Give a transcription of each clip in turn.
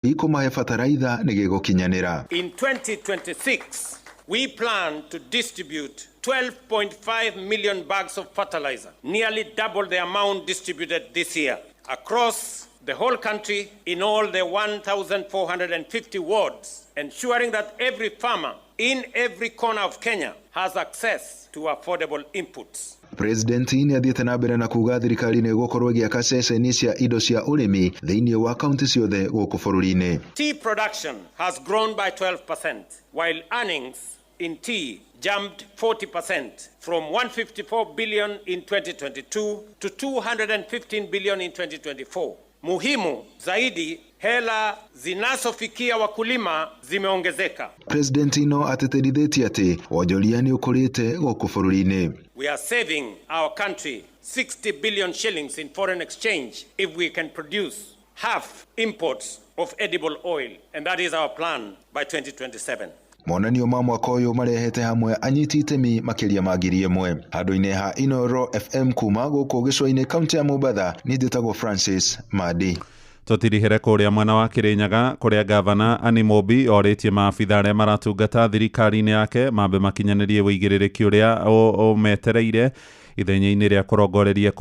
ikumahe fataraitha nigegokinyanira. In 2026 we plan to distribute 12.5 million bags of fertilizer, nearly double the amount distributed this year, across the whole country in all the 1,450 wards, ensuring that every farmer in every corner of Kenya has access to affordable inputs. President ni athiete na mbere na kuga thirikari ni gukorwo giaka ceceni cia indo cia urimi thiini wa kaunti ciothe guku bururi-ini. Tea production has grown by 12%, while earnings in tea jumped 40% from 154 billion in 2022 to 215 billion in 2024. Muhimu zaidi, hela zinazofikia wakulima zimeongezeka. President no ateterithitie ati wonjoria ni ukurite guku bururi-ini. We are saving our country 60 billion shillings in foreign exchange if we can produce half imports of edible oil, and that is our plan by 2027. Monanio ma mwaka uyu marehete hamwe anyiti itemi makiria ma ngiri imwe. Handu-ini ha Inoro FM kuma guku gicua-ini kaunti ya Mombasa, ni nditagwo Francis Madi. Tutirihere kuria mwena wa Kirinyaga kuria gavana Anne Mobi oritie maabitha aria maratungata thirikari-ini yake mambe makinyanirie wigiririkia uria metereire ithenya-ini ria kurongoreria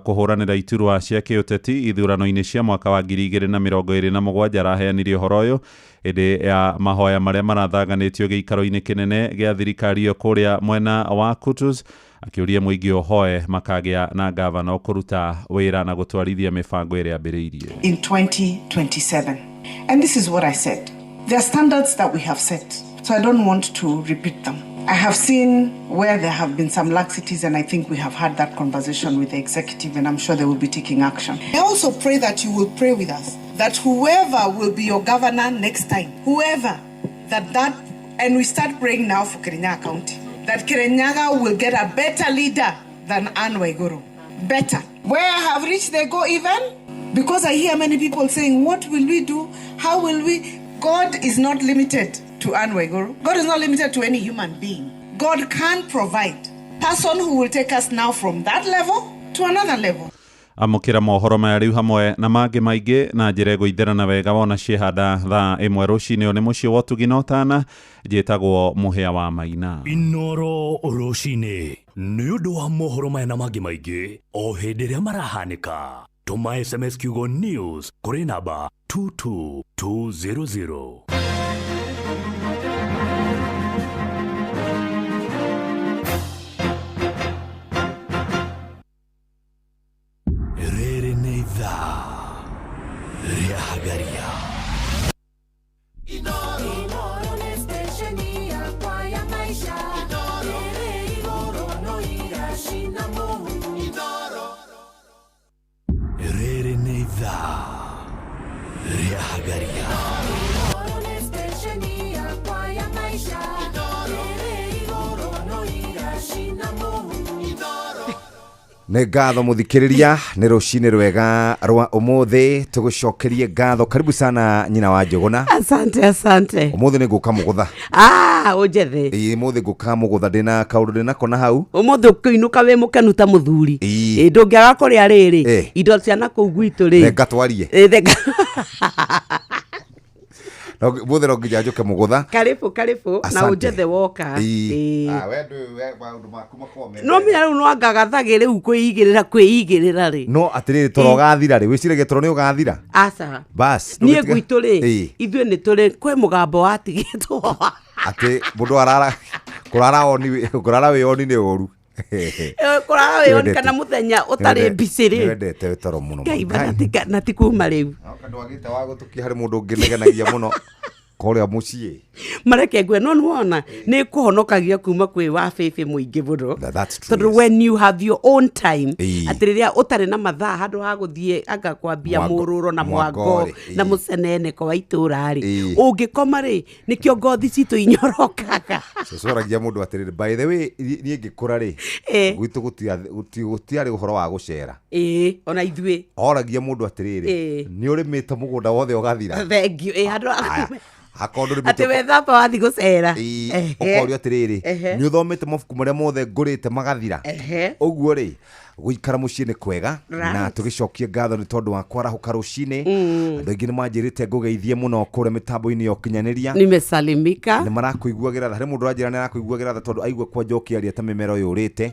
kuhuranira iturwa cia kiuteti ithurano-ini cia mwaka wa 2027 araheanirie uhoro uyu indi ya mahoya maria marathanganitio giikaro-ini kinene gia thirikari yo kuria mwena wa Kutus, akiuria muingi uhoe makagia na gavana ukuruta wira na gutwarithia mibango iria ambiriirie in 2027. And this is what I said. There are standards that we have set, so I don't want to repeat them. I have seen where there have been some laxities, and I think we have had that conversation with the executive, and I'm sure they will be taking action. I also pray that you will pray with us, that whoever will be your governor next time, whoever, and we start praying now for Kirinyaga County, that Kirinyaga will get a better leader than Anne Waiguru. Better. Where I have reached, they go even, because I hear many people saying, what will we do? How will we? God is not limited to Anne Waiguru. God is not limited to any human being. God can provide a person who will take us now from that level to another level. Amukira mohoro maya riu hamwe na mangi maingi na njira guitherana wega wona ciehanda thaa imwe rucini oni mucio wotuginotana njitagwo muhia wa Maina. Inoro rucini ni undu wa mohoro maya na mangi maingi o hindi ria marahanika. Tuma SMS kiugo news kuri namba 22200. Nĩ ngatho muthikiriria nĩ rucini rwega rwa umuthi tugucokerie ngatho. Karibu sana nyina wa Njuguna. Asante umuthi nĩ nguka mugutha ujethe umuthi nguka mugutha ndina kaundu ndina kona hau umuthi ukiinuka we mukenu ta muthuri ndungiaga kuria riri indo cia na kuu gwitu ri ngatwarie Muthe no nginya njuke mugutha. Karibu na ujethe woka. We maundu maku makome. No mira riu no ngagathage riu kwigirira ri. No atiriri torogathira ri wicirege toro ni ugathira. Aca. Bas. Nie gwitu ri. Ithue ni turi kwe mugambo watigitwo. Ati mundu kurara we oni ni oru. Kurara we oni kana muthenya utari bisiri. Wendete toro muno. Ngai na tikuma riu. Kandu agite wa gutuki hari mundu nginegenagia muno. Korea mucie mareke gwe no wona ni kuhonokagia kuma kwi wa fefe muingi budo. That's true. So when you have your own time atiriria utare na mathaa handu ha guthie anga kwambia mururo na mwango na musenene kwa itura ri ungikoma ri nikio ngothi citu inyorokaga cocoragia mundu atiriri. By the way ni ngikura ri gwitu gutiari uhoro wa gucera ona ithue oragia mundu atiriri ni urimite mugunda wothe ugathira thank you handu akondu ati wethapa wathi gucera ukorio atiriri ni uthomete mabuku maria mothe ngurite magathira uguo ri guikara muciĩ nĩ kwega na tũgĩcokie ngatho nĩ tondũ wa kwarahuka rũcinĩ andũ aingĩ nĩ manjĩrĩte ngũgeithie mũno kũrĩa mĩtambo-inĩ ya ũkinyanĩria nimesalimika nĩ marakũiguagĩra tha harĩ mũndũ ũranjĩra nĩ arakũiguagĩra tha tondũ aigua kwa njokia ta mĩmera ũyũ ũrĩte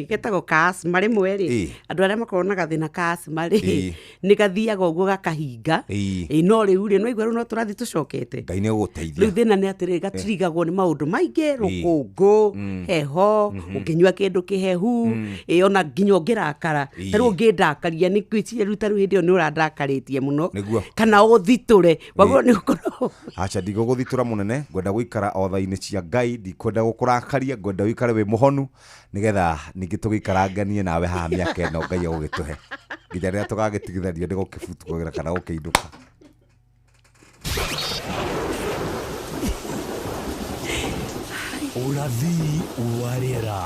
getagwo asthma rĩmwe rĩ andũ arĩa makorwo na gathĩna ka asthma rĩ nĩ gathiaga ũguo gakahinga no rĩu rĩ no igua rĩu no tũrathiĩ tũcokete Ngai nĩ ũgũteithia rĩu thĩna nĩ atĩrĩ gatirigagwo nĩ maũndũ maingĩ rũkũngũ heho ũkĩnyua kĩndũ kĩhehu ona nginya ũngĩrakara rĩu ũngĩndakaria nĩ gwĩciria rĩu ta rĩu hĩndĩ ĩyo nĩ ũrandakarĩtie mũno kana ũthitũre wagũrwo nĩ gũkorwo aca ndigũgũthitũra mũnene ngwenda gũikara o tha-inĩ cia Ngai ndikwenda gũkũrakaria ngwenda ũikare wĩ mũhonu nĩgetha ningĩ tũgĩikaranganie nawe haha mĩaka ĩno Ngai agũgĩtũhe nginya rĩrĩa tũgagĩtigithanio nĩ gũkĩbutugĩra kana gũkĩinũka Urathi wa rĩera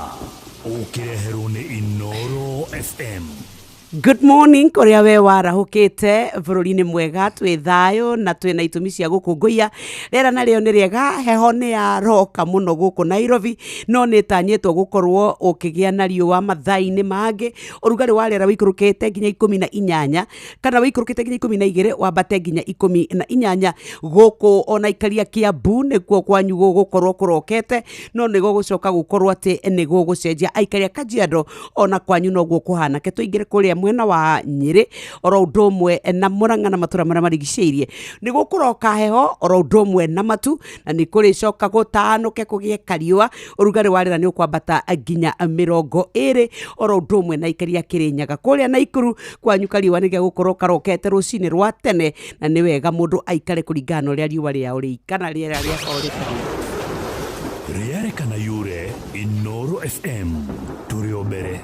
ũkĩreherwo nĩ Inooro FM. Good morning kuria we warahukite bururi-ini mwega twi thayo na twi na itumi cia gukungũia rĩera narĩo nĩ rĩega heho nĩ yaroka mũno gũkũ Nairobi no nĩ tanyĩtwo gũkorwo ũkĩgĩa na riũa mathaa-inĩ mangĩ ũrugarĩ wa rĩera wĩikũrũkĩte nginya 18 kana wĩikũrũkĩte nginya 12 wambate nginya 18 gũkũ ona ikaria Kiambu nĩkuo kwanyu gũgũkorwo kũrokete no nĩ gũgũcoka gũkorwo atĩ nĩ gũgũcenjia aikaria Kajiado ona kwanyu noguo kũhanake tũingĩre kũrĩa mwena wa Nyeri oro ũndũ ũmwe na Murang'a na matũra marĩa marigicĩirie nĩ gũkũroka heho oro ũndũ ũmwe na matu na nĩ kũrĩcoka gũtanuke kũgĩe kariũa ũrugarĩ wa rĩera nĩ ũkwambata nginya 20 oro ũndũ ũmwe na ikaria Kĩrĩnyaga kũrĩa Naikuru kwanyu kariũa nĩ gũkorwo karokete rũcinĩ rwa tene na nĩ wega mũndũ aikare kũringana na ũrĩa riũa rĩao rĩikana rĩera rĩakorwo rĩkana rĩerĩkana yure Inooro FM tũrĩ o mbere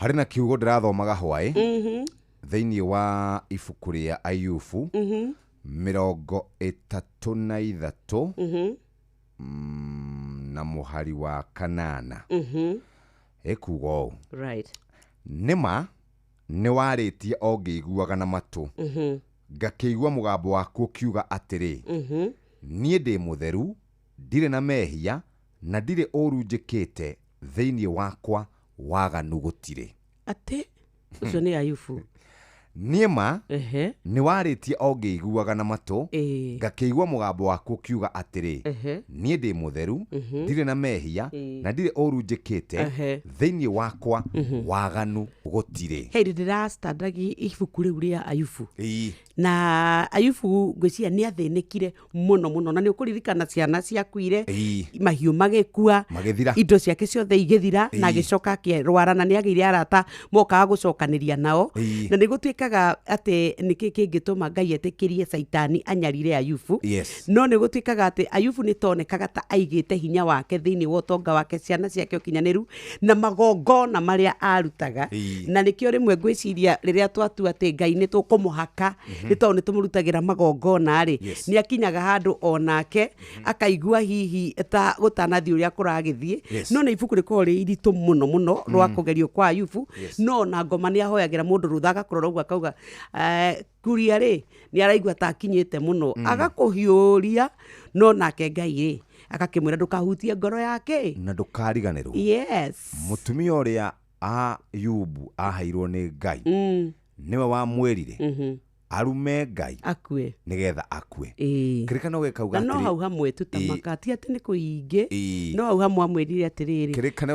harĩ na kiugo ndĩrathomaga hwaĩ thĩinĩ wa ibuku rĩa Ayubu 33 na mũhari wa 8 ekuga ũũ nĩma nĩ warĩtie o ngĩiguaga na matũ ngakĩigua mũgambo waku ũkiuga atĩrĩ niĩ ndĩ mũtheru ndirĩ na mehia na ndirĩ ũru njĩkĩte thĩinĩ wakwa waganu gũtirĩ ate ucio nĩ Ayubu niema nĩ warĩtie o ngĩiguaga na matũ ngakĩigua mũgambo waku ũkiuga atĩrĩ niĩ ndĩ mũtheru ndirĩ na mehia na ndirĩ ũru njĩkĩte thĩinĩ wakwa waganu gũtirĩ hĩndĩ ndĩrastandagi ibuku rĩu rĩa Ayubu na Ayubu ngwĩciria nĩ athĩnĩkire mũno na nĩ ũkũririkana ciana ciakuire mahiũ magĩkua indo ciake ciothe igĩthira na agĩcoka akĩrwara na nĩ agĩire arata mokaga gũcokanĩria nao na nĩ gũtuĩkaga atĩ nĩkĩ kĩngĩtũma Ngai etĩkĩrie Saitani anyarire Ayubu no nĩ gũtuĩkaga atĩ Ayubu nĩ tonekaga ta aigĩte hinya wake thĩinĩ wa ũtonga wake ciana ciake ũkinyanĩru na magongona marĩa arutaga na nĩkĩo rĩmwe ngwĩciria rĩrĩa twatua atĩ Ngai nĩ tũkũmũhaka nĩ tondũ nĩ tũmũrutagĩra magongona rĩ nĩ akinyaga handũ onake akaigua hihi ta gũtanathiĩ ũrĩa kũragĩthiĩ no nĩ ibuku rĩkoragwo rĩ iritũ mũno rwa kũgerio kwa Ayubu no na ngoma nĩ ahoyagĩra mũndũ rũtha agakorwo ũguo akauga kuria rĩ nĩ araigua ta akinyĩte mũno agakũhiũria no nake Ngai rĩ agakĩmwĩra ndũkahutie ngoro yake na ndũkariganĩrwo mũtumia ũrĩa Ayubu aheirwo nĩ Ngai nĩwe wamwĩrire arume Ngai akue nigetha akue kĩrĩkanĩro gĩkauga atĩrĩ no hau hamwe tũtamaka ti atĩ nĩ kũingĩ no hau hamwe amwĩrire atĩrĩrĩ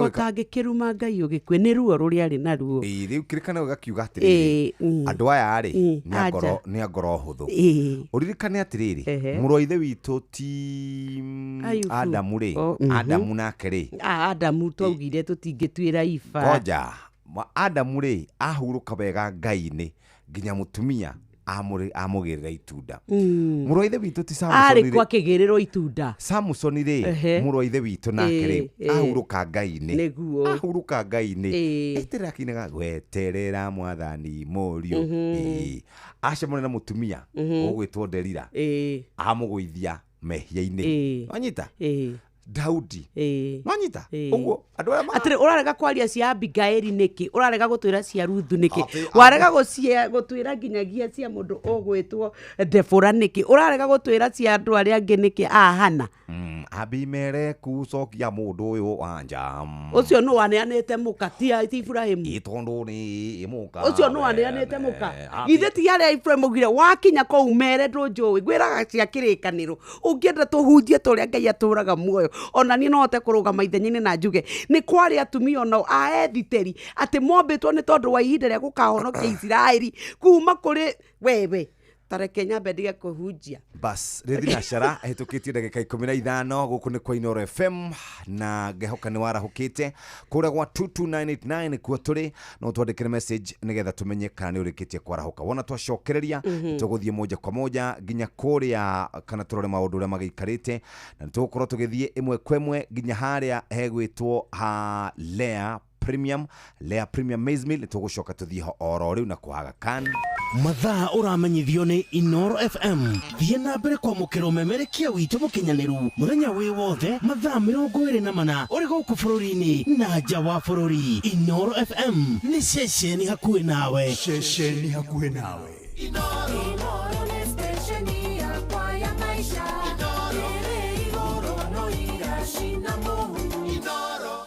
ũtangĩkĩruma Ngai ũgĩkue nĩ ruo rũrĩa arĩ naruo rĩu kĩrĩkanĩro gĩkiuga atĩrĩrĩ andũ aya rĩ nĩ ngoro hũthũ ũririkane atĩrĩrĩ mũrũ wa ithe witũ ti Adamu rĩ Adamu nake rĩ Adamu twaugire tũtingĩtuĩra iba ngoja Adamu rĩ ahurũka wega Ngai-inĩ nginya mũtumia amũgĩrĩra itunda mũrũ wa ithe witũ ti Samson arĩ kwa kĩgĩrĩrwo itunda Samson rĩ mũrũ wa ithe witũ nake rĩ ahurũka Ngai-inĩ nĩguo ahurũka Ngai-inĩ etĩrĩra kinaga gweterera mwathani mũriũ acemania na mũtumia ũgwĩtwo Delila amũgũithia mehia-inĩ wanyita Daudi nwanyita uguo andu aya atire urarega kwaria cia Abigaili niki urarega gutwira cia Ruthu niki warega gutwira nginyagia cia mundu ogwitwo Debora niki urarega gutwira cia andu aria angi niki Hana Abimeleku cokia mundu uyu wanja ucio no waneanite muka ti Ibrahimu itondu ni muka ucio no waneanite muka githe ti aria Ibrahimu ugire wakinya ko umere ndunjui gwiraga cia kirikaniro ungienda tuhunjie turia Ngai aturaga muoyo ona ni no te kurugama ithenyi-ini na njuge ni kwari atumia no aethiteri ati mombitwo ni tondu wa ihinda ria gukahonokia Isiraeli kuma kuri wewe tareke nyambe ndige kuhunjia bas rethi na shara hitukitie ndagika 15 guku ni kwa Inoro FM na ngehoka ni warahukite kuria gwa 22989 kuo turi no twandikire message nigetha tumenye kana ni urikitie kwarahuka wona twacokereria tuguthie moja kwa moja nginya kuria kana turore maundu uria magikarite na tugukorwo tugithie imwe kwemwe nginya haria hegwitwo ha Lea Premium Maize Meal tugucoka tuthie ho oro riu na kuhaga kan mathaa uramenyithio ni Inoro FM thie na mbere kwa mukiro memerekia witu mukinyaniru muthenya wi wothe mathaa 24 uri guku bururi-ini na nja wa bururi. Inoro FM ni ceceni hakuhi nawe Inoro ni stesheni yakwa ya maisha ere igoro no irashina Mungu Inoro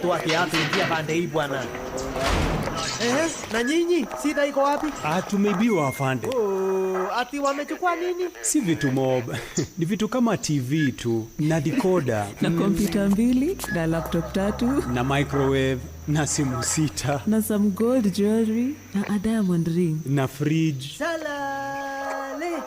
tu tuingia pande hii bwana. Na nyinyi sida iko wapi? Tumeibiwa afande. Ati wamechukua nini? Si vitu mob. Ni vitu kama TV tu na decoder na kompyuta 2 na laptop 3 na microwave na simu 6 na some gold jewelry na a diamond ring na fridge. Salale.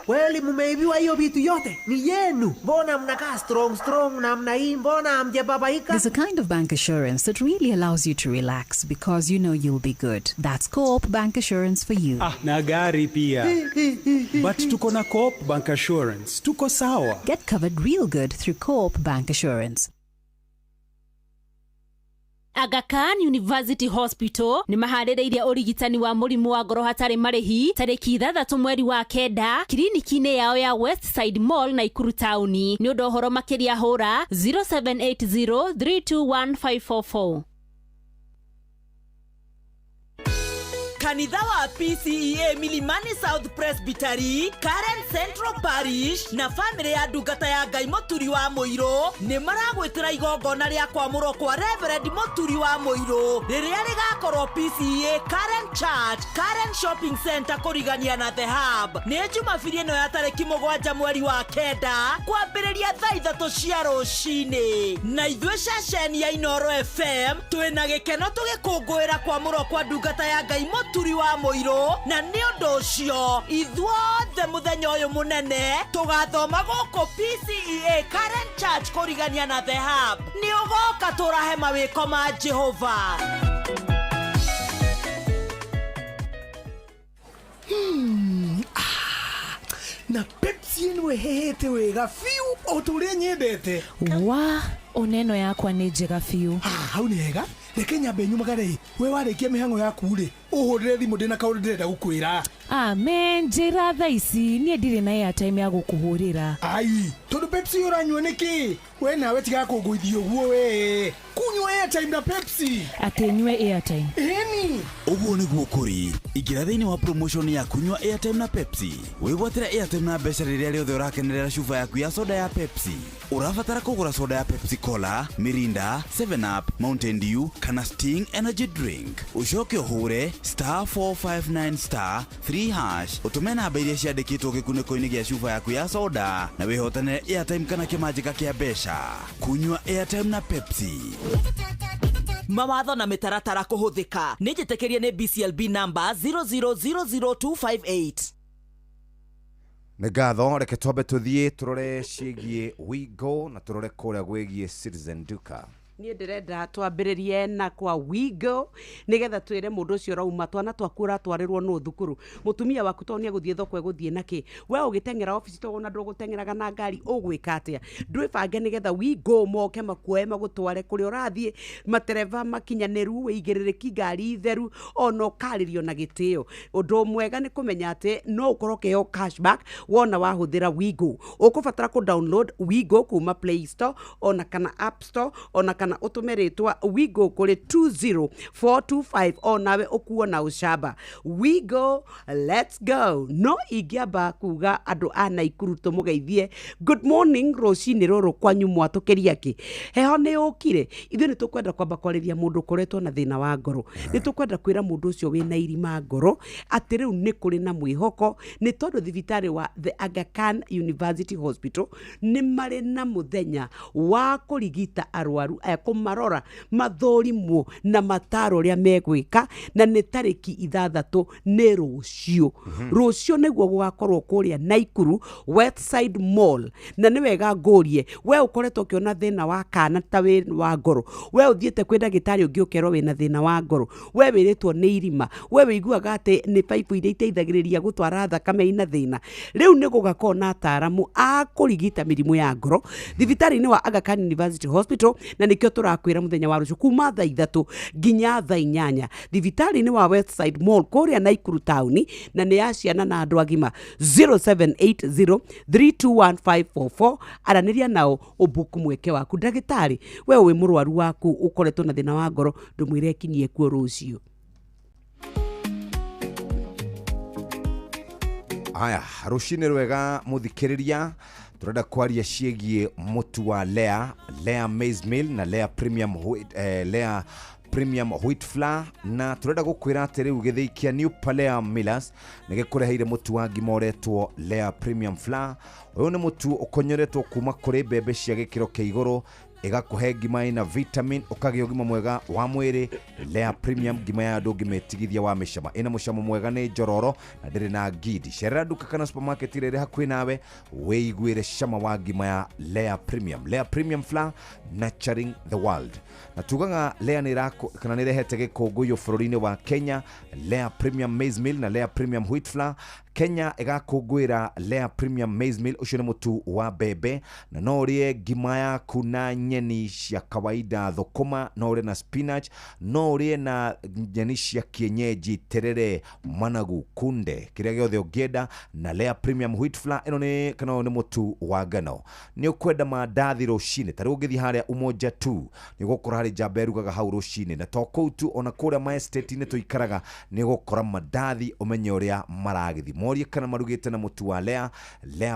Kweli mumeibiwa hiyo vitu yote? Ni yenu. Mbona mnakaa strong na mna hii mbona hamjababaika? There's a kind of bank assurance that really allows you to relax because you know you'll be good. That's Co-op Bank Assurance for you. Na gari pia. But tuko na Co-op Bank Assurance. Tuko sawa. Get covered real good through Co-op Bank Assurance. Aga Khan University Hospital ni maharĩrĩirie ũrigitani wa mũrimũ wa ngoro hatarĩ marĩhi tarĩki 6 mweri wa kenda kliniki-inĩ yao ya Westside Mall Nakuru Town. Nĩ ũndũ ũhoro makĩria hũra 0780321544. Kanitha wa PCEA Milimani South Presbytery, Karen Central Parish na family ya ndungata ya Ngai Muturi wa Muiro ni maragwitira igongona ria kwamũrwo kwa Reverend Muturi wa Muiro riria rigakorwo PCEA Karen Church Karen Shopping Center kurigania na The Hub. Ni Jumapili ino ya tariki 7 mweri wa kenda kwambĩrĩria thaa 3 cia rũcinĩ. Na ithuĩ ceceni ya Inoro FM twĩna gĩkeno tũgĩkũngũĩra kwamũrwo kwa ndungata ya Ngai Muturi wa Muiro na nĩ ũndũ ũcio ithuothe mũthenya ũyũ mũnene tũgathoma gũkũ PCEA Karen Church kũrigania na The Hub. Nĩ ũgoka tũrahe mawĩko ma Jehova. Na Pepsi ĩno ĩhehete wega fiu o tũrĩa nyendete. Oneno yakwa nĩ njega fiu. Hau nĩ hega. Reke nyambe nyumagare we warĩkia mĩhang'o yaku rĩ ũhũrĩre thimũ ndĩna kaũndũ ndĩrenda gũkwĩra. Amen, njĩra thaa ici niĩ ndirĩ na airtime ya gũkũhũrĩra. Ai, tondũ Pepsi ũranyua nĩkĩ? We nawe tiga kũngũithia ũguo we. Kunywa airtime na Pepsi. Atĩ nyue airtime. Eni. Ũguo nĩguo kũrĩ. Ingĩra thĩinĩ wa promotion ya kunywa airtime na Pepsi. Wĩgwatĩra airtime na mbeca rĩrĩa rĩothe ũrakenerera cuba yaku ya soda ya Pepsi. Ũrabatara kũgũra soda ya Pepsi Cola, Mirinda, 7up, Mountain Dew kana Sting Energy Drink. Ucoke ũhũre *459*3# utume namba iria ciandĩkĩtwo gĩkunĩko-inĩ gĩa cuba yaku ya soda na wĩhotanĩre airtime kana kĩmanjĩka kĩa mbeca. Kunywa airtime na Pepsi. Mawatho na mĩtaratara kũhũthĩka. Nĩ njĩtĩkĩrie nĩ BCLB number 0000258. Nĩ ngatho reke twambe tũthiĩ tũrore ciĩgiĩ Wigo na tũrore kũrĩa gwĩgiĩ Citizen Duka. niä ndä renda twambä rie na kwa Wigo nä getha twä re må ndå å cio rauma twana twaku ratwarä rwo no thukuru må tumia waku to nä egå thiä thoko egå thiä nakä we å gä teng'era obici to na ndå gå teng'eraga na ngari å gwä ka atä a ndwä bange nä getha Wigo moke makuoe magå tware kå rä a å rathiä matereva makinyanä ru wä igä rä rä ki ngari theru ona å karä rio na gä tä o å ndå mwega nä kå menya atä no å korwo keo cashback wona wahå thä ra Wigo å kå batara kå download Wigo kuma Play Store ona kana App Store ona kana utumeretwa Wigo kuri 20425 onawe ukuo na ushaba Wigo let's go no igiamba kuga andu ana ikuruto mugeithie good morning rocini roro kwanyu mwatukeria ki heho ni ukire ithu ni tukwenda kwamba kwariria mundu koretwo na thina wa ngoro ni tukwenda kwira mundu ucio wina irima ngoro ati riu ni kuri na mwihoko ni tondu thibitari wa the Aga Khan University Hospital ni mari na muthenya wa kurigita arwaru kumarora mathorimwo na mataro ria megwika na ni tariki 6 ni rucio rucio niguo gugakorwo kuria Naikuru Westside Mall na ni wega ngorie we ukoretwo kiona thina wa kana ta we wa ngoro we uthiete kwenda gitari ungi ukero wina thina wa ngoro we wiritwo ni irima we wiguaga ati ni pipe iria iteithagiriria gutwara thakame ina thina riu ni gugakona na ataramu a kurigita mirimu ya ngoro thibitari ni wa Aga Khan University Hospital na nikio turakwira muthenya wa rucio kuma thaa 3 nginya thaa 8 thibitari ni wa Westside Mall kuria Naikuru town na ni ya ciana na andu agima 0780321544 araniria nao ubuku mweke waku ndagitari we wi murwaru waku ukoretwo na thina wa ngoro ndumwire kinyie kuo rucio. Aya rucini rwega muthikiriria turenda kwaria ciegie mutu wa Lea Maize Meal na Lea Premium Wheat Flour na turenda gukwira ati riu githeikia New Palea Millers nigikureheire mutu wa ngimoretwo Lea Premium Flour uyu ni mutu ukonyoretwo kuma kuri mbembe cia gikiro kia iguru igakuhe ngima ina vitamin ukagĩa ũgima mwega wa mwĩrĩ. Lea Premium ngima ya andũ ngĩmetigithia wa mĩcama ina mũcamo mwega nĩ njororo na ndĩrĩ na ngidi. Cerera duka kana supermarket ĩrĩa hakuhĩ nawe wĩiguĩre cama wa ngima ya Lea Premium. Lea Premium Flour, nurturing the world. Na tugaga Lea kana nĩrehete gĩkũngũĩro bũrũri-inĩ wa Kenya. Lea Premium Maize Meal na Lea Premium Wheat Flour. Kenya igakũngũĩra Lea Premium Maize Meal, ucio nĩ mũtu wa mbembe na no ũrĩe ngima yaku na nyeni cia kawaida, thũkũma, no ũrĩe na spinach, no ũrĩe na nyeni cia kienyeji, terere, managu, kunde, kĩrĩa gĩothe ũngĩenda. Na Lea Premium Wheat Flour ĩno nĩ kana nĩ mũtu wa ngano. Nĩ ũkwenda mandathi rũcinĩ, ta rĩu ũgĩthiĩ harĩa Umoja 2 nĩ ũgũkora harĩ njamba ĩrugaga hau rũcinĩ, na to kũu tu ona kũrĩa ma estate-inĩ tũikaraga nĩ ũgũkora mandathi ũmenye ũrĩa maragĩthi. Morie kana marugĩte na mũtu wa Lea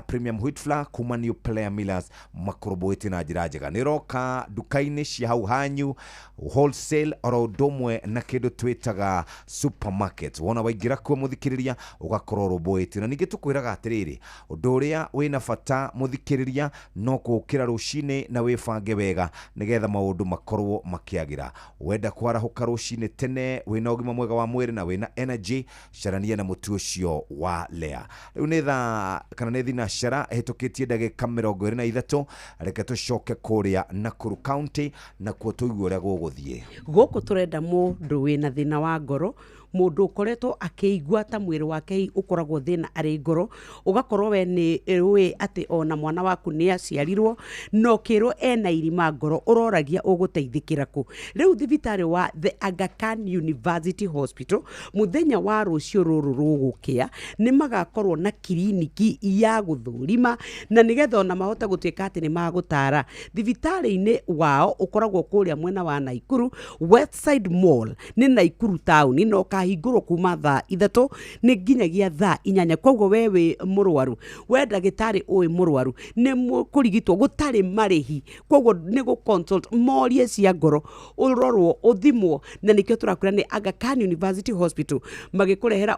Premium Wheat Flour kuma New Palea Millers makoroboti na njĩra njega. Nĩ roka duka-inĩ cia hau hanyu wholesale oro ũndũmwe na kĩndũ twĩtaga supermarket. Wona waingĩra kuo mũthikĩrĩria ũgakorwo ũrũmbũĩte. Na ningĩ tũkwĩraga atĩrĩrĩ, ũndũ ũrĩa wĩna bata mũthikĩrĩria no gũkĩra rũcinĩ na wĩbange wega nĩgetha maũndũ makorwo makĩagĩra. Wenda kwarahũka rũcinĩ tene wĩna ũgima mwega wa mwĩrĩ na wĩna energy, carania na mũtu ũcio wa Lea. Rĩu nĩ thaa kana nĩ thinacara ĩhĩtũkĩtie ndagĩka 23. Reke tũcoke kũrĩa Nakuru County na kuo tũigue ũrĩa gũgũthiĩ. Gũkũ tũrenda mũndũ wĩna thĩna wa ngoro, mũndũ ũkoretwo akĩigua ta mwĩrĩ wake ũkoragwo thĩna arĩ ngoro, ũgakorwo we nĩ ũĩ atĩ ona mwana waku nĩ aciarirwo no kĩrwo ena irima ngoro, ũroragia ũgũteithĩkĩra kũ. Rĩu thibitarĩ wa the Aga Khan University Hospital mũthenya wa rũciũ rũrũ rũgũkĩa nĩ magakorwo na kiriniki ya gũthũrima na nĩgetha ona mahote gũtuĩka atĩ nĩ magũtara. Thibitarĩ-inĩ wao ũkoragwo kũrĩa mwena wa Naikuru Westside Mall, nĩ Naikuru town, no kahingũrwo kuma thaa 3 nĩ nginyagia thaa 8. Koguo we wĩ mũrwaru, we ndagĩtarĩ ũĩ mũrwaru nĩ kũrigitwo gũtarĩ marĩhi. Koguo nĩ gũ-consult morie cia ngoro, ũrorwo, ũthimwo, na nĩkĩo tũrakwĩra nĩ Aga Khan University Hospital magĩkũrehera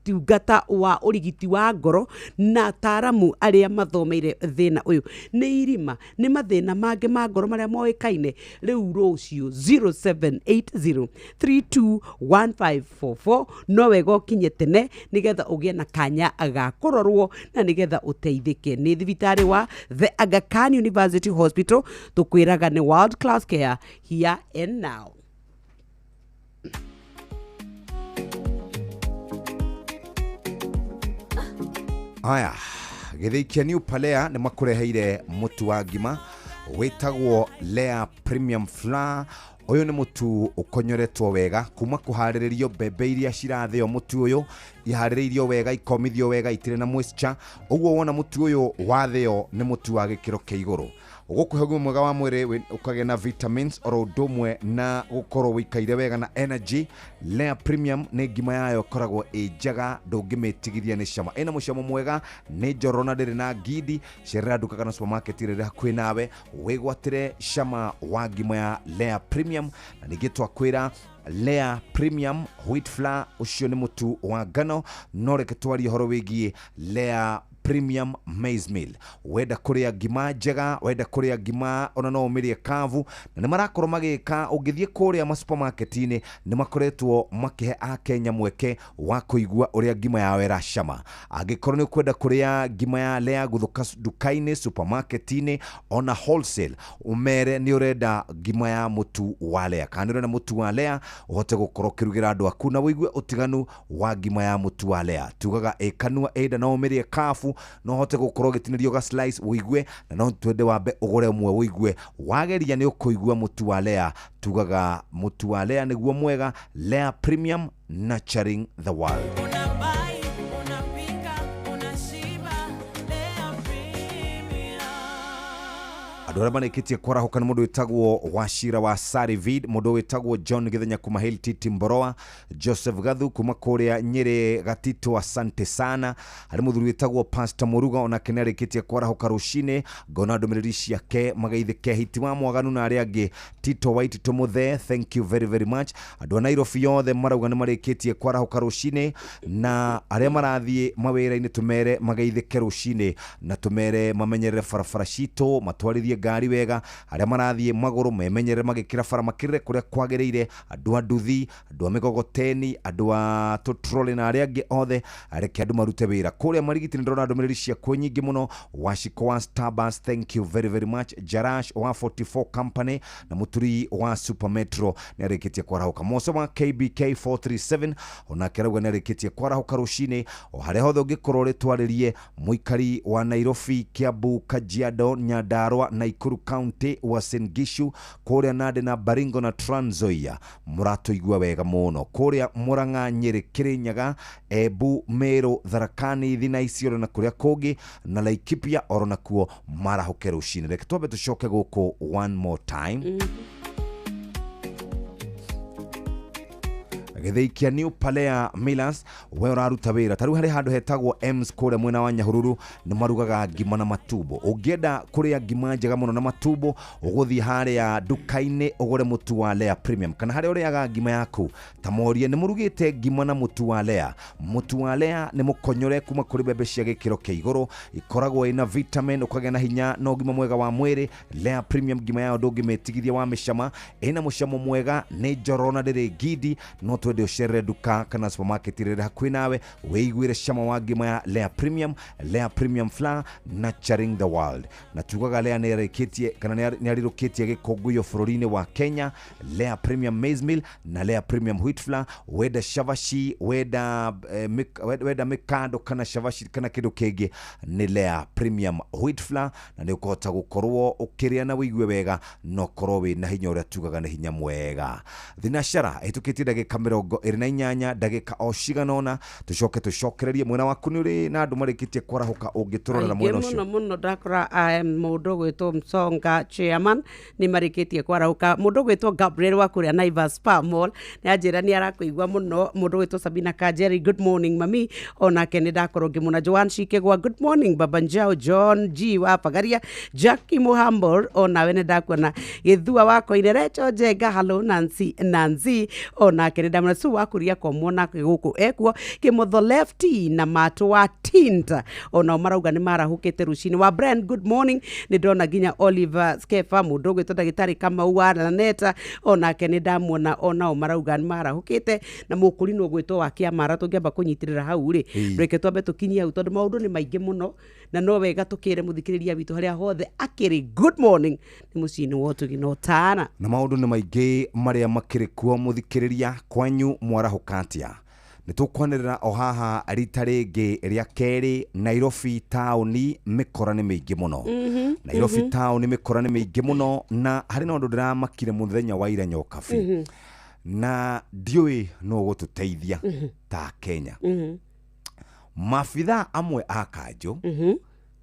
ũtungata wa ũrigiti wa ngoro na ataaramu arĩa mathomeire thĩna ũyũ. Nĩ irima, nĩ mathĩna mangĩ ma ngoro marĩa moĩkaine, rĩu rũciũ 0780321544 no wega ũkinye tene nĩgetha ũgĩe na kanya ga kũrorwo na nĩgetha ũteithĩke. Nĩ thibitarĩ wa The Aga Khan University Hospital, tũkwĩraga nĩ world class care here and now. Aya, githii kia New Palea nĩ makũreheire mũtu wa ngima wĩtagwo Lea Premium Flour. Ũyũ nĩ mũtu ũkonyoretwo wega kuma kũharĩrĩrio mbembe iria cirathĩo. Mũtu ũyũ iharĩrĩirio wega, ikomithio wega, itirĩ na moisture. Ũguo wona mũtu ũyũ wathĩo nĩ mũtu wa gĩkĩro kĩa igũrũ, ũgũkũhe ũgima mwega wa mwĩrĩ, ũkagĩa na vitamins oro ũndũ ũmwe na gũkorwo wĩikaire wega na energy. Lea Premium nĩ ngima yayo ĩkoragwo ĩ njega, ndũngĩmĩtigithia nĩ cama, ĩna mũcamo mwega, nĩ njoro na ndĩrĩ na ngindi. Cerera nduka kana supermarket ĩrĩa hakuhĩ nawe wĩgwatĩre cama wa ngima ya Lea Premium. Na ningĩ twakwĩra Lea Premium Wheat Flour, ũcio nĩ mũtu wa ngano. No reke twarie ũhoro wĩgiĩ Lea Premium Maize Meal. Wenda kũrĩa ngima njega, wenda kũrĩa ngima ona no ũmĩrĩe kavu, na nĩ marakorwo magĩka, ũngĩthiĩ kũrĩa ma supermarket-inĩ nĩ makoretwo makĩhe Akenya mweke wa kũigua ũrĩa ngima yao ĩracama. Angĩkorwo nĩ ũkwenda kũrĩa ngima ya Lea gũthũka nduka-inĩ, supermarket-inĩ ona wholesale, ũmere nĩ ũrenda ngima ya mũtu wa Lea. Kana nĩ ũrenda mũtu wa Lea ũhote gũkorwo ũkĩrugĩra andũ aku na wĩigue ũtiganu wa ngima ya mũtu wa Lea. Tugaga ĩkanua ĩnda no ũmĩrĩe kavu, no hote gũkorwo gĩtinĩrio ga slice wĩigue, na no twende wambe ũgũre ũmwe wĩigue. Wageria nĩ ũkũigua mũtu wa Lea. Tugaga mũtu wa Lea nĩguo mwega. Lea Premium, nurturing the world. Andũ arĩa marĩkĩtie kwarahuka nĩ mũndũ wĩtagwo Wachira wa Sarivid, mũndũ wĩtagwo John Githenya kuma Hill Titi Mboroa, Joseph Gathu kuma kũrĩa Nyeri Gatito, asante sana. Harĩ mũthuri wĩtagwo Pastor Muruga ona kene arĩkĩtie kwarahuka rũcinĩ, ngona ndũmĩrĩri ciake magaithĩke. Hiti wa Mwaganu na arĩa angĩ, Tito White Tumuthe, thank you very very much. Andũ a Nairobi yothe marauga nĩ marĩkĩtie kwarahuka rũcinĩ, na arĩa marathiĩ mawĩra-inĩ tũmere magaithĩke rũcinĩ, na tũmere mamenyerere barabara citũ, matwarithie ngari wega. Arĩa marathiĩ magũrũ memenyerere magĩkĩra bara makĩrĩre kũrĩa kwagĩrĩire. Andũ a nduthi, andũ a mĩgogoteni, andũ a tũtroli na arĩa angĩ othe, areke andũ marute wĩra kũrĩa marigitini. Ndĩrona ndũmĩrĩri ciakwa nyingĩ mũno. Washiko wa Starbus, thank you very very much. Jarash wa 44 Company na Muturi wa Super Metro nĩ arĩkĩtie kwarahuka. Moso wa KBK 437 ona kĩrauga nĩ arĩkĩtie kwarahuka rũcinĩ. O harĩa hothe ũngĩkorwo rĩtwarĩrie mũikari wa Nairobi, Kiambu, Kajiado, Nyandarua, Nakuru County, Uasin Gishu, kũrĩa Nandi na Baringo na Trans Nzoia, mũratũigua wega mũno. Kũrĩa Murang'a, Nyeri, Kirinyaga, Embu, Meru, Tharaka Nithi na Isiolo na kũrĩa kũngĩ na Laikipia oro nakuo marahuke rũcinĩ. Reke twambe tũcoke gũkũ one more time. Githii kia New Palea Millers, we ũraruta wĩra. Tarĩu harĩ handũ hetagwo Ems kũrĩa mwena wa Nyahururu nĩ marugaga ngima na matumbo. Ũngĩenda kũrĩa ngima njega mũno na matumbo, ũgũthiĩ harĩa nduka-inĩ ũgũre mũtu wa Lea Premium. Kana harĩa ũrĩaga ngima yaku, ta morie nĩ mũrugĩte ngima na mũtu wa Lea. Mũtu wa Lea nĩ mũkonyore kuma kũrĩ mbembe cia gĩkĩro kĩa igũrũ, ikoragwo ina vitamin, ũkagĩa na hinya na ũgima mwega wa mwĩrĩ. Lea Premium ngima yao ndũngĩmĩtigithia wa mĩcama, ĩna mũcamo mwega, nĩ njoro na ndĩrĩ ngindi. No twende ũcerere nduka kana supermarket ĩrĩa hakuhĩ nawe wĩiguĩre cama wa ngima ya Lea Premium. Lea Premium Flour, nurturing the world. Na tugaga Lea nĩ arĩkĩtie kana nĩ arirũkĩtie gĩkũngũĩro bũrũri-inĩ wa Kenya. Lea Premium Maize Meal na Lea Premium Wheat Flour. Wenda shavashi, wenda mikado kana shavashi kana kĩndũ kĩngĩ, nĩ Lea Premium Wheat Flour, na nĩ ũkũhota gũkorwo ũkĩrĩa na wĩigue wega, no korwo wĩ na hinya ũrĩa tugaga nĩ hinya mwega. Thinashara ĩtukĩtie ndagĩka 28 ndagĩka o cigana ũna. Tũcokererie mwena waku nĩ ũrĩ na andũ marĩkĩtie kwarahuka ũngĩtũrorera mwena ũcio. Mũno ndakora mũndũ gwĩtwo Msonga Chairman nĩ marĩkĩtie kwarahuka. Mũndũ gwĩtwo Gabriel wa kũrĩa Naivas Spa Mall nĩ anjĩra nĩ arakũigua mũno. Mũndũ gwĩtwo Sabina Kajeri, good morning mami, ona ke nĩ ndakorwo ngĩmũna. Joan Shikegwa, good morning baba Njao. John G wa Pagaria, Jackie Muhambor ona we nĩ ndakuona. Gĩthua wa Koinerecho Njenga, hello Nancy ona ke nĩ ndamũna. na su wakuria komona guku ekuo Kimotho lefty na mato wa tinta ona marauga ni marahukite rucini wa Brand. Good morning, ni ndona ginya Oliver Skefa mundu gwitwa Gitari kama uwa na neta ona ke ni ndamwona ona marauga ni marahukite na mukuri no gwitwa wa Kiamara tungiamba kunyitirira hau ri reke twambe tukinyia hau tondu maundu ni maingi muno na no wega tukire muthikiriria witu haria hothe akiri. Good morning ni mucini wotu ginotana na maundu ni maingi maria makiri kuo muthikiriria kwanyu mwarahukatia nitukwanirira o haha rita ringi ria keri Nairobi town mikora ni mingi muno Nairobi town mikora ni mingi muno na hari na undu ndiramakire muthenya wa ira nyokabi na ndiui no gututeithia ta Kenya mafitha amwe a Kanjo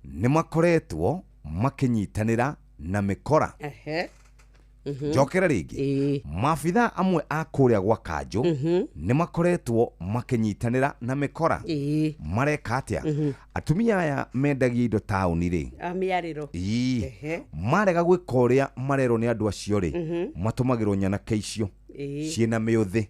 ni makoretwo makinyitanira na mikora jokera ringi mafitha amwe a kuria gwa Kanjo ni makoretwo makinyitanira na mikora mareka atia atumia aya mendagia indo tauni ri amiariro marega gwikoria marero ni andu acio ri matumagirwo nyanake icio ciena meuthi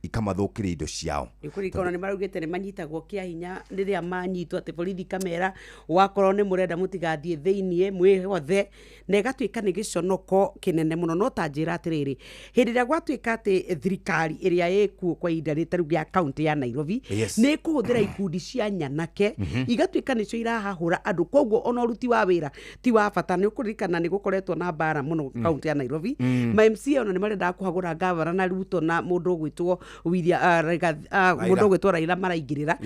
ikamathukiria indo ciao ikurikona ni marugite ni manyitagwo kia hinya riria manyitwo ati borithi kamera wakorwo ni murenda mutigathie theinie mwihothe na igatuika ni giconoko kinene muno no tanjira atiriri hindi ria gwatuika ati thirikari iria ikuo kwa ihinda ritaru gya county ya Nairobi ni kuhuthira ikundi cia nyanake igatuika nicio irahahura andu koguo ona uruti wa wira ti wa bata ni ukurikana ni gukoretwo na bara muno county ya Nairobi ma MCA ona ni marenda kuhagura gavana na Ruto na mundu gwitwo mundu gwitwo Raila maraingirira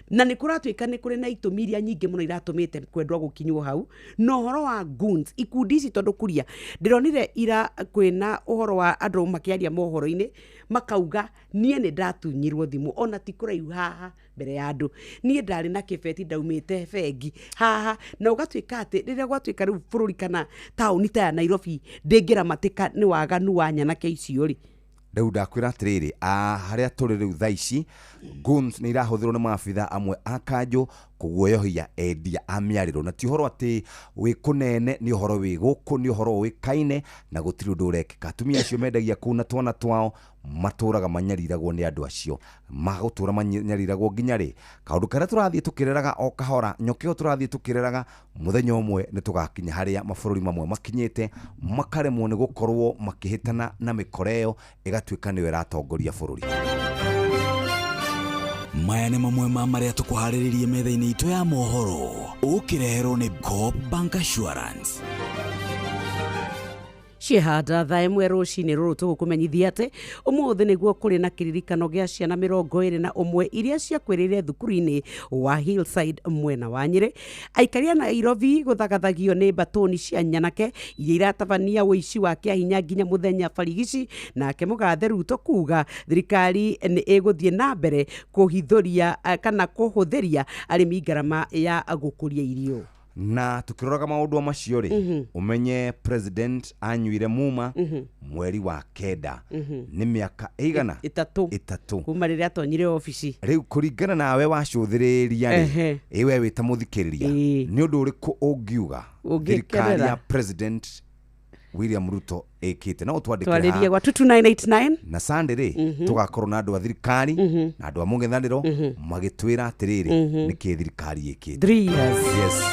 na ni kuratuika ni kuri na itumiria nyingi muno iratumite kwendwa gukinywo hau no horo wa goons ikundi ici tondu kuria ndironire ira kwina uhoro wa andu makiaria mohoro-ini makauga nie ni ndatunyirwo thimu ona ti kuraihu haha mbere ya andu nie ndari na kibeti ndaumite bengi haha na ugatuika ati riria gwatuika riu bururi kana tauni ta ya Nairobi ndingira matika ni waganu wa nyanake icio ri Riu ndakwira atiriri haria turi riu thaici goons ni irahuthirwo ni mafitha amwe a Kanjo kuguoyohia endia amiariro na ti horo ati wi kunene ni horo wi guku ni horo wi kaine na gutiri undu urekeka atumia acio mendagia kuna twana twao maturaga manyariragwo ni andu acio magutura manyariragwo nginya ri kaundu karia turathie tukireraga o kahora nyokeo turathie tukireraga muthenya umwe ni tugakinya haria mabururi mamwe makinyite makaremwo ni gukorwo makihitana na mikoreo igatuika niwe ratongoria bururi. Maya nĩ mamwe ma maria tukuharĩrĩrie metha-inĩ itũ ya mohoro ũkĩreherwo nĩ Coop Bank Assurance. Cihanda thaa imwe rucini ruru tugukumenyithia ati umuthi niguo kuri na kiririkano gia ciana 21 iria ciakwirire thukuru-ini wa Hillside mwena wa Nyeri. Aikaria na Nairobi guthagathagio ni batoni cia nyanake iria iratabania uici wa kiahinya nginya muthenya barigici nake mugathe Ruto kuga thirikari ni iguthie na mbere kuhithuria kana kuhuthiria arimi ngarama ya gukuria irio. Na tukiroraga maundu macio ri umenye president anyuire muma mweri wa kenda ni miaka igana itatu kuma riria atonyire ofisi riu kuringana nawe wacuthiriria ri iwe wita muthikiriria ni undu uriku ungiuga thirikari ya president William Ruto ekite na utwandikira gwa 2989 na Sunday ri tugakorwo na andu a thirikari na andu a mungethaniro magitwira atiriri niki thirikari ekite 3 years. Yes.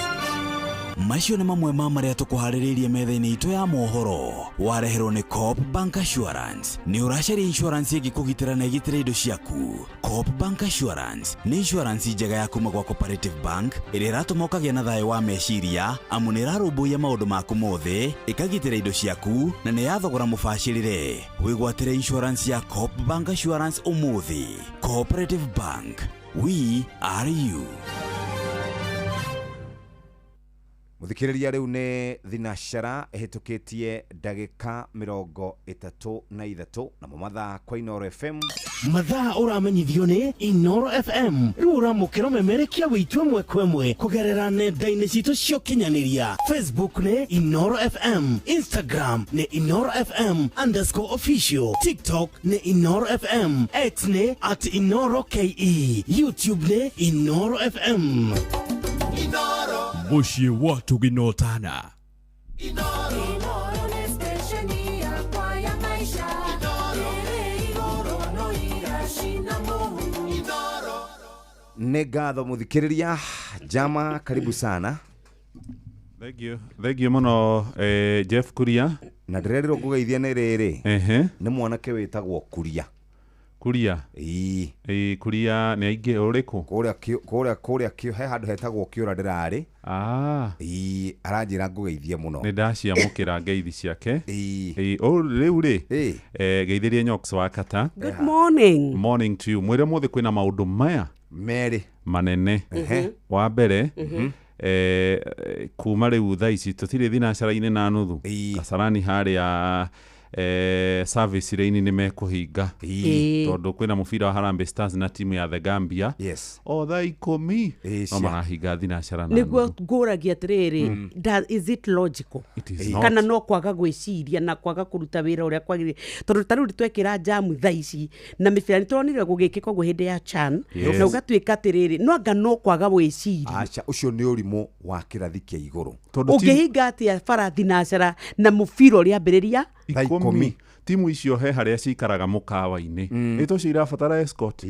Macio nĩ mamwe ma maria tukuharĩrĩirie metha-inĩ itũ ya mohoro wareherwo nĩ Coop Bank Assurance. Nĩ ũracaria insurance ĩngĩkũgitĩra na ĩgitĩre indo ciaku. Coop Bank Assurance nĩ insurance njega ya kuma gwa Cooperative Bank ĩrĩa ĩratũma ũkagĩa na thayũ wa meciria amu nĩ ĩrarũmbũiya maũndũ maku mothe ĩkagitĩra indo ciaku na nĩ ya thogora mũbacĩrĩre. Wĩgwatĩre insurance ya Coop Bank Assurance ũmũthĩ. Cooperative Bank, we are you. Muthikiriria riu ni thinashara ehitukitie ndagika 33 na mumathaa kwa Inoro FM mathaa uramenyithio ni Inoro FM riu uramukira memerekia witwe mwekwemwe kugerera nenda-ini citu cio kinyaniria Facebook ni Inoro FM, Instagram ni Inoro FM_official, TikTok ni Inoro FM, X ni @InoroKE, YouTube ni Inoro FM. Inoro Mushi watu ginotana Inoro ni stesheni ya kwa ya maisha Inoro Igoro no ira nĩ ngatho mũthikĩrĩria. Jama, karibu sana. Thank you muno Jeff Kuria. Na ndĩrerirwo ngũgeithia nĩ rĩrĩ. Nĩ mwanake wĩtagwo Kuria. Kuria. Kuria nĩ aingĩ ũrĩkũ? Kũrĩa he handũ hetagwo Kĩũra ndĩrarĩ. Aranjĩra ngũgeithie mũno. Nĩ ndaciamũkĩra ngeithi ciake. Rĩu rĩ, geithĩrie Nyox wa Kata. Good morning. Morning to you. Mwĩre mũthĩ kwĩna maũndũ maya merĩ manene. Wa mbere, kuma rĩu thaa ici tũtirĩ thinacara-inĩ na nuthu. Kasarani harĩa service rain nĩ mekũhinga tondũ kwĩna mũbira wa Harambee Stars na timu ya The Gambia o thaa 10 no marahinga thinacara na nĩguo ngũragia atĩrĩrĩ, is it logical? Kana no kwaga gwĩciria na kwaga kũruta wĩra ũrĩa kwagĩrĩire, tondũ ta rĩu twekĩra jamu thaa ici na mĩbira nĩtũronire gũgĩkĩka ũguo hĩndĩ ya CHAN na ũgatuĩka atĩrĩrĩ, no anga no kwaga gwĩciria. Aca, ũcio nĩ ũrimũ wa kĩrathi kĩa igũrũ. Ũngĩhinga atĩa bara thinacara na mũbira ũrĩa ambĩrĩria 10? Timu icio he harĩa cikaraga mũkawa-inĩ ĩto cio irabatara escort.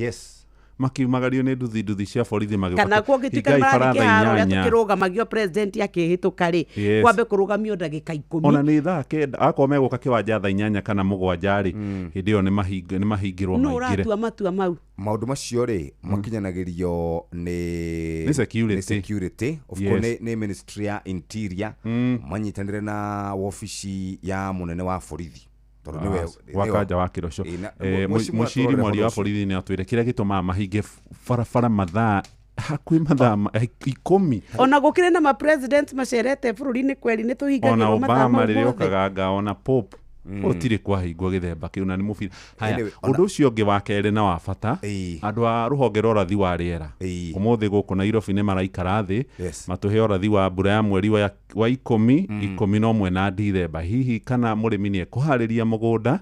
Makiumagario nĩ nduthi cia borithi magĩũka. Kana kwa gĩtuĩka mararĩ kĩharo ũrĩa tũkĩrũgamagio president akĩhĩtũka rĩ, kwambe kũrũgamio ndagĩka 10. Ona nĩ thaa kenda akorwo megũka kĩwanja thaa 8 kana 7 rĩ, hĩndĩ ĩyo nĩ mahingĩrwo maingĩre. No ũratua matua mau. Maũndũ macio rĩ makinyanagĩrio nĩ security. Of course nĩ Ministry ya Interior manyitanĩre na wabici ya mũnene wa borithi. Wakanja wa Kirosho mũciri mwari wa borithi nĩ atwĩre kĩrĩa gĩtũmaga mahinge barabara mathaa hakuhĩ mathaa 10. Ona gũkĩrĩ na ma president macerete bũrũri-inĩ kweri nĩ tũhingagĩrwo mathaa. Ona Obama rĩrĩa ũkaga ona Pope ũtirĩ kwahingwo gĩthemba kĩu na nĩ mũbira. Haya, ũndũ ũcio ũngĩ wa kerĩ na wa bata, andũ a rũhonge rwa ũrathi wa rĩera ũmũthĩ gũkũ Nairobi nĩ maraikara thĩ matũhe ũrathi wa mbura ya mweri wa 11 na Dithemba. Hihi kana mũrĩmi nĩ ekũharĩria mũgũnda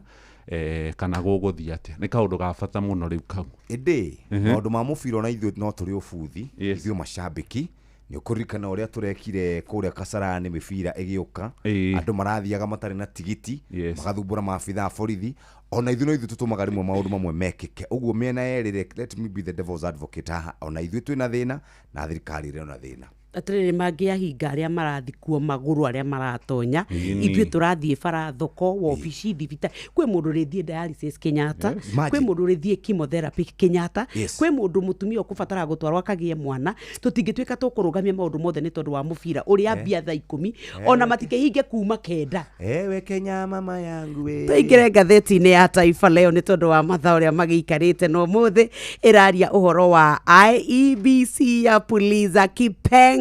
kana gũgũthiĩ atĩa? Nĩ kaũndũ ga bata mũno rĩu kau. Ĩndĩ maũndũ ma mũbira na ithuĩ no tũrĩ ũbuthi ithuĩ macambĩki. Nĩ ũkũririkana ũrĩa tũrekire kũrĩa Kasarani mĩbira ĩgĩũka, andũ marathiaga matarĩ na tigiti magathumbũra maabitha a borithi. Ona ithuĩ tũtũmaga rĩmwe maũndũ mamwe mekĩke. Ũguo mĩena yerĩ, let me be the devil's advocate haha. Ona ithuĩ twĩna thĩna na thirikari ĩrĩ ona thĩna. Atĩrĩrĩ mangĩahinga arĩa marathikwo magũrũ arĩa maratonya, ithuĩ tũrathiĩ bara, thoko, wobici, thibitarĩ. Kwĩ mũndũ ũrĩthiĩ dialysis Kenyatta, kwĩ mũndũ ũrĩthiĩ chemotherapy Kenyatta, kwĩ mũndũ mũtumia ũkũbatara gũtwarwo akagĩe mwana. Tũtingĩtuĩka tũkũrũgamia maũndũ mothe nĩ tondũ wa mũbira ũrĩa ambia thaa 10 ona matikĩhinge kuma 9. Ewe Kenya mama yangu we. Tũingĩre ngathĩti-inĩ ya Taifa Leo nĩ tondũ wa mathaa ũrĩa magĩikarĩte no mũthĩ ĩraria ũhoro wa IEBC ya Puliza Kipenga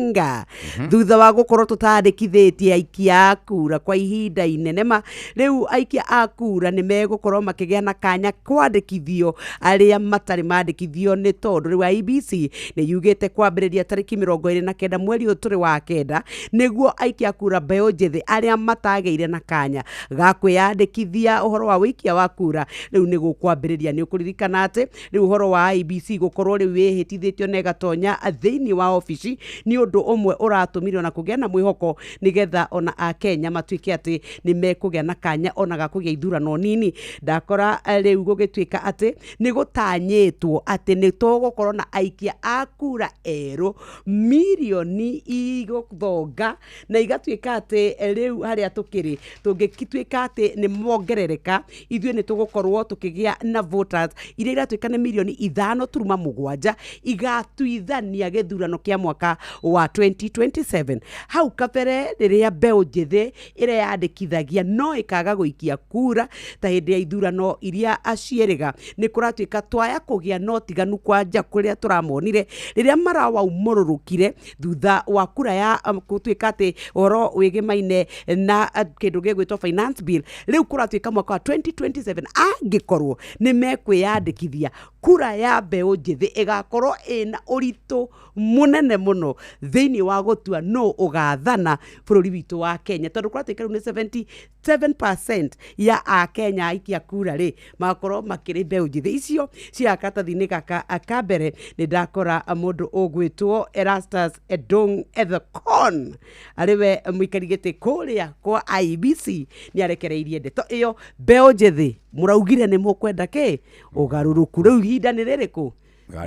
thutha wa gũkorwo tũtandĩkithĩtie aikia a kura kwa ihinda inene ma. Rĩu aikia a kura nĩ megũkorwo makĩgĩa na kanya kwandĩkithio arĩa matarĩ mandĩkithio nĩ tondũ rĩu IEBC nĩ yugĩte kwambĩrĩria tarĩki 29 mweri ũyũ tũrĩ wa kenda nĩguo aikia a kura mbeũ njĩthĩ arĩa matagĩire na kanya ga kwĩyandĩkithia ũhoro wa wĩikia wa kura rĩu nĩ gũkwambĩrĩria. Nĩ ũkũririkana atĩ rĩu ũhoro wa IEBC gũkorwo rĩu wĩhĩtithĩtio na ĩgatonya thĩinĩ wa obici nĩ ũndũ ũmwe ũratũmire ona kũgĩa na mwĩhoko nĩgetha ona a Kenya matuĩke atĩ nĩ mekũgĩa na kanya ona ga kũgĩa ithurano nini. Ndakora rĩu gũgĩtuĩka atĩ nĩ gũtanyĩtwo atĩ nĩ tũgũkorwo na aikia a kura erũ mirioni igũthonga na igatuĩka atĩ rĩu harĩa tũkĩrĩ tũngĩtuĩka atĩ nĩ mongerereka ithuĩ nĩ tũgũkorwo tũkĩgĩa na voters iria iratuĩka nĩ mirioni 5.7 igatuithania gĩthurano kĩa mwaka wa 2027. Hau kabere rĩrĩa mbeũ njĩthĩ ĩreyandĩkithagia no ĩkaga gũikia kura ta hĩndĩ ya ithurano iria aciĩrĩga nĩ kũratuĩka twaya kũgĩa no tiganu kwa nja kũrĩa tũramonire rĩrĩa marawaumũrũrũkire thutha wa kura ya gũtuĩka atĩ ũhoro wĩgĩmaine na kĩndũ gĩgwĩtwo finance bill. Rĩu kũratuĩka mwaka wa 2027 angĩkorwo nĩ mekwĩyandĩkithia kura ya mbeũ njĩthĩ ĩgakorwo ĩna ũritũ mũnene mũno thĩinĩ wa gũtua no ũgathana bũrũri witũ wa Kenya tondũ kũratuĩka rĩu nĩ 77% ya a Kenya aikia kura rĩ magakorwo makĩrĩ mbeũ njĩthĩ. Icio cia karatathi-inĩ gaka ka mbere nĩ ndakora mũndũ ũgwĩtwo Erastus Edong Ethekon arĩwe mũikari gĩtĩ kũrĩa kwa IEBC nĩ arekereirie ndeto ĩyo. Mbeũ njĩthĩ mũraugire nĩ mũkwenda kĩ ũgarũrũku rĩu ihinda nĩ rĩrĩkũ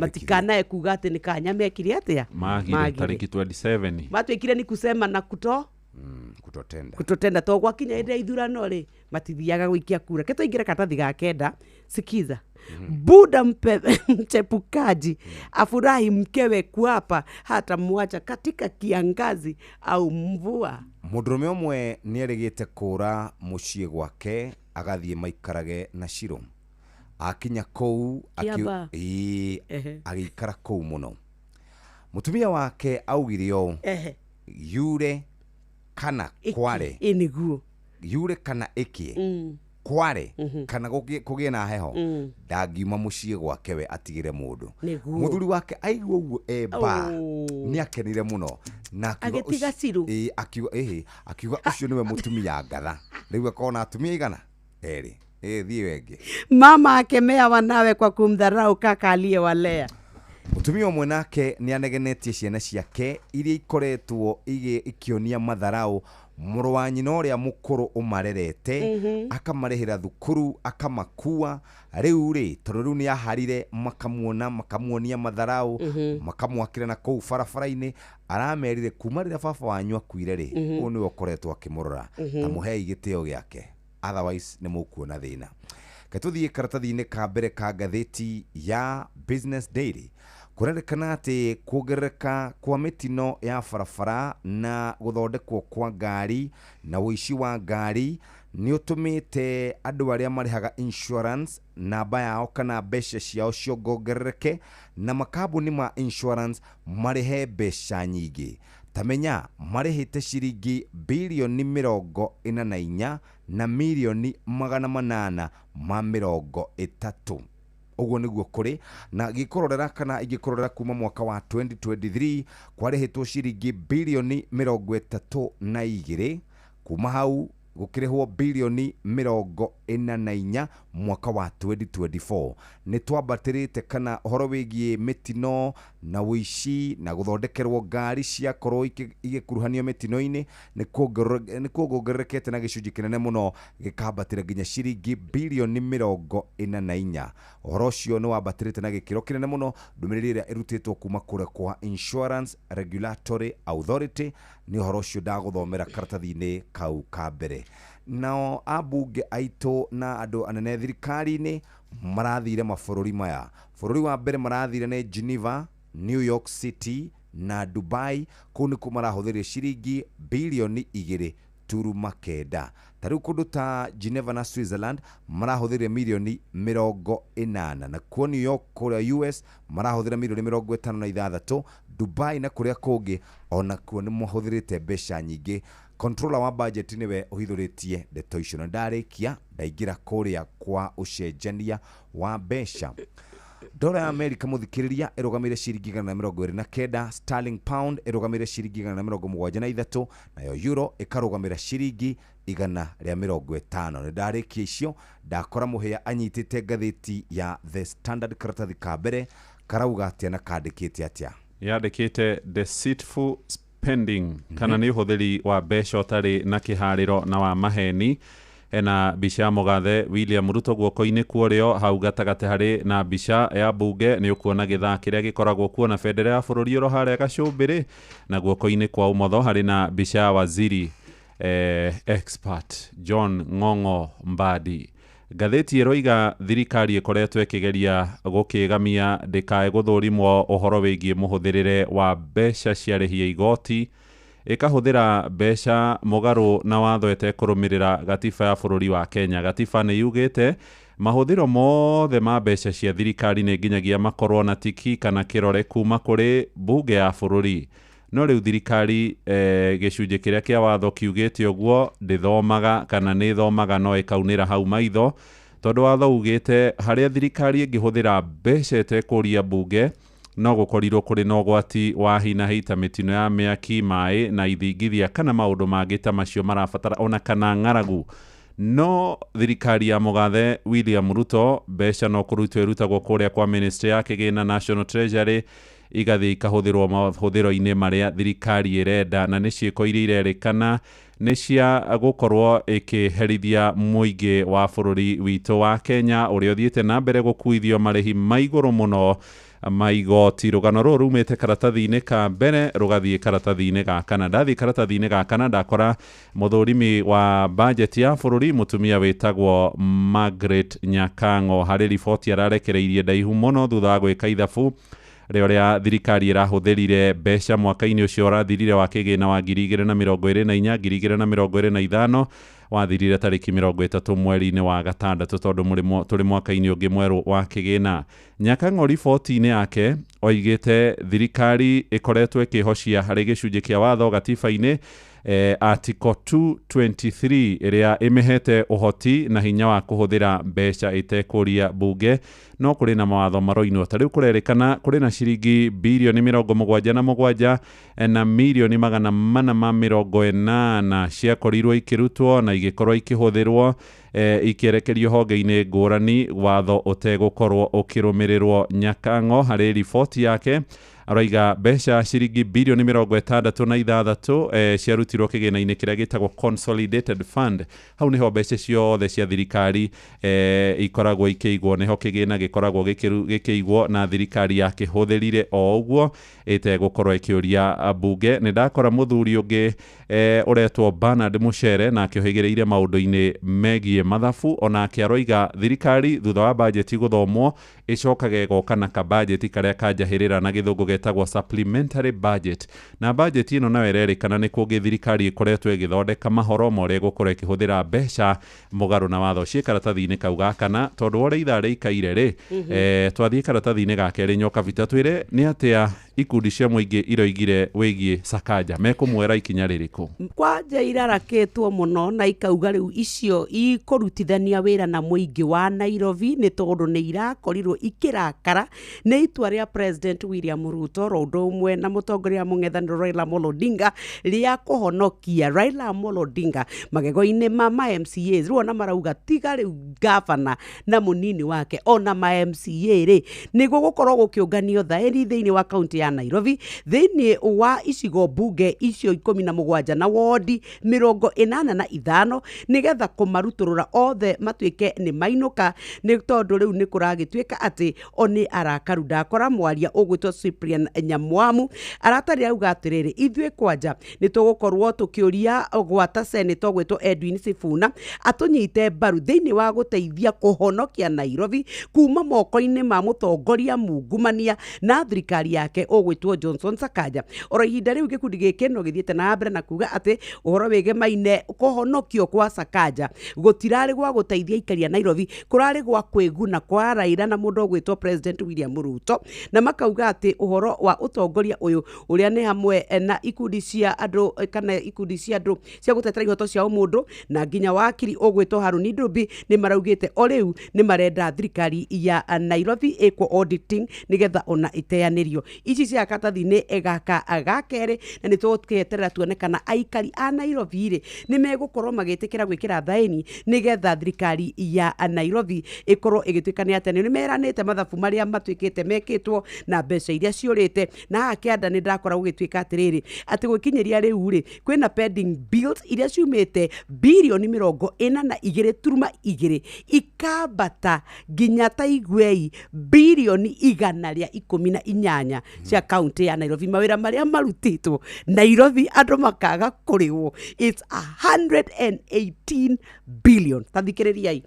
matikanae kuga ati ni kanya mekire atia magire tariki 27 matwikire ni kusema na kutotenda to gwakinya inde ithurano ri matithiaga gwikia kura ketoingira katathi ga kenda sikiza Buda Mchepukaji afurahi mkewe kuapa hata mwacha katika kiangazi au mvua. Mũndũrũme ũmwe nĩerĩgĩte kũra mũciĩ gwake agathiĩ maikarage na Shiro. Akinya kũu agĩikara kũu mũno. Mũtumia wake augire ũũ yure kana kware iniguo yure kana ikie kware kana kũgĩe na heho ndangiuma mũciĩ gwake we atigire mũndũ. Mũthuri wake aigua ũguo eba nĩakenire mũno na agĩtiga Shiro akiuga ũcio nĩwe mũtumia ngatha. Rĩu akona atumia igana erĩ thiĩ wengĩ. Mama akemea wanawe kwa kumdharau kaka aliyewalea. Mutumia ũmwe nake nĩanegenetie ciana ciake iria ikoretwo ikionia matharau mũrũ wa nyina ũrĩa mũkũrũ ũmarerete akamarĩhĩra thukuru akamakua. Rĩu rĩ tondũ rĩu nĩaharire makamuonia matharau makamwakĩra na kũu barabara-inĩ aramerire kuma rĩrĩa baba wanyu akuire rĩ ũũ nĩwe ũkoretwo akĩmũrora ta mũhei gĩtĩo gĩake otherwise nĩ mũkuona thĩna. Katũthiĩ karatathi-inĩ ka mbere ka ngathĩti ya Business Daily kũrerĩkana atĩ kuongerereka kwa mĩtino ya barabara na gũthondekwo kwa ngari na ũici wa ngari nĩ ũtũmĩte andũ arĩa marĩhaga insurance namba yao kana mbeca ciao ciongerereke na makambuni ma insurance marĩhe mbeca nyingĩ. Tamenya marĩhĩte ciringi bilioni 44 na milioni 830. Uguo niguo kuri na gikororera kana igikororera kuma mwaka wa 2023 kwarĩhĩtwo ciringi bilioni 32 kuma hau gukirihwo bilioni 44 mwaka wa 2024. Nĩ twambatĩrĩte kana ũhoro wĩgiĩ mĩtino na ũici na gũthondekerwo ngari ciakorwo igĩkuruhanio mĩtino-inĩ nĩ kuongererekete na gĩcunjĩ kĩnene mũno gĩkambatĩra nginya ciringi bilioni 44. Ũhoro ũcio nĩ wambatĩrĩte na gĩkĩro kĩnene mũno. Ndũmĩrĩri ĩrĩa ĩrutĩtwo kuma kũrĩa kwa Insurance Regulatory Authority nĩ ũhoro ũcio ndagũthomera karatathi-inĩ kau ka mbere. Nao abunge aitũ na andũ anene thirikari-inĩ marathire mabũrũri maya. Bũrũri wa mbere marathire nĩ Geneva, New York City na Dubai. Kũu nĩkuo marahũthĩrire ciringi bilioni 2.9. Tarĩu kũndũ ta Geneva na Switzerland marahũthĩrire milioni 80 na kuo New York kũrĩa US marahũthĩra milioni 56. Dubai na kũrĩa kũngĩ ona kuo nĩ mahũthĩrĩte mbeca nyingĩ. Controller wa budget niwe uhithuritie ndeto icio na ndarĩkia ndaingĩra kũrĩa kwa ũcenjania wa mbeca. Dola ya Amerika mũthikĩrĩria ĩrũgamĩire ciringi 129, sterling pound ĩrũgamĩire ciringi 173, nayo euro ĩkarũgamĩra ciringi 150. Nĩ ndarĩkia icio ndakora mũhĩa anyitĩte ngathĩti ya The Standard karatathi ka mbere karauga atĩa na kandĩkĩte atĩa. Yandĩkĩte deceitful spending kana nĩ ũhũthĩri wa mbeca ũtarĩ na kĩharĩro na wa maheni. Ena mbica ya mũgathe William Ruto guoko-inĩ kuorĩo hau gatagatĩ harĩ na mbica ya bunge nĩ ũkuona gĩthaa kĩrĩa gĩkoragwo kuo na bendera ya bũrũri ũro harĩa gacũmbĩrĩ na guoko-inĩ kwa ũmotho harĩ na mbica ya waziri expert John Ng'ong'o Mbadi. Ngathĩti ĩroiga thirikari ĩkoretwo ĩkĩgeria gũkĩgamia ndĩkae gũthũrimwo ũhoro wĩgiĩ mũhũthĩrĩre wa mbeca ciarĩhia igoti, ĩkahũthĩra mbeca mũgarũ na watho ĩtekũrũmĩrĩra gatiba ya bũrũri wa Kenya. Gatiba nĩ yugĩte mahũthĩro mothe ma mbeca cia thirikari nĩ nginyagia makorwo na tiki kana kĩrore kuma kũrĩ bunge ya bũrũri. No rĩu thirikari gĩcunjĩ kĩrĩa kĩa watho kiugĩte ũguo ndĩthomaga kana nĩ thomaga no ĩkaunĩra hau maitho, tondũ watho ugĩte harĩa thirikari ĩngĩhũthĩra mbeca ĩtekũria bunge no gũkorirwo kũrĩ na ũgwati wa hi na hi ta mĩtino ya mĩaki, maĩ na ithingithia kana maũndũ mangĩ ta macio marabatara ona kana ng'aragu. No thirikari ya mũgathe William Ruto mbeca no kũrutwo ĩrutagwo kũrĩa kwa ministry ya kĩgĩna National Treasury igathiĩ ikahũthĩrwo mahũthĩro-inĩ marĩa thirikari ĩrenda, na nĩ ciĩko iria irerĩkana nĩ cia gũkorwo ĩkĩherithia mũingĩ wa bũrũri witũ wa Kenya ũrĩa ũthiĩte na mbere gũkuithio marĩhi ma igũrũ mũno maigoti. Rugano rũrũ rumĩte karatathi-inĩ ka mbere rũgathiĩ karatathi-inĩ ga kana. Ndathiĩ karatathi-inĩ ga kana ndakora mũthũrimi wa budget ya bũrũri mũtumia wĩtagwo Margaret Nyakango harĩ riboti ararekereirie ndaihu mũno thutha wa gwĩka ithabu rĩrĩa thirikari ĩrahũthĩrire mbeca mwaka-inĩ ũcio ũrathirire wa kĩgĩna wa 2024 2025 wathirire tarĩki 30 mweri-inĩ wa gatandatũ tondũ tũrĩ mwaka-inĩ ũngĩ mwerũ wa kĩgĩna. Nyakango riboti-inĩ yake oigĩte thirikari ĩkoretwo ĩkĩhocia harĩ gĩcunjĩ kĩa watho gatiba-inĩ Article 223 ĩrĩa ĩmĩhete ũhoti na hinya wa kũhũthĩra mbeca ĩtekũria bunge, no kũrĩ na mawatho maroinwo. Ta rĩu kũrerĩkana kũrĩ na ciringi birioni 77 na mirioni 480 ciakorirwo ikĩrutwo na igĩkorwo ikĩhũthĩrwo ikĩrekerio honge-inĩ ngũrani, watho ũtegũkorwo ũkĩrũmĩrĩrwo. Nyakango harĩ riboti yake araiga mbeca ciringi birioni 66 ciarutirwo kĩgĩna-inĩ kĩrĩa gĩtagwo Consolidated Fund. Hau nĩho mbeca ciothe cia thirikari ikoragwo ikĩigwo, nĩho kĩgĩna gĩkoragwo gĩkĩigwo na thirikari yakĩhũthĩrire o ũguo ĩtegũkorwo ĩkĩũria bunge. Nĩ ndakora mũthuri ũngĩ ũretwo Bernard Muchere na akĩohĩgĩrĩire maũndũ-inĩ megiĩ mathabu, ona akĩaroiga thirikari thutha wa bajeti gũthomwo ĩcokaga ĩgoka na kabajeti karĩa kanjahĩrĩra na gĩthũngũ getagwo supplementary budget. Na bajeti ĩno nayo ĩrerĩkana nĩ kũngĩ thirikari ĩkoretwo ĩgĩthondeka mahoro marĩa ĩgũkorwo ĩkĩhũthĩra mbeca mũgarũ na watho. Ciĩ karatathi-inĩ kau gakana tondũ ũrĩa ithaa rĩikaire rĩ, twathiĩ karatathi-inĩ ga kerĩ nyoka vita twĩre nĩ atĩa ikundi cia mũingĩ iroigire wĩgiĩ Sakaja, mekũmwera ikinya rĩrĩkũ? Kwanja irarakĩtwo mũno na ikauga rĩu icio ikũrutithania wĩra na mũingĩ wa Nairobi nĩ tondũ nĩ irakorirwo ikĩrakara nĩ itua rĩa President William Ruto ũndũ ũmwe na mũtongoria mũng'ethanĩro Raila Amolo Odinga rĩa kũhonokia Raila Amolo Odinga magego-inĩ ma MCAs. Rĩu ona marauga tiga rĩu gavana na mũnini wake ona ma MCA rĩ nĩguo gũkorwo gũkĩũnganio thaĩri thĩinĩ wa kaunti ya Nairobi thĩinĩ wa icigo bunge icio 17 na wodi 85 nĩgetha kũmarutũrũra othe matuĩke nĩ mainũka, nĩ tondũ rĩu nĩ kũragĩtuĩka atĩ oni arakaru. Ndakora mwaria ũgwĩtwo Cyprian Nyamwamu aratarĩ auga atĩrĩrĩ, ithuĩ kwanja nĩ tũgũkorwo tũkĩũria gwata senator ũgwĩtwo Edwin Sifuna atũnyite mbaru thĩinĩ wa gũteithia kũhonokia Nairobi kuma moko-inĩ ma mũtongoria mungumania na thirikari yake ũgwĩtwo Johnson Sakaja. Oro ihinda rĩu gĩkundi gĩkĩ no gĩthiĩte na mbere na kuga atĩ ũhoro wĩgemaine kũhonokio kwa Sakaja gũtirarĩ gwa gũteithia aikari a Nairobi, kũrarĩ gwa kwĩguna kwa Raila na mũndũ ũgwĩtwo President William Ruto, na makauga atĩ ũhoro wa ũtongoria ũyũ ũrĩa nĩ hamwe na ikundi cia andũ kana ikundi cia andũ cia gũtetera ihoto cia mũndũ na nginya wakiri ũgwĩtwo Haruni Ndubi nĩ maraugĩte o rĩu nĩ marenda thirikari ya Nairobi ĩkwo auditing nĩgetha ona iteanĩrio. Ici cia katathi-inĩ gaka gakerĩ na nĩ tũgũketerera tuone kana aikari a Nairobi rĩ nĩ megũkorwo magĩtĩkĩra gwĩkĩra thaĩni nĩgetha thirikari ya Nairobi ĩkorwo ĩgĩtuĩka nĩ atĩ nĩ meranĩte mathabu marĩa matuĩkĩte mekĩtwo na mbeca iria ciũrĩte. Na haha kĩanda nĩ ndakora gũgĩtuĩka atĩrĩrĩ atĩ gwĩkinyĩria rĩu rĩ kwĩna pending bills iria ciumĩte birioni 42.2 ikambata nginya ta igwei birioni 118 cia kaunti ya Nairobi. Mawĩra marĩa marutĩtwo Nairobi andũ makaga kũrĩhwo, it's 118 billion. Tathikĩrĩriai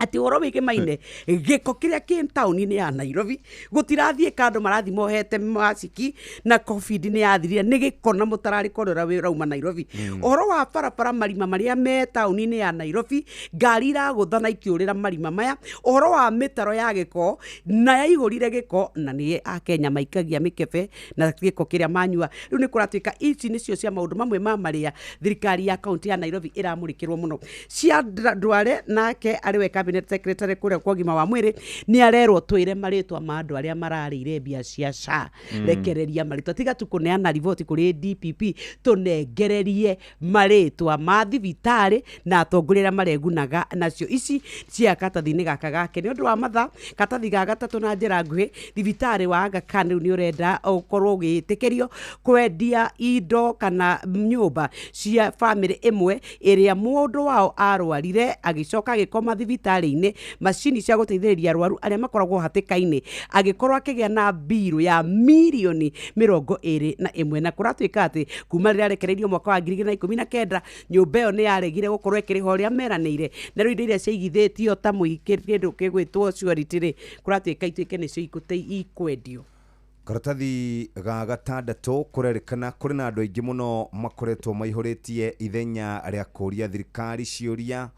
ati ũhoro wĩgĩmaine gĩko kĩrĩa kĩ taũni-inĩ ya Nairobi gũtirathiĩ kando marathi mohete maciki na COVID nĩ yathirire nĩ gĩko na mũtararĩko ũrĩa wĩrauma Nairobi. Ũhoro wa barabara marima marĩa me taũni-inĩ ya Nairobi ngari iragũtha na ikĩũrĩra marima maya. Ũhoro wa mĩtaro ya gĩko na yaihũrire gĩko na nĩ Akenya maikagia mĩkebe na gĩko kĩrĩa manyua. Rĩu nĩ kũratuĩka ici nĩcio cia maũndũ mamwe ma marĩa thirikari ya kaunti ya Nairobi ĩramũrĩkĩrwo mũno. Cia Ndware nake arĩwe cabinet secretary kũrĩa kwa ũgima wa mwĩrĩ nĩ arerwo twĩre marĩtwa ma andũ arĩa mararĩire mbia cia SHA. Rekereria marĩtwa tiga tu kũneana riboti kũrĩ DPP, tũnengererie marĩtwa ma thibitarĩ na atongoria arĩa maregunaga nacio. Ici cia katathi-inĩ gaka gake nĩ ũndũ wa mathaa katathi ga gatatũ na njĩra nguhĩ. Thibitarĩ wa Aga Khan rĩu nĩ ũrenda ũkorwo ũgĩtĩkĩrio kwendia indo kana nyũmba cia family ĩmwe ĩrĩa mũndũ wao arwarire agĩcoka agĩkoma thibitarĩ thibitarĩ-inĩ macini cia gũteithĩrĩria arwaru arĩa makoragwo hatĩka-inĩ agĩkorwo akĩgĩa na mbirũ ya mirioni 21 na kũratuĩka atĩ kuma rĩrĩa arekereirio mwaka wa 2019 nyũmba ĩyo nĩ yaregire gũkorwo ĩkĩrĩha ũrĩa meranĩire na rĩu indo iria ciaigithĩtio ta kĩndũ kĩgwĩtwo surety-rĩ kũratuĩka ituĩke nĩcio ikwendio. Karatathi ga gatandatũ kũrerĩkana kũrĩ na andũ aingĩ mũno makoretwo maihũrĩtie ithenya rĩa kũria thirikari ciũria.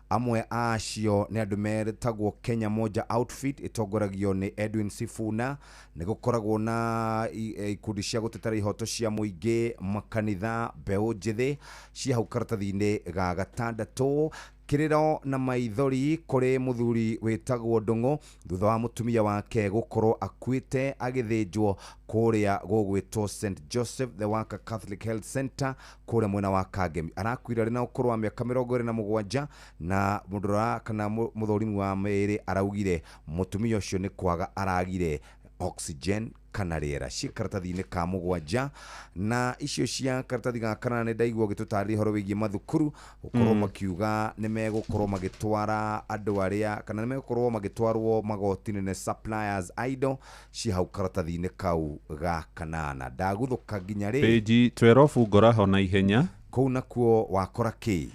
Amwe acio nĩ andũ metagwo Kenya Moja Outfit ĩtongoragio nĩ Edwin Sifuna. Nĩ gũkoragwo na ikundi cia gũtetera ihoto cia mũingĩ, makanitha, mbeũ njĩthĩ cia hau karatathi-inĩ ga gatandatũ. Kiriro na maithori kuri muthuri wetagwo Ndungu thutha wa mutumia wake gukorwo akuite agithĩnjwo kuria gugwitwo St Joseph the Waka Catholic Health Center kuria mwena wa Kangemi. Arakuire rina ukorwo wa miaka 27 na mudura kana muthorimi wa meri araugire mutumia ucio ni kwaga aragire oxygen kana rĩera. Ci karatathi-inĩ ka mũgwanja na icio cia karatathi ga kana nĩ ndaigua gĩtũtarĩria horo wĩgiĩ mathukuru gũkorwo makiuga nĩ megũkorwo magĩtwara andũ arĩa kana nĩ megũkorwo magĩtwarwo magoti-inĩ nĩ suppliers idle ci hau karatathi-inĩ kau ga kanana. Ndagũthũka nginya rĩ page 12 ngoraho na ihenya kũu nakuo wakora kĩ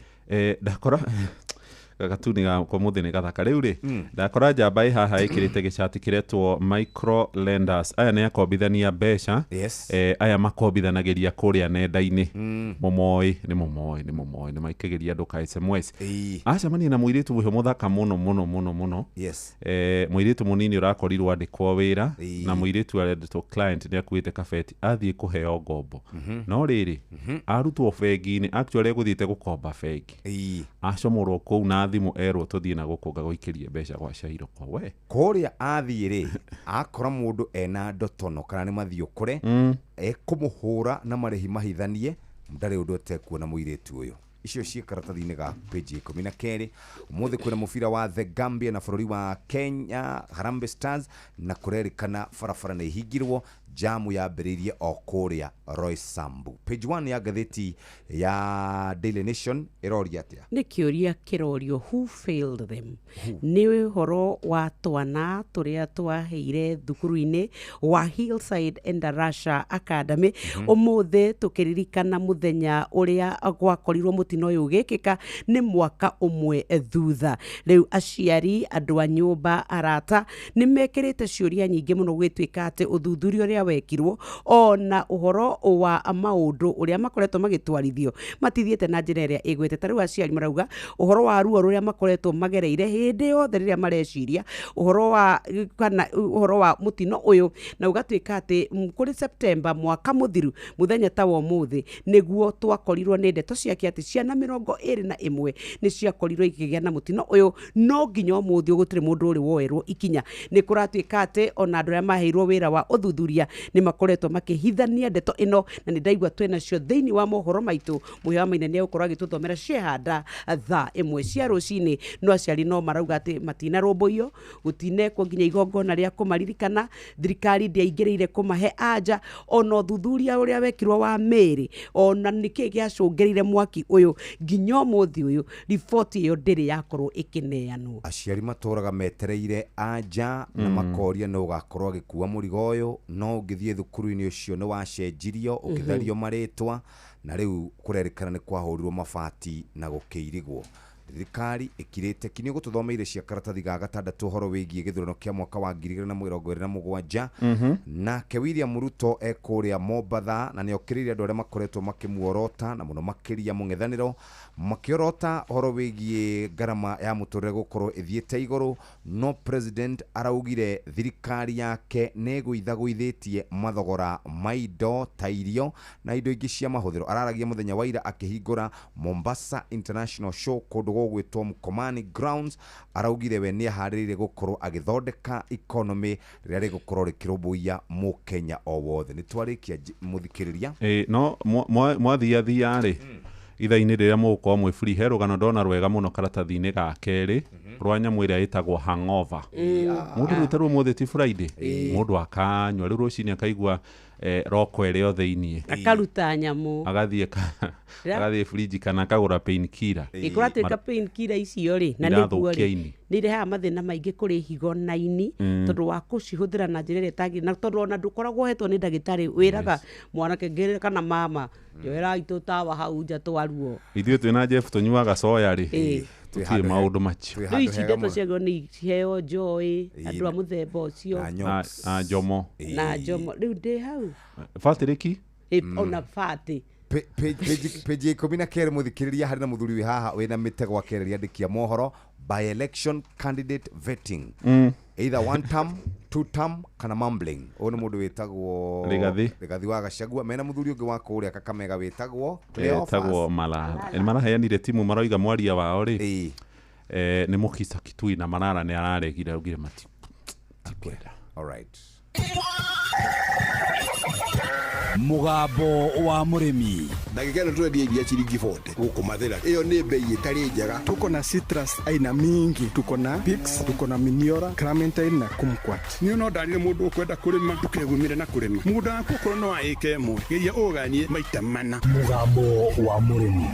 ndakora gatuni ga komuthi ni gathaka riu ri ndakora njamba haha ikirite gicati kiretwo micro lenders aya ni akombithania mbeca aya makombithanagiria kuria nenda-ini momoi ni maikegeria andu ka SMS acamania na muiritu uyu muthaka muno muiritu munini urakorirwo andikwo wira na muiritu arendetwo client ni akuite kabeti athie kuheo ngombo no riri arutwo bengi-ini actually eguthiite gukomba bengi acomorwo kou na thimu erwo tuthie na gukunga guikirie mbeca gwa Shairo kwa we kuria athie ri akora mundu ena ndotono kana ni mathio kure ekumuhura na marehi mahithanie ndari undu tekuona muiritu uyu. Icio cia karatathi-inĩ ga page 12 umuthi kwina mubira wa The Gambia na bururi wa Kenya Harambee Stars na kurerikana farafara na ihingirwo jamu ya mbiririe o kuria Roy Sambu. Page 1 ya gatheti ya Daily Nation iroria atia ni kiuria kirorio who failed them ni horo wa twana turia twaheire thukuru-ini wa Hillside and Russia Academy umuthi tukiririkana muthenya uria gwakorirwo mutino uyu ugikika ni mwaka umwe thutha. Riu aciari andu a nyumba arata ni mekirite ciuria nyingi muno gwituika ati uthuthuria uria wekirwo ona uhoro wa maundu uria makoretwo magitwarithio matithiete na njira iria igwete. Tariu aciari marauga uhoro wa ruo ruria makoretwo magereire hindi yothe riria mareciria uhoro wa mutino uyu na ugatuika ati kuri September mwaka muthiru muthenya ta wa muthi niguo twakorirwo ni ndeto ciake ati ciana 21 ni ciakorirwo ikigĩa na mutino uyu no nginya muthi gutire mundu uri woerwo ikinya. Ni kuratuika ati ona andu aria maheirwo wira wa uthuthuria ni makoretwo makihithania ndeto ino na ni ndaigua twena cio thiini wa mohoro maitu muhya maine ni ukorwo agituthomera ciehanda tha imwe cia rucini no aciari no marauga ati matina rumbuyo gutinekwo nginya igongona ria kumaririkana thirikari ndiaingĩrĩire kumahe anja ona uthuthuria uria wekirwo wa meri ona niki giacungĩrĩire mwaki uyu nginya muthi uyu report iyo ndĩrĩ yakorwo ikineanwo. Aciari matũraga metereire anja na makoria no gakorwo agikuwa mũrigo uyu no ngithie thukuru-inĩ ucio ni wacenjirio ukithario maritwa na riu kurerikana ni kwahurirwo mabati na gukĩirigwo. Thirikari ikirite kinyo gututhomeire cia karatathi ga gatandatũ horo wigie githurano kia mwaka wa 2027 na William Ruto ekuria Mombatha na niokiririe andu aria makoretwo makimuorota na muno makiria mung'ethaniro makiorota horo wigie garama ya muturire gukorwo ithiete iguru no president araugire thirikari yake neguithagũithĩtie mathogora maindo tairio na indo ingĩ cia mahuthiro. Araragia muthenya wa ira akihingura Mombasa International Show kundu gwitwo Mkomani Grounds. Araugire we ni aharĩrĩire gukorwo agithondeka economy rĩrĩa rĩgũkorwo rĩkĩrũmbũiya mũkenya o wothe. Nĩ twarĩkia mũthikĩrĩria no mwathiathia rĩ itha-inĩ rĩrĩa mũgũkorwo mwĩ free he rũgano ndona rwega mũno karatathi-inĩ ga kerĩ rwa nyamũ ĩrĩa ĩtagwo hangover. Mũndũ rũtarwo mũthĩ ti Friday mũndũ akanywa rĩu rũcinĩ akaigua roko ĩrĩ o thĩinĩ akaruta nyamũ agathiĩ fridge kana akagũra painkiller ĩkũratĩka painkiller icio rĩ na nĩguo rĩ nĩirehaga mathĩna maingĩ kũrĩ higo na ini tondũ wa gũcihũthĩra na njĩra ĩrĩa ĩtagĩrĩire na tondũ ona ndũkoragwo hetwo nĩ ndagĩtarĩ wĩraga mwanake ngĩrĩ kana mama njoera itũ tawa hau nja twaruo ithuĩ twĩna Jeff tũnyuaga soya rĩ tũtirĩ maũndũ macio rĩu ici ndeto ciaguo nĩ iheo njoi andũ a mũthemba ũcio na njomo rĩu ndĩ hau Patrick ona Fati peji 12 muthikiriria hari na muthuri wi haha wina mitego akereria ndikia mohoro by election candidate vetting either one term two term kana mumbling ono mundu witagwo Rigathi wa Gachagua mena muthuri ungi wa kuria Kakamega witagwo maraheanire timu maroiga mwaria wao ri ni Mukisa Kitui na Marara ni araregire ugire mati tikwera. All right. Mugambo wa murimi ndagika ino turendia iria ciringi 40 guku mathira iyo ni bei itari njega. Tuko na citrus aina mingi, tuko na Pix, tuko na Miniora, Clementine na Kumquat. Ni no ndarire mundu ukwenda kurima tukegumire na kurima mugunda waku korwo no aike ĩmwe geria uganie maita mana. Mugambo wa murimi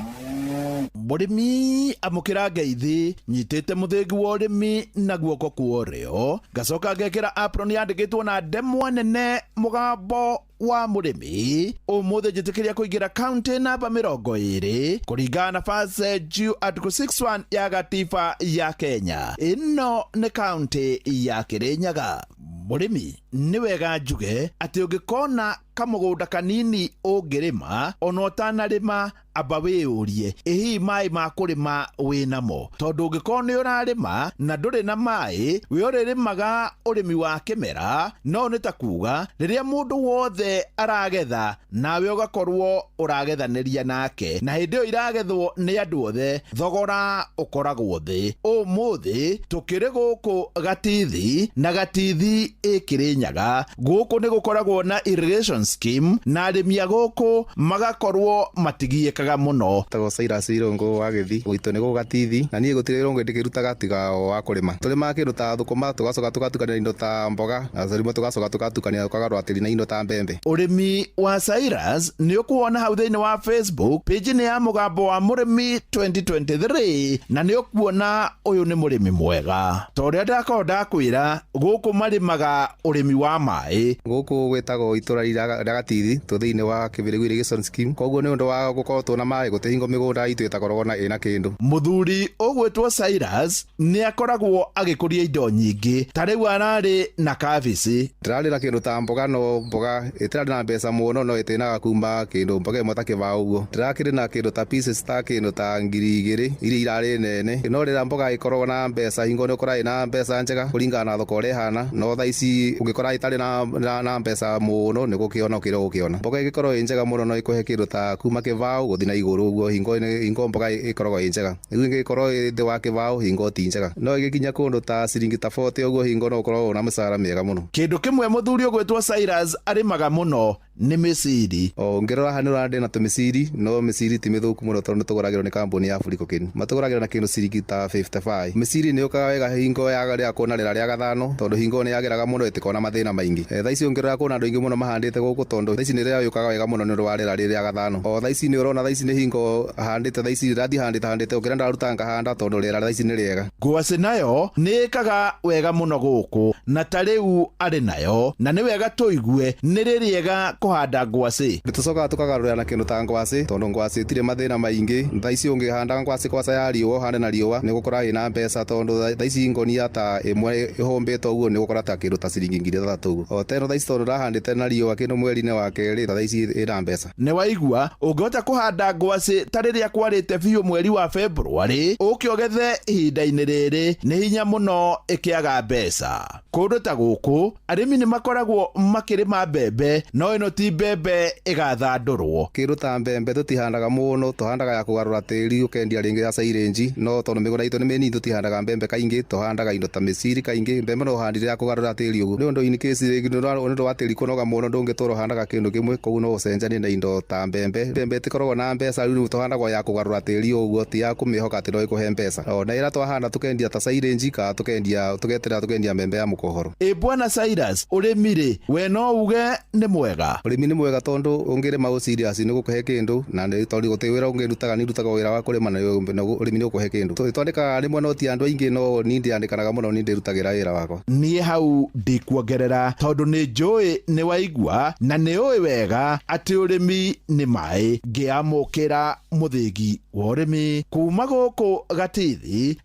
Murimi amukira ngeithi nyitite muthingi wa urimi na guoko kuorio gacoka ngekira apron yandikitwo na ndemwa nene mugambo wa murimi umuthi njitikiria kuingira county namba 20 kuringana na fase juu article 61 ya gatiba ya Kenya. Ino ni county ya Kirinyaga. Murimi ni wega njuge ati ungikona kamugunda kanini ungirima ona utanarima amba wiyurie ihi mai ma kurima winamo tondu ungikona urarima na nduri na mai wiuririmaga urimi wa kimera no ni ta kuga riria mundu wothe aragetha nawe ugakorwo uragethanĩria nake na hindi iyo iragethwo ni andu othe thogora ukoragwo thi. Umuthi tukiri guku Gatithi na Gatithi Kirinyaga guku ni gukoragwo na irrigation scheme na arimi a guku magakorwo matigiekaga muno. Tago Cyrus Irungu wa Githi gwitu ni Gatithi na nie gutire Irungu ndikirutaga tiga wa kurima turima kindu ta thukuma tugacoka tugatukania indo ta mboga na zalimo tugacoka tugatukania tukagarwa tiri na indo ta mbembe. Urimi wa Cyrus ni ukuona hau thiini wa Facebook page ni ya Mugambo wa Murimi 2023 na ni ukuona uyu ni murimi mwega toria ndako ndakwira guku marimaga urimi wa mai guku gwetagwo itura ira Gatithi tu thiini wa Kibirigu irrigation scheme koguo ni undu wa gukorwo tuna mai gutihingo migunda itu itakoragwo na ina kindu. Muthuri ugwetwo Cyrus ni akoragwo agikuria indo nyingi tariu arari na kabici ndirari na kindu ta mboga no mboga itirari na mbeca muno no itinaga kuma kindu mboga imwe ta kibao uguo ndirakiri na kindu ta pieces ta kindu ta 2,000 iria irari nene no rira mboga ikorwo na mbeca hingo ni ukora ina mbeca njega kuringana na thoko uri hana no tha ici ungikora itari na mbeca muno ni gukiona ukira gukiona mboga igikorwo njega muno no ikuhe kindu ta kuma kibao guthi na iguru uguo hingo mboga ikoragwo njega riu ingikorwo thi wa kibao hingo ti njega no igikinya kundu ta ciringi ta 40 uguo hingo no ukorwo na msara miega muno. Kindu kimwe muthuri ugwetwo Cyrus arimaga muno ni miciri ngirora hanura ndi na tumiciri no miciri ti mithuku muno tondu tuguragirwo ni kambuni ya African matuguragirwo na kindu ciringi ta 55 miciri ni ukaga wega hingo ya kuona rira ria gathano tondu hingo ni yageraga muno itikona mathina maingi tha ici ngirora kuna andu ingi muno mahandite guku tondu tha ici ni rira yukaga wega muno ni undu wa rira ria gathano tha ici ni urona tha ici ni hingo handite tha ici rathi handite ukira ndaruta ngahanda tondu rira tha ici ni riega. Ngwacĩ nayo ni ikaga wega muno guku na tariu ari nayo na ni wega tuigue ni ririega kuhanda ngwacĩ tucoka tukagarurana kindu ta ngwacĩ tondu ngwacĩ tire mathina maingi tha ici ungihanda ngwacĩ ya riũa hande na riũa ni gukora ina mbeca tondu tha ici ngonia ta imwe ihumbite uguo ni gukora ta kindu ta ciringi 3,000 uguo teno tha ici tondu rahandite na riũa kindu mweri-ini wa keri tha ici ina mbeca. Ni waigua ungihota kuhanda ngwacĩ ta riria kwarite biũ mweri wa February ukiogethe ihinda-ini riri ni hinya muno ikiaga mbeca. Kundu ta guku arimi ni makoragwo makirima mbembe no ino ti mbembe igathandurwo kindu ta mbembe tutihandaga muno tuhandaga ya kugarura tiri ukendia ringi ya silage no tondu migunda itu ni minini tutihandaga mbembe kaingi tuhandaga indo ta miciri kaingi mbembe no handire ya kugarura tiri ugu ni undu in case nä wa tä ri kå noga må no ndå ngä tå handaga kä ndå kä mwe koguo no å cenjanie na indo ta mbembe tä koragwo na mbeca rä u tå handagwo ya kå garå ra tä ri å guo ti ya kå mä hoka atä no ä kå he mbeca na ä ra twahanda tå kendia ta silage ka tå geterera tå kendia mbembe ya må kohoro. Bwana Cyrus å rä mi rä we no uge nä mwega? å rä mi nä mwega tondå å ngä rä ma å serious nä gå kå he kä ndå na tondå gå tä wä ra å ngä rutaga nä rutaga wä ra wa kå rä ma na å rä mi nä gå kå he kä ndå twandä kaga rä mwe no ti andå aingä no ni ndä andä kanaga må no ni ndä rutagä ra wä ra wakwa. Niä hau ndä kuongerera tondå nä njå nä waigua na nä å wega atä å rä mi nä maä ngä amå kä ra må thä gi wa å rä mi kuma gå kå gatithi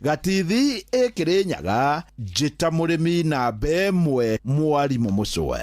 ä kä rä nyaga njä ta må rä mi na mbemwe mwarimå må cwe.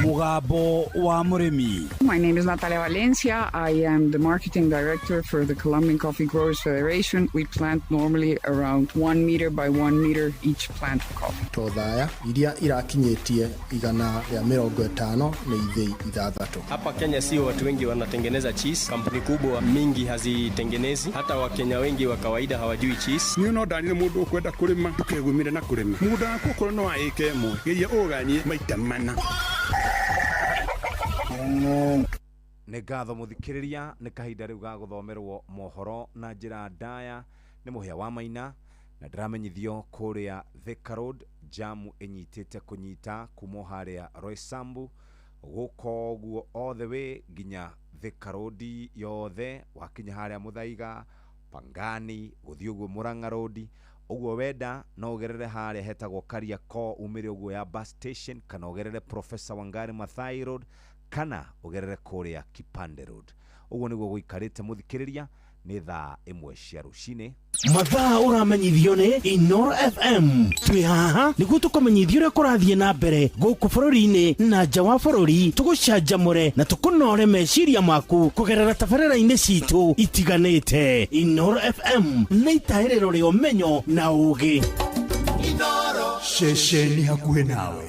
Mugambo wa Murimi. My name is Natalia Valencia. I am the marketing director for the Colombian Coffee Growers Federation. We plant normally around 1 meter by 1 meter each plant of coffee. Todhaya iria irakinyetie igana ya 50 na ithei 6. Hapa Kenya sio watu wengi wanatengeneza cheese. Kampuni kubwa mingi hazitengenezi. Hata Wakenya wengi wa kawaida hawajui cheese. Ni no ndani mundu ukwenda kurima tukegumire na kurima. Muda wako koro no aike mo. Geria uganie maita mana. nä ngatho må thikä rä ria nä kahinda rä u ga gå thomerwo mohoro na njä ra ndaya nä må hia wa maina na ndä ramenyithio kå rä a Thika Road jamu ä nyitä te kå nyita kuma harä a Roysambu gå koguo all the way nginya Thika Road yothe wakinya harä a må thaiga Pangani gå thiä å guo Murang'a Road uguo wenda no ugerere harĩa hetagwo Kariako umire uguo ya bus station kana ugerere Professor Wangari Maathai Road kana ugerere kũrĩa Kipande Road. Uguo nĩguo gũikarĩte mũthikĩrĩria nĩ thaa 1 cia rũcinĩ. Mathaa ũramenyithio nĩ Inoro FM. Twĩ haha nĩguo tũkũmenyithia ũrĩa kũrathiĩ na mbere gũkũ bũrũri-inĩ na nja wa bũrũri, tũgũcanjamũre na tũkũnore meciria maku kũgerera tabarĩra-inĩ citũ itiganĩte. Inoro FM nĩ itaĩrĩro rĩa ũmenyo na ũũgĩ. Inoro ceceni hakuhĩ nawe.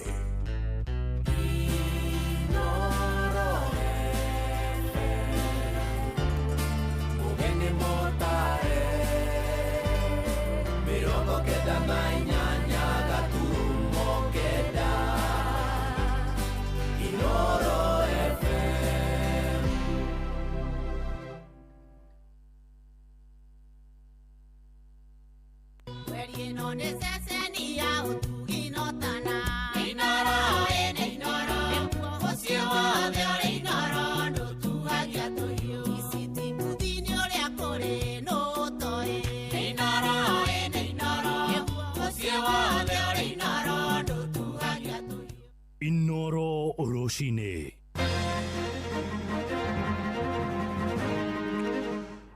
Inoro Oroshine.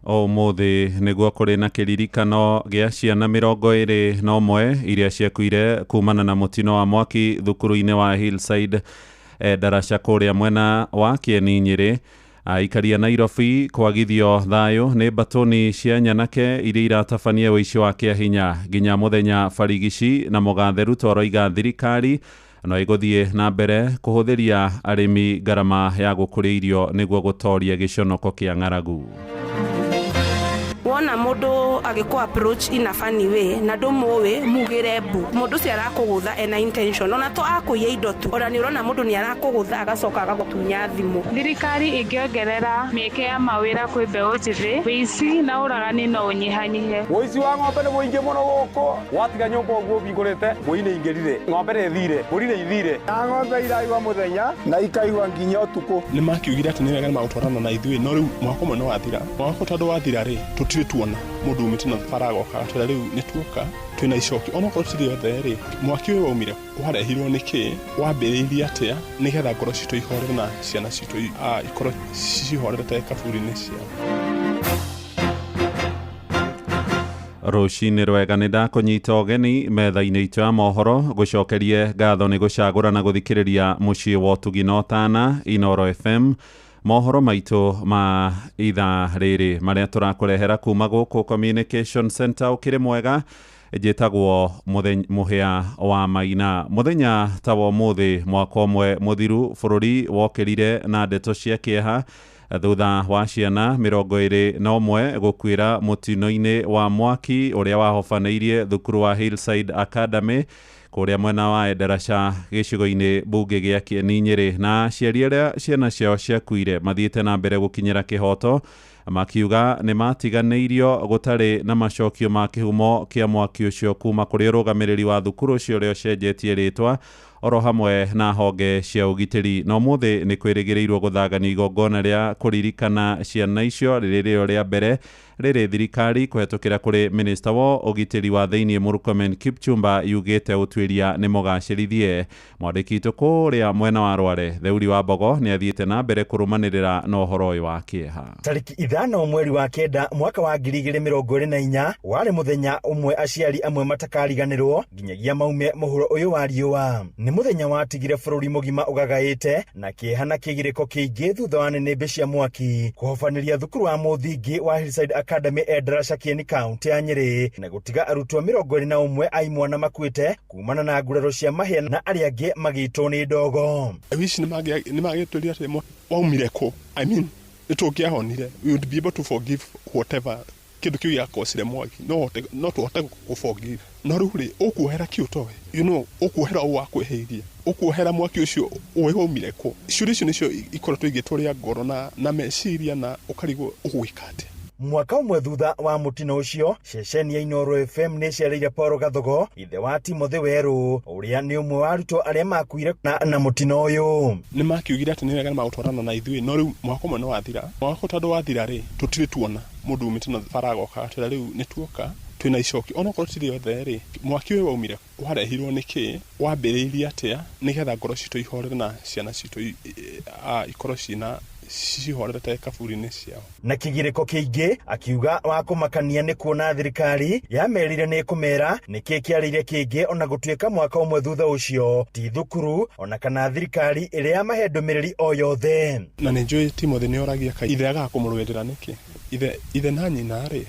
O muthi niguo kũrĩ na kĩririkano gĩa ciana 21 iria ciakuire kumana na mũtino wa mwaki thukuru-inĩ wa Hillside Daraca kũrĩa mwena wa Kĩeni-Nyĩrĩ. Aikari a Nairobi kwagithio thayũ nĩ mbatoni cia nyanake iria iratabania ũici wa kĩahinya nginya mũthenya barigici na mũgatheru toroiga thirikari no igũthiĩ na mbere kũhũthĩria arĩmi ngarama ya gũkũria irio nĩguo gũtoria gĩconoko kĩa ng'aragu. Wona mundu agiko approach in a funny way na ndumuwe mugire bu mundu cia arakugutha ena intention ona to akuye indo tu ona ni urona mundu ni arakugutha agacoka agagutunya thimu. Thirikari ingiongerera mieke ya mawira kwi mbeu njithi wici na uragani no unyihanyihe. Wici wa ng'ombe ni muingi muno guku watiga nyumba uguo bingurite muine ingirire ng'ombe ni thire urine ithire na ng'ombe iraigwa muthenya na ikaigwa nginya utuku. Ni makiugire ati ni wega ni magutwarana na ithui no riu mwako mwe no wathira mwako tondu wathira ri tutire tuona mundu umite na faragoka twira riu ni tuoka twina icoki ona ko tiri othe ri mwaki uyu waumire warehirwo niki wambiriithia atia nigetha ngoro citũ ihorere na ciana citũ ikorwo cihorerete kaburi-inĩ ciao. Rũcinĩ rwega nĩ ndakũnyita ũgeni metha-inĩ itũ ya mohoro gũcokerie ngatho nĩ gũcagũra na gũthikĩrĩria mũciĩ wa ũtugi na ũtana Inoro FM. Mohoro maitũ ma ithaa rĩrĩ marĩa tũrakũrehera kuma gũkũ Communication Center ũkĩrĩ mwega njĩtagwo mũhĩa wa maina. Mũthenya ta wa ũmũthĩ mwaka ũmwe mũthiru bũrũri wokĩrire na ndeto cia kĩeha thutha wa ciana 21 gukwira mutino-ini wa mwaki uria wahofaneirie thukuru wa Hillside Academy kuria mwena wa Endarasha gicigo-ini bunge gia Kieni Nyeri, na aciari aria ciana ciao ciakuire mathiite na mbere gukinyira kihoto makiuga ni matiganeirio gutari na macokio ma kihumo kia mwaki ucio kuma kuri urugamiriri wa thukuru ucio uria ucenjetie ritwa oro hamwe na honge cia ugitiri. No muthi ni kwirigirirwo guthagania igongona ria kuririkana ciana icio riri ria mbere riri thirikari kuhetukira kuri minista wa ugitiri wa thiini Murkomen Kipchumba yugite utwiria ni mugacirithie. Mwandiki tukuria mwena wa Rware Theuri wa Mbogo ni athiite na mbere kurumanirira na uhoro uyu wa kieha. Tariki 5 mweri wa kenda mwaka wa 2024 wari muthenya umwe aciari amwe matakariganirwo nginyagia maume muhuro uyu wa riua. Ni muthenya watigire bururi mugima ugagaite na kieha na kigiriko kiingi thutha wa nenebe cia mwaki kuhofaniria thukuru wa muthingi wa Hillside Academy Endarasha Kieni County ya Nyeri na gutiga arutwo 21 aimwa na makwite kumana na nguraro cia mahia na aria angi magitwo ni ndogo. Wishi ni magituria temo waumire ko, I mean nitukiahonire, we would be able to forgive whatever kindu kiu yakosire mwaki, no tuhote ku forgive. No ruri ukuhera kiu towe, you know, ukuhera wakweheria, ukuhera mwaki ucio waumire ko. Curi icio nicio ikoretwo igituria ngoro na meciria na ukarigwo ugwikate. Mwaka umwe thutha wa mutino ucio, ceceni ya Inoro FM ni ciareire Paul Gathogo ithe wa Timothy Weru uria ni umwe wa arutwo aria makuire na mutino uyu. Ni makiugire ati ni wega magutwarana na ithui, no riu mwaka umwe no wathira. Mwaka tondu wathira ri tutire tuona mundu umite na faragoka atira riu ni tuoka twina icoki ona ko tiri othe ri mwaki uyu waumire warehirwo niki wambiriirie atia nigetha ngoro citu ihorere na ciana citu ikoro cina cihorete kaburi-ini ciao. Na kigiriko kiingi akiuga wa kumakania ni kuona thirikari yamerire ni kumera niki kiarire kiingi ona gutuika mwaka umwe thutha ucio ti thukuru ona kana thirikari iria mahe ndumiriri o yothe. Na ni njui Timothy ni oragia kai ithe agakumurwirira niki ithe na nyina ri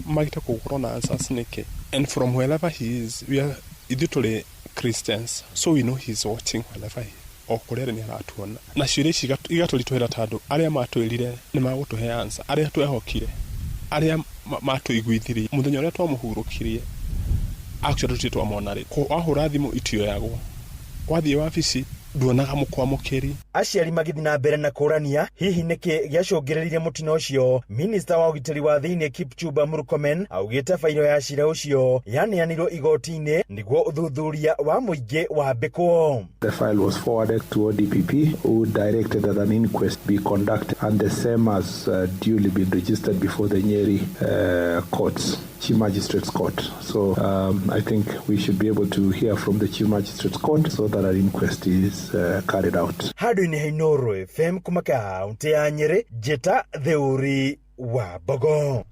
magite kugurwo na answers niki, and from wherever he is we are idutuli Christians, so we know he is watching wherever he okurere ni aratuona na ciuria ici igatulitwira tandu aria matwirire ni magutuhe answer, aria twehokire, aria matuiguithirie muthenya uria twamuhurukirie actually tutitwa monari ko ahura thimu itio yagwo wathie wabici duonaga mukwamukiri. Aciari magithi na mbere na kurania hihi niki giacungiririe mutino ucio. Minister wa ugitiri wa thiini Kipchumba Murkomen augite fairo ya cira ucio yaneanirwo igoti-ini niguo uthuthuria wa muingi wambikwo. The file was forwarded to ODPP who directed that an inquest be conducted and the same as duly been registered before the Nyeri courts, Chief Magistrates Court. So I think we should be able to hear from the Chief Magistrates Court so that an inquest is carried out. Hadu ni Inoro FM kumaka kaunti ya Nyeri, Jeta Theuri wa Mbogo.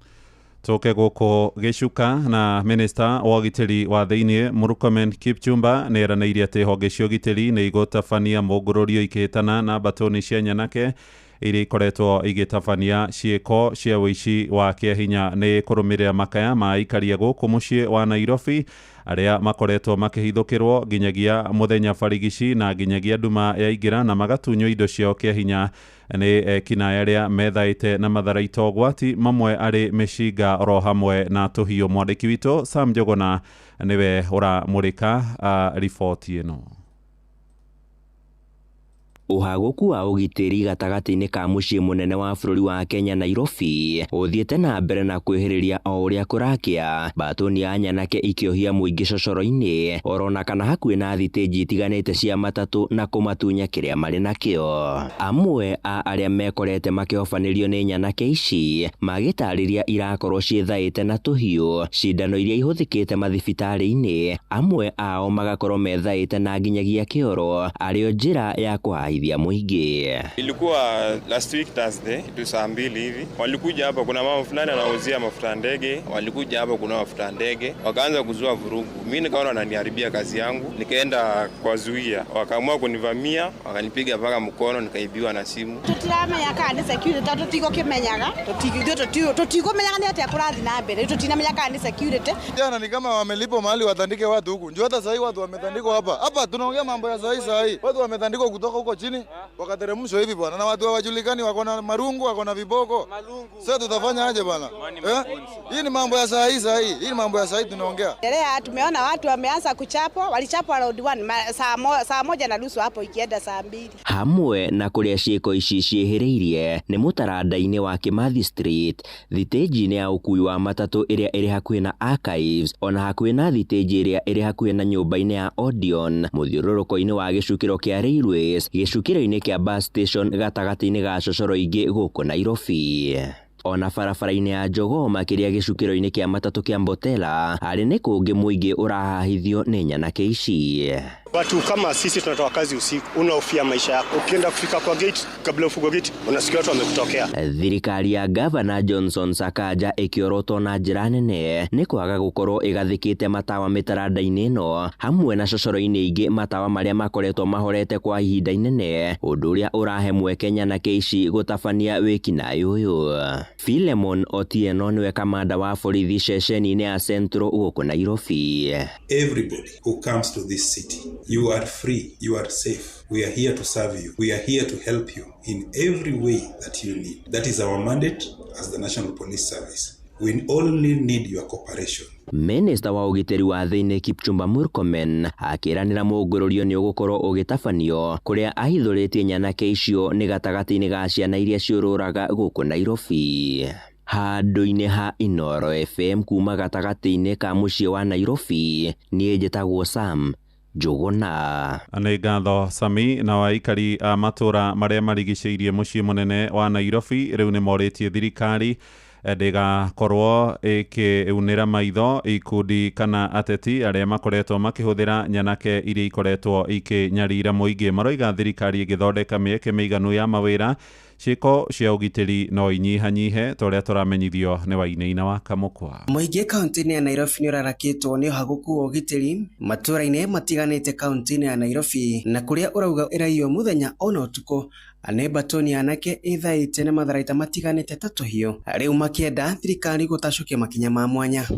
Tuke guko gicuka na minister wa ugitiri wa thiini Murkomen Kipchumba neraneirie ati honge cia ugitiri ni igutafania mugururio ikihitana na batoni cia nyanake iri koretwo igitabania ciiko cia wici wa kiahinya ni kurumirira makaya ma ikaria guku mucii wa Nairobi aria makoretwo makihithukirwo ginyagia muthenya barigici na ginyagia nduma ya ingira na magatunyo indo ciao kiahinya ni kinaya ria methaite na matharaito gwati mamwe ari mishinga oro hamwe na tuhio. Mwandiki witu Sam Jogona niwe uramurika riboti ino. Uhaguku wa ugitiri gatagati-ini ka mucii munene wa bururi wa Kenya Nairobi uthiete na mbere na kwihiriria o uria kurakia batoni ya nyanake ikiohia muingi cocoro-ini orona kana hakuhi na thiteji itiganite cia matatu na kumatunya kiria mari nakio. Amwe a aria mekorete makihofanirio ni nyanake ici magitariria irakorwo ciithaite na tuhio cindano iria ihuthikite mathibitari-ini, amwe ao magakorwo methaite na nginyagia kioro ario njira ya kuhaithia mwingi. Ilikuwa last week Thursday tu saa 2 hivi walikuja hapa, kuna mama fulani anauzia mafuta ndege, walikuja hapa kuna mafuta ndege wakaanza kuzua vurugu. Mimi nikaona wananiharibia kazi yangu, nikaenda kwa zuia, wakaamua kunivamia, wakanipiga mpaka mkono, nikaibiwa na simu. Tutiramenya kana security tutiko kimenyaga tutiko menyaga ni ati akurathi na mbere tutinamenya kana security. Jana ni kama wamelipo mahali watandike watu huku, njoo hata sasa watu wametandikwa hapa tunaongea mambo ya sasa, watu wametandikwa kutoka huko chini wakateremshwa hivi bwana, na watu hawajulikani, wako na marungu, wako na viboko. Sasa tutafanya aje bwana? Hii ni mambo ya saa hii mambo ya saa hii tunaongea. Tumeona watu wameanza kuchapwa, walichapwa round 1 saa 1:30 hapo ikienda saa 2. Hamwe na kuria ciiko ici cieheririe ni mutaranda-ini wa Kimathi Street, thitĩnji-inĩ ya ũkui wa matatũ ĩrĩa ĩrĩ hakuhĩ na Archives, ona hakuhĩ na thitĩnji ĩrĩa ĩrĩ hakuhĩ na nyũmba-inĩ ya Odeon, mũthiũrũrũko-inĩ wa gĩcukĩro kĩa Railways, gĩcukĩro-inĩ kĩa bus station gatagatĩ-inĩ ga cocoro ingĩ gũkũ Nairobi. Ona barabara-inĩ ya Jogoo makĩria gĩcukĩro-inĩ kĩa matatũ kĩa Mbotela, harĩ nĩ kũngĩ mũingĩ ũrahahithio nĩ nyanake ici. Watu kama sisi tunatoa kazi usiku, unahofia maisha yako. Ukienda kufika kwa gate, kabla ufungue gate, unasikia watu wamekutokea. Thirikari ya Governor Johnson Sakaja ĩkĩorotwo na njĩra nene nĩ kwaga gũkorwo ĩgathĩkĩte matawa mĩtaranda-inĩ ĩno, hamwe na cocoro-inĩ ingĩ matawa marĩa makoretwo mahorete kwa ihinda inene, ũndũ ũrĩa ũrahe mweke nyanake ici gũtabania wĩkinaĩ ũyũ. Philemon Otieno nĩwe kamanda wa borithi ceceni-inĩ ya Central gũkũ Nairobi. Everybody who comes to this city, you are free, you are safe. We are here to serve you. We are here to help you in every way that you need. That is our mandate as the National Police Service. We only need your cooperation. Minister wa ũgitĩri wa thĩinĩ Kipchumba Murkomen akĩranĩra mũngũrũrio nĩ ũgũkorwo ũgĩtabanio kũrĩa ahithũrĩtie nyanake icio nĩ gatagatĩ-inĩ ga ciana iria ciũrũraga gũkũ Nairobi. Handũ-inĩ ha Inoro FM kuma gatagatĩ-inĩ ka mũciĩ wa Nairobi, niĩ njĩtagwo Sam Njuguna. Nĩ ngatho Sami na waikari a matũra marĩa marigicĩirie mũciĩ mũnene wa Nairobi rĩu nĩ morĩtie thirikari ndĩgakorwo ĩkĩunĩra maitho ikundi kana ateti arĩa makoretwo makĩhũthĩra nyanake iria ikoretwo ikĩnyarira mũingĩ. Maroiga thirikari ĩgĩthondeka mĩeke mĩiganu ya mawĩra, ciĩko cia ũgitĩri no inyihanyihe ta ũrĩa tũramenyithio nĩ Wainaina wa Kamũkwa. Mũingĩ kaunti-inĩ ya Nairobi nĩ ũrarakĩtwo nĩ ũhagũku wa ũgitĩri matũra-inĩ matiganĩte kaunti-inĩ ya Nairobi, na kũrĩa ũrauga ĩraiywo mũthenya ona ũtukũ ane batoni anake ithaĩte nĩ matharaita matiganĩte ta tũhiũ, rĩu makĩenda thirikari gũtacũkia makinya ma mwanya.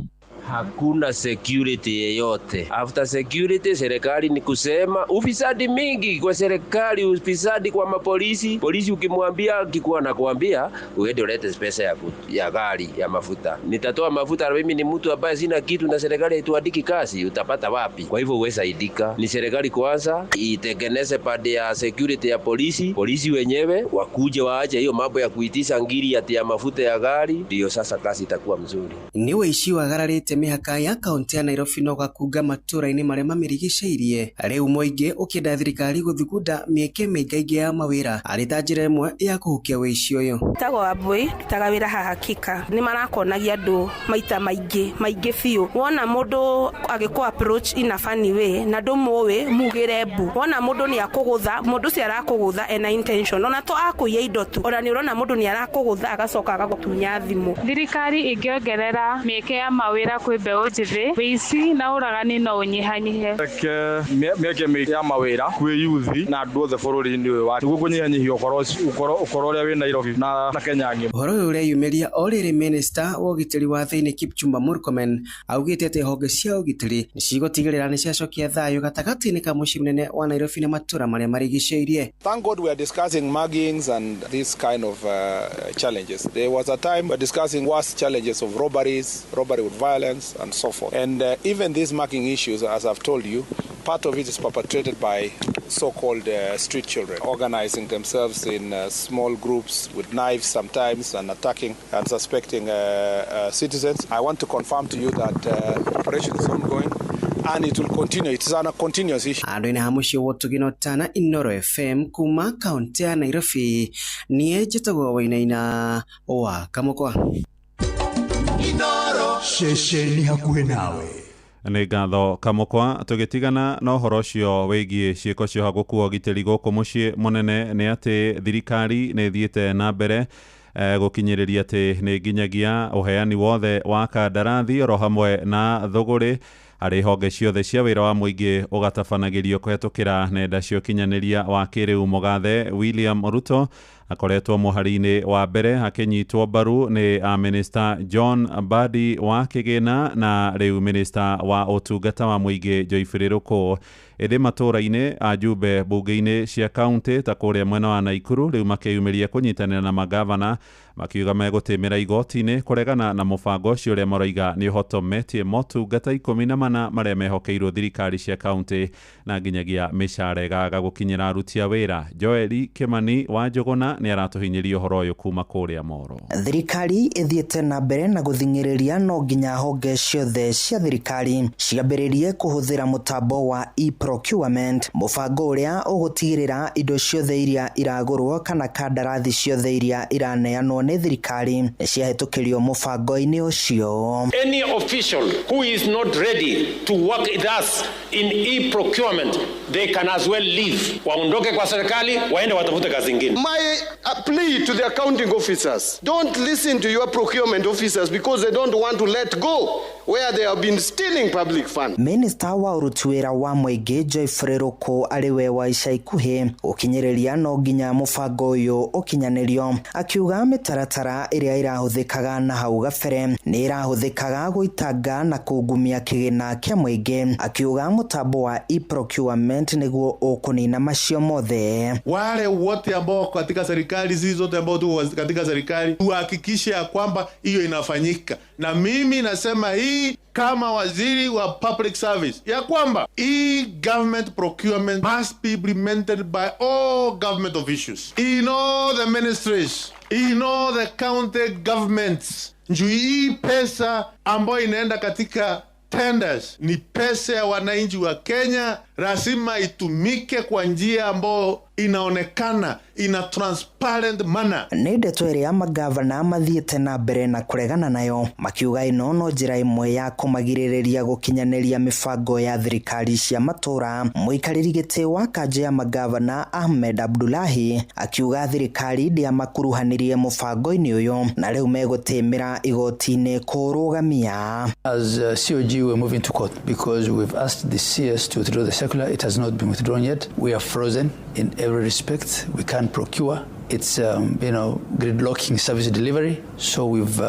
Hakuna security yeyote. After security, serikali ni kusema ufisadi mingi kwa serikali, ufisadi kwa mapolisi. Polisi ukimwambia akikuwa nakuambia uende ulete pesa ya gari ya mafuta. Nitatoa mafuta na mimi ni mtu ambaye sina kitu na serikali haituandiki kazi, utapata wapi? Kwa hivyo uwesaidika. Ni serikali kwanza itengeneze pande ya security ya polisi. Polisi wenyewe wakuje waache hiyo mambo ya kuitisha ngiri ya mafuta ya gari, ndio sasa kazi itakuwa mzuri. Ni waishi wagararĩte mĩhaka ya kaunti ya Nairobi no gakunga matũra-inĩ marĩa mamĩrigicĩirie, rĩu mũingĩ ũkĩenda thirikari gũthugunda mĩeke mĩingaingĩ ya mawĩra arĩ ta njĩra ĩmwe ya kũhukia wĩici ũyũ. Tago Wambui tutaga wĩra haha hakika nĩ marakonagia andũ maita maingĩ biũ. Wona mũndũ agĩkũ approach in a funny way na ndũmũĩ mugĩre mbu, wona mũndũ nĩ akũgũtha, mũndũ ũcio arakũgũtha ena intention, ona to akũiya indo tu, ona nĩ ũrona mũndũ nĩ arakũgũtha agacoka agagũtunya thimũ. Thirikari ĩngĩongerera mĩeke ya mawĩra kwĩ mbeũ njĩthĩ, wĩici na ũragani no ũnyihanyihe. Mĩeke mĩingĩ ya mawĩra kwĩ yuthi na andũ othe bũrũri-inĩ ũyũ wa nĩguo kũnyihanyihia ũkoro ũrĩa wĩ Nairobi na Kenya ng'ima. Ũhoro ũyũ ũreyumĩria o rĩrĩ Minister wa ũgitĩri wa thĩinĩ Kipchumba Murkomen augĩte atĩ honge cia ũgitĩri nĩ cigũtigĩrĩra nĩ ciacokia thayũ gatagatĩ-inĩ ka mũciĩ mũnene wa Nairobi na matũra marĩa marigicĩirie. Thank God we are discussing muggings and this kind of challenges. There was a time we were discussing worse challenges of robbery with violence and so forth. And even these mugging issues, as I've told you, part of it is perpetrated by so-called street children, organizing themselves in small groups with knives sometimes and attacking and suspecting citizens. I want to confirm to you that operation is ongoing and it will continue. It is a continuous issue. Andũ-inĩ ha mũciĩ wotũgino tana Inoro FM kuma kaunti ya Nairobi, niĩ njĩtagwo Wainaina wa Kamũkwa. Inoro Shesheni hakuhĩ nawe. Nĩ ngatho Kamũkwa. Tũgĩtigana na ũhoro ũcio wĩgiĩ ciĩko cia ũhagũku wa ũgitĩri gũkũ mũciĩ mũnene, nĩ atĩ thirikari nĩ ĩthiĩte na mbere gũkinyĩrĩria atĩ nĩ nginyagia ũheani wothe wa kandarathi oro hamwe na thũgũrĩ harĩ honge ciothe cia wĩra wa mũingĩ ũgatabanagĩrio kũhetũkĩra nenda cia ũkinyanĩria wa kĩrĩu. Mũgathe William Ruto akoretwo mũhari-inĩ wa mbere akĩnyitwo mbaru nĩ Minister John Mbadi wa Kĩgĩna na rĩu Minister wa ũtungata wa mũingĩ Joyfrey Ruku. ĩndĩ matũra-inĩ ajumbe bunge-inĩ cia kaunti ta kũrĩa mwena wa Naikuru rĩu makĩyumĩria kũnyitanĩra na magavana makiuga megũtĩmĩra igoti-inĩ kũregana na mũbango ũcio ũrĩa maroiga nĩ ũhotometie motungata 14 marĩa mehokeirwo thirikari cia kaunti na nginyagia mĩcara ĩgaga gũkinyĩra aruti a wĩra. Joeli Kimani wa Njũgũna nĩ aratũhinyĩria ũhoro ũyũ kuma kũrĩa Moro. Thirikari ĩthiĩte na mbere na gũthing'ĩrĩria no nginya honge ciothe cia thirikari ciambĩrĩrie kũhũthĩra mũtambo wa e-procurement, mũbango ũrĩa ũgũtigĩrĩra indo ciothe iria iragũrwo kana kandarathi ciothe iria iraneanwo nĩ thirikari ciahĩtũkĩrio mũbango-inĩ ũcio. Any official who is not ready to work with us in e-procurement, they can as well leave. Waondoke kwa serikali, waende watafute kazi nyingine. My plea to the accounting officers, don't listen to your procurement officers because they don't want to let go where they have been stealing public funds. Minister wa uruti wĩra wa mũingĩ Joyfrey Ruku ariwe wa ica ikuhĩ ũkinyĩrĩria no nginya mũbango ũyũ ũkinyanĩrio, akiuga mĩtaratara ĩrĩa ĩrahũthĩkaga na hau gabere nĩ ĩrahũthĩkaga gũitanga na kũgumia kĩgĩna kĩa mũingĩ, akiuga mũtambo wa e-procurement nĩguo ũkũnina macio mothe. Wale wote ambao katika serikali hizi zote ambao tuko katika serikali tuhakikishe ya kwamba hiyo inafanyika, na mimi nasema hii kama waziri wa public service ya kwamba e-government procurement must be implemented by all government officials in all the ministries, in all the county governments. Njuu hii pesa ambayo inaenda katika tenders ni pesa ya wananchi wa Kenya, lazima itumike kwa njia ambayo inaonekana ina transparent manner. Nĩ ndeto ĩrĩa magavana mathiĩte na mbere na kũregana nayo, makiuga ĩno no njĩra ĩmwe ya kũmagirĩrĩria gũkinyanĩria mĩbango ya thirikari cia matũra. Mũikarĩri gĩtĩ wa kanja ya magavana Ahmed Abdullahi akiuga thirikari ndĩamakuruhanirie mũbango-inĩ ũyũ na rĩu megũtĩmĩra igoti-inĩ kũrũgamia. As COG we're moving to court because we've asked the CS to withdraw the circular. It has not been withdrawn yet. We are frozen in every respect. We can't procure. It's gridlocking service delivery, so we've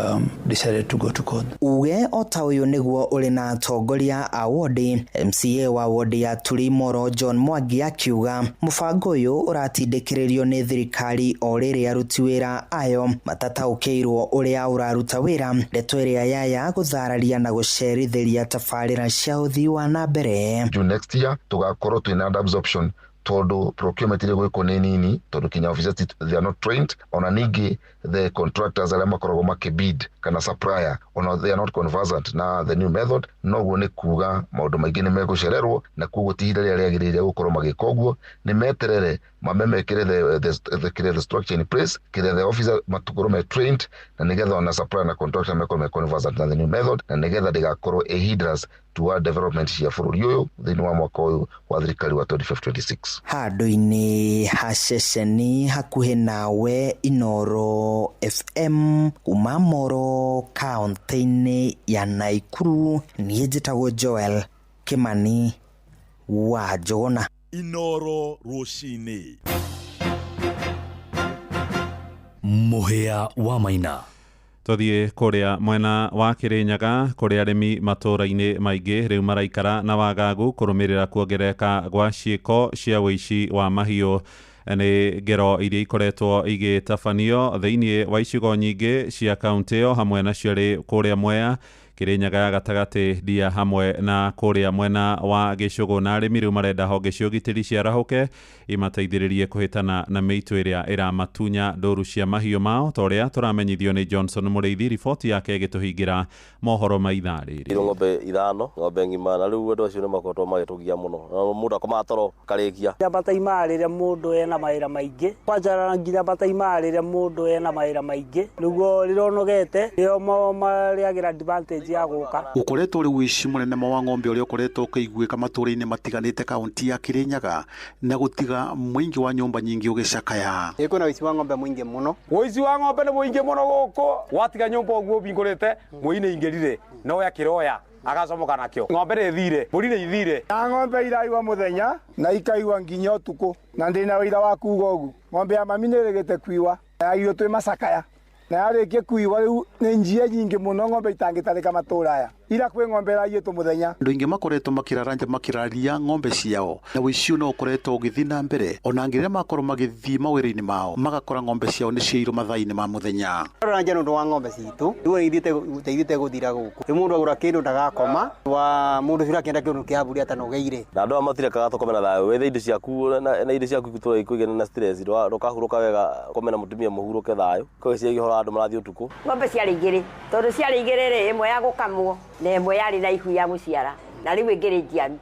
decided to go to court. Uge ota ũyũ nĩguo ũrĩ na atongoria a wodi. MCA wa wodi ya Tulimoro John Mwangi akiuga mũbango ũyũ ũratindĩkĩrĩrio nĩ thirikari o rĩrĩa aruti wĩra ayo matataũkĩirwo ũrĩa ũraruta wĩra, ndeto ĩrĩa yaya gũthararia na gũcerithĩria tabarĩra cia ũthii wa na mbere. Next year tugakorwo twina absorption todo procurement ile gwiko nini todo kinya officers they are not trained on anigi the contractors ala makoragwo makibid kana supplier on they are not conversant na the new method no gone kuga maundu maingi ni megũcererwo na kugutihira ria riagirire gukorwo magikoguo ni meterere mamemekire the structure in place kire the officer matukorwo me trained na nigetha na supplier na contractor mekorwo conversant na the new method na nigetha ndigakorwo a hindrance to our development ya bũrũri ũyũ thĩinĩ wa mwaka ũyũ wa thirikari wa 2026. Handũ-inĩ ha ceceni hakuhĩ nawe Inoro FM kuma Moro kaunti-inĩ ya Naikuru, niĩ njĩtagwo Joel Kimani wa Njũgũna. Inoro rũcinĩ. Mũhĩa wa Maina. Tũthiĩ kũrĩa mwena wa Kĩrĩnyaga kũrĩa arĩmi matũra-inĩ maingĩ rĩu maraikara na wagagu kũrũmĩrĩra kuongereka gwa ciĩko cia wĩici wa mahiũ. Nĩ ngero iria ikoretwo igĩtabanio thĩinĩ wa icigo nyingĩ cia kaunti ĩyo hamwe nacio rĩ kũrĩa Mwea, Kĩrĩnyaga ya gatagatĩ, Ndia hamwe na kũrĩa mwena wa Gĩcũgũ, na arĩmi rĩu marenda honge cia ũgitĩri ciarahũke imateithĩrĩrie kũhĩtana na mĩitũ ĩrĩa ĩramatunya ndũru cia mahiũ mao, ta ũrĩa tũramenyithio nĩ Johnson Mũrĩithi, riboti yake ĩgĩtũhingĩra mohoro ma ithaa rĩrĩ. Ng'ombe ithano, ng'ombe ng'ima, na rĩu andũ acio nĩ makoretwo magĩtũgia mũno, mũndũ akomaga toro karĩkia. Mbata imarĩrĩa mũndũ ena mawĩra maingĩ, kwanjara nginya mbata imarĩrĩa mũndũ ena mawĩra maingĩ, nĩguo rĩronogete rĩo marĩagĩra advantage ya gũka. Gũkoretwo rĩu ũici mũnene wa ng'ombe ũrĩa ũkoretwo ũkĩiguĩka matũra-inĩ matiganĩte kaunti ya Kĩrĩnyaga na gũtiga mũingĩ wa nyũmba nyingĩ ũgĩcakaya. Kwĩna ũici wa ng'ombe mũingĩ mũno. Ũici wa ng'ombe nĩ mũingĩ mũno gũkũ, watiga nyũmba ũguo ũbingũrĩte mũi-inĩ ingĩrire no yakĩroya agacomoka nakĩo. Ng'ombe nĩ ithire, mbũri nĩ ithire. Ng'ombe iraigua mũthenya na ikaigua nginya ũtukũ, na ndĩna wĩira wa kuuga ũguo. Ng'ombe ya mami nĩ ĩrĩgĩte kuiwa na irio twĩ macakaya, na yarĩkia kuiwa rĩu nĩ njia nyingĩ mũno ng'ombe itangĩtarĩka matũra aya. ira kwi ng'ombe raiyĩtwo mũthenya. Andũ aingĩ makoretwo makĩraria ng'ombe ciao na ũici no ũkoretwo ũgĩthiĩ na mbere ona ngĩrĩa makorwo magĩthiĩ mawĩra-inĩ mao magakora ng'ombe ciao nĩ ciairwo mathaa-inĩ ma mũthenya. Ranja nũndũ wa ng'ombe citũ ithiĩte gũthira gũkũ nĩ mũndũ agũra kĩndũ ndagakoma wa mũndũ ũcio akĩenda kĩndũ kĩa mbũri atanogeire na andũ matirekaga tũkome na thayũ wethe indo ciaku na indo ciaku ikũigana na stress ndũkahurũka wega komena mũtumia mũhurũke thayũ koguo ciagĩhora andũ marathiĩ ũtukũ. Ng'ombe ciarĩ igĩrĩ tondũ ciarĩ igĩrĩ rĩ ĩmwe ya gũkamwo na ĩmwe yarĩ na ihu ya gũciara na rĩu ĩngĩrĩ njiaru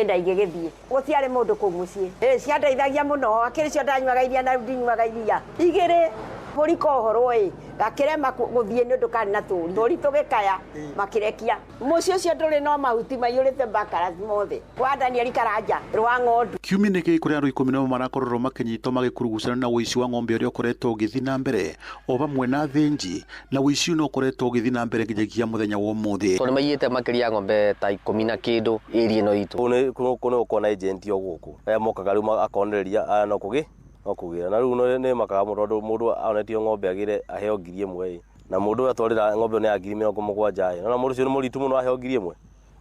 na ingĩgĩthiĩ gũtiarĩ mũndũ kũu mũciĩ ciandeithagia mũno akĩrĩ cio ndanyuaga iria na ndinyuaga iria igĩrĩ mbũri kohorwo gakĩrema gũthiĩ nĩ ũndũ karĩ na tũri mbũri tũgĩkaya makĩrekia mũciĩ ũcio ndũrĩ no mahuti maiyũrĩte bakarati mothe kwa Daniel Karanja rwa ng'ondu. Kiumia kĩrĩ kũrĩ andũ 11 marakorwo makĩnyitwo magĩkurugucana na ũici wa ng'ombe ũrĩa ũkoretwo ũgĩthiĩ na mbere o hamwe na thĩnji na ũici no ũkoretwo ũgĩthiĩ na mbere nginyagia mũthenya wa ũmũthĩ. Tondũ maiyĩte makĩria ng'ombe ta 10 na kĩndũ area ĩno itũ. Kũnĩ ũkona agent o gũkũ mokaga rĩu akonereria no kũgĩra na rĩu nĩ makaga mũndũ onetio ng'ombe agĩre aheo 1,000 na mũndũ atwarĩra ng'ombe nĩ ya 70,000 na mũndũ ũcio nĩ mũritu mũno aheo 1,000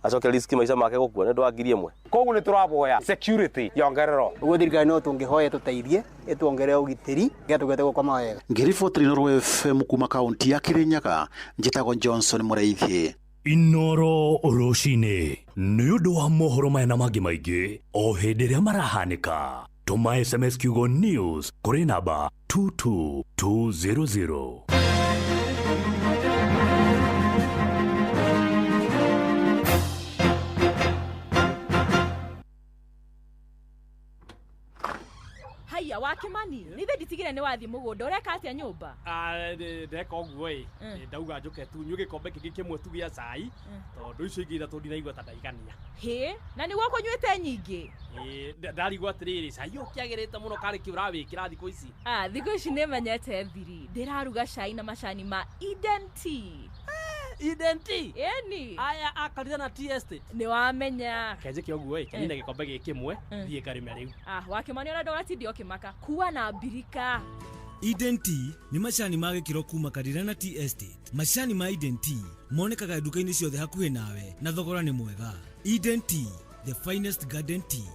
acoke risk maica make gũkua nĩ ndwa 1,000. Koguo nĩ tũraboya security yongererwo. Ũguo thirikari no tũngĩhoya tũteithie ĩtuongerere ũgitĩri getũgete gũkoma wega. Ngĩriboteri Noro FM kuma kaunti ya Kirinyaga njĩtagwo Johnson Mũraithi. Inoro rũcinĩ nĩ ũndũ wa mohoro maya na mangĩ maingĩ o hĩndĩ ĩrĩa marahanĩka. Tuma SMS kiugo news kuri namba 22200. Haya Wakimani, nithe nditigire ni wathi mugunda ureka atia nyumba? Ndeka uguo ndauga njuke tu nyuge kombe kĩngĩ kĩmwe tu gĩa cai tondu icio ingĩ ithatũ ndinaigua ta ndaigania. He, na nĩguo kũnyuĩte nyingĩ? Ndarigua atĩrĩrĩ cai ũkĩagĩrĩte mũno karĩ kĩ ũrawĩkĩra thikũ ici? Thikũ ici nĩmenyete thiri, ndĩraruga cai na macani ma Eden Tea. Eden Tea? Eni. Aya akarita na Tea Estate. Nĩ wamenya. Kenje ũguo kĩnina gĩkombe gĩkĩ kĩmwe thiĩ ngarĩme rĩu. Wakimani ona ndũgatindi ũkĩmaka. Kuwa na mbirika. Eden Tea ni macani ma gĩkĩro kuma Karira na Tea Estate. Macani ma Eden Tea monekaga nduka-inĩ ciothe hakuhĩ nawe na thogora nĩ mwega. Eden Tea, the finest garden tea.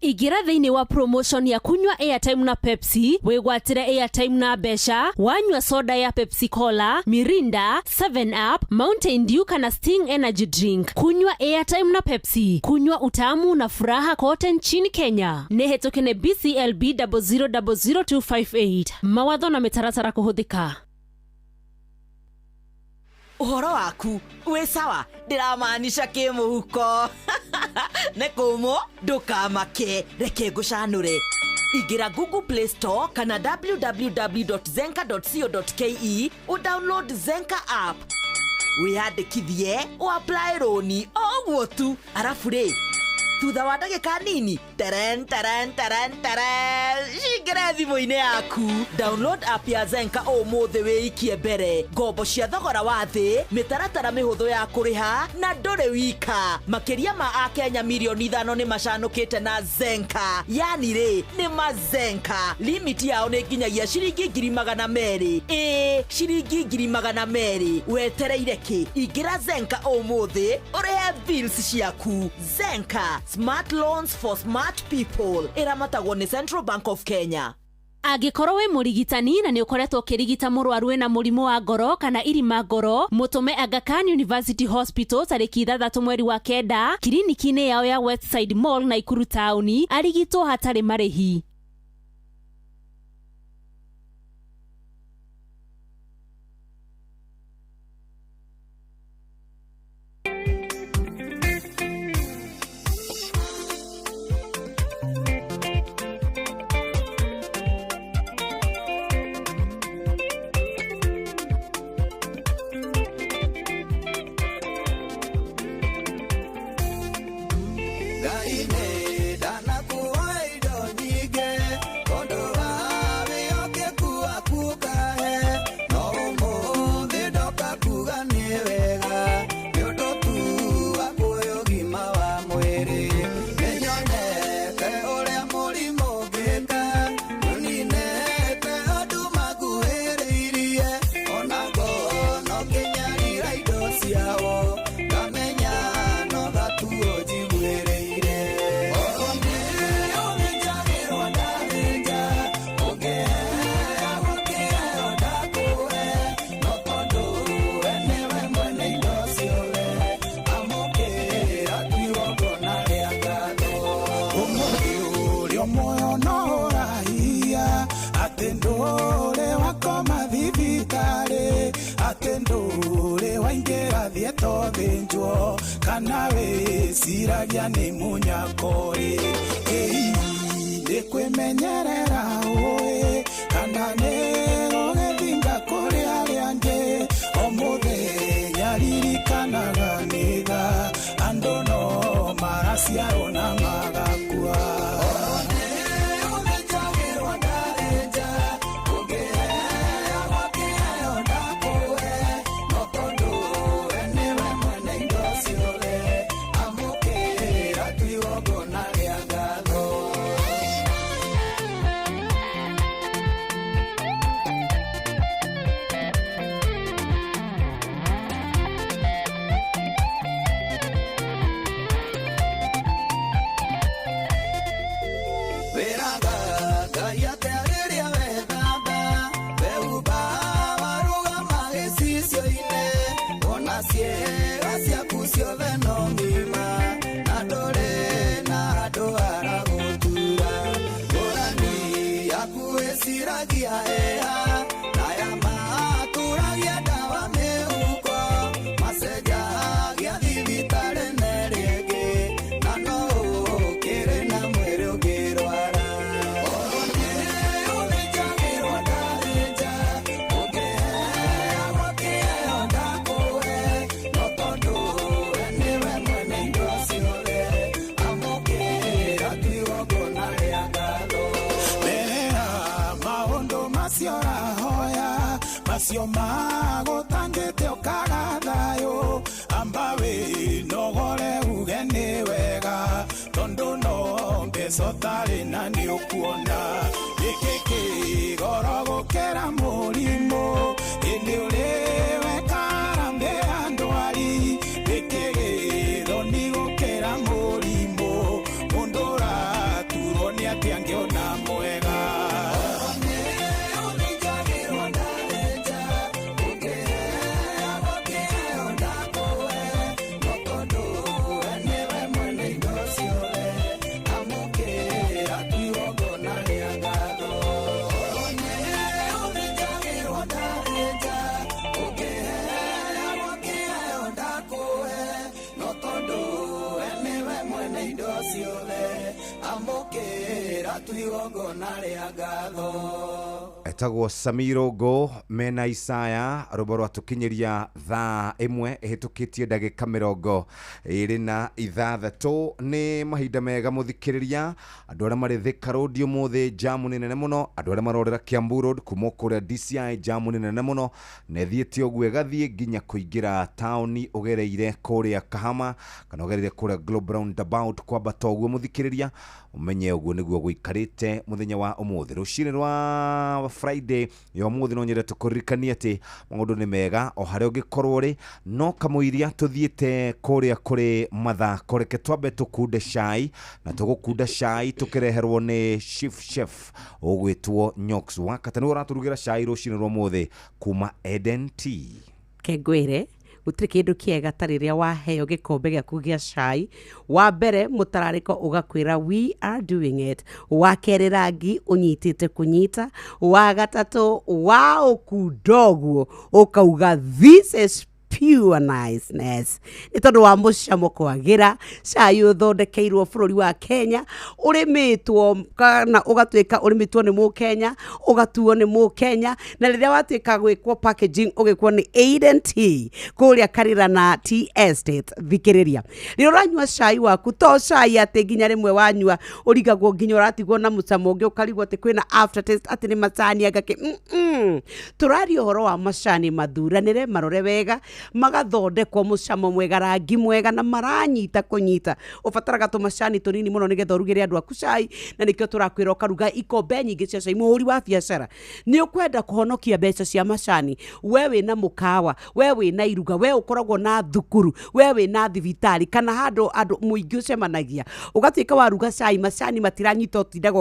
Igira thĩinĩ wa promotion ya kunywa airtime na Pepsi, wĩgwatĩre airtime na mbeca, wanyua soda ya Pepsi Cola, Mirinda, 7up, Mountain Dew kana Sting Energy Drink. Kunywa airtime na Pepsi, kunywa utamu na furaha kote nchini Kenya. Nĩhetũkene BCLB 0000258. Mawatho na mĩtaratara kũhũthĩka. Uhoro waku we sawa ndiramaanisha kimuhuko nekumo ndukamake reke ngucanure ingira Google Play Store kana www.zenka.co.ke download Zenka app wiyandikithie apply roni oguo tu arafu ri thutha wa ndagĩka nini teren shingire thimũ-inĩ yaku download app ya Zenka ũmũthĩ wĩikie mbere ngombo cia thogora wa thĩ mĩtaratara mĩhũthũ ya kũrĩha na ndũrĩ wika makĩria ma Akenya milioni 5 nĩ macanũkĩte na Zenka yani rĩ nĩ mazenka limit yao nĩ nginyagia ciringi 200,000 ciringi 200,000 wetereire kĩ ingira Zenka ũmũthĩ ũrĩhe bills ciaku Zenka Smart loans for smart people. Iramatagwo ni Central Bank of Kenya. Angĩkorwo wĩ mũrigitani na nĩ ũkoretwo ũkĩrigita mũrwaru wĩna mũrimũ wa ngoro kana irima ngoro, mũtũme Aga Khan University Hospital tarĩki 3 mweri wa 9 kiriniki-inĩ yao ya Westside Mall Nakuru Town arigitwo hatarĩ marĩhi. Gaine dana kuwaido nyige tothinjwo kana wĩciragia nĩ mũnyakori ndĩkwĩmenyerera ũĩ kana nĩ gũgĩthinga kũrĩ arĩa angĩ o mũthenya ririkanaga nĩtha andũ no maraciarwo na magakua macio magũtangĩte ũkaga thayũ amba wĩnogore uge nĩ wega tondũ no mbeca ũtarĩ na nĩ ũkuona gĩkĩ kĩgoro gũkĩra mũrimũ ĩndĩ ũrĩ wekarambe andwari gĩkĩ gĩthoni gũkĩra mũrimũ mũndũ ũraturwo nĩ atĩ angĩona mwega etagwo Samirongo mena Isaya rũmbo rwatũkinyiria thaa ĩmwe ĩhĩtũkĩtie ndagĩka 26 nĩ mahinda mega mũthikĩrĩria andũ arĩa marĩ Thika Road ũmũthĩ jamu nene mũno andũ arĩa marorera Kiambu Road kuma kũrĩa DCI jamu nene mũno nethiĩte ũguo ĩgathiĩ nginya kũingĩra taũni ũgereire kũrĩa Kahama kana ũgereire kũrĩa Global Roundabout kwambata ũguo mũthikĩrĩria umenye ũguo nĩguo gũikarĩte mũthenya wa ũmũthĩ rũcinĩ rwa Friday ya ũmũthĩ no nyendete kũririkania atĩ maũndũ nĩ mega o harĩa ũngĩkorwo rĩ no kamũiria tũthiĩte kũrĩa kũrĩ mathako reke twambe tũkunde cai na tũgũkunda cai tũkĩreherwo nĩ Chief Chef ũgwĩtwo Nyox Wakata nĩ ũratũrugĩra cai rũcinĩ rwa ũmũthĩ kuma Eden Tea Kengwere gũtirĩ kĩndũ kĩega ta rĩrĩa waheo gĩkombe gĩaku gĩa cai wa mbere mũtararĩko ũgakwĩra we are doing it wa kerĩ rangi ũnyitĩte kũnyita wa gatatũ wa ũkundoguo ũkauga this is pure niceness nĩ tondũ wa mũcamo kwagĩra cai ũthondekeirwo bũrũri wa Kenya ũrĩmĩtwo kana ũgatuĩka ũrĩmĩtwo nĩ Mũkenya ũgatuo nĩ Mũkenya na rĩrĩa watuĩka gwĩkwo packaging ũgĩkwo nĩ Eden Tea kũrĩa Karĩra na Tea Estate thikĩrĩria rĩrĩa ũranyua cai waku to cai atĩ nginya rĩmwe wanyua ũrigagwo nginya ũratigwo na mũcamo ũngĩ ũkarigwo atĩ kwĩna aftertaste atĩ nĩ macani agake tũraria ũhoro wa macani mathuranĩre marore wega magathondekwo mũcamo mwega rangi mwega na maranyita kũnyita ũbataraga tũmacani tũnini mũno nĩgetha ũrugĩre andũ aku cai na nĩkĩo tũrakwĩra ũkaruga ikombe nyingĩ cia cai mũhũri wa biacara nĩ ũkwenda kũhonokia mbeca cia macani we wĩna mũkawa we wĩna iruga we ũkoragwo na thukuru we wĩna thibitarĩ kana handũ andũ mũingĩ ũcemanagia ũgatuĩka waruga cai macani matiranyita ũtindaga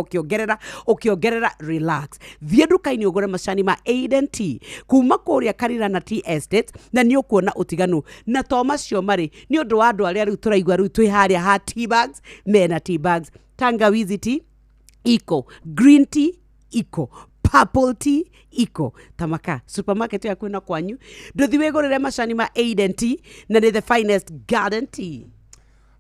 ũkĩongerera relax thiĩ nduka-inĩ ũgũre macani ma Eden Tea kuma kũrĩa Karĩra na Tea Estate na nĩ ũkuona ũtiganu na to macio marĩ nĩ ũndũ wa andũ arĩa rĩu tũraigua rĩu twĩ harĩa ha tea bags mena tea bags tangawizi tea iko green tea iko purple tea iko tamaka supermarket ya kwina kwanyu nduthi wigurire macani ma Aiden tea na ni the finest garden tea.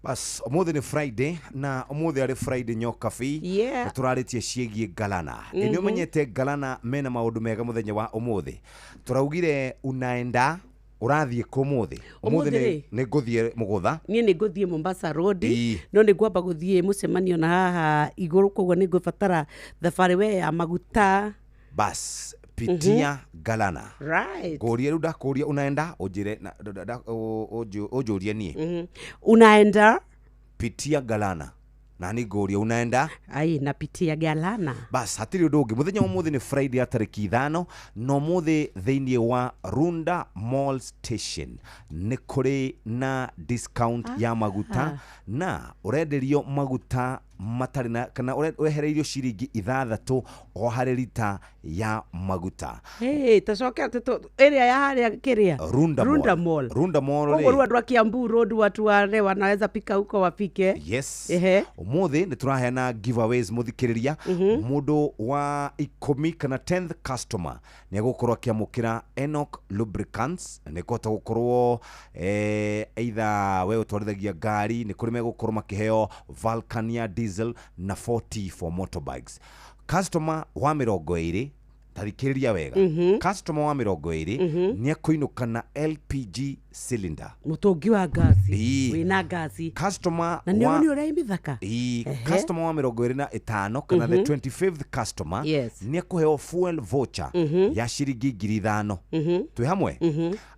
Bas umuthi ni Friday na umuthi ari Friday nyoka fi yeah. turaritie ciegie Galana ni umenyete Galana mena maundu mega muthenya wa umuthi turaugire unaenda urathie kumuthi umuthi ni nguthie mugutha nie ni nguthie Mombasa Road no ni ngwamba guthie mucemanio na haha iguru koguo ni ngubatara thabari we ya maguta bas pitia Galana right ngoria ruda kuria unaenda ujire ojuria nie unaenda pitia Galana na ni ngoria unaenda ai napitia Galana bas hatiri undu ungi muthenya umuthi ni Friday atariki 5 no muthi theinie wa Runda Mall Station ni kuri na discount ya maguta na urenderio maguta matari na kana urehereirio ciringi 6 o harĩ lita ya maguta. Tacoke area ya haria kiria Runda Mall. Kwa watu wa Kiambu Road watu wale wanaweza pika huko wapike. Yes. Umuthi ni turaheana giveaways muthikiriria mundu wa 10 kana 10th customer ni gukorwo akiamukira Enoch Lubricants ni kota gukorwo either we utwarithagia ngari ni kuri megukorwo makiheo Vulcania diesel na 40 for motorbikes. Customer wa 20 tarikiriria wega customer wa 20 ni akuinuka na LPG cylinder mutungi wa gasi wina gasi customer na niyo ni urai mithaka customer wa 25 kana the 25th customer ni akuheo fuel voucher ya ciringi 5,000 twi hamwe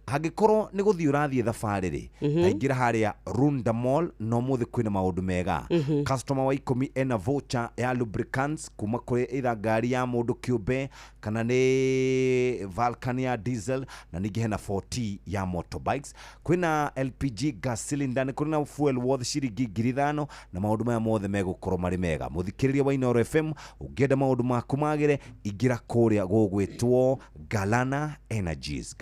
hagikorwo ni guthii urathie thabari ri aingira haria Runda Mall no muthi kwina maundu mega customer wa 10 ena voucher ya lubricants kuma kuri ira ngari ya mundu kiumbe kana ni Vulcania diesel na ningi hena 40 ya motorbikes kwina LPG gas cylinder ni kuri na fuel worth ciringi 5,000 na maundu maya mothe megukorwo mari mega muthikiriria wa Inooro FM ungenda maundu maku magire igira kuria gugwitwo Galana Energies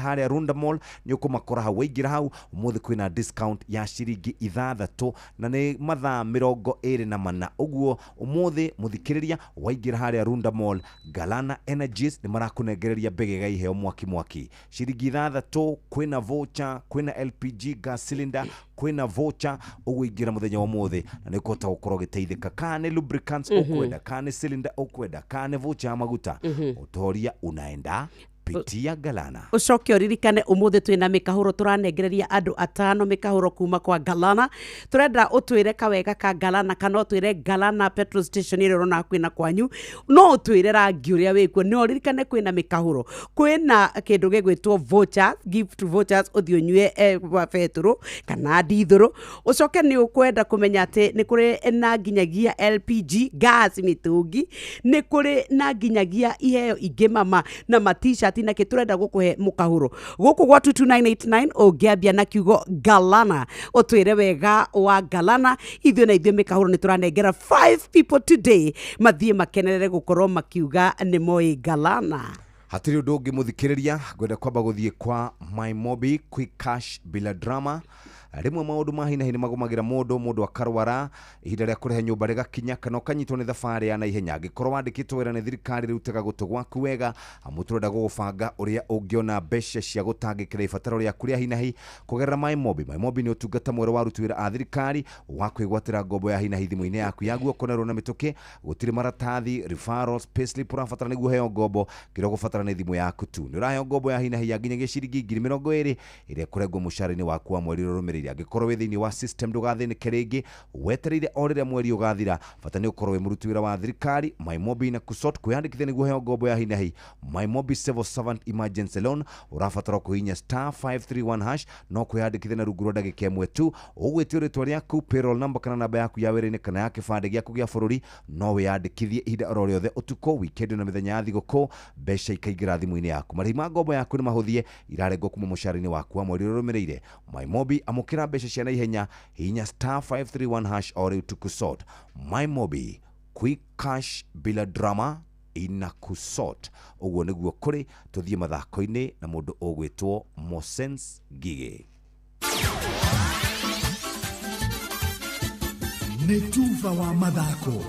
haria Runda Mall ni ukumakora hau waigira hau umuthi kwina discount ya ciringi 6 na ni mathaa 24 uguo umuthi muthikiriria waigira haria Runda Mall Galana Energies ni marakunengereria bege gai heo mwaki ciringi 6 kwina voucher kwina LPG gas cylinder kwina voucher uguigira muthenya wa umuthi na ni kota gukorwo giteithika kane lubricants ukwenda kane cylinder ukwenda kane voucher maguta utoria unaenda pitia Galana ucoke uririkane umuthi twina mikahuro turanengereria andu 5 mikahuro kuma kwa Galana turenda utwire kawega ka Galana kana utwire Galana petrol station ire rona kwina kwanyu no utwire rangi uria wikuo no uririkane kwina mikahuro kwina kindu gigwitwo vouchers gift vouchers uthio nyue petrol kana dithoro ucoke ni ukwenda kumenya ati ni kuri na nginyagia LPG gas mitungi ni kuri na nginyagia iheo ingi mama na matisha na kiturenda gukuhe mukahuro guku gwa 22989 ongiambia na kiugo Galana utwire wega wa Galana ithio na ithio mikahuro ni turanengera 5 people today mathie makenerere gukorwo makiuga ni moi Galana hatiri undu ungi muthikiriria gwenda kwamba guthie kwa My Mobi quick cash bila drama rimwe maundu mahina hini magumagira mundu akarwara ihinda ria kurehe nyumba rigakinya kana ukanyitwo ni thabari ya naihenya angikorwo wandikitwo wira ni thirikari riutega gutu gwaku wega amuturenda gugubanga uria ungiona mbeca cia gutangikira ibataro ria kuria hinahi kugerera My Mobi ni utungata mwero wa rutuwira a thirikari wa kwigwatira ngombo ya hinahi thimu-ini yaku ya guokonerwo na mituki gutiri maratathi referrals payslip urafatara niguo heo ngombo kiro gufatara ni thimu yaku tu ni uraheo ngombo ya hinahi ya nginyagia ciringi 20,000 iria kurengwo mushara-ini waku wa mweri rurumirire angikorwo thiini wa system ndugathinike ringi wetereire orire mweri ugathira bata ni ukorwo wi muruti wira wa thirikari My Mobi na kusort kwiyandikithia niguo heo ngombo ya hinahi My Mobi civil servant emergency loan urafatara kuhinya *531# no kwiyandikithia na rungu rwa ndagika imwe tu ugwitio ritwa riaku payroll number kana namba yaku ya wira-ini kana ya kibande giaku gia bururi no wiyandikithie ihinda oro riothe utuko weekend na mithenya ya thiguku mbeca ikaingira thimu-ini yaku marĩhi ma ngombo yaku ni mahuthie irarengwo kuma mushara-ini waku wa mweri urumirire My Mobi amukira mbeca cia naihenya hinya *531# o riu tukusort My Mobi quick cash bila drama ina kusort uguo niguo kuri tuthie mathako-ini na mundu ugwitwo Mosens Gige ni tuva wa mathako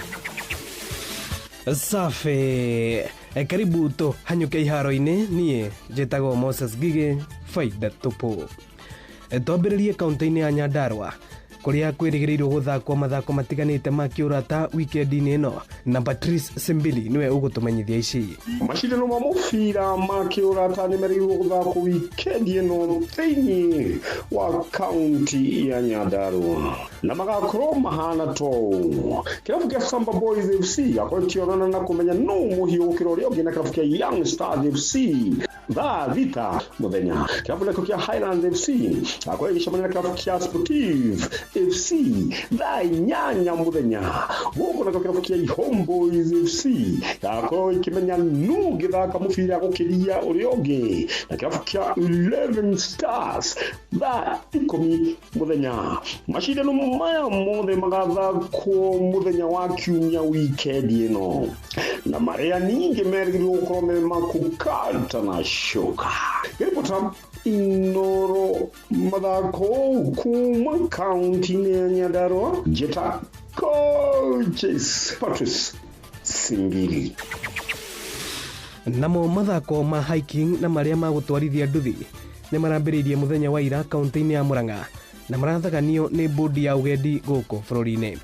Safi. Karibu to hanyuke iharo-ini nie njĩtagwo Moses Gigi Faida Tupu. Twambĩrĩrie kaunti-inĩ ya Nyandarua kuria kwĩrĩgĩrĩirwo gũthakwo mathako matiganĩte ma kĩũrata wikendi-inĩ ĩno na Patrice Simbili niwe ũgũtũmenyithia ici. Macindano ma mũbira ma kĩũrata nĩmerĩgĩrĩirwo gũthakwo wikendi ĩno thĩinĩ wa kaunti ya Nyandarua na magakorwo mahana to kĩrabu kĩa Samba Boys FC gakorwo kĩonana na kũmenya nũ mũhiũkĩra ũrĩa ũngĩ na kĩrabu kĩa Young Stars FC thaa thita mũthenya. Kĩrabu nakĩo kĩa Highlands FC gakorwo gĩcemania na kĩrabu kĩa Sportive FC thaa 8 mũthenya. Gũkũ nakĩo kĩrabu kĩa Homeboys FC gakorwo ikĩmenya nũ gĩthaka mũbira gũkĩria ũrĩa ũngĩ na kĩrabu kĩa 11 Stars thaa 10 mũthenya. Macindano maya mothe magathakwo mũthenya wa kiumia wikendi ĩno na marĩa ningĩ merĩgĩrĩirwo gũkorwo me makukata na shoka. Ripota Inoro mathako kuma kaunti-inĩ ya Nyandarua njĩta Coaches Patrice Simbili. Namo mathako ma hiking na marĩa magũtwarithia nduthi nĩ marambĩrĩirie mũthenya wa ira kaunti-inĩ ya Murang'a na marathaganio nĩ bodi ya ugendi gũkũ bũrũri-inĩ.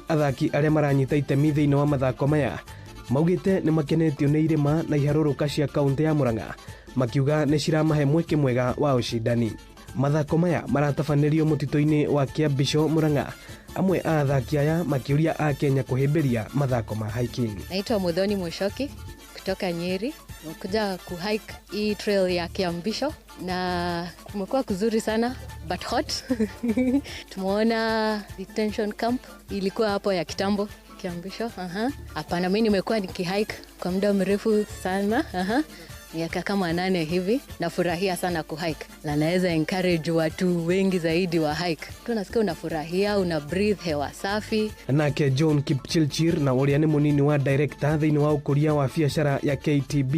Athaki arĩa maranyita itemi thĩinĩ wa mathako maya maugĩte nĩ makenetio nĩ irĩma na iharũrũka cia kaunti ya Murang'a makiuga nĩ ciramahe mweke mwega wa ũcindani. Mathako maya maratabanĩrio mũtitũ-inĩ wa Kĩambisho Murang'a, amwe a athaki aya makĩũria a Kenya kũhĩmbĩria mathako ma hiking. Naitwa Muthoni Mushoki kutoka Nyeri, kuja kuhike hii trail ya Kiambisho na kumekuwa kuzuri sana but hot. Tumeona detention camp ilikuwa hapo ya kitambo Kiambisho. Hapana, mimi nimekuwa nikihike kwa muda mrefu sana. Miaka kama 8 hivi. Nafurahia sana kuhike na naweza encourage watu wengi zaidi wa hike. Tunasikia unafurahia, una breathe hewa safi. Nake John Kipchilchir na ũrĩa nĩ mũnini wa director thĩinĩ wa ũkũria wa biacara ya KTB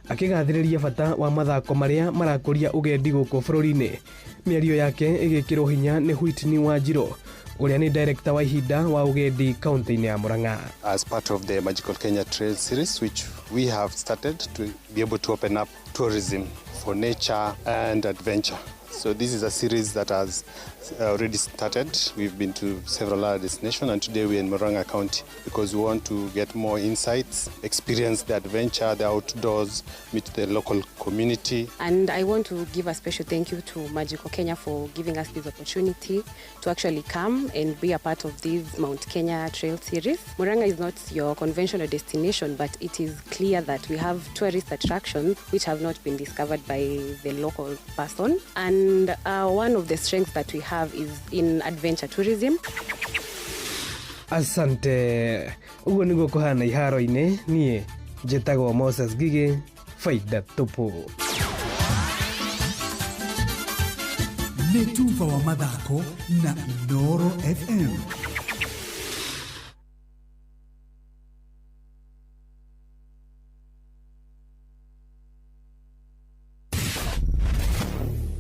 akĩgathĩrĩria bata wa mathako marĩa marakũria ũgendi gũkũ bũrũri-inĩ. Mĩario yake ĩgĩkĩrwo hinya nĩ Whitney Wanjiro ũrĩa nĩ director wa ihinda wa ugendi kaunti-inĩ ya Murang'a. As part of the Magical Kenya Trail series which we have started to be able to open up tourism for nature and adventure. So this is a series that has already started. We've been to several other destinations and today we're in Murang'a County because we want to get more insights, experience the adventure, the outdoors, meet the local community. And I want to give a special thank you to Magical Kenya for giving us this opportunity to actually come and be a part of this Mount Kenya Trail series. Murang'a is not your conventional destination, but it is clear that we have tourist attractions which have not been discovered by the local person. And one of the strengths that we have is in adventure tourism. Asante. Ugo niguo kuhana iharo-inĩ niĩ njĩtagwo Moses Gigi Faida Tupu. Nĩ tufa wa mathako na Noro FM.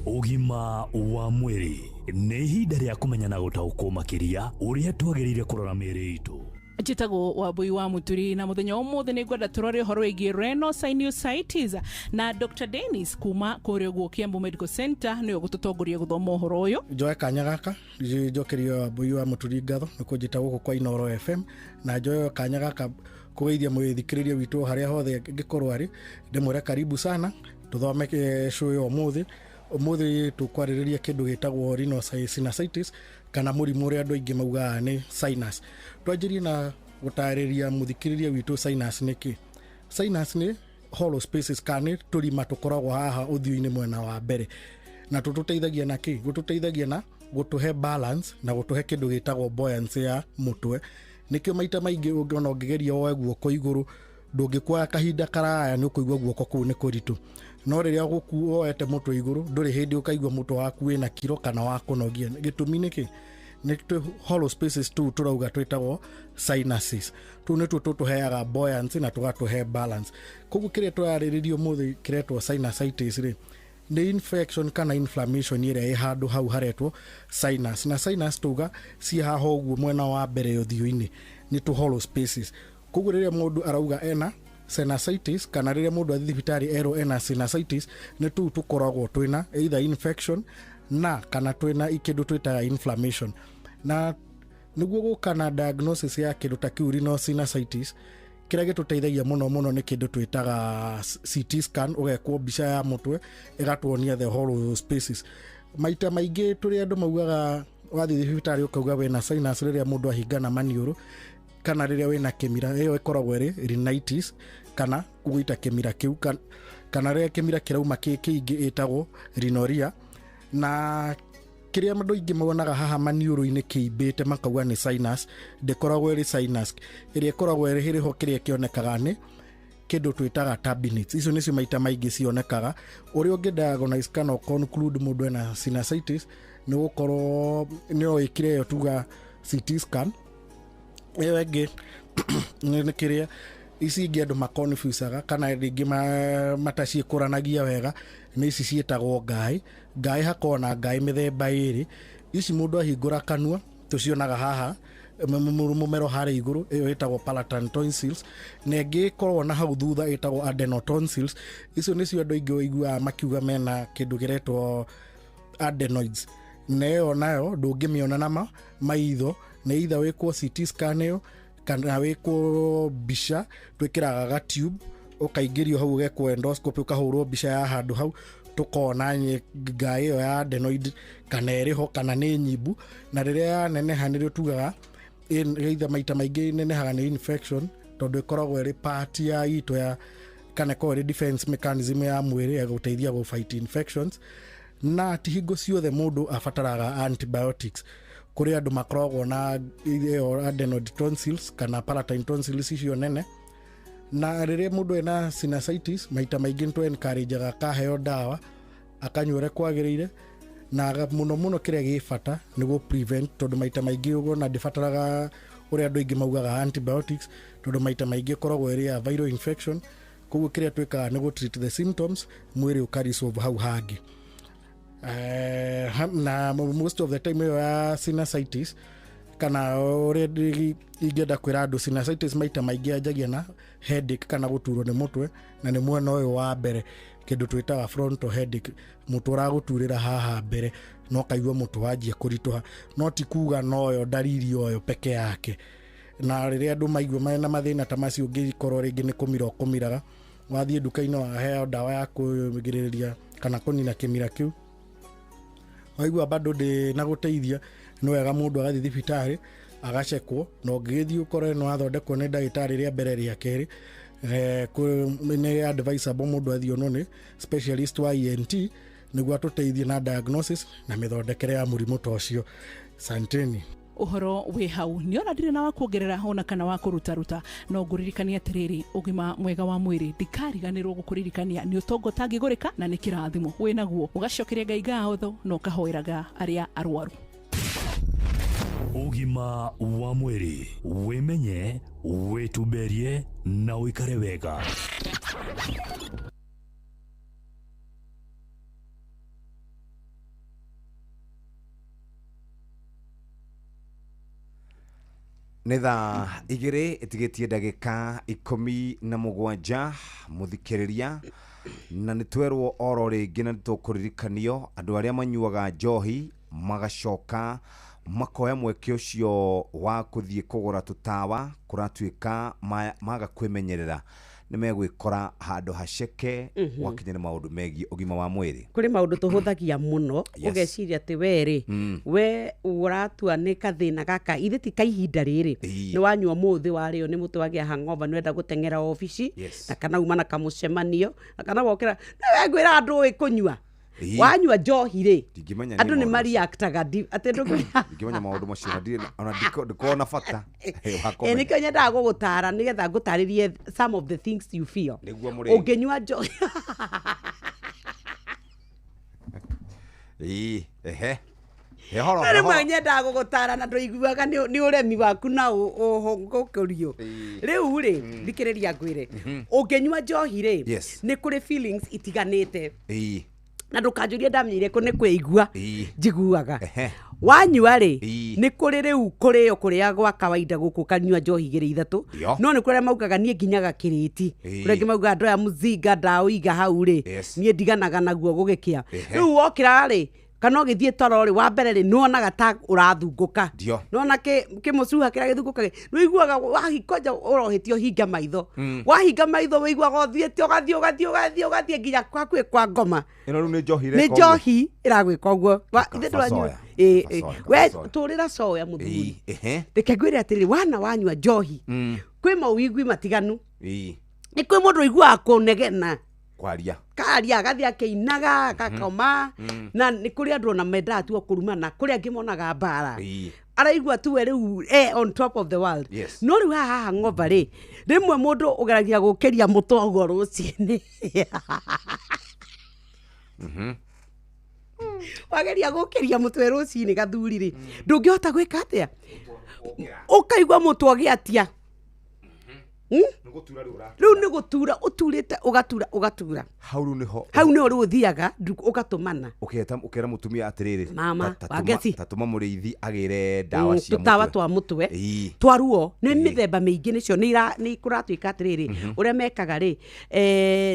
Ũgima wa mwĩrĩ nĩ ihinda rĩa kũmenya na gũtaũkwo makĩria ũrĩa twagĩrĩire kũrora mĩĩrĩ itũ. Njĩtagwo Wambui wa Muturi na mũthenya ũmũthĩ nĩ ngwenda tũrore ũhoro wĩgiĩ renal sinusitis na Dr. Dennis kuma kũrĩa guo Kiambu Medical Center nĩ ũgũtũtongoria gũthoma ũhoro ũyũ. Njoe kanya gaka njokerio Wambui wa Muturi ngatho nĩ kũnjĩta gũkũ kwa Inoro FM na njoe kanya gaka kũgeithia mwĩthikĩrĩria witũ harĩa hothe ngĩkorwo arĩ ndĩmwĩre karibu sana tũthome show yo ũmũthĩ tũkwarĩrĩria kĩndũ gĩtagwo renal sinusitis kana mũrimũ ũrĩa andũ aingĩ maugaga nĩ sinus. Twanjĩrie na gũtarĩria mũthikĩrĩria witũ sinus nĩ kĩ. Sinus nĩ hollow spaces kana tũrima tũkoragwo haha ũthiũ-inĩ mwena wa mbere na tũtũteithagia na kĩ? Gũtũteithagia na gũtũhe balance na gũtũhe kĩndũ gĩtagwo buoyancy ya mũtwe. Nĩkĩo maita maingĩ ũngĩona ũngĩgeria woe guoko igũrũ ndũngĩkuoya kahinda karaya nĩ ũkũigua guoko kũu nĩ kũritũ. No rĩrĩa gũkuoete mũtwe igũrũ ndũrĩ hĩndĩ ũkaigua mũtwe waku wĩna kiro kana wa kũnogia. Gĩtũmi nĩkĩ? Nĩ hollow spaces tu tũrauga twĩtagwo sinuses. Tu nĩtuo tũtũheaga buoyancy na tũgatũhe balance. Koguo kĩrĩa tũrarĩrĩrio mũthĩ kĩretwo sinusitis rĩ nĩ infection kana inflammation ĩrĩa ĩ handũ hau haretwo sinus. Na sinus tuga ci haha ũguo mwena wa mbere ũthiũ-inĩ nĩ tu hollow spaces. koguo riria mundu arauga ena sinusitis kana riria mundu athi thibitari ero ena sinusitis ni tu tukoragwo twina either infection na kana twina ikindu twitaga inflammation na niguo gukana diagnosis ya kindu ta kiurino sinusitis kira gituteithagia muno ni kindu twitaga CT scan ugekwo mbica ya mutwe igatuonia the hollow spaces maita maingi turi andu maugaga wathi thibitari ukauga wena sinus riria mundu ahingana maniuru kana riria wena kemira iyo ikoragwo ri rhinitis kana kuguita kemira kiu kana riria kemira kirauma kiingi itagwo rhinorrhea na kiria mundu ingi monaga haha maniuru-ini kiimbite makauga ni sinus ndikoragwo ri sinus iria ikoragwo ri hiriho kiria kionekaga ni kindu twitaga turbinates icio nicio maita maingi cionekaga uria ungi diagnose kana conclude mundu ena sinusitis ni gukorwo ni oikire yo tuga CT scan iyo ingi ni kiria ici ingi andu maconfusaga kana ringi matacikuranagia wega ni ici cietagwo ngai hakona ngai mithemba iri ici mundu ahingura kanua tucionaga haha mumero hari iguru iyo itagwo palatine tonsils na ingi korwo na hau thutha itagwo adenotonsils icio nicio andu ingi oigua makiuga mena kindu giretwo adenoids nayo ndungimiona na maitho na either wikwo CT scan iyo kana wikwo mbica twikiraga ga tube ukaingirio hau ugekwo endoscopy ukahurwo mbica ya handu hau tukona ngai iyo ya adenoid kana iriho kana ni nyibu na riria yaneneha nirio tugaga either maita maingi nenehaga ni infection tondu ikoragwo iri part ya ito ya kana ko defense mechanism ya mwiri ya guteithia go fight infections na tihingo ciothe mundu afataraga antibiotics kuri andu makoragwo na adenoid tonsils kana palatine tonsils icio nene na riria mundu ena sinusitis maita maingi ntu encourageaga kaheo dawa akanyure kwagirire na muno kiria gifata niguo prevent tondu maita maingi ugo na ndifataraga uria andu ingi maugaga antibiotics tondu maita maingi koragwo iri ya viral infection koguo kiria twikaga niguo treat the symptoms mwiri ukarisolve hau hangi na most of the time ya sinusitis kana already ingenda kwira andu sinusitis maita maingi anjagia na headache kana guturwo ni mutwe na ni mwena uyu wa mbere kindu twitaga frontal headache mutu uraguturira haha mbere no kaigua mutu wanjia kurituha no ti kuga noyo dariri oyo peke yake na riria andu maigua mena mathina ta macio ngikorwo ringi ni kumiraga wathie nduka-ini waheo dawa ya kugiririria kana kunina kimira kiu waigua bado ndi na guteithia no wega mundu agathi thibitari agacekwo no ngithii ukore no athondekwo ni ndagitari ria mbere ria keri ni advisable mundu athio no ni specialist wa ENT niguo atuteithie na diagnosis na mithondekere ya murimu ta ucio santeni uhoro wi hau ni ona ndire na wa kuongerera ona kana wa kuruta no nguririkania atiriri ugima mwega wa mwiri ndikariganirwo gukuririkania ni utongo tangigurika na ni kirathimo winaguo ugacokeria ngai gaotho no kahoiraga aria arwaru ugima wa mwiri wimenye wituberie na uikare wega nĩ thaa igĩrĩ ĩtigĩtie ndagĩka 17 mũthikĩrĩria na nĩ twerwo oro rĩngĩ na nĩtũkũririkanio andũ arĩa manyuaga njohi magacoka makoya mweke ũcio wa kũthiĩ kũgũra tũtawa kũratuĩka maga kwĩmenyerera nĩ megwĩkora handũ haceke wakinya nĩ maũndũ megiĩ ũgima wa mwĩrĩ kũrĩ maũndũ tũhũthagia mũno ũgeciria atĩ we we ũratua nĩ kathĩna gaka ithe ti kahinda rĩrĩ nĩ wanyua mũthĩ warĩo nĩ mũtwe wagĩa hangover nĩ wenda gũteng'era ofici na kana uma na kamũcemanio na kana wokĩra nĩ wengwĩra andũ ũĩ kũnyua wanyua njohi rĩ andũ nĩ mariactaga atĩ ndingĩmenya maũndũ macio ona ndikona bata nĩkĩo nyendaga gũgũtara nĩgetha ngũtarĩrie some of the things you feel ũngĩnyua njohi rĩmwe nyendaga gũgũtara na ndũiguaga nĩ ũremi waku na ũhongũkũrio rĩu rĩ thikĩrĩria ngwĩre ũngĩnyua njohi rĩ nĩ kũrĩ feelings itiganĩte na ndukanjurie ndamenyire ko ne kwigua njiguaga wanyua rĩ nĩ kũrĩ rĩu kũrĩo kũrĩa gwa kawaida gũkũ kanyua njohi 2-3 no nĩ kũrĩa maugaga niĩ nginyaga kĩrĩti kũrĩa ngĩ maugaga andũ aya mũzinga ndaũiga hau rĩ niĩ ndiganaga naguo gũgĩkĩa rĩu wokĩra rĩ kana ũgĩthiĩ toro rĩ wa mbere rĩ nĩwonaga ta ũrathungũka nona kĩmũcuha kĩrĩa gĩthungũka nĩwĩiguaga wahinga ũrohĩtio hinga maitho wahinga maitho wĩiguaga ũthiĩte ũgathiĩ nginya hakuhĩ kwa ngoma ĩno rĩu nĩ njohi ĩragwĩka ũguo we tũrĩra coya mũthuri reke ngwĩre atĩrĩrĩ wana wanyua njohi kwĩ mawĩigwi matiganu nĩ kwĩ mũndũ ũiguaga kũnegena karia agathi akĩinaga akakoma na nĩ kũrĩ andũ ona mendaga tu kũrumana kũrĩ angĩ monaga mbara araigua tu rĩu on top of the world no rĩu haha ng'omba rĩ rĩmwe mũndũ ũgeragia gũkĩria mũtogo rũcinĩ wageria gũkĩria mũtwe rũcinĩ gathuri rĩ ndũngĩhota gwĩka atĩa ũkaigua mũtwe ũgĩatia rĩu nĩ gũtura ũturĩte ũgatura hau nĩho rĩu ũthiaga ũgatũmana ũkera mũtumia atĩrĩrĩ mama wangeci tatũma mũrĩithi agĩre ndawa cia tũtawa twa mũtwe twaruo nĩ mĩthemba mĩingĩ nĩcio nĩ kũratuĩka atĩrĩrĩ ũrĩa mekaga rĩ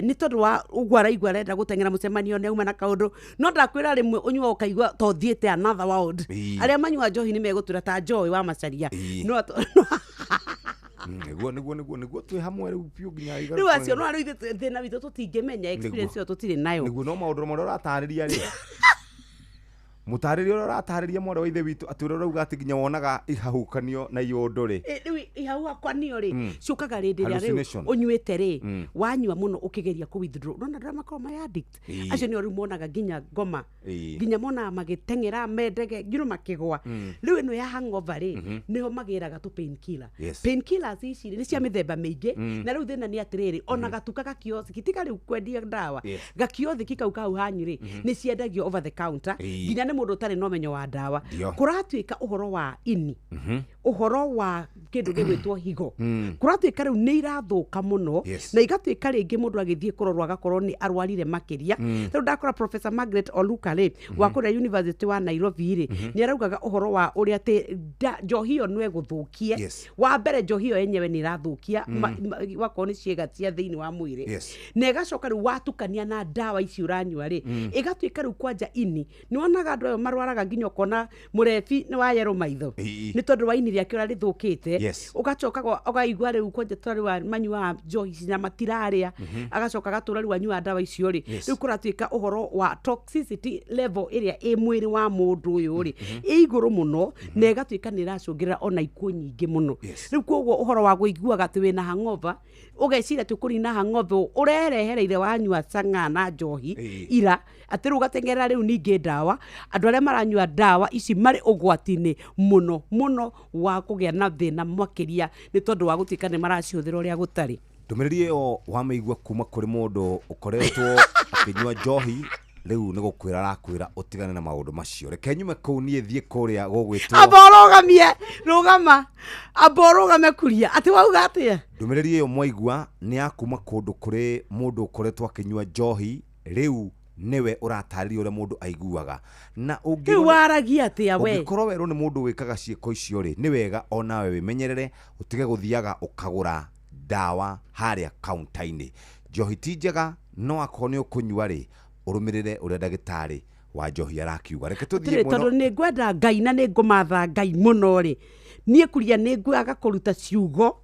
nĩ tondũ wa ũguo araigua arenda gũteng'era mũcemanio nĩ auma na kaũndũ no ndakwĩra rĩmwe ũnyua ũkaigua to thiĩte another world arĩa manyua njohi nĩ megũtura ta njoĩ wa macaria nĩguo twĩ hamwe rĩu biũ nginya rĩu acio no rĩu thĩna witũ tũtingĩmenya experience ĩyo tũtirĩ nayo nĩguo no maũndũ marĩa ũratarĩria rĩ mũtarĩria ũrĩa ũratarĩria mwarĩ wa ithe witũ atĩ ũrĩa ũrauga atĩ nginya wonaga ihahukanio na iyũndũ rĩ rĩu ihahukanio rĩ ciũkaga rĩndĩ rĩa rĩu ũnyuĩte rĩ wanyua mũno ũkĩgeria kũ withdraw no ndara makorwo my addict acio nĩo rĩu monaga nginya ngoma nginya monaga magĩteng'era mendege ngiro makĩgwa rĩu ĩno ya hangover rĩ nĩho magĩraga tu pain killers ici nĩ cia mĩthemba mĩingĩ na rĩu thĩna nĩ atĩrĩrĩ ona gatuka gakioski tiga rĩu kwendia ndawa gakioski kau kau hanyu rĩ nĩ ciendagio over the counter nginya mũndũ ũtarĩ na ũmenyo wa ndawa kũratuĩka ũhoro wa ini ũhoro wa kĩndũ gĩgwĩtwo higo kũratuĩka rĩu nĩ irathũka mũno na igatuĩka rĩngĩ mũndũ agĩthiĩ kũrorwo agakorwo nĩ arwarire makĩria rĩu ndakora Professor Margaret Oluka rĩ wa kũrĩa University wa Nairobi rĩ nĩ araugaga ũhoro wa ũrĩa atĩ njohi ĩyo no ĩgũthũkie wa mbere njohi ĩyo yenyewe nĩ irathũkia wakorwo nĩ ciĩga cia thĩinĩ wa mwĩrĩ na ĩgacoka rĩu watukania na ndawa ici ũranyua rĩ ĩgatuĩka rĩu kwanja ini nĩ wonaga andũ ayo marwaraga nginya ũkona mũrebi nĩ wa yero maitho nĩ tondũ wa ini rĩake ũrĩa rĩthũkĩte ũgacoka ũgaigua rĩu kwanja twarĩ wa manyua njohi na matirarĩa agacoka agatũra rĩu anyua ndawa icio rĩ rĩu kũratuĩka ũhoro wa toxicity level ĩrĩa ĩ mwĩrĩ wa mũndũ ũyũ rĩ ĩ igũrũ mũno na ĩgatuĩka nĩ ĩracũngĩrĩra ona ikuũ nyingĩ mũno rĩu koguo ũhoro wa kũiguaga atĩ wĩna hangover ũgeciria atĩ kũrĩ na hangover ũrerehereire wanyua cang'a na njohi ira atĩ rĩu ũgateng'erera rĩu ningĩ ndawa andũ arĩa maranyua ndawa ici marĩ ũgwati-inĩ mũno wa kũgĩa na thĩna makĩria nĩ tondũ wa gũtuĩka nĩ maracihũthĩra ũrĩa gũtarĩ ndũmĩrĩri ĩyo wamĩigua kuma kũrĩ mũndũ ũkoretwo akĩnyua njohi rĩu nĩ gũkwĩra arakwĩra ũtigane na maũndũ macio reke nyume kũu niĩ thiĩ kũrĩa gũgwĩtwo aborũgamie rũgama aborũgame kuria atĩ wauga atĩa ndũmĩrĩri ĩyo mwaigua nĩ ya kuma kũndũ kũrĩ mũndũ ũkoretwo akĩnyua njohi rĩu niwe ũratarĩria ũrĩa mũndũ aiguaga na waragia atĩa we ũngĩkorwo werwo nĩ mũndũ wĩkaga ciĩko icio rĩ nĩ wega onawe wĩmenyerere ũtige gũthiaga ũkagũra ndawa harĩa kaunta-inĩ njohi ti njega no akorwo nĩ ũkũnyua rĩ ũrũmĩrĩre ũrĩa ndagĩtarĩ wa njohi arakiuga reke tũthiĩ tondũ nĩ ngwenda Ngai na nĩ ngũmatha Ngai mũno rĩ niĩ kuria nĩ ngwaga kũruta ciugo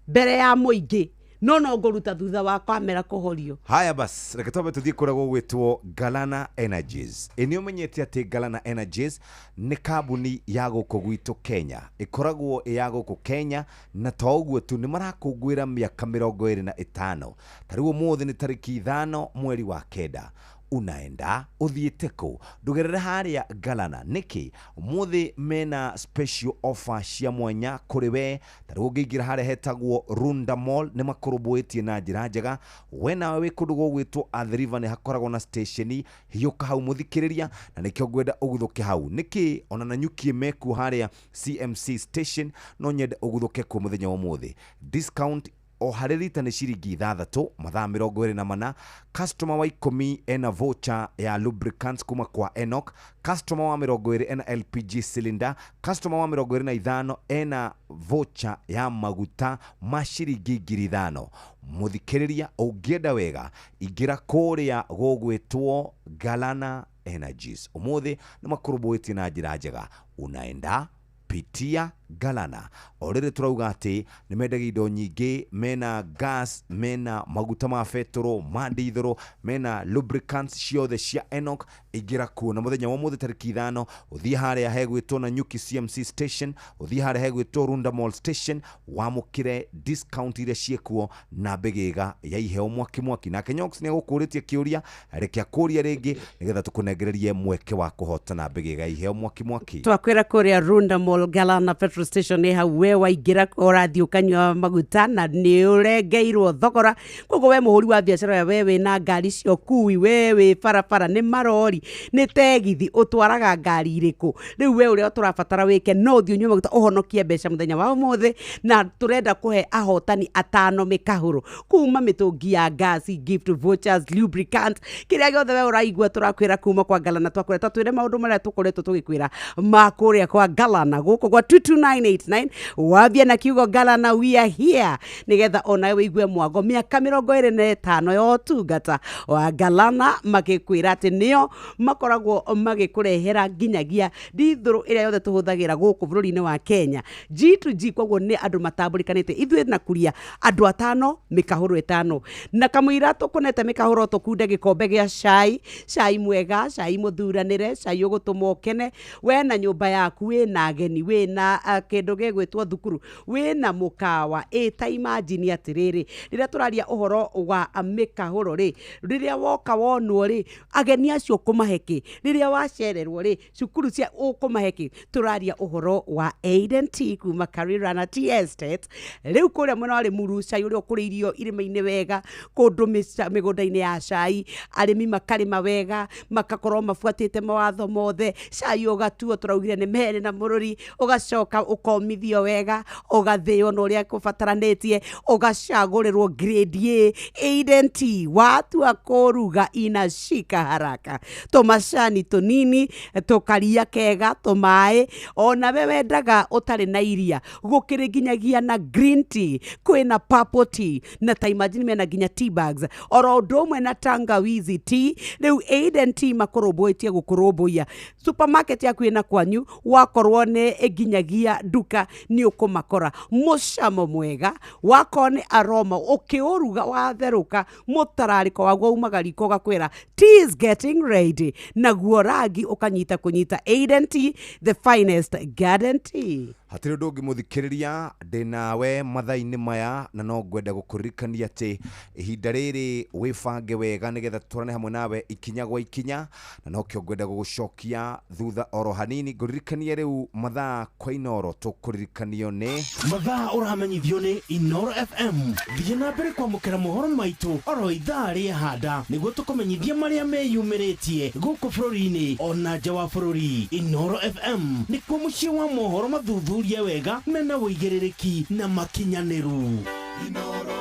mbere ya mũingĩ no ngũruta thutha wa kamera kũhorio haya bas reke tũbe tũthiĩ kũrĩa gũgwĩtwo Galana Energies nĩ ũmenyete atĩ Galana Energies nĩ kambuni ya gũkũ gwitũ Kenya ĩkoragwo ya gũkũ Kenya na to ũguo tu nĩ marakũngũĩra mĩaka 25 tarĩu ũmũthĩ nĩ tarĩki 5 mweri wa kenda unaenda uthiĩte kũ ndũgerere harĩa Galana nĩkĩ ũmũthĩ mena special offer cia mwanya kũrĩ we tarĩu ũngĩingĩra harĩa hetagwo Runda Mall nĩ makũrũmbũĩtie na njĩra njega we nawe wĩ kũndũ gũgwĩtwo Athi River nĩ hakoragwo na station hiũka hau mũthikĩrĩria na nĩkĩo ngwenda ũguthũke hau nĩkĩ ona na nyukie meku harĩa CMC station no nyende ũguthũke kũ mũthenya wa ũmũthĩ discount o harĩ rita nĩ ciringi 6 mathaa 24. Customer wa 10 ena voucher ya lubricants kuma kwa Enoch. Customer wa 20 ena LPG cylinder. Customer wa 25 ena voucher ya maguta ma ciringi 5,000. Muthikiriria ũngĩenda wega ingira kũrĩa gũgwĩtwo Galana Energies. Umuthi nĩ makurũbũĩtie na njĩra njega. Unaenda pitia Galana. Orere turauga ati nĩ mendagia indo nyingĩ, mena gas, mena maguta ma betoro, ma ndithero, mena lubricants ciothe cia Enoch. Ingira kuo na muthenya wa muthi tariki 5 uthie harĩa hegwĩtwo na Nyuki CMC station, uthie harĩa hegwĩtwo Runda Mall station, wamũkire discount iria ciekuo na mbegega ya iheo mwaki. Na Kenyox nĩ gũkũrĩtie kĩũria, reke akũria rĩngĩ nĩgetha tũkũnengererie mweke wa kũhotana mbegega ya iheo mwaki. Twakwĩra kũrĩa Runda Mall Galana petrol station nĩ hau we waingĩra ũrathiĩ ũkanyua maguta na nĩ ũrengeirwo thogora. Koguo we mũhũri wa biacara we wĩna ngari cio kui, we wĩ barabara nĩ marori, nĩ tegithi ũtwaraga ngari irĩkũ, rĩu we ũrĩa tũrabatara wĩke no ũthiĩ ũnyue maguta ũhonokie mbeca mũthenya wa ũmũthĩ, na tũrenda kũhe ahotani 5 mĩkahũro kuma mĩtũngi ya gas, gift vouchers, lubricant, kĩrĩa gĩothe we ũraigua tũrakwĩra kuma kwa Galana. Twakwĩra twĩre maũndũ marĩa tũkoretwo tũgĩkwĩra ma kũrĩa kwa Galana gũkũ kwa 22989. Wambia na kiugo Galana we are here, nigetha ona wĩigue mwago mĩaka 25 ya ũtungata wa Galana, magĩkwĩra atĩ nĩo makoragwo magĩkũrehera nginyagia ndithũrũ ĩrĩa yothe tũhũthagĩra gũkũ bũrũri-inĩ wa Kenya. G2G koguo nĩ andũ matambũrĩkanĩte, ithuĩ na kuria andũ 5 mĩkahũro 5 na kamũira tũkũnete mĩkahũro tũkunde gĩkombe gĩa cai mwega, cai mũthuranĩre, cai ũgũtũma ũkene, we na nyũmba yaku, we na ageni, we na kĩndũ gĩgwĩtwo thukuru, we na mũkawa. Ta imagine atĩrĩrĩ, rĩrĩa tũraria ũhoro wa mĩkahũro rĩ, rĩrĩa woka wonwo rĩ, ageni acio kũmahe kĩ, rĩrĩa wacererwo rĩ, cukuru cia ũkũmahe kĩ. Tũraria ũhoro wa Aiden Tea kuma Karirana Tea Estate, rĩu kũrĩa mwena wa Limuru, cai ũrĩa ũkũrĩirio irĩma-inĩ wega, kũndũ mĩgũnda-inĩ ya cai, arĩmi makarĩma wega, makakorwo mabuatĩte mawatho mothe, cai ũgatuo tũraugire nĩ mere na mũrũri, ũgacoka ũkomithio wega, ũgathĩo na ũrĩa kũbataranĩtie, ũgacagũrĩrwo grade A. Aiden Tea watua kũruga inashika haraka, tũmacani tũnini, tũkaria kega, tũmaĩ, ona we wendaga ũtarĩ na iria, gũkĩrĩ nginyagia na green tea, kwĩna purple tea, na ta imagine mena nginya tea bags, oro ũndũ ũmwe na tangawizi tea. Rĩu Aiden Tea makũrũmbũĩtie gũkũrũmbũia supermarket yaku ĩna kwanyu, wakorwo nĩ nginyagia duka nĩ ũkũmakora. Mũcamo mwega, wakorwo nĩ aroma, ũkĩũruga watherũka, mũtararĩko waguo umaga riko ũgakwĩra tea is getting ready, naguo rangi ũkanyita kũnyita. Aiden Tea, the finest garden tea. Hatirĩ ũndũ ũngĩ mũthikĩrĩria, ndĩnawe mathaa-inĩ maya, na no ngwenda gũkũririkania atĩ ihinda rĩrĩ wĩbange wega nĩgetha tũrane hamwe nawe ikinya gwa ikinya, na no kĩo ngwenda gũgũcokia thutha oro hanini. Ngũririkanie rĩu mathaa kwa Inoro tũkũririkanio nĩ mathaa ũramenyithio nĩ Inoro FM. Thiĩ na mbere kwamũkĩra mohoro maitũ oro ithaa rĩa handa, nĩguo tũkũmenyithia marĩa meyumĩrĩtie gũkũ bũrũri-inĩ ona nja wa bũrũri. Inoro FM nĩkuo mũciĩ wa mohoro mathuthurie wega, mena ũigĩrĩrĩki na makinyanĩru. Inoro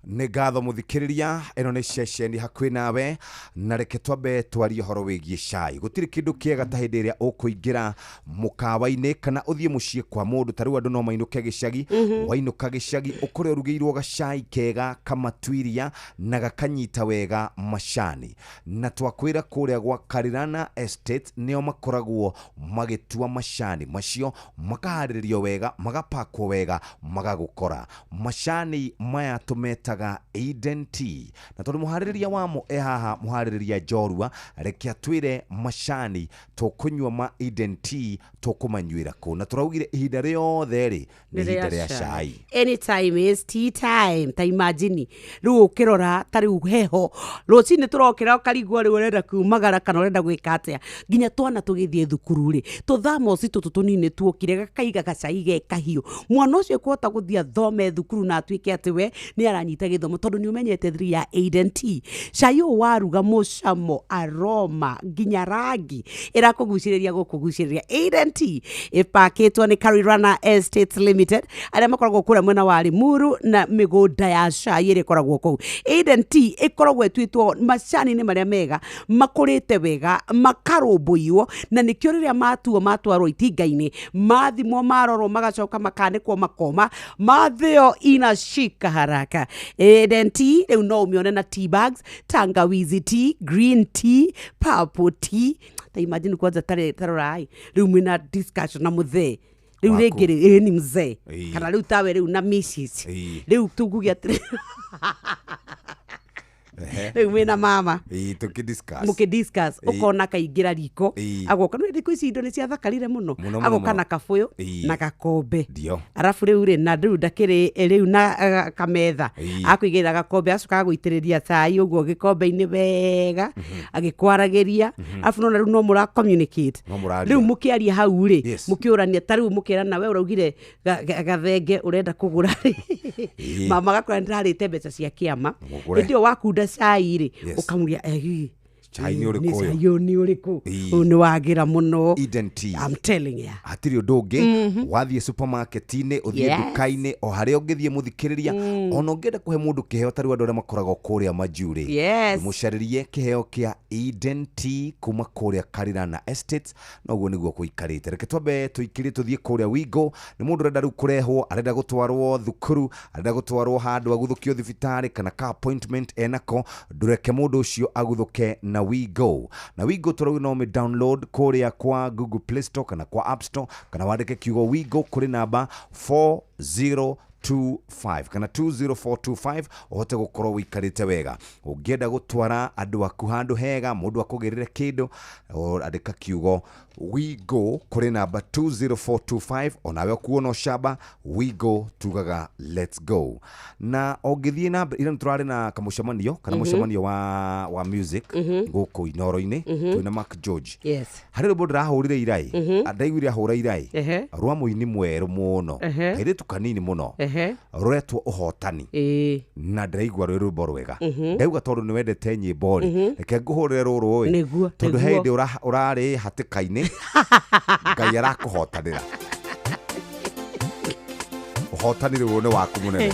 nĩ ngatho mũthikĩrĩria, ĩno nĩ ceceni hakuhĩ nawe, na reke twambe twarie ũhoro wĩgiĩ cai. Gũtirĩ kĩndũ kĩega ta hĩndĩ ĩrĩa ũkũingĩra mũkawa-inĩ kana ũthiĩ mũciĩ kwa mũndũ. Ta rĩu andũ no mainũke gĩcagi, wainũka gĩcagi ũkore ũrugĩirwo gacai kega kamatuiria na gakanyita wega macani. Na twakwĩra kũrĩa gwa Karirana Estate nĩo makoragwo magĩtua macani macio, makaharĩrĩrio wega, magapakwo wega, magagũkora. Macani maya tũmetaga Aiden Tea, na tondũ mũharĩrĩria wamo haha, mũharĩrĩria njorua, reke atwĩre macani tũkũnyua ma Aiden Tea tũkũmanyuĩra kũ. Na tũraugire ihinda rĩothe rĩ nĩ ihinda rĩa cai. Anytime is tea time. Ta imagine rĩu ũkĩrora ta rĩu heho, rũcinĩ tũrokĩra ũkarigwo rĩu ũrenda kumagara kana ũrenda gwĩka atĩa. Nginya twana tũgĩthiĩ thukuru rĩ, tũthamoci tũtũ tũnini tuokire gakaiga gacai ge kahiũ, mwana ũcio kwota gũthiĩ thome thukuru na atuĩke atĩ we nĩ aranyita githomo tondu ni umenyete thiri ya Aiden T cai u waruga mucamo aroma nginya rangi irakuguciriria gukuguciriria Aiden T ipakitwo ni Karirana Estates Limited aria makoragwo kura mwena wa Limuru na migunda ya cai iri koragwo kou. Aiden T ikoragwo etwitwo macani ni maria mega makurite wega makarumbuiwo na nikio riria matwarwo itinga-ini mathimwo marorwo magacoka makanikwo makoma mathio inashika haraka. Aiden T riu no umione na tea bags, tangawizi tea, green tea, purple tea. Ta imagine kwanza tarorai riu mwina discussion na muthe riu ringiri ni mzee kana riu tawe riu na missis riu tugugia riu mwina mama mukidiscuss ukona kaingira riko agoka no riko ici indo ni cia thakarire muno agoka na kabuyu na gakombe arafu riu ri na riu ndakiri riu na kametha akuigira gakombe acuka guitiriria cai uguo gikombe-ini wega agikwaragiria arafu no riu no mura communicate riu mukiaria hau ri mukiurania ta riu mukirana we uraugire gathenge urenda kugura mama gakora ndarite mbeca cia kiama ndio wakunda cai ri ukamuria chai ni uriku ni wagira muno Aiden T. I'm telling you atiri ndungi wathie supermarket-ini uthie duka-ini o haria ungithie muthikiriria ona ungenda kuhe mundu kiheo tari andu aria makoragwo kuria majuri mucaririe kiheo kia Aiden T kuma kuria Karirana Estates noguo niguo kuikarite reke twambe tuikirie tuthie kuria Wigo ni mundu renda riu kurehwo arenda gutwarwo thukuru arenda gutwarwo handu aguthukio thibitari kana ka appointment enako ndureke mundu ucio aguthuke na Wigo turauga no me download kuria kwa Google Play Store kana kwa App Store kana wandike kiugo Wigo kuri namba 4025 kana 20425 uhote gukorwo wikarite wega ungienda gutwara andu aku handu hega mundu akugirire kindu andika kiugo Wigo kuri namba 20425 onawe kuona shaba Wigo tugaga let's go na ogithie na ira turari na kamucamanio kana mucamanio wa music guku Inoro-ini twina Mark George hari rwimbo ndirahurire irai andaiguire ahura irai rwa muini mweru muno kaire tukanini muno ruretwo uhotani na ndiraigua rwimbo rwega ndauga tondu ni wendete nyimbo ri reke nguhurire ruru tondu hindi urari hatikaini Ngai arakuhotanira uhotanire wone waku munene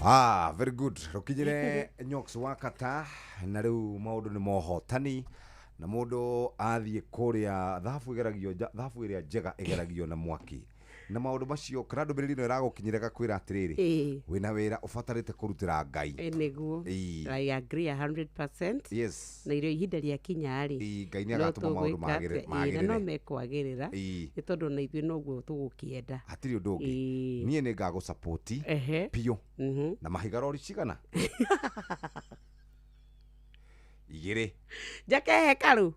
Very good. Rukinyire Nyox wakata na riu maundu ni mohotani na mundu athie kuria thabu iria njega igeragio na mwaki na maundu macio kana ndumiriri no iragukinyirega kwira atiriri wina wira ubatarite kurutira Ngai niguo I agree 100%. Yes, na irio ihinda ria kinya ri Ngai ni agatuma maundu magire na no mekwagirira ni tondu na ithuĩ noguo tugukienda hatiri undu ungi nie ni ngago support pio na mahigarori cigana igire jake hekaru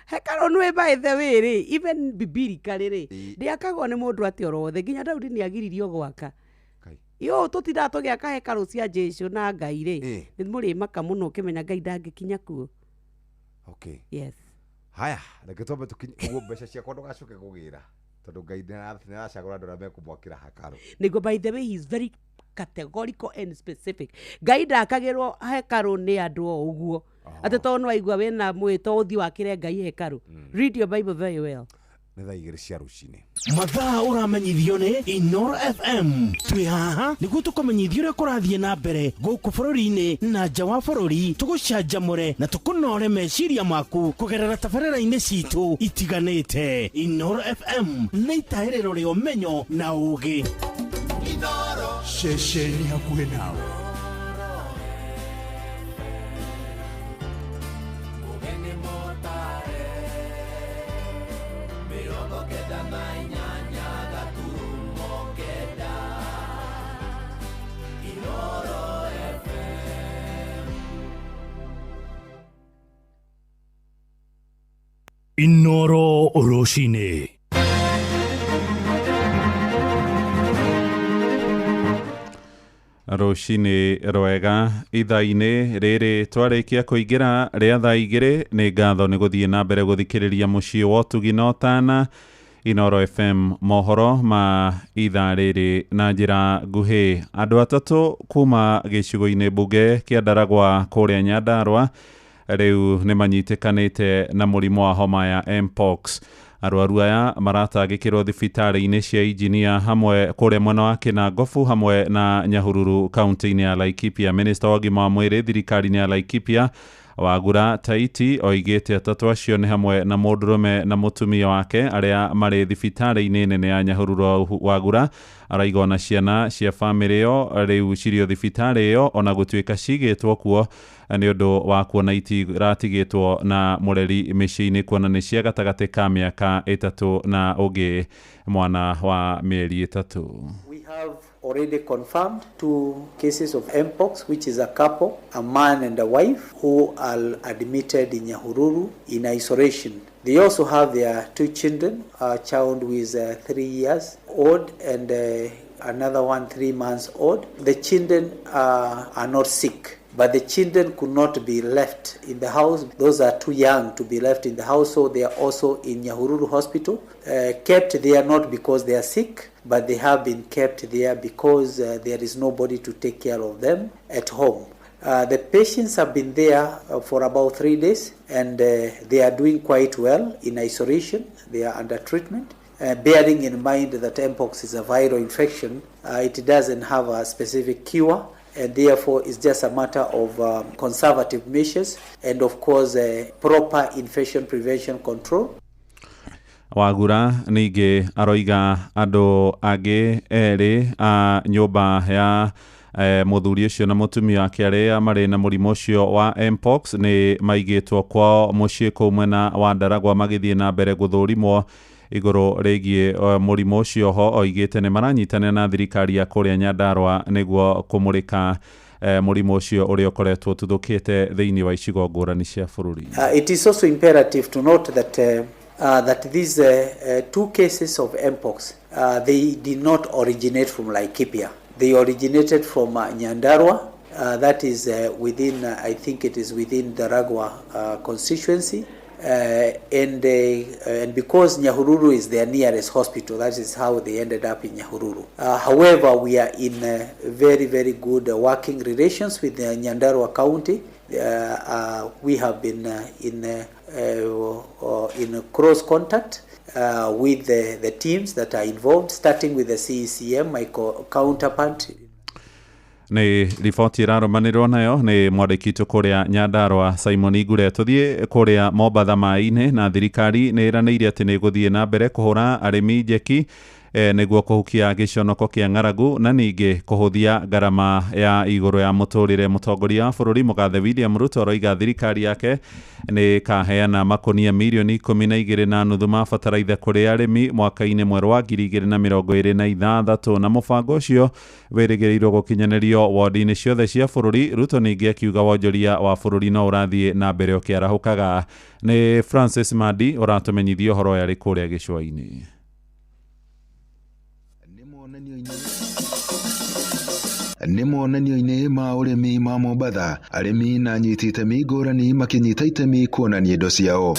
hekaru nwe by the way ri even bibirika riri ndiakagwo ni mundu ati orothe nginya Daudi ni agiririo gwaka yo tutira tugiaka hekaru cia Jesũ na Ngai ri ni muri maka muno ukimenya Ngai ndangikinya kuo. Okay, yes, haya reke twambe tukinye mbeca cia kondo gacoke kugira tondu Ngai niracagura andu aria mekumwakira hekaru niguo. By the way, he is very categorical and specific. Ngai ndakagirwo hekaru ni andu o uguo ati to no aigua wena mwito uthi wakire Ngai hekaru. Read your Bible very well. Nĩ thaa igĩrĩ cia rũcinĩ mathaa ũramenyithio nĩ Inoro FM. Twĩ haha nĩguo tũkũmenyithia ũrĩa kũrathiĩ na mbere gũkũ bũrũri-inĩ na nja wa bũrũri, tũgũcanjamũre na tũkũnore meciria maku kũgerera tabarĩra-inĩ citũ itiganĩte. Inoro FM nĩ itaĩrĩro rĩa ũmenyo na ũũgĩ. Inoro ceceni hakuhĩ nawe. Inoro Oroshine. Roshine rwega ithaa-inĩ rĩrĩ twarĩkia kũingĩra rĩa thaa igĩrĩ nĩ ngatho nĩ gũthiĩ na mbere gũthikĩrĩria mũciĩ wa ũtugi na ũtana Inoro FM mohoro ma ithaa rĩrĩ na njĩra nguhĩ. Andũ atatũ kuma gĩcigo-inĩ mbunge kĩa Ndaragwa kũrĩa Nyandarua rĩu nĩ manyitĩkanĩte na mũrimũ wa homa ya Mpox. Arwaru aya maratangĩkĩrwo thibitarĩ-inĩ cia injinia hamwe kũrĩa mwena wa Kinangofu hamwe na Nyahururu kaunti-inĩ ya Laikipia. Minister wa ũgima wa mwĩrĩ thirikari-inĩ ya Laikipia Wagura Taiti oigĩte atatũ acio nĩ hamwe na mũndũrũme na mũtumia wake arĩa marĩ thibitarĩ-inĩ nene ya Nyahururu. Wagura arauga ona ciana cia bamĩrĩ ĩyo rĩu cirio thibitarĩ ĩyo ona gũtuĩka cigĩtwo kuo nĩ ũndũ wa kuona itiratigĩtwo na mũreri mĩciĩ-inĩ kuona nĩ cia gatagatĩ ka mĩaka 3 na ũngĩ mwana wa mĩeri 3. We have already confirmed 2 cases of Mpox, which is a couple, a man and a wife, who are admitted in Nyahururu in isolation. They also have their 2 children, a child who is 3 years old and another one 3 months old. The children are not sick, but the children could not be left in the house. Those are too young to be left in the house, so they are also in Nyahururu Hospital, kept there not because they are sick, but they have been kept there because there is nobody to take care of them at home. The patients have been there for about 3 days, and they are doing quite well in isolation. They are under treatment. Bearing in mind that Mpox is a viral infection, it doesn't have a specific cure, and therefore it's just a matter of conservative measures and of course proper infection prevention control. Wagura ningĩ aroiga andũ angĩ erĩ a nyũmba ya mũthuri ũcio na mũtumia wake arĩa marĩ na mũrimũ ũcio wa Mpox nĩ maigĩtwo kwao mũciĩ kũu mwena wa Ndaragwa magĩthiĩ na mbere gũthũrimwo igũrũ rĩgiĩ mũrimũ ũcio. Ho oigĩte nĩ maranyitana na thirikari ya kũrĩa Nyandarua nĩguo kũmũrĩka mũrimũ ũcio ũrĩa ũkoretwo ũtuthũkĩte thĩinĩ wa icigo ngũrani cia bũrũri. It is also imperative to note that these 2 cases of Mpox, they did not originate from Laikipia. They originated from Nyandarua, that is within, I think it is within the Ndaragwa constituency. And because Nyahururu is their nearest hospital, that is how they ended up in Nyahururu. However, we are in very, very good working relations with the Nyandarua County. We have been in close contact with the teams that are involved, starting with the CECM, my counterpart. Nĩ riboti ĩraromanĩrwo nayo nĩ mwandĩki witũ kũrĩa Nyandarua Simon Igure. Tũthiĩ kũrĩa Mombatha maĩ-inĩ, na thirikari nĩ ĩranĩire atĩ nĩ gũthiĩ na mbere kũhũra arĩmi njeki nĩguo kũhukia gĩconoko kĩa ng'aragu na ningĩ kũhũthia ngarama ya igũrũ ya mũtũrĩre. Mũtongoria wa bũrũri Mũgathe William Ruto aroiga thirikari yake nĩ kaheana makũnia mirioni 12.5 ma bataraitha kũrĩ arĩmi mwaka-inĩ mwerũ wa 2026, na mũbango ũcio wĩrĩgĩrĩirwo gũkinyanĩrio wondi-inĩ ciothe cia bũrũri. Ruto ningĩ akiuga wonjoria wa bũrũri no ũrathiĩ na mbere ũkĩarahũkaga. Nĩ Francis Madi ũratũmenyithia ũhoro yarĩ kũrĩa gĩcũa-inĩ. Nĩ monanio-inĩ ma ũrĩmi ma Mombatha, arĩmi na anyiti itemi ngũrani makĩnyita itemi kuonania indo ciao.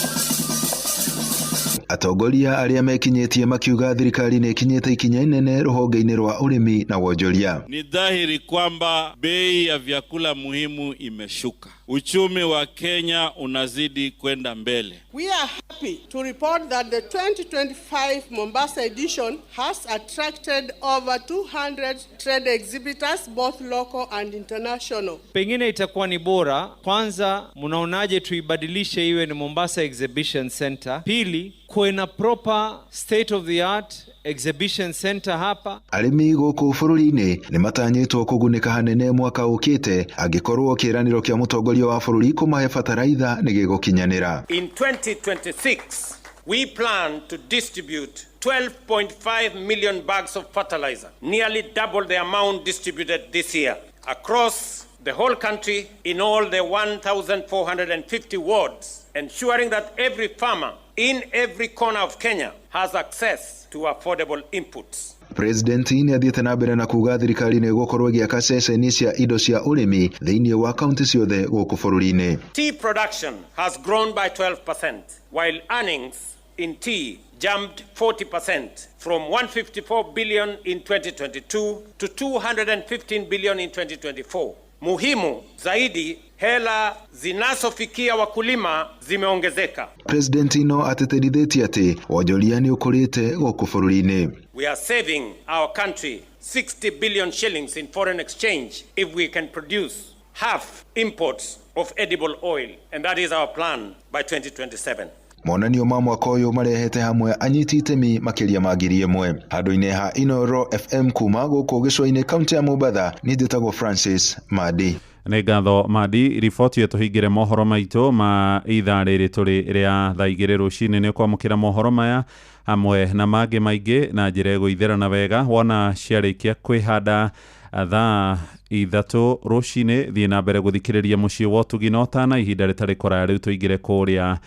Atongoria arĩa mekinyĩtie makiuga thirikari nĩ ikinyĩte ikinya inene rũhonge-inĩ rwa ũrĩmi na wonjoria. Ni dhahiri kwamba bei ya vyakula muhimu imeshuka. Uchumi wa Kenya unazidi kwenda mbele. We are happy to report that the 2025 Mombasa edition has attracted over 200 trade exhibitors, both local and international. Pengine itakuwa ni bora, kwanza mnaonaje tuibadilishe iwe ni Mombasa Exhibition Center. Pili, kuwe na proper state of the art exhibition center hapa. Arĩmi gũkũ bũrũri-inĩ nĩ matanyĩtwo kũgunĩka hanene mwaka ũkĩte angĩkorwo kĩĩranĩro kĩa mũtongoria wa bũrũri kũmahe bataraitha nĩ gĩgũkinyanĩra. In 2026 we plan to distribute 12.5 million bags of fertilizer, nearly double the amount distributed this year across the whole country in all the 1,450 wards, ensuring that every farmer in every corner of Kenya has access to affordable inputs. Presidenti nĩ athiĩte na mbere na kuga thirikari nĩ ĩgũkorwo ĩgĩaka ceceni cia indo cia ũrĩmi thĩinĩ wa kaunti ciothe gũkũ bũrũri-inĩ. Tea production has grown by 12%, while earnings in tea jumped 40% from 154 billion in 2022 to 215 billion in 2024. Muhimu zaidi, hela zinazofikia wakulima zimeongezeka. Presidenti no ateterithitie ati wonjoria nĩ ũkũrĩte gũkũ bũrũri-inĩ. We are saving our country 60 billion shillings in foreign exchange if we can produce half imports of edible oil, and that is our plan by 2027. Monanio ma mwaka ũyũ marehete hamwe anyiti itemi makĩria ma 1,000. Handũ-inĩ ha Inoro FM kuma gũkũ gĩcũa-inĩ kaunti ya Mombatha, niĩ njĩtagwo Francis Madi. Nĩ ngatho Madi. Riboti yo tũhingĩre mohoro maitũ ma ithaa rĩrĩ tũrĩ rĩa thaa 2 rũcinĩ nĩ kwamũkĩra mohoro maya hamwe na mangĩ maingĩ na njĩra ĩgũitherana wega wona ciarĩkia kwĩhanda thaa 3 rũcinĩ. Thiĩ na mbere gũthikĩrĩria mũciĩ wa ũtugi na ũtana ihinda rĩtarĩ kũraya. Rĩu tũingĩre kũrĩa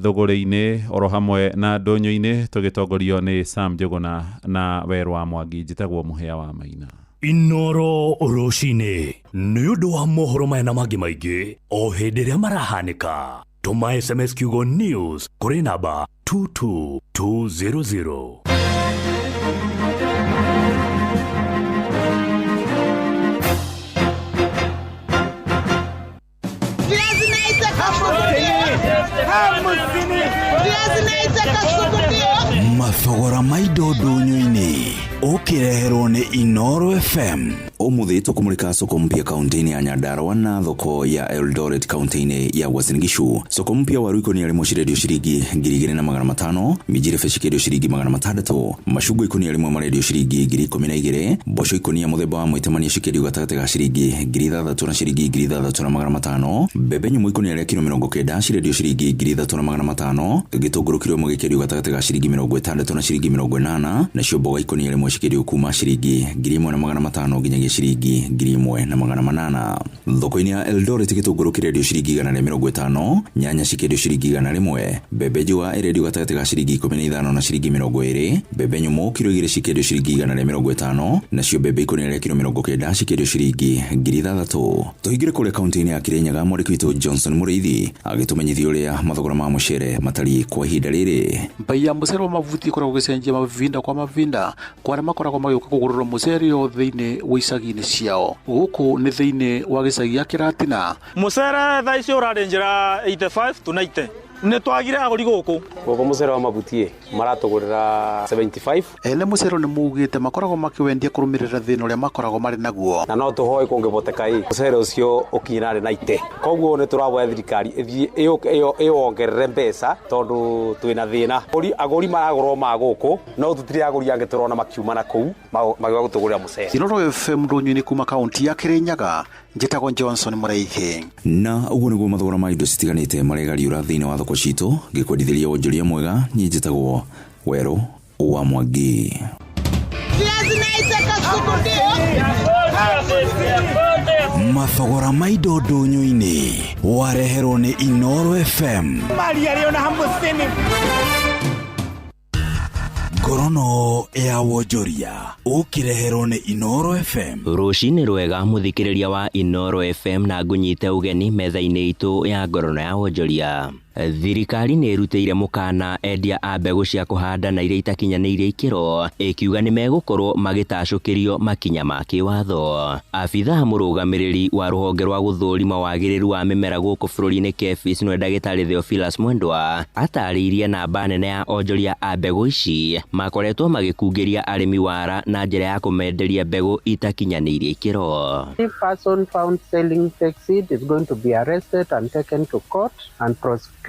thũgũrĩ-inĩ oro hamwe na ndũnyũ-inĩ tũgĩtongorio nĩ Sam Njũgũna na Werũ wa Mwangi. Njĩtagwo Mũhĩa wa Maina. Inoro rũcinĩ nĩ ũndũ wa mohoro maya na mangĩ maingĩ o hĩndĩ ĩrĩa marahanĩka. Tũma SMS kiugo news kũrĩ namba 22200. Mathogora ma indo ndũnyũ-inĩ ũkĩreherwo nĩ Inoro FM. Ũmũthĩ tũkũmũrĩka soko mpya kaunti-inĩ ya Nyandarua na thoko ya Eldoret kaunti-inĩ ya Uasin Gishu. Soko mpya waru ikũnia rĩmwe cirendio ciringi 2,500, minji rebe cikendio ciringi 600, macungwa ikũnia rĩmwe marendio ciringi 12,000, mboco ikũnia mũthemba wa mwĩtemania cikendio gatagatĩ ga ciringi 6,000 na ciringi 6,500, mbembe nyũmũ ikũnia rĩa kilo 90 cirendio ciringi 3,500, gĩtũngũrũ kilo 1 gĩkendio gatagatĩ ga ciringi 60 na ciringi 80, nacio mboga ikũnia rĩmwe cikendio kuma ciringi 1,500 nginyagia ciringi 1,800. Thoko-inĩ ya Eldoret gĩtũngũrũ kĩrendio ciringi 150, nyanya cikendio ciringi 100, mbembe njũa ĩrendio gatagatĩ ga ciringi 15 na ciringi 20, mbembe nyũmũ kilo 2 cikendio ciringi 150, nacio mbembe ikũnia rĩa kilo 90 cikendio ciringi 6,000. Tũhingĩre kũrĩa kaunti-inĩ ya Kirinyaga, mwandĩki witũ Johnson Mũrĩithi agĩtũmenyithia ũrĩa mathogora ma mũcere matariĩ kwa ihinda rĩrĩ. Bei ya mũcere wa mavuti ikoragwo gĩcenjia mavinda kwa mavinda kwa arĩa makoragwo magĩũka kũgũrĩrwo mũcere o thĩinĩ wa icagi-inĩ ciao. Gũkũ nĩ thĩinĩ wa gĩcagi gĩa Kĩratina. Mũcere thaa ici ũrarĩ njĩra 85 to 90. ne twagire agori guku guku mucere wa mabutie maratugurira 75 ene mucere ne mugite makoragwo makiwendia kurumirira thina uria makoragwo mari naguo na no tuhoi kungiboteka mucere ucio ukinyira na ite koguo ne turabwa thirikari iyo ongerere mbeca tondu twina thina agori maragorwo maguku no tutire agori ange turona makiuma na kuu magiwa gutugurira mucere Inoro FM ndonyu-ini kuma kaunti ya Kirinyaga njitagwo Johnson Muraithi na uguo niguo mathogora ma indo citiganite maregariura thiini wa thoko citu gikwendithiria wonjoria mwega ni njitagwo Wero wa Mwangi mathogora ma indo ndonyu-ini wareherwo ni Inoro FM Gorono ya wonjoria ukireherwo ni Inoro FM. Rucini rwega muthikiriria wa Inoro FM na ngunyite ugeni metha-ini itu ya Gorono ya wonjoria. Thirikari nĩ ĩrutĩire mũkana endia a mbegũ cia kũhanda na iria itakinyanĩirie ikĩro ĩkiuga nĩ megũkorwo magĩtacũkĩrio makinya ma kĩwatho. Abithaa mũrũgamĩrĩri wa rũhonge rwa gũthũrima wagĩrĩru wa mĩmera gũkũ bũrũri-inĩ KEPHIS nĩ ndagĩtarĩ Theophilus Mwendwa atarĩirie namba nene ya onjoria a mbegũ ici makoretwo magĩkungĩria arĩmi wara na njĩra ya kũmenderia mbegũ itakinyanĩirie ikĩro. If person found selling fake seed is going to be arrested and taken to court and prosecuted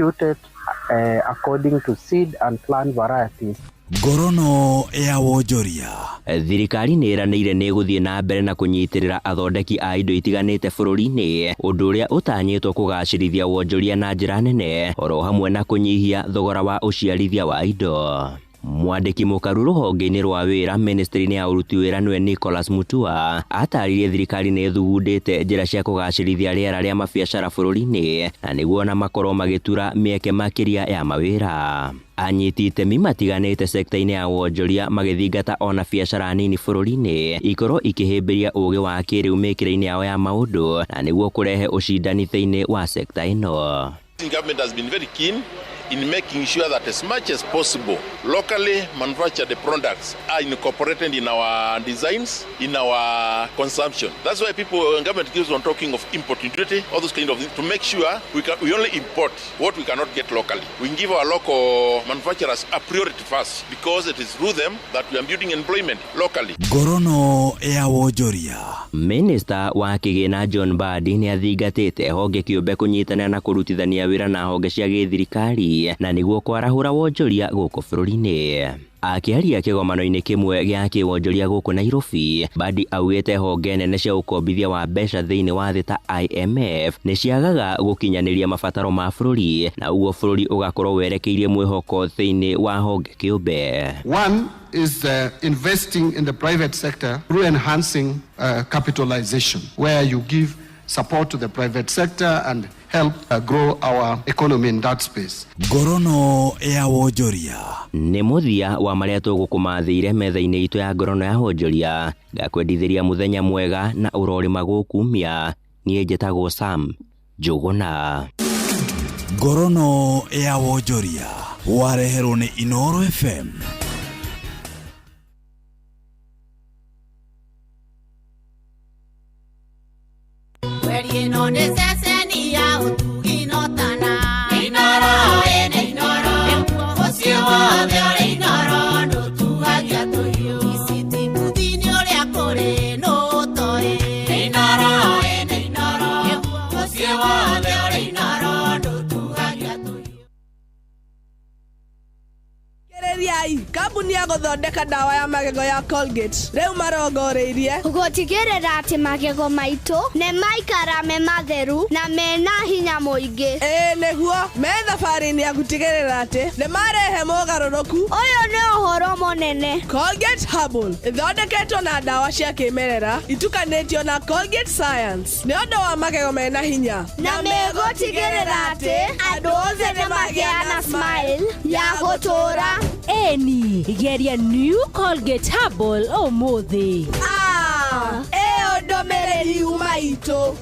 according to seed and plant varieties. Gorono ya wonjoria. Thirikari nĩ ĩranĩire nĩ gũthiĩ na mbere na kũnyitĩrĩra athondeki a indo itiganĩte bũrũri-inĩ ũndũ ũrĩa ũtanyĩtwo kũgacĩrithia wonjoria na njĩra nene oro hamwe na kũnyihia thogora wa ũciarithia wa indo. Mwandĩki mũkaru rũhonge-inĩ rwa wĩra ministry-inĩ ya ũruti wĩra nĩwe Nicholas Mutua ataririe thirikari nĩ ĩthugundĩte njĩra cia kũgacĩrithia rĩera rĩa mabiacara bũrũri-inĩ na nĩguo na makorwo magĩtura mĩeke makĩria ya mawĩra. Anyiti itemi matiganĩte sekta-inĩ ya wonjoria magĩthingata ona biacara nini bũrũri-inĩ ikorwo ikĩhĩmbĩria ũũgĩ wa kĩrĩu mĩkĩre-inĩ yao ya maũndũ na nĩguo kũrehe ũcindani thĩinĩ wa sekta ĩno. Government has been very keen in making sure that as much as possible locally manufactured products are incorporated in our designs, in our consumption. That's why government keeps on talking of import duty, all those kind of things, to make sure we only import what we cannot get locally. We give our local manufacturers a priority first because it is through them that we are building employment locally. Gorono ya wonjoria. Minister wa kĩgĩna John Mbadi nĩ athingatĩte honge kĩũmbe kũnyitanĩra na kũrutithania wĩra na honge cia gĩthirikari na nĩguo kwarahũra wonjoria gũkũ bũrũri-inĩ. Akĩaria kĩgomano-inĩ kĩmwe gĩa kĩwonjoria gũkũ Nairobi, Mbadi augĩte honge nene cia ũkombithia wa mbeca thĩinĩ wa thĩ ta IMF nĩ ciagaga gũkinyanĩria mabataro ma bũrũri na ũguo bũrũri ũgakorwo werekeirie mwĩhoko thĩinĩ wa honge kĩũmbe. One is investing in the private sector through enhancing capitalization, where you give support to the private sector and help grow our economy in that space. Gorono ya wonjoria. Nĩ mũthia wa marĩa tũgũkũmathĩire metha-inĩ itũ ya Gorono ya wonjoria. Ngakwendithĩria mũthenya mwega na ũrorĩma gũkumia. Niĩ njĩtagwo Sam Njũgũna. Gorono ya wonjoria wareherwo nĩ Inoro FM. Kambuni ya gũthondeka ndawa ya magego ya Colgate rĩu marongoreirie gũtigĩrĩra atĩ magego maitũ nĩ maikara me matheru na mena hinya mũingĩ. Nĩguo me thabarĩ-inĩ ya gũtigĩrĩra atĩ nĩ marehe mogarũrũku. Ũyũ nĩ ũhoro mũnene. Colgate Herbal ĩthondeketwo na ndawa cia kĩmerera itukanĩtio na Colgate Science nĩ ũndũ wa magego mena hinya na megũtigĩrĩra atĩ andũ othe nĩ magĩa na smile ya gũtũra. Eni geria new Colgate Herbal ũmũthĩ. Ĩyo ndũmĩrĩri uma itũ.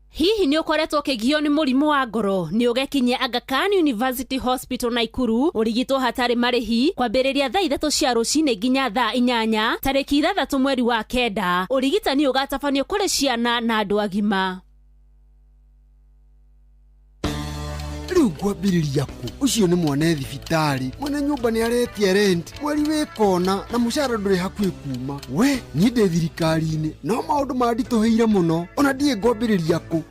Hihi nĩ ũkoretwo ũkĩgio nĩ mũrimũ wa ngoro nĩ ũgekinye Aga Khan University Hospital Naikuru ũrigitwo hatarĩ marĩhi kwambĩrĩria thaa 3 cia rũcinĩ nginya thaa 8 tarĩki 6 mweri wa 9. Ũrigitani ũgatabanio kũrĩ ciana na andũ agima. riu ngwambiriria ku ucio ni mwone thibitari mwene nyumba ni aretie rent mweri wikona na mushara nduri hakuhi kuma we ni ndi thirikari-ini no maundu mandituheire muno ona ndie ngwambiriria ku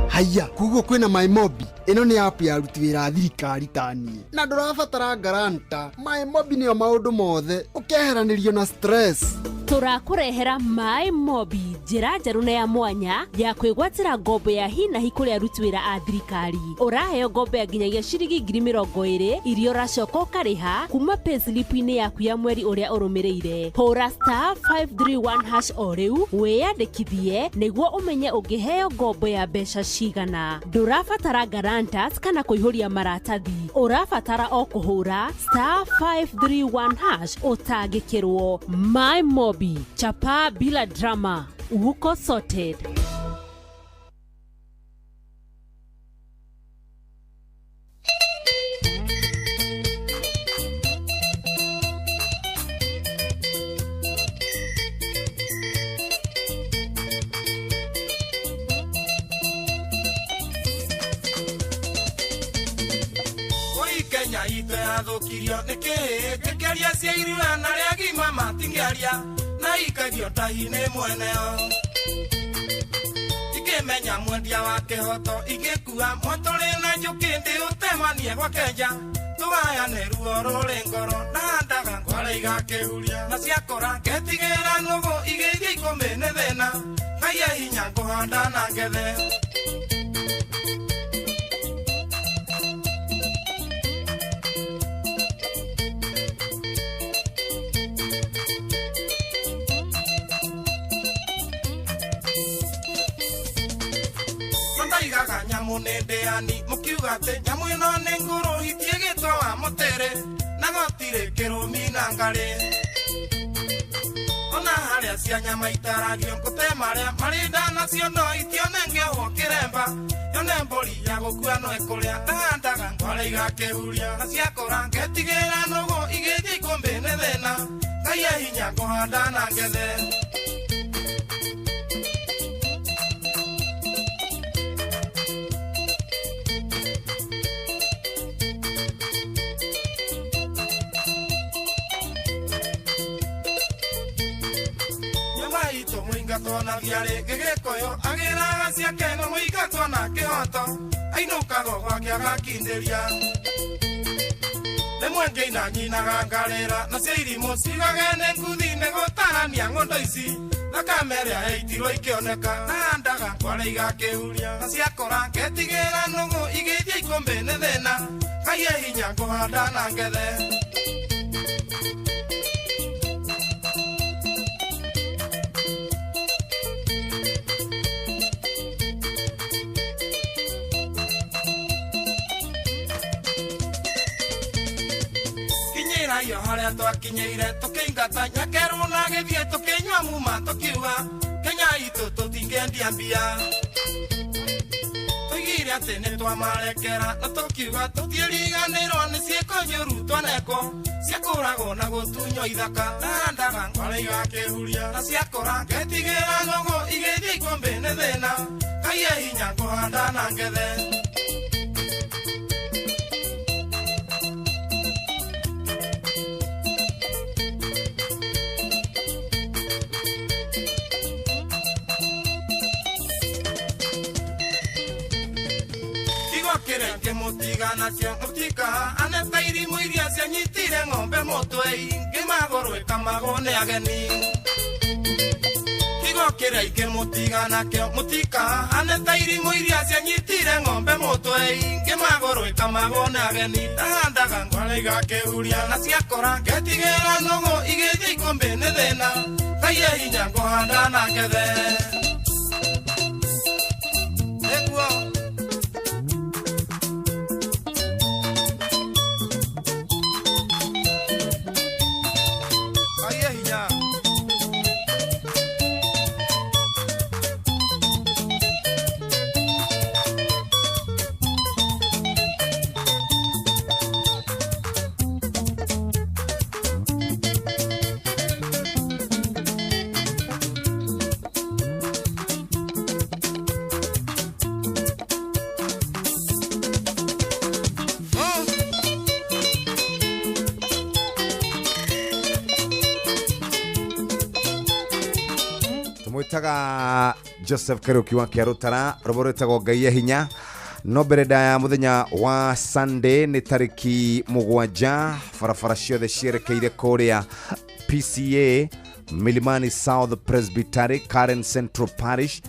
haya kuguo kwina MyMobi ino ni app ya aruti wira thirikari tanie na ndurabatara garanta MyMobi niyo maundu mothe ukeheranirio na stress turakurehera MyMobi njira njeru na ya mwanya ya kwigwatira ngombo ya hi na hi kuri aruti wira a thirikari uraheo ngombo ya nginyagia ciringi 20,000 irio racoka ukariha kuma payslip-ini yaku ya mweri uria urumireire hura *531# o riu wiyandikithie niguo umenye ungiheo ngombo ya mbeca cigana ndurabatara guarantors kana kuihuria maratathi urabatara o kuhura *531# utangikirwo MyMobi chapa bila drama uko sorted. Kenya ite athukirio nikiria cia irua na ria gima matingiaria na ikagio tahi-ini mweneo ikimenya mwendia wa kihoto igikua mwaturi na njuki ndi utemanie gwa Kenya tugayane ruo ruri ngoro na ndaga ngwara igakihuria na ciakora ngetigira nugu igithia ikumi ni thina ngai hinya nguhanda na ngethe munendeani mukiuga ati nyamu ino ni nguru hitie gitwa wa mutere na gotire kirumi na ngari ona haria cia nyama itaragio ngute maria marinda nacio no itione ngeho kiremba yone mbori ya gukua no ikuria ndaga ngwara igakihuria na ciakora ngetigira nugu igithia ikumbi ni thina ngai hinya nguhanda na ngethe tona viare gegekoyo agera ciake no muiga tona kihoto ainukago gwake agakinderia rimwe ngeina nyinaga ngarera na cia irimo cigagene nguthi-ini gutarania ng'ondo ici thakame ĩrĩa yaitirwo ikĩoneka na ndaga ngwara igakihuria na ciakora ngetigira nugu igithia ikumbi ni thina ngai hinya nguhanda na ngethe yo haria twakinyeire tukiingata nyakeru na githie tukinywa muma tukiuga Kenya itu tutingendia mbia tuigire ati ni twamarekera na tukiuga tutieriganirwo ni ciiko njuru twaneko ciakuragwo na gutunywo ithaka na ndaga ngwara igakihuria na ciakora ngetigira nugu igithia ikumbi ni thina ngai hinya nguhanda na ngethe kirenge mutiga nacio mutika aneta irimu iria cianyitire ng'ombe mutwe ngimagorwe kamagone ageni kigo kirenge mutiga nakio mutika aneta irimu iria cianyitire ng'ombe mutwe ngimagorwe kamagone ageni ndaga ngwara igakihuria na ciakora ngetigira nugu igithia ikumbi ni thina ngai hinya nguhanda na ngethe mwitaga Joseph Karuki wa Kiarutara roboretagwo Ngai hinya no bereda ya muthenya wa Sunday ni tariki 7 farafara ciothe cierekeire kuria PCA Milimani South Presbytery Karen Central Parish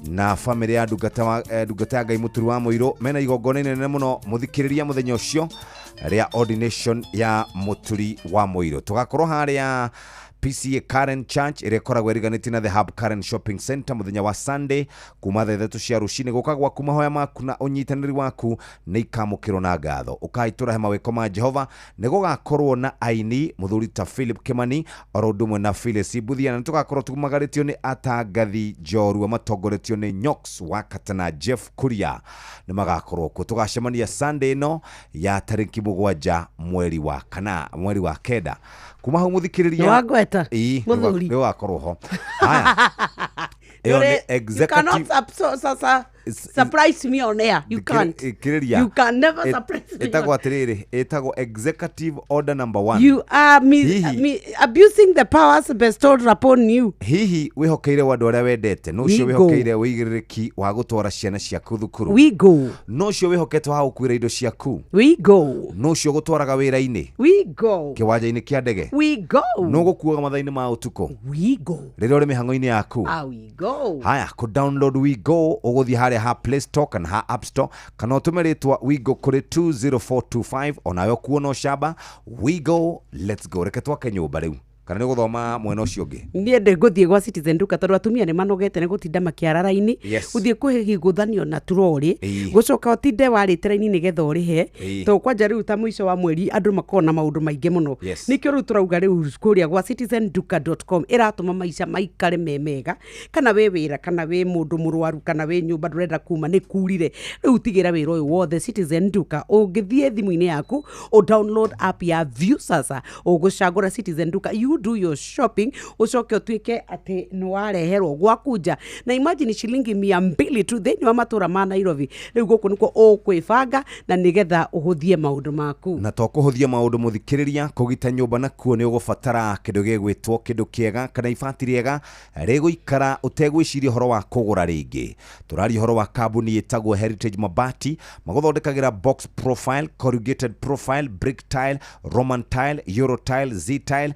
na family ya Ndungata Ngai Muturi wa Muiro mena igongona inene muno muthikiriria muthenya ucio ria ordination ya Muturi wa Muiro tugakorwo haria PCA Karen Church irekoragwo iriganĩtie na The Hub Karen Shopping Center muthenya wa Sunday kuma thaa 3 cia rucinĩ gũkagwa kuma hoya maku na ũnyitanĩri waku nĩ ikamũkĩrwo na ngatho ũkahitũra he mawĩko ma Jehova nĩ gũgakorwo na aini mũthuri ta Philip Kimani oro ũndũ ũmwe na Phyllis Buthia na tũgakorwo tumagarĩtio nĩ atangathi njorua matongoretio nĩ Nyox Wakata na Jeff Kuria nĩ magakorwo kuo tũgacemania Sunday no ya tariki 7 mweri wa kenda kuma hau muthikiriria wagweta muthuri we wakorwo ho haya you cannot surprise me on air. You can't. You can never surprise me. Etago executive order number 1. You are abusing the powers bestowed upon you. Hihi wihokeire wandu aria wendete no cio wihokeire wigiririki wa gutwara ciana ciaku thukuru. We go. No cio wihokete wa gukwira indo ciaku. We go. No cio gutwaraga wira-ini. We go. Kiwanja-ini kia ndege. We go. No gukuaga mathaini ma utuko. We go. Rĩrĩa uri mihango-ini yaku. We go. Haya ku download We Go uguthi haria ha Play Store kana ha App Store kana utume ritwa We Go kuri 20425 onayo kuona shaba We Go let's go reke twake nyumba riu kana ni guthoma mwena ucio ungi nie ndi guthie gwa Citizen Duka tondu atumia ni manogete ni gutinda makiarara-ini uthie kuhiguthanio na turori gucoka utinde warite raini ni getha urihe to kwanja riu ta mwisho wa mweri andu makona maundu maingi muno nikio riu turauga riu kuria gwa citizenduka.com iratuma maisha maikare memega kana we wira kana we mundu murwaru kana we nyumba ndurenda kuma ni kurire riu tigira wira uyu wothe Citizen Duka ungithie thimu-ini yaku o download app ya View sasa ugucagura Citizen Duka you do your shopping ucoke utwike ati no wareherwo gwakunja na imagine shilingi 200 tu theni wa matura ma Nairobi riu guku niko ukwibanga na nigetha uhuthie maundu maku na to kuhuthia maundu muthikiriria kugita nyumba na kuo ni ugubatara kindu gegwitwo kindu kiega kana ibati riega riguikara utegwiciria horo wa kugura ringi turari horo wa kambuni itagwo Heritage Mabati maguthondekagira box profile corrugated profile brick tile Roman tile Euro tile Z tile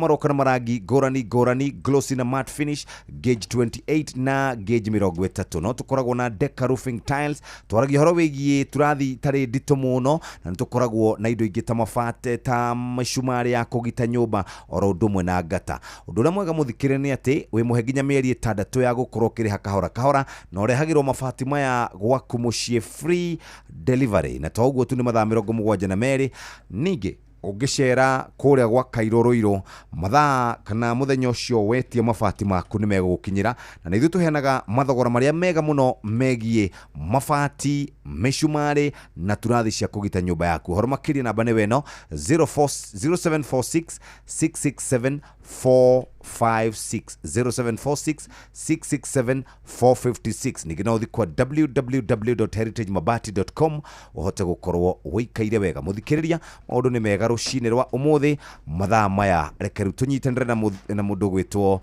maroka na marangi gorani glossy na matte finish gauge 28 na gauge 30 no tukoragwo na Deca roofing tiles twaragia horo wigie turathi tari ndito muno na tukoragwo na indo ingi ta mabate ta mashumari ya kugita nyumba oro ndumwe na ngata undu uria mwega muthikire ni ati wi muhe nginya mieri 6 ya gukorwo kiriha kahora na urehagirwo mabati maya gwaku mucie free delivery na toguo tu ni mathaa 72 ningi ungicera kuria gwa Kairoroiro mathaa kana muthenya ucio wetie mabati maku ni megukinyira na nithu tuheanaga mathogora maria mega muno megie mabati meshumari na turathi cia kugita nyumba yaku horo makiri namba ni weno 0746 667 456 0746 667 456 nigina uthi kwa www.heritagemabati.com uhote gukorwo wikaire wega muthikiriria maundu ni mega rucine rwa umuthi mathaa maya rekeru tunyitanire na mundu gwitwo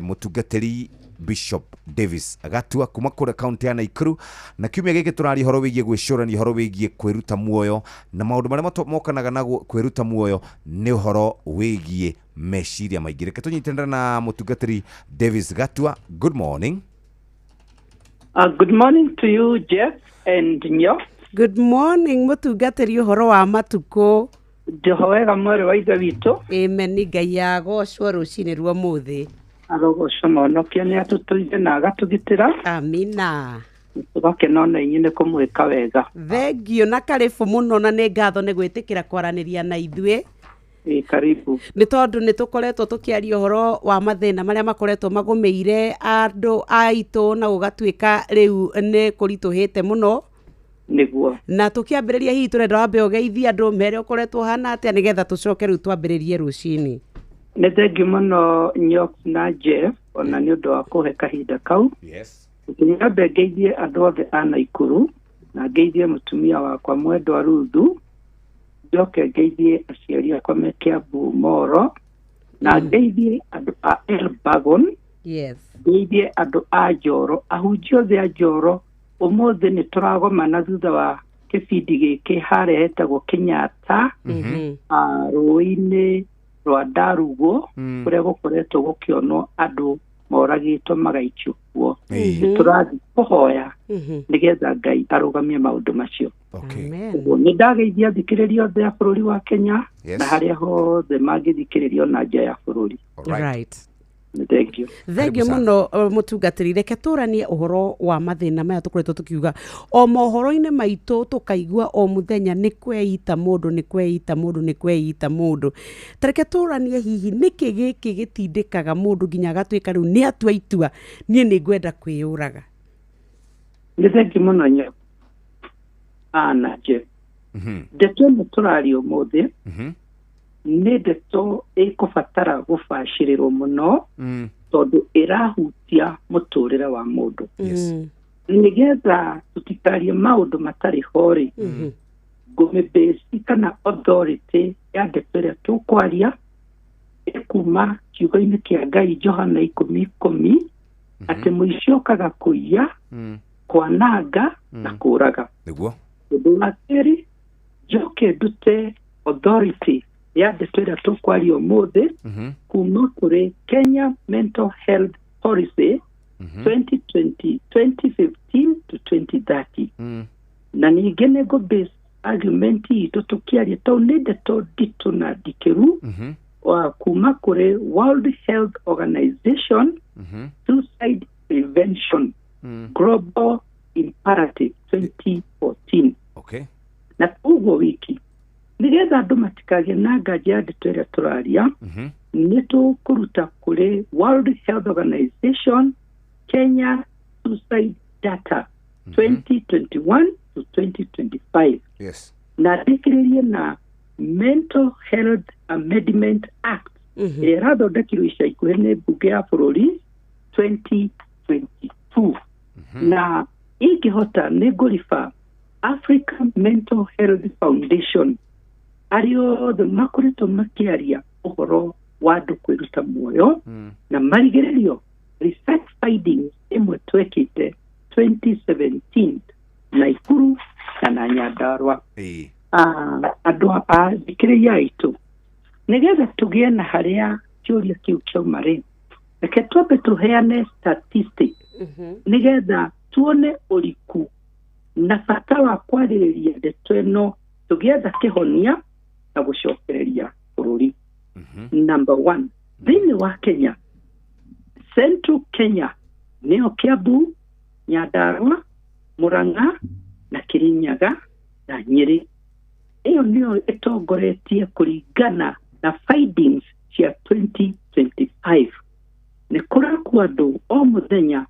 mutungatiri Bishop Davis agatua kuma kure county ya Nakuru na kiumia giki turari horo wigie gwicurania horo wigie kwiruta muoyo na maundu maria mokanaga na kwiruta muoyo ni horo wigie meshiria maingi reke tunyitanire na mutungatiri Davis gatua good morning. Good morning to you Jeff and Nyo. Good morning mutungatiri horo wa matuko Jehova mwere wa ithe witu amen Ngai yagocwo rucine rwa muthi arogoco monokia ni atutuire na agatugitira amina tugakena na inyine kumwika wega thengio na karibu muno na ni ngatho ni gwitikira kwaraniria na ithue karibu ni tondu ni tukoretwo tukiaria horo wa mathina maria makoretwo magumeire andu aitu na ugatwika riu ni kurituhite muno niguo na tukiambiriria hihi turenda wambe ugeithia andu mere ukoretwo hana atia nigetha tucoke riu twambiririe rucini nä thengi må no Nyox na Jeff ona nä å ndå wa kå he kahinda kau nyambe ngeithie andå othe a Naikuru na ngeithie mutumia wakwa mwendwa Ruthu njoke ngeithie aciari akwa me Kiambu Moro na ngeithie andå a Elbagon Yes. Ngeithie andũ a Njoro, ahunjia othe a Njoro, ũmũthĩ nĩ tũragomana thutha wa kĩbindi gĩkĩ harĩa hetagwo Kenyatta, rũĩ-inĩ rwa Ndarugu, kũrĩa gũkoretwo gũkĩonwo andũ moragĩtwo magaikio kuo. Nĩ tũrathiĩ kũhoya nĩgetha Ngai arũgamie maũndũ macio. Nĩ ndageithia thikĩrĩria othe a bũrũri wa Kenya na harĩa hothe mangĩthikĩrĩrio na nja ya bũrũri. Right. Thank you. Thengiũ mũno mũtungatĩri, reke tũranie ũhoro wa mathĩna maya tũkoretwo tũkiuga o mohoro-inĩ maitũ tũkaigua o mũthenya nĩ kweita mũndũ. Tareke tũranie hihi nĩkĩ gĩkĩ gĩtindĩkaga mũndũ nginya agatuĩka rĩu nĩ atua itua niĩ nĩ ngwenda kwĩyũraga. Nĩ thengiũ mũno nye Ana Jeff. Ndeto ĩno tũraria ũmũthĩ nĩ ndeto ĩkũbatara gũbacĩrĩrwo mũno tondũ ĩrahutia mũtũrĩre wa mũndũ. Nĩgetha tũtikarie maũndũ matarĩ ho-rĩ, ngũmĩ-base kana authority ya ndeto ĩrĩa tũkwaria ĩkuma kiugo-inĩ kĩa Ngai Johana 10:10 atĩ mũici okaga kũiya, kwananga na kũũraga. Ũndũ wa kerĩ, njoke ndute authority ya ndeto ĩrĩa tũkwaria ũmũthĩ kuma kũrĩ Kenya Mental Health Policy 2015 to 2030. Na ningĩ nĩ ngũ-base argument itũ tũkĩaria tondũ nĩ ndeto nditũ na ndikĩru kuma kũrĩ World Health Organization Suicide Prevention Global Imperative 2014. Na ũguo wiki nĩgetha andũ matikagĩe na nganja ya ndeto ĩrĩa tũraria, nĩ tũkũruta kũrĩ World Health Organization Kenya Suicide Data 2021 to 2025. Na ndĩkĩrĩrie na Mental Health Amendment Act ĩrĩa ĩrathondekirwo ica ikuhĩ nĩ mbunge ya bũrũri 2022. Na ingĩhota nĩ ngũriba African Mental Health Foundation arĩa othe makoretwo makĩaria ũhoro wa andũ kwĩruta muoyo na marigĩrĩrio research findings ĩmwe twekĩte 2017 Naikuru kana Nyandarua. Andũ a thikĩrĩria aitũ, nĩgetha tũgĩe na harĩa kĩũria kĩu kĩauma-rĩ, reke twambe tũheane statistics nĩgetha tuone ũriku na bata wa kwarĩrĩria ndeto ĩno tũgĩetha kĩhonia na gũcokereria bũrũri. Number 1, thĩinĩ wa Kenya, Central Kenya nĩyo Kiambu, Nyandarua, Murang'a na Kirinyaga na Nyeri. Ĩyo nĩyo ĩtongoretie kũringana na findings cia 2025. Nĩ kũrakua andũ o mũthenya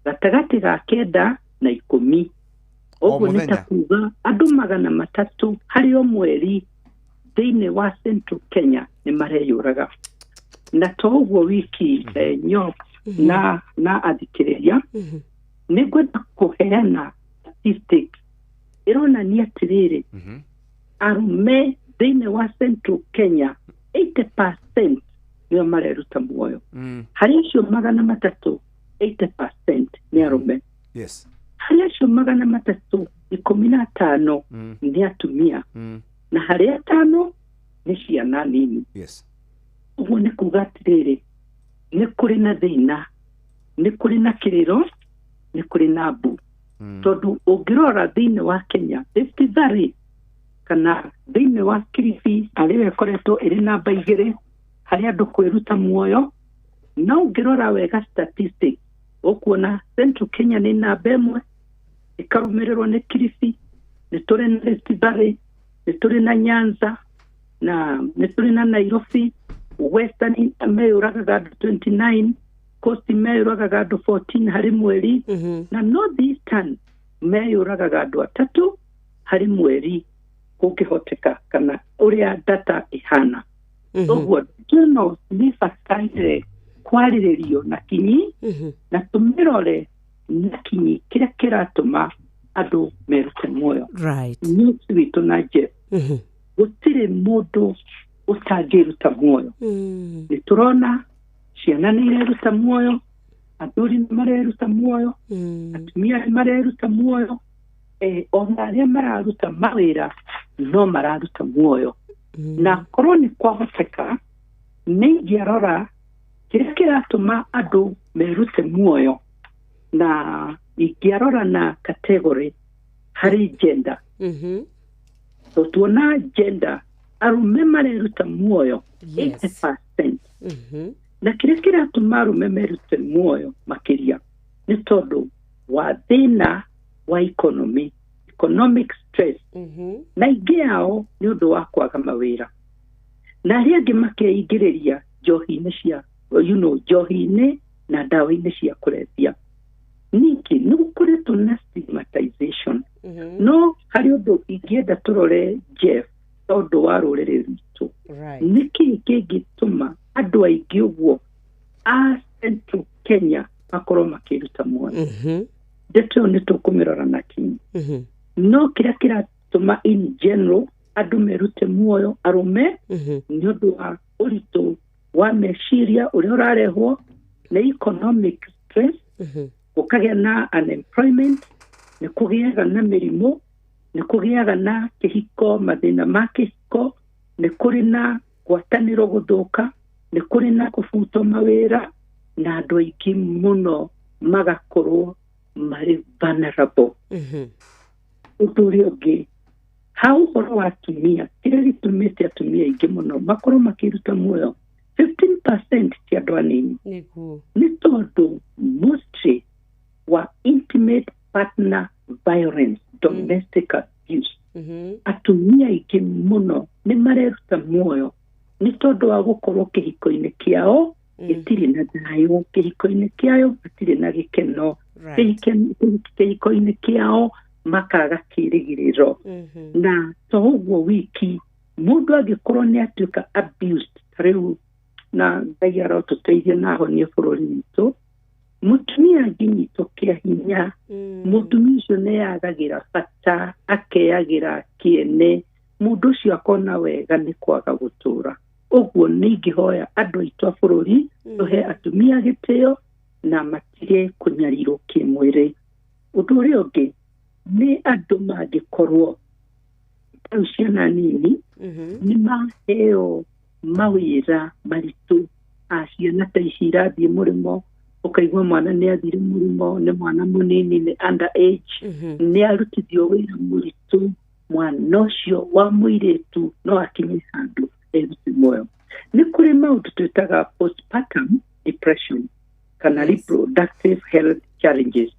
gatagatĩ ga 9 na 10. Ũguo nĩ ta kuuga andũ 300 harĩ o mweri thĩinĩ wa Central Kenya nĩ mareyũraga. Na to ũguo wiki nyo na athikĩrĩria, nĩ ngwenda kũheana statistics ĩronania atĩrĩrĩ, arũme thĩinĩ wa Central Kenya 80% nĩo mareruta muoyo. Harĩ acio 300 80% nĩ arũme. Harĩ acio 315 nĩ atumia na harĩ 5 nĩ ciana nini. Ũguo nĩ kuuga atĩrĩrĩ, nĩ kũrĩ na thĩna, nĩ kũrĩ na kĩrĩro, nĩ kũrĩ na mbu. Tondũ ũngĩrora thĩinĩ wa Kenya, Rift Valley kana thĩinĩ wa Kilifi arĩa ĩkoretwo ĩrĩ namba 2 harĩ andũ kwĩruta muoyo, no ũngĩrora wega statistics ũkuona Central Kenya nĩ namba 1, ĩkarũmĩrĩrwo nĩ Kilifi, nĩ tũrĩ na Rift Valley, nĩ tũrĩ na Nyanza na nĩ tũrĩ na Nairobi. Western meyũragaga andũ 29, Coast meyũragaga andũ 14 harĩ mweri, na North Eastern meyũragaga andũ 3 harĩ mweri kũngĩhoteka kana ũrĩa data ĩhana. Ũguo tuno nĩ bataire kwarĩrĩrio na kinyi na tũmĩrore na kinyi kĩrĩa kĩratũma andũ merute muoyo. Nĩ witũ na Jeff, gũtirĩ mũndũ ũtangĩruta muoyo. Nĩ tũrona ciana nĩ ireruta muoyo, athuri nĩ mareruta muoyo, atumia nĩ mareruta muoyo, ona arĩa mararuta mawĩra no mararuta muoyo. Na korwo nĩ kwahoteka nĩ ingĩarora kĩrĩa kĩratũma andũ merute muoyo, na ingĩarora na category harĩ gender. So tuona gender arume mareruta muoyo 80%. Na kĩrĩa kĩratũma arume merute muoyo makĩria nĩ tondũ wa thĩna wa economic stress. Na ingĩ yao nĩ ũndũ wa kwaga mawĩra. Na arĩa angĩ makeingĩrĩria njohi-inĩ cia njohi-inĩ na ndawa-inĩ cia kũrebia. Ningĩ nĩ gũkoretwo na stigmatization. No harĩ ũndũ ingĩenda tũrore Jeff tondũ wa rũrĩrĩ rwitũ. Nĩkĩ kĩngĩtũma andũ aingĩ ũguo a Central Kenya makorwo makĩruta muoyo? Ndeto nĩ tũkũmĩrora na kinyi. No kĩrĩa kĩratũma in general andũ merute muoyo arume nĩ ũndũ wa ũritũ wa meciria ũrĩa ũrarehwo na economic stress, gũkagĩa na unemployment, nĩ kũgĩaga na mĩrimũ, nĩ kũgĩaga na kĩhiko, mathĩna ma kĩhiko, nĩ kũrĩ na ngwatanĩro gũthũka, nĩ kũrĩ na kũbutwo mawĩra, na andũ aingĩ mũno magakorwo marĩ vulnerable. Ũndũ ũrĩa ũngĩ, ha ũhoro wa atumia, kĩrĩa gĩtũmĩte atumia aingĩ mũno makorwo makĩruta muoyo 15% ti andũ anini. Nĩ tondũ mostly wa intimate partner violence, domestic abuse. Atumia aingĩ mũno nĩ mareruta muoyo nĩ tondũ wa gũkorwo kĩhiko-inĩ kĩao gĩtirĩ na thayũ, kĩhiko-inĩ kĩao gĩtirĩ na gĩkeno, kĩhiko-inĩ kĩao makaga kĩĩrĩgĩrĩro. Na to ũguo wiki mũndũ angĩkorwo nĩ atuĩka abused rĩu, na Ngai arotũteithia na ahonie bũrũri witũ, mũtumia angĩnyitwo kĩa hinya, mũtumia ũcio nĩ yagagĩra bata, akeyagĩra kĩene, mũndũ ũcio akona wega nĩ kwaga gũtũra. Ũguo nĩ ingĩhoya andũ aitũ a bũrũri tũhe atumia gĩtĩo na matige kũnyarirwo kĩmwĩrĩ. Ũndũ ũrĩa ũngĩ nĩ andũ mangĩkorwo ta ciana nini nĩ maheo mawĩra maritũ. Ciana ta ici irathiĩ mũrĩmo, ũkaigua mwana nĩ athire mũrĩmo, nĩ mwana mũnini, nĩ under age, nĩ arutithio wĩra mũritũ. Mwana ũcio wa mũirĩtu no akinye handũ erute muoyo. Nĩ kũrĩ maũndũ twĩtaga postpartum depression kana reproductive health challenges.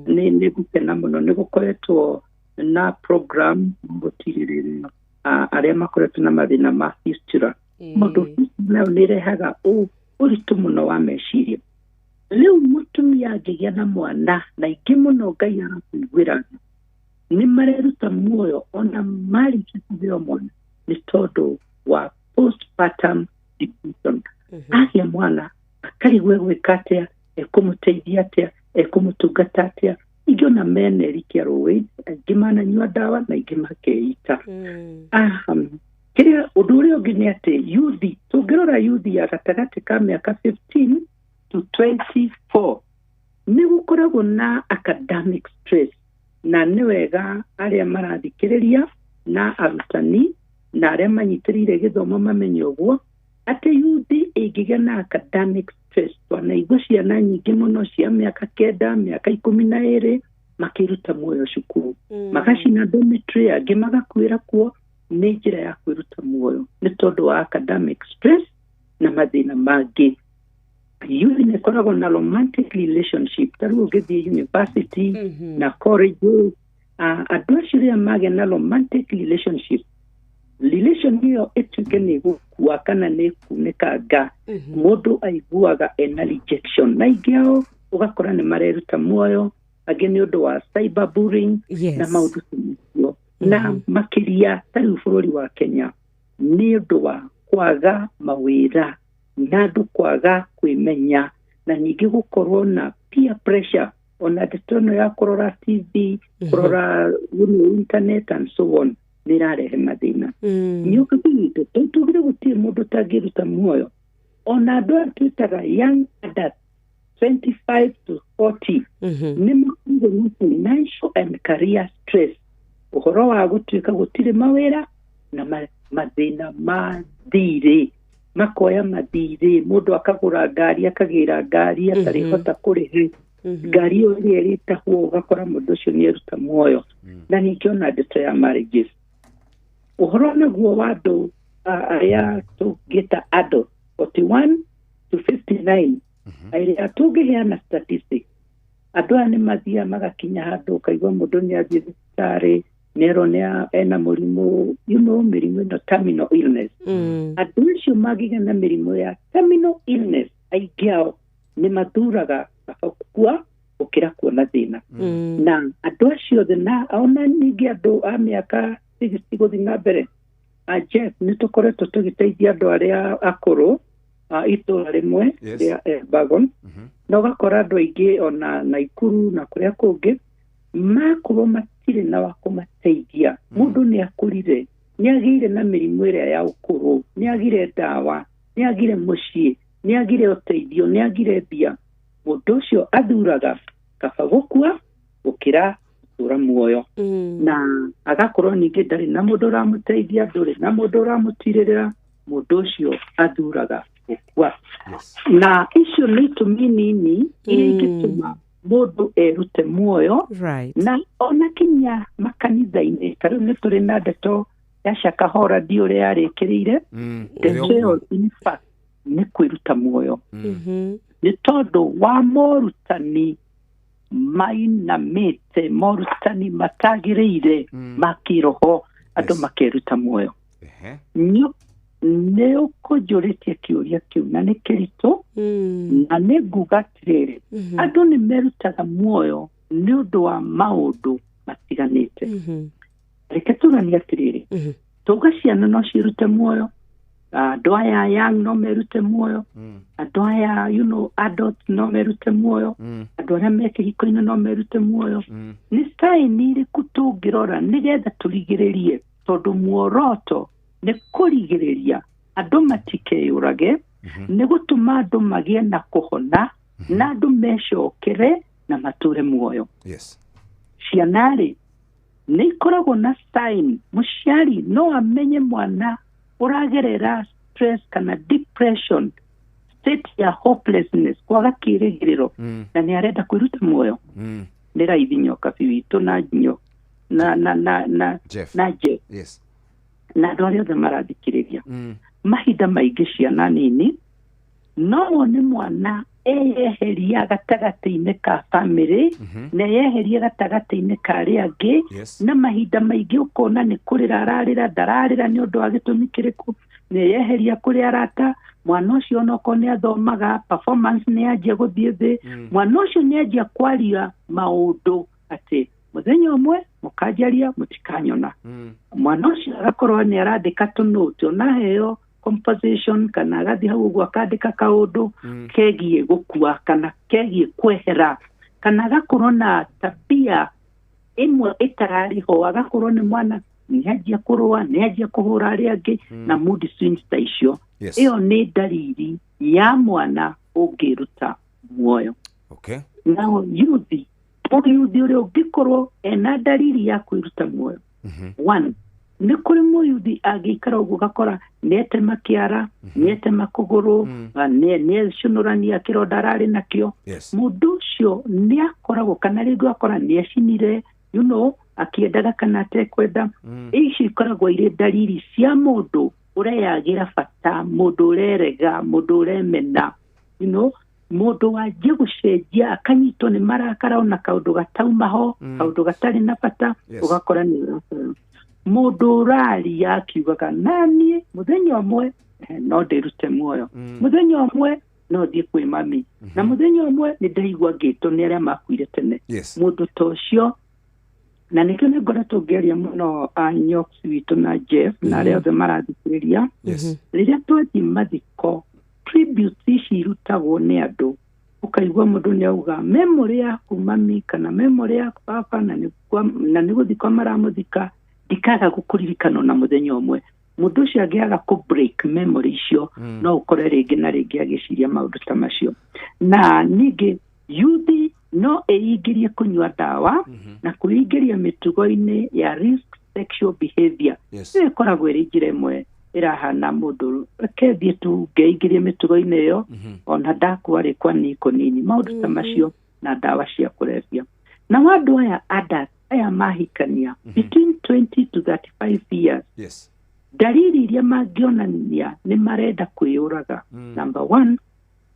Nĩ gũkena mũno nĩ gũkoretwo na program gũtigĩrĩra arĩa makoretwo na mathĩna ma fistula. Mũndũ nayo nĩ irehaga ũritũ mũno wa meciria. Rĩu mũtumia angĩgĩa na mwana na ingĩ mũno Ngai arakũiguĩra nĩ mareruta muoyo ona marĩkia kũheo mwana nĩ tondũ wa postpartum depression. Agĩa mwana akarigwo gwĩka atĩa, ekũmũteithia atĩa, ekũmũtungata atĩa. Ingĩ ona mena erikia rũĩ, aingĩ mananyua ndawa na ingĩ makeita. Kĩrĩa ũndũ ũrĩa ũngĩ nĩ atĩ yuthi, tũngĩrora yuthi ya gatagatĩ ka mĩaka 15 to 24 nĩ gũkoragwo na academic stress, na nĩ wega arĩa marathikĩrĩria na arutani na arĩa manyitĩrĩire gĩthomo mamenye ũguo atĩ yuthi ĩngĩgĩa na academic stress. Twanaigua ciana nyingĩ mũno cia mĩaka 9, mĩaka 12 makĩruta muoyo cukuru, magacina dormitory, angĩ magakuĩra kuo. Nĩ njĩra ya kwĩruta muoyo nĩ tondũ wa academic stress na mathĩna mangĩ. Yuthi nĩ koragwo na romantic relationship. Tarĩu ũgĩthiĩ university na college, andũ acio rĩrĩa magĩa na romantic relationship, relation hiyo ĩtuĩke nĩ gũkua kana nĩ kunĩkanga, mũndũ aiguaga ena rejection. Na ingĩ ao ũgakora nĩ mareruta muoyo, angĩ nĩ ũndũ wa cyberbullying na maũndũ macio. Na makĩria tarĩu bũrũri wa Kenya nĩ ũndũ wa kwaga mawĩra na andũ kwaga kwĩmenya, na ningĩ gũkorwo na peer pressure, ona ndeto ĩno ya kũrora TV, kũrora internet and so on, nĩ ĩrarehe mathĩna. Nĩũka kũnyita tũtugire gũtirĩ mũndũ tangĩruta muoyo. Ona andũ twĩtaga young adults 25 to 40 nĩ makuire na financial and career stress ũhoro wa gũtuĩka gũtirĩ mawĩra na mathĩna ma thirĩ makoya mathirĩ mũndũ akagũra ngari akagĩra ngari atarĩhota kũrĩha ngari ĩyo ĩrĩa ĩrĩtahwo ũgakora mũndũ ũcio nĩ eruta muoyo na ningĩ ona ndeto ya marriages ũhoro naguo wa andũ arĩa tũngĩta adult 41 to 59 arĩa tũngĩheana statistics andũ aya nĩ mathiaga magakinya handũ ũkaigua mũndũ nĩ athiĩ thibitarĩ nero ena mũrimũ mĩrimũ ĩno terminal illness andũ acio magĩga na mĩrimũ ya terminal illness aingĩ ao nĩ mathuraga gũkua gũkĩra kuona thĩna na andũ acio na ona ningĩ andũ a mĩaka 60 gũthiĩ na mbere Jeff nĩ tũkoretwo tũgĩteithia andũ arĩa akũrũ itũra rĩmwe rĩa Bagon na ũgakora andũ aingĩ ona Naikuru na kũrĩa kũngĩ makorwo matirĩ na wa kũmateithia mũndũ nĩ akũrire nĩ agĩire na mĩrimũ ĩrĩa ya ũkũrũ nĩ agire ndawa nĩ agire mũciĩ nĩ agire ũteithio nĩ agire mbia mũndũ ũcio athuraga kaba gũkua gũkĩra gũtũra muoyo na agakorwo ningĩ ndarĩ na mũndũ ũramũteithia ndũrĩ na mũndũ ũramũtirĩrĩra mũndũ ũcio athuraga gũkua na icio nĩ itũmi nini iria ingĩtũma mũndũ erute muoyo na ona kinya makanitha-inĩ tarĩu nĩ tũrĩ na ndeto ya Shakahora ũrĩa yarĩkĩrĩire ndeto ĩyo in fact nĩ kwĩruta muoyo nĩ tondũ wa morutani mainamĩte morutani matagĩrĩire ma kĩroho andũ makeruta muoyo nĩ ũkũnjũrĩtie kĩũria kĩu na nĩ kĩritũ na nĩ nguga atĩrĩrĩ andũ nĩ merutaga muoyo nĩ ũndũ wa maũndũ matiganĩte reke tũranie atĩrĩrĩ tũuga ciana no cirute muoyo andũ aya young no merute muoyo andũ aya adults no merute muoyo andũ arĩa me kĩhiko-inĩ no merute muoyo nĩ saini irĩkũ tũngĩrora nĩgetha tũrigĩrĩrie tondũ muoroto nĩ kũrigĩrĩria andũ matikeyũrage nĩ gũtũma andũ magĩe na kũhona na andũ mecokere na matũre muoyo ciana-rĩ nĩ ikoragwo na sign mũciari no amenye mwana ũragerera stress kana depression state ya hopelessness kwaga kĩrĩgĩrĩro na nĩ arenda kwĩruta muoyo nĩ raithi nyoka witũ na nyo na Jeff na andũ arĩa othe marathikĩrĩria mahinda maingĩ ciana nini no wone mwana eyeheria gatagatĩ-inĩ ka family na eyeheria gatagatĩ-inĩ ka arĩa angĩ na mahinda maingĩ ũkona nĩ kũrĩra ararĩra ndararĩra nĩ ũndũ wa gĩtũmi kĩrĩkũ nĩ eyeheria kũrĩ arata mwana ũcio onokorwo nĩ athomaga performance nĩ yanjia gũthiĩ thĩ mwana ũcio nĩ yanjia kwaria maũndũ atĩ mũthenya ũmwe mũkanjaria mũtikanyona mwana ũcio agakorwo nĩ arandĩka tũnũti ona heo composition kana agathiĩ hau ũguo akandĩka kaũndũ kegiĩ gũkua kana kegiĩ kwehera kana agakorwo na tabia ĩmwe ĩtararĩ agakorwo nĩ mwana nĩanjia kũrũa nĩanjia kũhũra arĩa angĩ na mood swings ta icio ĩyo nĩ ndariri ya mwana ũngĩruta muoyo na yuthi ũrĩa ũngĩkorwo ena ndariri ya kwĩruta muoyo one nĩ kũrĩ mũyuthi angĩikara ũguo gakora nĩetema kĩara nĩetema kũgũrũ nĩecũnũrania kĩronda ararĩ nakĩo mũndũ ũcio nĩ akoragwo kana rĩngĩ akora nĩecinire akĩendaga kana atekwenda ici ikoragwo irĩ ndariri cia mũndũ ũreyagĩra bata mũndũ ũrerega mũndũ ũremena mũndũ wanjia gũcenjia akanyitwo nĩ marakara ona kaũndũ gataumaho kaũndũ gatarĩ na bata ũgakora nĩ mũndũ ũraria akiugaga naniĩ mũthenya ũmwe no ndĩrute muoyo mũthenya ũmwe no thiĩ kwĩ mami na mũthenya ũmwe nĩ ndaigua ngĩtwo nĩ arĩa makuire tene mũndũ ta ũcio na nĩkĩo nĩ ngoretwo ngĩaria mũno Nyox witũ na Jeff na arĩa othe marathikĩrĩria rĩrĩa twathiĩ mathiko tribute ici irutagwo nĩ andũ ukaigua mũndũ nĩ auga memory yaku mami kana memory yaku papa na nĩ gũthikwa maramũthika ndikaga gũkũririkana na mũthenya ũmwe mundu ucio agiaga ku break memory icio no ukore ringi na ringi agiciria maundu ta macio. Na ningi yuthi no eigirie kunywa dawa na kuingiria mitugo-ini ya risk sexual behavior. Ikoragwo iri njira imwe irahana mundu akethie tu ngeigirie mitugo-ini iyo ona ndakwari kwa niko nini maundu ta macio na dawa cia kulevya. Na wandu aya adult aya mahikania between 20 to 35 years, dalili iria mangionania ni marenda kwiyuraga. Number 1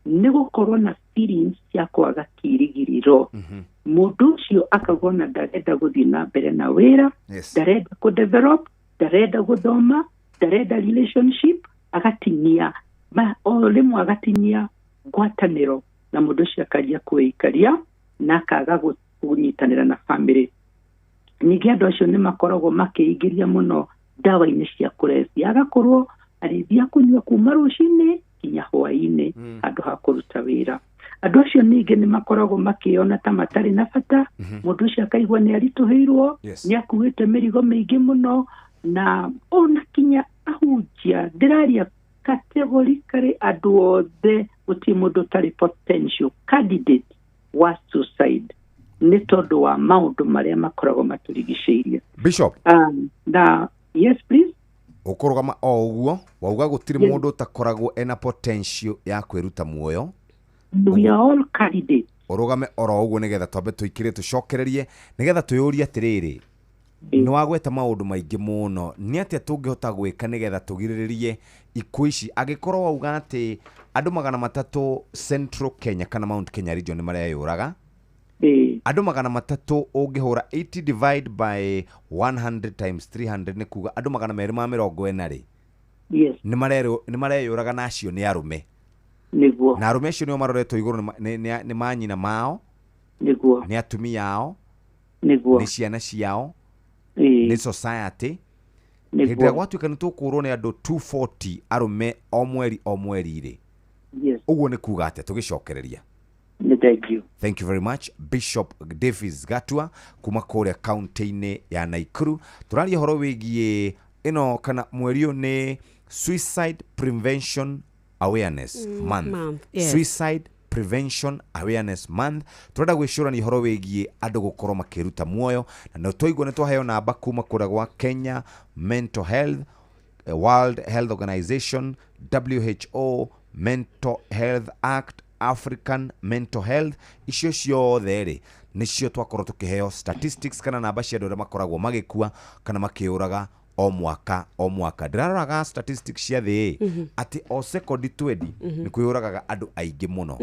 ni gukorwo na feelings cia kwaga kirigiriro. Mundu ucio akagona ndarenda guthii na mbere na wira, ndarenda ku develop, ndarenda guthoma, ndarenda relationship, agatinia rimwe agatinia ngwataniro na mundu ucio akajia kwikaria na akaga kunyitanira na family. Ningi andu acio ni makoragwo makiingiria muno dawa-ini cia kulevya, agakorwo arithia kunywa kuma rucini kinya hwaini andu ha kuruta wira. Andu acio ningi ni makoragwo makiona ta matari na bata, mundu ucio akaigua ni arituhirwo, ni akuite mirigo mingi muno, na ona kinya ahunjia ndiraria categorically andu othe guti mundu tari potential candidate wa suicide ni tondu wa maundu maria makoragwo maturigiceirie. Bishop, na yes please, ukurugama o uguo wauga gutiri mundu utakoragwo ena potential ya kwiruta muoyo. We are all candidates. Urugame oro uguo nigetha twambe tuikire tucokererie nigetha tuyurie atiriri ni wagweta maundu maingi muno, ni atia tungihota gwika nigetha tugiriririe ikuo ici agikorwo wauga ati andu 300 Central Kenya kana Mount Kenya region ni mareyuraga. Andu 300 ungihura 80 divide by 100 times 300 ni kuga andu 240 ri. Yes. Ni mareyuraga nacio ni arume. Niguo. Na arume acio ni maroretwo iguru ni manyina mao. Niguo. Ni atumia yao. Niguo. Ni ciana ciao. Ni society. Niguo. Gwatuika ni tukurwo ni andu 240 arume o mweri ri. Yes. Uguo ni kuga ati tugicokereria. Thank you. Thank you very much Bishop Davis Gatua kuma kuria county-ini ya Naikuru. Turaria horo wigie ino kana mweri ni Suicide Prevention Awareness Month. Yes. Suicide Prevention Awareness Month. Turenda gwicura ni horo wigie andu gukorwo makiruta muoyo na no toigwo ni twaheo namba kuma kuria gwa Kenya Mental Health, World Health Organization, WHO, Mental Health Act, African Mental Health. Icio ciothe ri nicio twakorwo tukiheo statistics kana namba cia andu aria makoragwo magikua kana makiuraga o mwaka. Ndiraroraga statistics cia thi ati o second 20 ni kwiyuragaga andu aingi muno.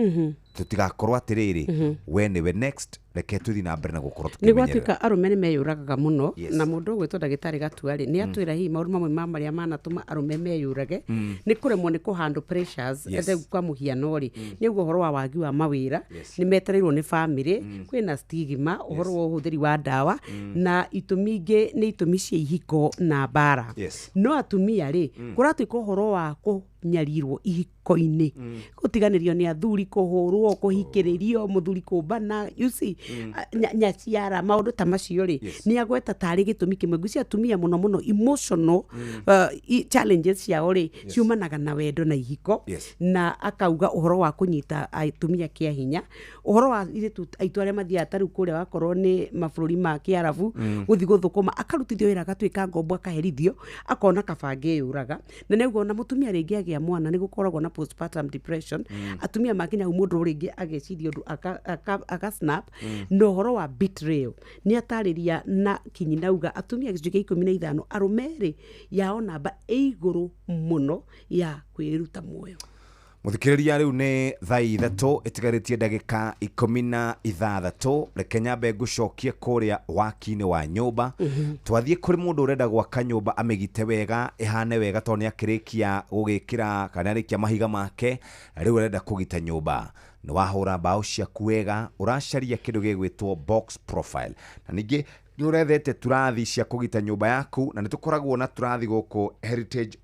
Tutigakorwo atiriri we niwe next, reke tuthi na mbere na gukorwo tukimenyerera. Ni gwatuika arume ni meyuragaga muno. Na mundu gwitwo ndagitari Gatuari ni atwira hi mauru mamwe ma maria manatuma arume meyurage ni kuremwo ni kuhandle pressures ende kwa muhiano ri ni ugo horo wa wagi wa mawira ni metereirwo ni family kwina stigma uhoro wa uhuthiri wa dawa na itumi ingi ni itumi cia ihiko na bara. No atumia ri kuratuika uhoro wa kunyarirwo ihiko-ini gutiganirio ni athuri kuhurwo kuhikiririo muthuri kumbana you see nyaciara maundu ta macio ri ni agweta tari gitumi kimwe gucia atumia muno emotional challenges ciao ri ciumanaga na wendo na ihiko na akauga uhoro wa kunyita atumia kia hinya uhoro wa iritu aitware mathia taru kuria wakorwo ni mabururi ma kiarabu guthi guthukuma akarutithio wira gatwika ngombo akaherithio akona kabange yuraga na neguo na mutumia ringi agia mwana ni gukoragwo na postpartum depression atumia makinya umundu ringi ageciria undu aka snap no horo wa betrayal ni atariria na kinyi nauga atumia gicunjĩ 15 arumeri yao namba iguru muno ya kwiruta muoyo. Muthikiriria riu ni thaa 3 itigaritie ndagika 16 reke nyambe ngucokie kuria waki-ini wa nyumba twathie kuri mundu urenda gwaka nyumba amigite wega ihane wega to ni akirikia gugikira kana arikia mahiga make riu urenda kugita nyumba ni wahura mbao ciaku wega uracaria kindu gigwitwo box profile na ningi ni urethete turathi cia kugita nyumba yaku na nitukoragwo na turathi guku Heritage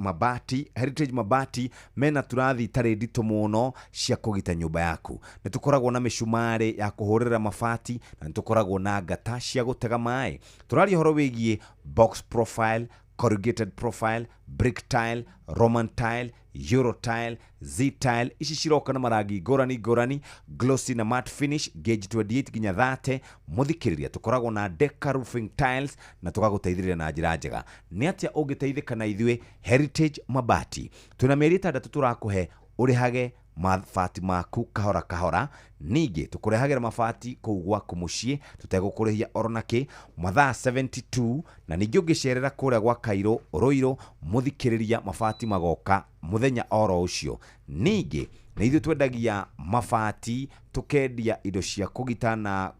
Mabati mena turathi tari ndito muno cia kugita nyumba yaku. Nitukoragwo na mishumari ya kuhurira mabati na nitukoragwo na ngata cia gutega mai. Turari horo wigie box profile corrugated profile, brick tile, Roman tile, Euro tile, Z tile. Ici ciroka na marangi ngorani, glossy na matte finish, gauge 28 ginya 30. Muthikiriria tukoragwo na Deca roofing tiles na tugaguteithĩrĩria na njĩra njega. Nĩ atĩa ũngĩteithĩka na ithuĩ Heritage Mabati? Tuna mĩeri 6 tũrakũhe ũrĩhage mabati maku kahora kahora. Ningĩ tũkũrehagĩra mabati kũu gwaku mũciĩ, tũtegũkũrĩhia oronaki mathaa 72. Na ningĩ ũngĩcerera kũrĩa gwa Kairũ Rũirũ, mũthikĩrĩria mabati magoka mũthenya oro ũcio. Ningĩ na ithuĩ twendagia mabati, tukendia indo cia kũgita na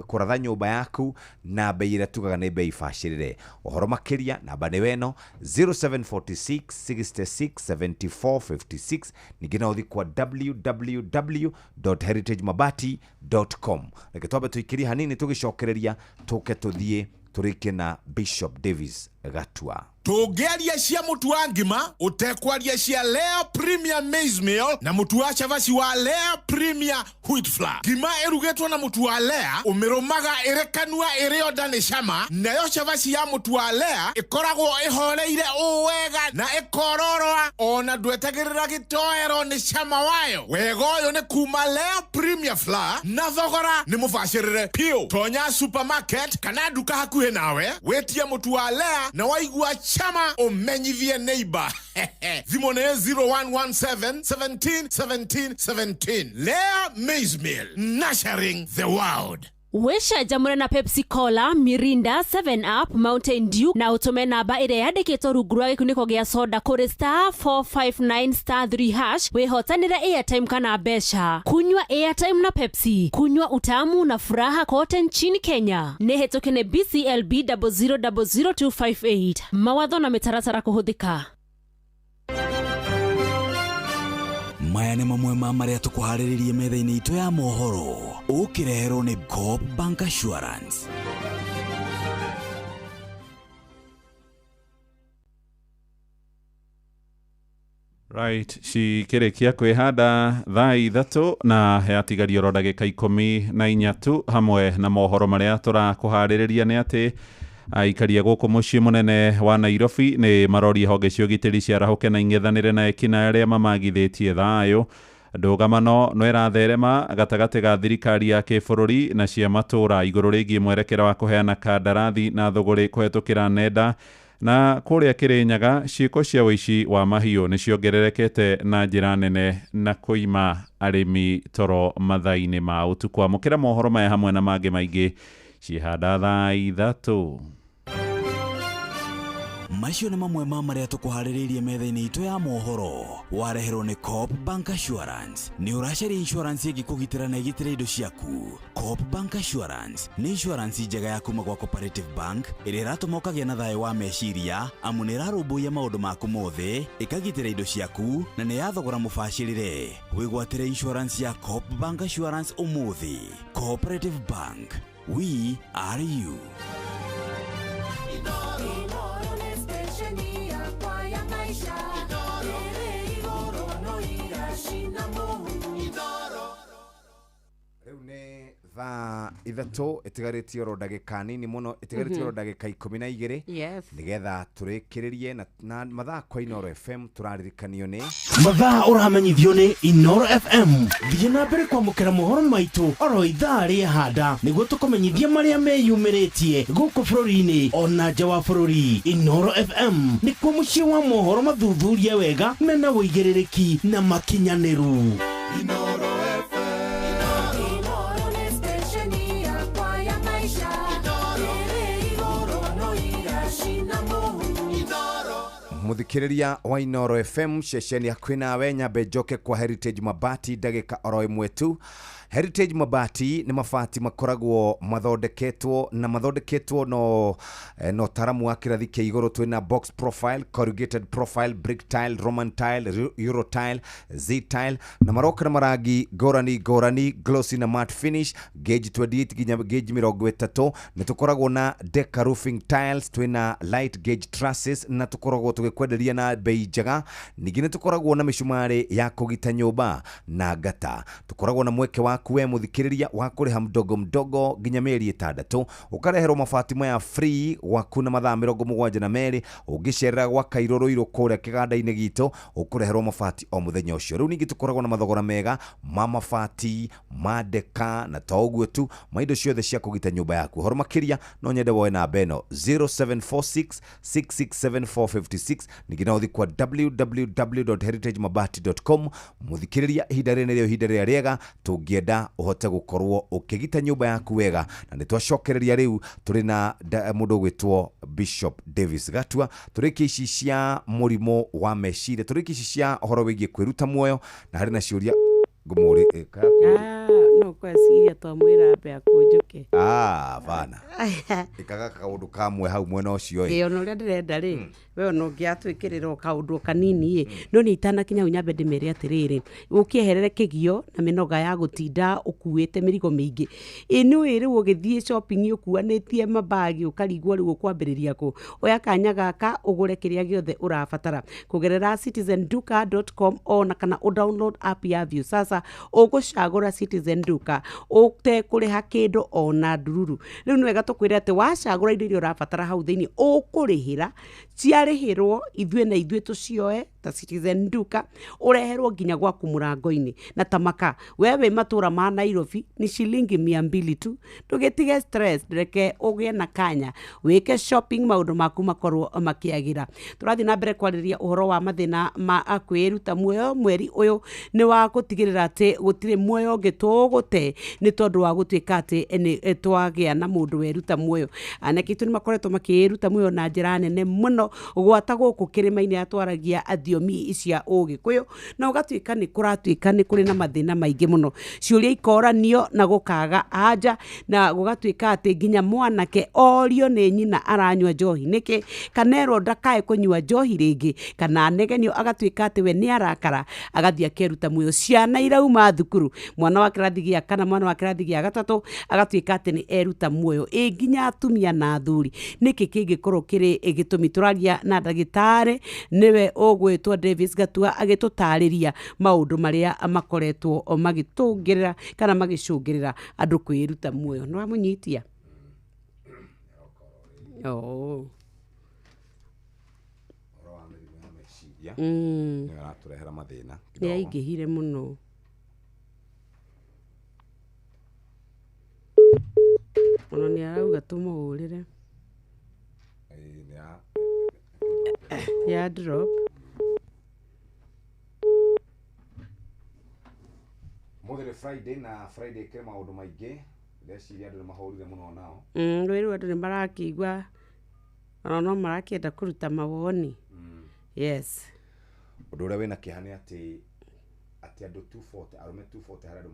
kũratha nyũmba yaku na bei ĩrĩa tugaga nĩ bei bacĩrĩre. Ũhoro makĩria namba nĩ weno 0746 66 74 56. Ningĩ no ũthi kwa www.heritagemabati.com. Reke twambe tũikĩrie hanini tũgĩcokereria tũke tũthiĩ tũrĩkie na Bishop Davis Gatua. Tũngĩaria cia mũtu wa ngima, ũtekwaria cia Lea Premier Maize Meal na mũtu wa chavaci wa Lea Premier Wheat Flour. Ngima ĩrugĩtwo na mũtu wa Lea ũmĩrũmaga ĩrĩ kanua ĩrĩ o nda nĩ cama, nayo chavaci ya mũtu wa Lea ĩkoragwo ĩhoreire wega na ĩkororoa ona ndwetagĩrĩra gĩtoero nĩ cama wayo. Wega ũyũ nĩ kuma Lea Premier Flour na thogora nĩ mũbacĩrĩre piũ. Tonya supermarket kana duka hakuhĩ nawe, wĩtie mũtu wa Lea na waigua chama umenyithie neighbor. Thimũ nĩ 0117 17 17 17. Lea Maize Meal, nurturing the world. Wĩcanjamũre na Pepsi Cola, Mirinda, 7 Up, Mountain Dew na ũtũme namba ĩrĩa yandĩkĩtwo rungu rwa gĩkunĩko gĩa soda kũrĩ *459*3# wĩhotanĩre airtime kana mbeca. Kunywa airtime na Pepsi, kunywa utamu na furaha kote nchini Kenya. Nĩ hĩtũke nĩ BCLB 0000258. Mawatho na mĩtaratara kũhũthĩka. Maya nĩ mamwe ma marĩa tũkũharĩrĩrie metha-inĩ itũ ya mohoro. Ũkĩreherwo nĩ Coop Bank Assurance. Right, cikĩrĩkia kwĩhanda thaa 3 na yatigario ro ndagĩka 14 tu hamwe na mohoro marĩa tũrakũharĩrĩria nĩ atĩ aikaria gũkũ mũciĩ mũnene wa Nairobi nĩ maroria honge cia ũgitĩri ciarahũke na ing'ethanĩre na ekina arĩa mamagithĩtie thayũ. Ndũgamano no ĩratherema gatagatĩ ga thirikari ya kĩbũrũri na cia matũra igũrũ rĩgiĩ mwerekera wa kũheana kandarathi na thũgũrĩ kũhetũkĩra nenda. Na kũrĩa Kĩrĩnyaga ciĩko cia ũici wa mahiũ nĩ ciongererekete na njĩra nene na kũima arĩmi toro mathaa-inĩ ma ũtukũ. Amũkĩra mohoro maya hamwe na mangĩ maingĩ cihanda thaa 3. Macio nĩ mamwe ma marĩa tũkũharĩrĩirie metha-inĩ itũ ya mohoro. Wareherwo nĩ Coop Bank Assurance. Nĩ ũracaria insurance ĩngĩkũgitĩra na ĩgitĩre indo ciaku. Coop Bank Assurance nĩ insurance njega ya kuma gwa Cooperative Bank ĩrĩa ĩratũma ũkagĩa na thayũ wa meciria amu nĩ ĩrarũmbũiya maũndũ maku mothe, ĩkagitĩra indo ciaku na nĩ yathogora mũbacĩrĩre. Wĩgwatĩre insurance ya Coop Bank Assurance ũmũthĩ. Cooperative Bank, we are you. Thaa 3 ĩtigarĩtio ro ndagĩka nini mũno, ĩtigarĩtio ro ndagĩka 12 nĩgetha tũrĩkĩrĩrie na mathaa kwa Inoro FM tũraririkanio nĩ mathaa ũramenyithio nĩ Inoro FM. Thiĩ na mbere kwamũkĩra mohoro maitũ oro ithaa rĩahanda nĩguo tũkũmenyithia marĩa meyumĩrĩtie gũkũ bũrũri-inĩ ona nja wa bũrũri. Inoro FM nĩkuo mũciĩ wa mohoro mathuthurie wega mena wũigĩrĩrĩki na makinyanĩru. Inoro muthikiriria wa Inoro FM ceceni hakuhĩ nawe nyambe njoke kwa Heritage Mabati ndagĩka oro ĩmwe tu. Heritage Mabati nĩ mabati makoragwo mathondeketwo no taramu wa kĩrathi kĩa igũrũ. Twĩna box profile, corrugated profile, brick tile, Roman tile, Euro tile, Z tile na maroka na marangi ngũrani, glossy na matte finish, gauge 28 ginya gauge 30. Nĩ tũkoragwo na Deca roofing tiles, twĩna light gauge trusses na tũkoragwo tũgĩkwenderia na bei njega. Ningĩ nĩ tũkoragwo na mĩcumarĩ ya kũgita nyũmba na ngata. Tũkoragwo na mweke wa waku we muthikiriria wa kuriha mdogo mdogo nginya mĩeri 6 ukareherwo mabati maya free waku na mathaa 72 ungicerera gwa Kairũrũirũ kuria kiganda-inĩ gitu ukureherwo mabati o muthenya ucio. Riu ningi tukoragwo na mathogora mega ma mabati madeka na toguo tu maindo ciothe cia kugita nyumba yaku. Horo makiria no nyende woe na beno 0746667456 ningina uthi kwa www.heritagemabati.com. muthikiriria ihinda rĩrĩa rĩega tungienda uhote gukorwo ukigita nyumba yaku wega na nitwacokereria riu turi na mundu gwitwo Bishop Davis Gatua turiki ici cia murimo wa meciria turiki ici cia horo wigie kwiruta muoyo na hari na ciuria ngumuri no kwasiria twamwira mbe akunjuke bana ikaga kaundu kamwe hau mwena ucio ona uria ndirenda ri we ona ungiatwikirira kaundu kanini no ni itana kinya unyambe ndimere atiriri ukieherere kigio na minoga ya gutinda ukuite mirigo mingi inu iri ugithie shopping ukuanitie mabagi ukarigwo riu kwambiriria ku oya kanya gaka ugure kiria giothe urabatara kugerera citizenduka.com ona kana download app ya View sasa ugucagura Citizen Duka utekuriha kindu ona ndururu. Riu ni wega tukwire ati wacagura indo iria urabatara hau thiini ukurihira ciarihirwo ithue na ithue tucioe ta Citizen Duka ureherwo nginya gwaku murango-ini na tamaka wewe matura ma Nairobi ni shilingi 200 tu. Tugetige stress reke ugie na kanya wike shopping maundu maku makorwo makiagira. Turathi na mbere kwariria uhoro wa mathina ma akwiruta muoyo mweri uyu ni wa gutigirira ati gutire muoyo gitugute ni tondu wa gutwika ati ni twagia na mundu weruta muoyo. Anakitu ni makoretwo makiruta muoyo na njira nene muno gwata guku kirima-ini atwaragia athiomi icia Ugikuyu na ugatwika ni kuratwika ni kuri na mathina maingi muno ciuria ikoranio na gukaga anja na gugatwika ati nginya mwanake orio ni nyina aranywa njohi niki kanero ndakae kunywa njohi ringi kana negenio agatwika ati we ni arakara agathia keruta muoyo. Ciana irauma thukuru mwana wa kirathi gia kana mwana wa kirathi gia gatatu agatwika ati ni eruta muoyo nginya atumia na athuri niki kingikorwo kiri igitumi. Turaria na ndagitari niwe ugwitwo Davis Gatua agitutariria maundu maria makoretwo magitungirira kana magicungirira andu kwiruta muoyo. No amunyitia turehera mathina ya ingihire muno ono ni arauga tumuhurire ya drop muthire Friday na Friday kema maundu maingi ndeciria andu mahurire muno nao rwiru andu ni marakigwa no marakienda kuruta mawoni yes undu uria wina kihani ati andu 240 arume 240 hari andu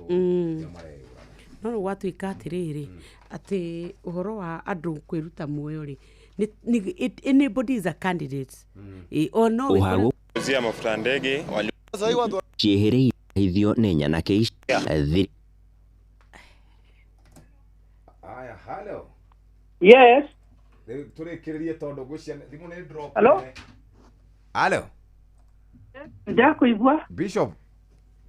300 ya mareyura no gwatwika atiriri ati uhoro wa andu kwiruta muoyo ri anybody is a candidate or no zia mafuta ndege cieheri hithio ni nyanake ici aya hello yes turikiririe tondu gucia thimu ni drop hello ndakuigwa Bishop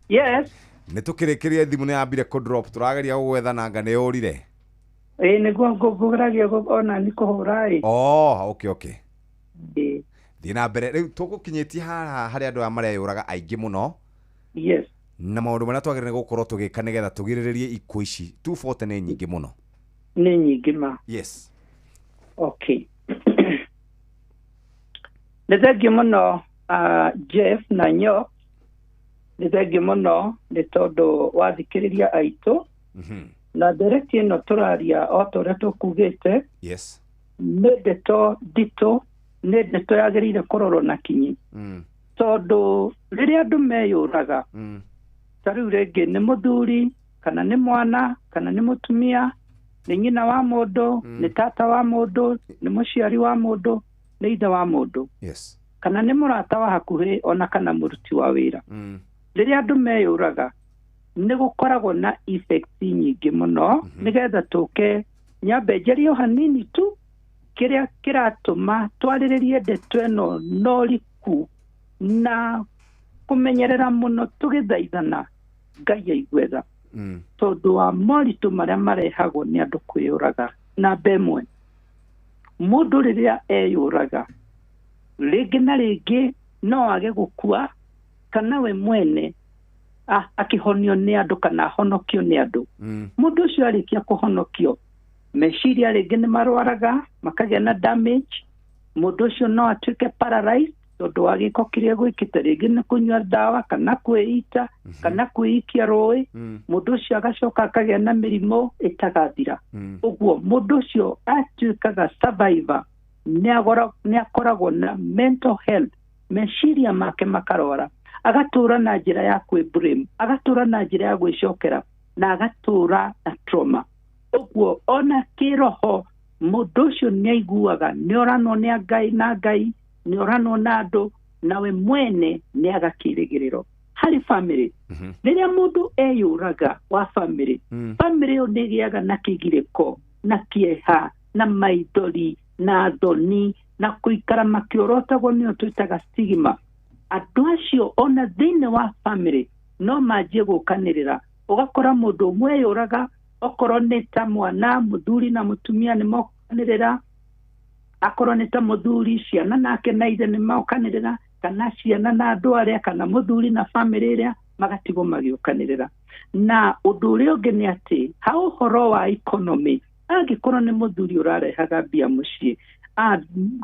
yes nitukirikirie thimu ni ambire ku drop turageria gugwetha nanga ni urire niguo nguguragia ona ni kuhura okay thii na mbere riu tugukinyitie hari andu amareyuraga aingi muno yes na maundu maria twagirire gukorwo tugika nigetha tugiriririe ikuo ici 240 ni nyingi muno ni nyingi ma yes okay nithengio muno Jeff na nyo nithengio muno ni tondu wathikiriria aitu na direct ino turaria o turia tukugite yes ni ndeto ndito ni ndeto yagirire kurorwo na kinyi tondu riria andu meyuraga tariu ringi ni muthuri kana ni mwana kana ni mutumia ni nyina wa mundu ni tata wa mundu ni muciari wa mundu ni ithe wa mundu yes kana ni murata wa hakuhi ona kana muruti wa wira riria andu meyuraga ni gukoragwo na effects nyingi muno nigetha tuke nyambe njerio hanini tu kiria kiratuma twariririe ndeto ino noriku na kumenyerera muno tugithaithana Ngai aigwetha tondu wa moritũ marĩa marehagwo nĩ andũ kwĩyũraga. Namba ĩmwe, mũndũ rĩrĩa eyũraga rĩngĩ na rĩngĩ no age gũkua kana we mwene akĩhonio nĩ andũ kana honokio nĩ andũ. Mũndũ ũcio arĩkia kũhonokio, meciria rĩngĩ nĩ marwaraga makagĩa na damage. Mũndũ ũcio no atuĩke paralyzed tondũ wa gĩko kĩrĩa gwĩkĩte, rĩngĩ nĩ kũnyua ndawa kana kwĩita kana kwĩikia rũĩ. Mũndũ ũcio agacoka akagĩa na mĩrimũ ĩtagathira. Ũguo mũndũ ũcio atuĩkaga survivor, nĩ akoragwo na mental health, meciria make makarwara, agatũra na njĩra ya kwĩ-blame, agatũra na njĩra ya gwĩcokera, na agatũra na trauma. Ũguo ona kĩroho mũndũ ũcio nĩ aiguaga nĩ oranwo nĩ Ngai na Ngai, nĩ oranwo na andũ, nawe mwene nĩ aga kĩĩrĩgĩrĩro harĩ family. Rĩrĩa mũndũ eyũraga wa family, family ĩyo nĩ ĩgĩaga na kĩgirĩko na kĩeha na maithori na thoni na kũikara makĩorotagwo nĩyo twĩtaga stigma. Andũ acio ona thĩinĩ wa family no manjie gũkanĩrĩra, ũgakora mũndũ ũmwe eyũraga, okorwo nĩ ta mwana, mũthuri na mũtumia nĩ mokanĩrĩra, akorwo nĩ ta mũthuri, ciana nake na ithe nĩ mokanĩrĩra, kana ciana na andũ arĩa, kana mũthuri na family ĩrĩa magatigwo magĩũkanĩrĩra. Na ũndũ ũrĩa ũngĩ nĩ atĩ ha ũhoro wa economy, angĩkorwo nĩ mũthuri ũrarehaga mbia mũciĩ,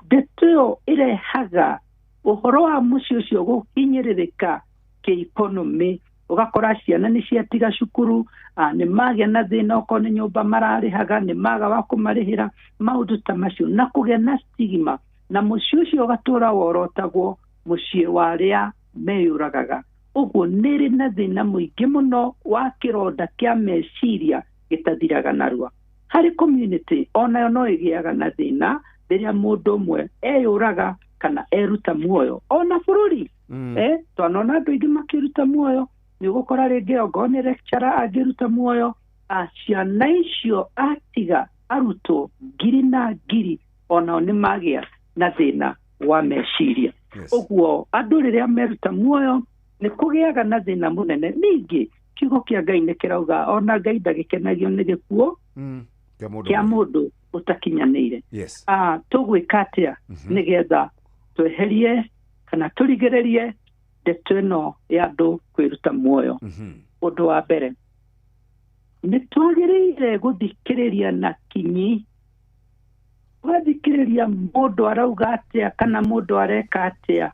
ndeto ĩyo ĩrehaga ũhoro wa mũciĩ ũcio gũhinyĩrĩrĩka kĩ-economy. Ũgakora ciana nĩ ciatiga cukuru, nĩ magĩa na thĩna, okorwo nĩ nyũmba mararĩhaga nĩ maga wa kũmarĩhĩra, maũndũ ta macio, na kũgĩa na stigma, na mũciĩ ũcio ũgatũra worotagwo mũciĩ wa arĩa meyũragaga. Ũguo nĩ rĩ na thĩna mũingĩ mũno wa kĩronda kĩa meciria gĩtathiraga narua. Harĩ community onayo no ĩgĩaga na thĩna rĩrĩa mũndũ ũmwe eyũraga kana eruta muoyo. Ona bũrũri twanona andũ aingĩ makĩruta muoyo, nĩ ũgũkora rĩngĩ okorwo nĩ lecturer angĩruta muoyo, ciana icio atiga arutwo ngiri na ngiri onao nĩ magĩa na thĩna wa meciria. Ũguo andũ rĩrĩa meruta muoyo nĩ kũgĩaga na thĩna mũnene. Ningĩ kiugo kĩa Ngai nĩ kĩrauga ona Ngai ndagĩkenagio nĩ gĩkuũ kĩa mũndũ ũtakinyanĩire. Tũgwĩka atĩa nĩgetha tweherie kana tũrigĩrĩrie ndeto ĩno ya andũ kwĩruta muoyo? Ũndũ wa mbere, nĩ twagĩrĩire gũthikĩrĩria na kinyi, gũthikĩrĩria mũndũ arauga atĩa kana mũndũ areka atĩa,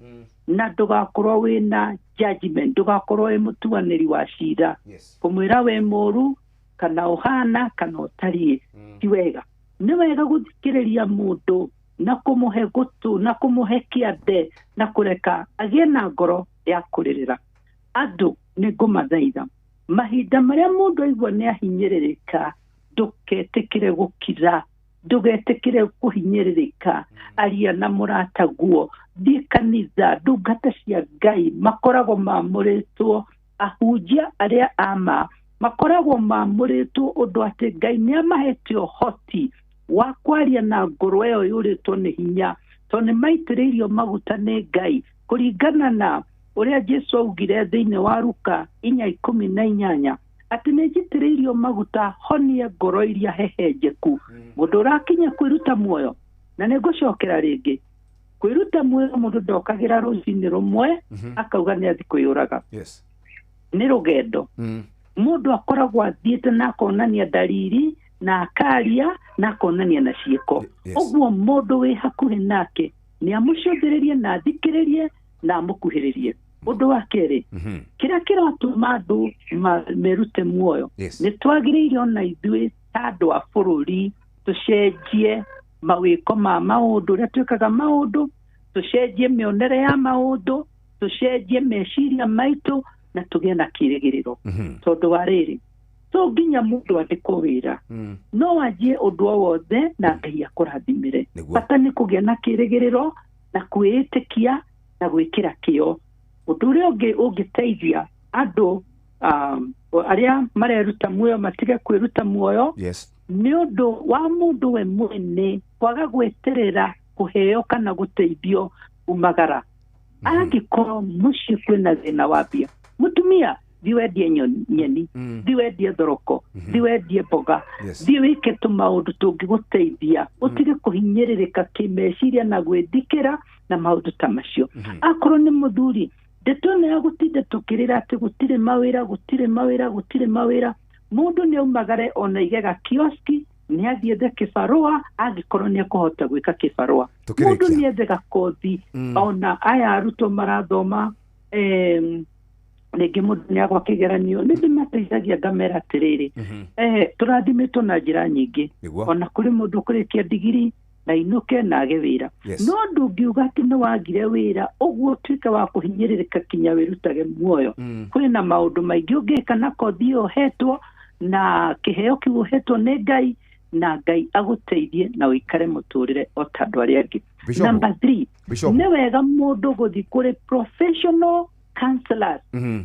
na ndũgakorwo wĩna judgment, ndũgakorwo wĩ mũtuanĩri wa cira, kũmwĩra wĩ mũru kana ũhana kana ũtariĩ, ti wega. Nĩ wega gũthikĩrĩria mũndũ na kũmũhe gũtũ na kũmũhe kĩande na kũreka agĩe na ngoro ya kũrĩrĩra. Andũ nĩ ngũmathaitha, mahinda marĩa mũndũ aigua nĩ ahinyĩrĩrĩka, ndũgetĩkĩre gũkira, ndũgetĩkĩre kũhinyĩrĩrĩka, aria na mũrata guo, thiĩ kanitha. Ndungata cia Ngai makoragwo maamũrĩtwo, ahunjia arĩa ama makoragwo maamũrĩtwo ũndũ atĩ Ngai nĩ amahete ũhoti wa kwaria na ngoro ĩyo yũrĩtwo nĩ hinya, tondũ nĩ maitĩrĩirio maguta nĩ Ngai, kũringana na ũrĩa Jesũ augire thĩinĩ wa Luka 4:18 atĩ nĩ njitĩrĩirio maguta honie ngoro iria hehenjeku. Mũndũ ũrakinya kwĩruta muoyo, na nĩ ngũcokera rĩngĩ, kwĩruta muoyo mũndũ ndokagĩra rũcinĩ rũmwe akauga nĩ athi kwĩyũraga. Nĩ rũgendo, mũndũ akoragwo athiĩte na akonania dalili na akaria na akonania na ciĩko. Ũguo mũndũ wĩ hakuhĩ nake nĩ amũcũthĩrĩrie na athikĩrĩrie na amũkuhĩrĩrie. Ũndũ wa kerĩ, kĩrĩa kĩratũma andũ merute muoyo, nĩ twagĩrĩire ona ithuĩ ta andũ a bũrũri tũcenjie mawĩko ma maũndũ, ũrĩa twĩkaga maũndũ, tũcenjie mĩonere ya maũndũ, tũcenjie meciria maitũ na tũgĩe na kĩĩrĩgĩrĩro. Tondũ wa rĩrĩ, to nginya mũndũ andĩkwo wĩra, no wanjie ũndũ o wothe na Ngai akũrathimĩre. Bata nĩ kũgĩa na kĩĩrĩgĩrĩro na kwĩĩtĩkia na gwĩkĩra kĩo. Ũndũ ũrĩa ũngĩ ũngĩteithia andũ arĩa mareruta muoyo matige kwĩruta muoyo, nĩ ũndũ wa mũndũ we mwene kwaga gwĩterera kũheo kana gũteithio umagara. Angĩkorwo mũciĩ kwĩna thĩna wa mbia, mũtumia thi wendie nyeni thi wendie thoroko thi wendie mboga thi wike tumaundu tungiguteithia utige kuhinyiririka kimeciria na gwithikira na maundu ta macio akorwo ni muthuri ndetone ya gutinda tukirira ati gutire mawira mundu ni umagare ona igega kioski ni athiethe kibarua angikorwo ni akuhota gwika kibarua mundu ni ethe kothi ona aya aruto marathoma nigi mundu ni agwa kigeranio ni ndimateithagia ngamera atiriri turathimitwo na njira nyingi ona kuri mundu kurikia digiri na inuke na age wira no ndungiuga ati no wagire wira uguo tuike wa kuhinyiririka kinya wirutage muoyo kuri na maundu maingi ungika na kothi uhetwo na kiheo kiuhetwo ni Ngai na Ngai aguteithie na uikare muturire otandu ari angi. Number 3 ni wega mundu guthi kuri professional counselors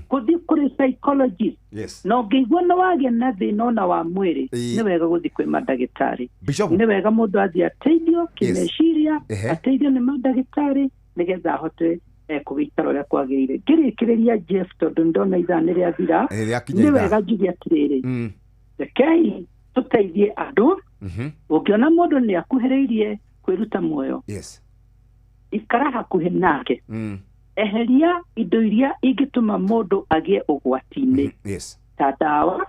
guthi kuri psychologist no ngeigua no wage na thina na wa mwiri ni wega guthi kwi madagitari ni wega mundu athi ateithio kimeciria ateithio ni madagitari nigetha ahote kugikara uria kwagirire ngirikiriria Jeff tondu ndona ithani ria thira ni wega njuge atiriri rekei tuteithie andu ukiona mundu ni akuhiriirie kwiruta muoyo ikara hakuhi nake eheria indo iria ingituma mundu agie ugwati-ini ta dawa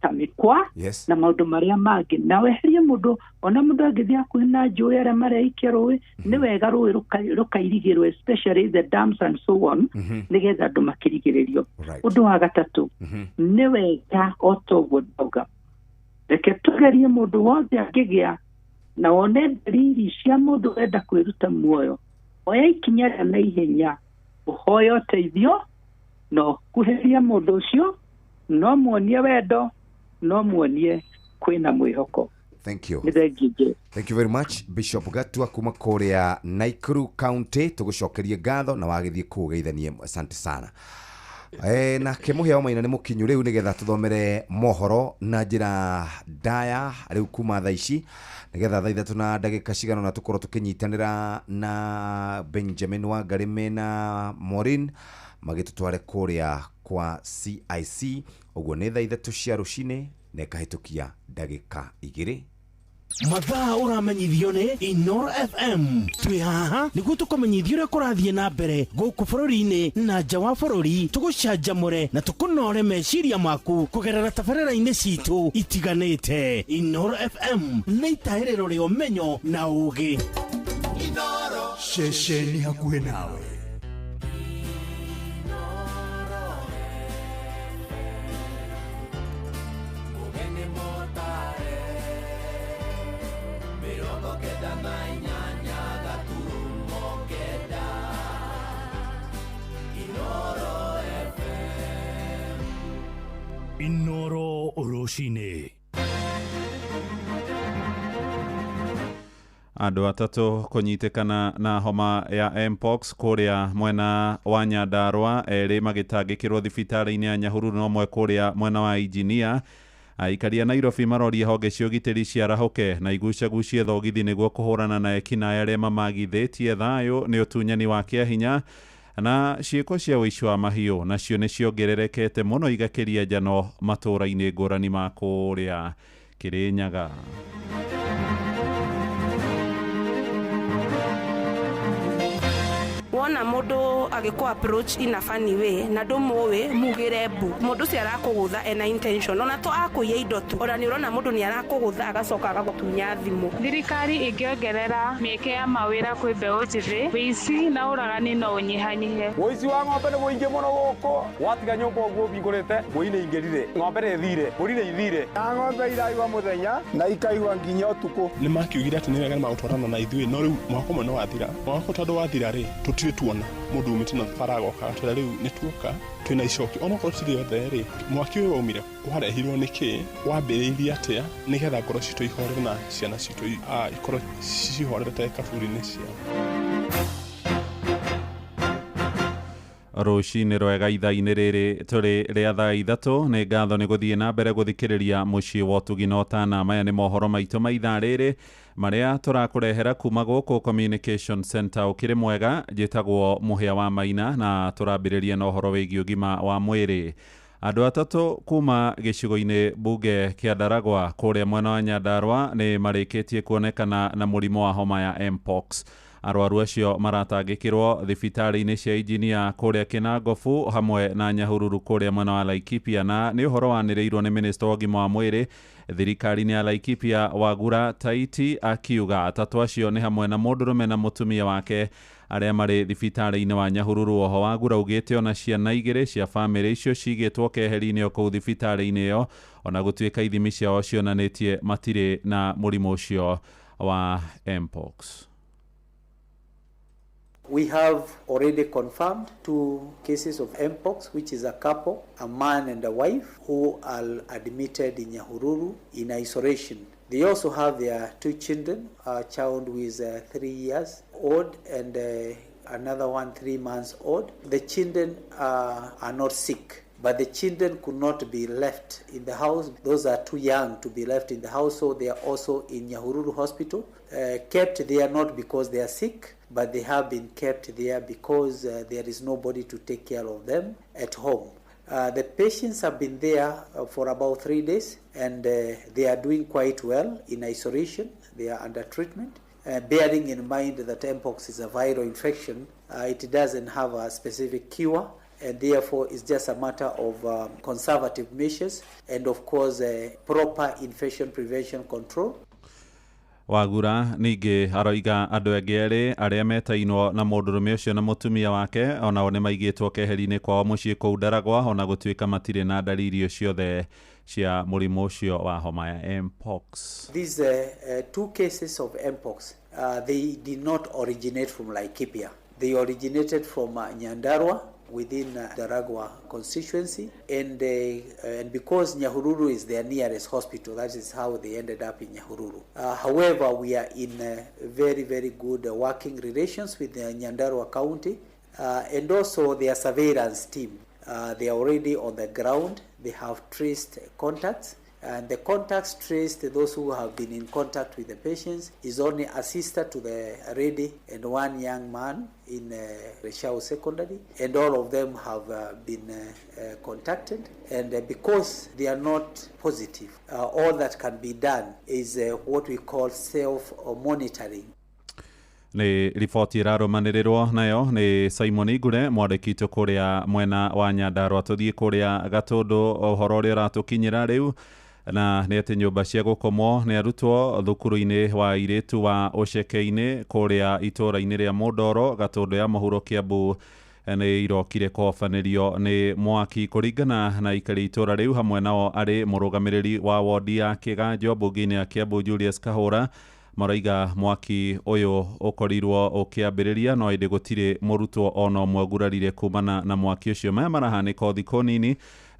ta mikwa na maundu maria mangi na weherie mundu ona mundu angithia hakuhi na njui aria mareikia rui ni wega rui rukairigirwo especially the dams and so on nigetha andu makirigiririo undu wa gatatu ni wega otoguo ndauga reke tugerie mundu wothe angigia na wone dalili cia mundu enda kwiruta muoyo oya ikinya ria na ihenya uhoye uteithio no kuheria mundu ucio no muonie wendo no muonie kwina mwihoko. Thank you very much Bishop Gatua kuma kuria Naikuru County tugucokerie ngatho na wagithie kugeithanie asante sana. Na kemuheo maina ni mukinyu riu nigetha tuthomere mohoro na njira ndaya riu kuma thaa ici nigetha thaa ithatu na ndagika cigana na tukorwo tukinyitanira na Benjamin Wangarime na Maureen magitutware kuria kwa CIC uguo ni thaa ithatu cia rucini na ikahitukia ndagika 2 mathaa uramenyithio ni Inoro FM twi haha niguo tukumenyithio uria kurathie na mbere guku bururi-ini na nja wa bururi tugucanjamure na tukunore meciria maku kugerera tabarĩra-inĩ citu itiganĩte. Inoro FM nĩ itaĩrĩro rĩa ũmenyo na ũũgĩ. Inoro ceceni hakuhĩ nawe. Inoro Oroshine. Andũ atatũ kũnyitikana na homa ya mpox kuria mwena wa Nyandarua erĩ magĩtangĩkĩrwo thibitarĩ-inĩ ya Nyahururu no ũmwe kuria mwena wa Injinia. Aikaria Nairobi maroria honge cia ũgitĩri ciarahoke na igucagucie thogithi nĩguo kũhũrana na ekinaĩ arĩa mamagithĩtie thayũ nĩ ũtunyani wa kĩahinya na ciĩko cia ũici wa mahiũ nacio nĩ ciongererekete mũno igakĩria njano matũũra-inĩ ngũrani ma kũrĩa Kĩrĩnyaga. wona mundu agikwa approach in a funny way na ndumuwe mugire mbu mundu cia arakugutha ena intention ona to akuiya indo tu ona ni urona mundu ni arakugutha agacoka agagutunya thimu. Thirikari ingiongerera mieke ya mawira kwi mbeu njithi wici na uragani no unyihanyihe. Wici wa ng'ombe ni muingi muno guku watiga nyumba uguo bingurite muine ingirire ng'ombe ni thire mburi ni ithire na ng'ombe iraigwa muthenya na ikaigwa nginya utuku. Ni makiugire ati ni wega magutwarana na ithui no riu mwaka umwe no wathira mwaka tondu wathira ri tutire tuona mundu umite na faragoka twira riu ni tuoka twina icoki ona ko tiri yothe ri mwaki uyu waumire warehirwo niki wambiriirie atia nigetha ngoro citu ihorere na ciana citu ikoro cihorerete kaburi-ini ciao. Rũcinĩ rwega ithaa-inĩ rĩrĩ tũrĩ rĩa thaa ithatũ nĩ ngatho nĩ gũthiĩ na mbere gũthikĩrĩria mũciĩ wa ũtugi na ũtana. Maya nĩ mohoro maitũ ma ithaa rĩrĩ marĩa tũrakũrehera kuma gũkũ Communication Center ũkĩrĩ mwega. Njĩtagwo Mũhĩa wa Maina na tũrambĩrĩria na ũhoro wĩgiĩ ũgima wa mwĩrĩ. Andũ atatũ kuma gĩcigo-inĩ bunge kĩa Ndaragwa kũrĩa mwena wa Nyandarua nĩ marĩkĩtie kuonekana na mũrimũ wa homa ya Mpox. Arwaru acio maratangĩkĩrwo thibitarĩ-inĩ cia Injinia kũrĩa Kinangofu hamwe na Nyahururu kũrĩa mwena wa Laikipia, na nĩ ũhoro wanĩrĩirwo nĩ Minista wa ũgima wa mwĩrĩ thirikari-inĩ ya Laikipia Wagura Taiti akiuga atatũ acio nĩ hamwe na mũndũrũme na mũtumia wake arĩa marĩ thibitarĩ-inĩ wa Nyahururu. Oho Wagura ugĩte ona ciana igĩrĩ cia bamĩrĩ icio cigĩtwo keheri-inĩ o kũu thibitarĩ-inĩ ĩyo, ona gũtuĩka ithimi ciao cionanĩtie matirĩ na mũrimũ ũcio wa Mpox. We have already confirmed 2 cases of Mpox, which is a couple, a man and a wife, who are admitted in Nyahururu in isolation. They also have their 2 children, a child who is 3 years old and another one 3 months old. The children are not sick, but the children could not be left in the house. Those are too young to be left in the house, so they are also in Nyahururu Hospital, kept there not because they are sick, but they have been kept there because there is nobody to take care of them at home. The patients have been there for about 3 days, and they are doing quite well in isolation. They are under treatment. Bearing in mind that Mpox is a viral infection, it doesn't have a specific cure, and therefore it's just a matter of conservative measures and of course proper infection prevention control. Wagura ningĩ aroiga andũ angĩ erĩ arĩa metainwo na mũndũrũme ũcio na mũtumia wake onao nĩ maigĩtwo keheri-inĩ kwao mũciĩ kũu Ndaragwa, ona gũtuĩka matirĩ na ndariri ciothe cia mũrimũ ũcio wa homa ya Mpox. These 2 cases of Mpox, they did not originate from Laikipia. They originated from Nyandarua within Ndaragwa constituency, and because Nyahururu is their nearest hospital, that is how they ended up in Nyahururu. However, we are in very, very good working relations with the Nyandarua County and also their surveillance team. They are already on the ground. They have traced contacts, and the contacts traced, those who have been in contact with the patients, is only a sister to the lady and 1 young man in Reshao Secondary, and all of them have been contacted. And because they are not positive, all that can be done is what we call self-monitoring. Nĩ riboti ĩrarũmanĩrĩrwo nayo nĩ Simon Igure, mwandĩkitwo kũrĩa mwena wa Nyandarua. Tũthiĩ kũrĩa Gatũndũ, ũhoro ũrĩa ũratũkinyĩra rĩu na nĩ atĩ nyũmba cia gũkomwo nĩ arutwo thukuru-inĩ wa airĩtu wa Ũceke-inĩ kũrĩa itũũra-inĩ rĩa Mũndoro, Gatũndũ ya mũhuro Kiambu nĩ irokire kũhobanĩrio nĩ mwaki. Kũringana na aikari itũũra rĩu hamwe nao arĩ mũrũgamĩrĩri wa wodi ya Kĩganjo mbunge-inĩ ya Kiambu Julius Kahũra, maraiga mwaki ũyũ ũkorirwo ũkĩambĩrĩria no ĩndĩ gũtirĩ mũrutwo ona ũmwe ũgurarire kumana na mwaki ũcio. Maya marahanĩka thikũ nini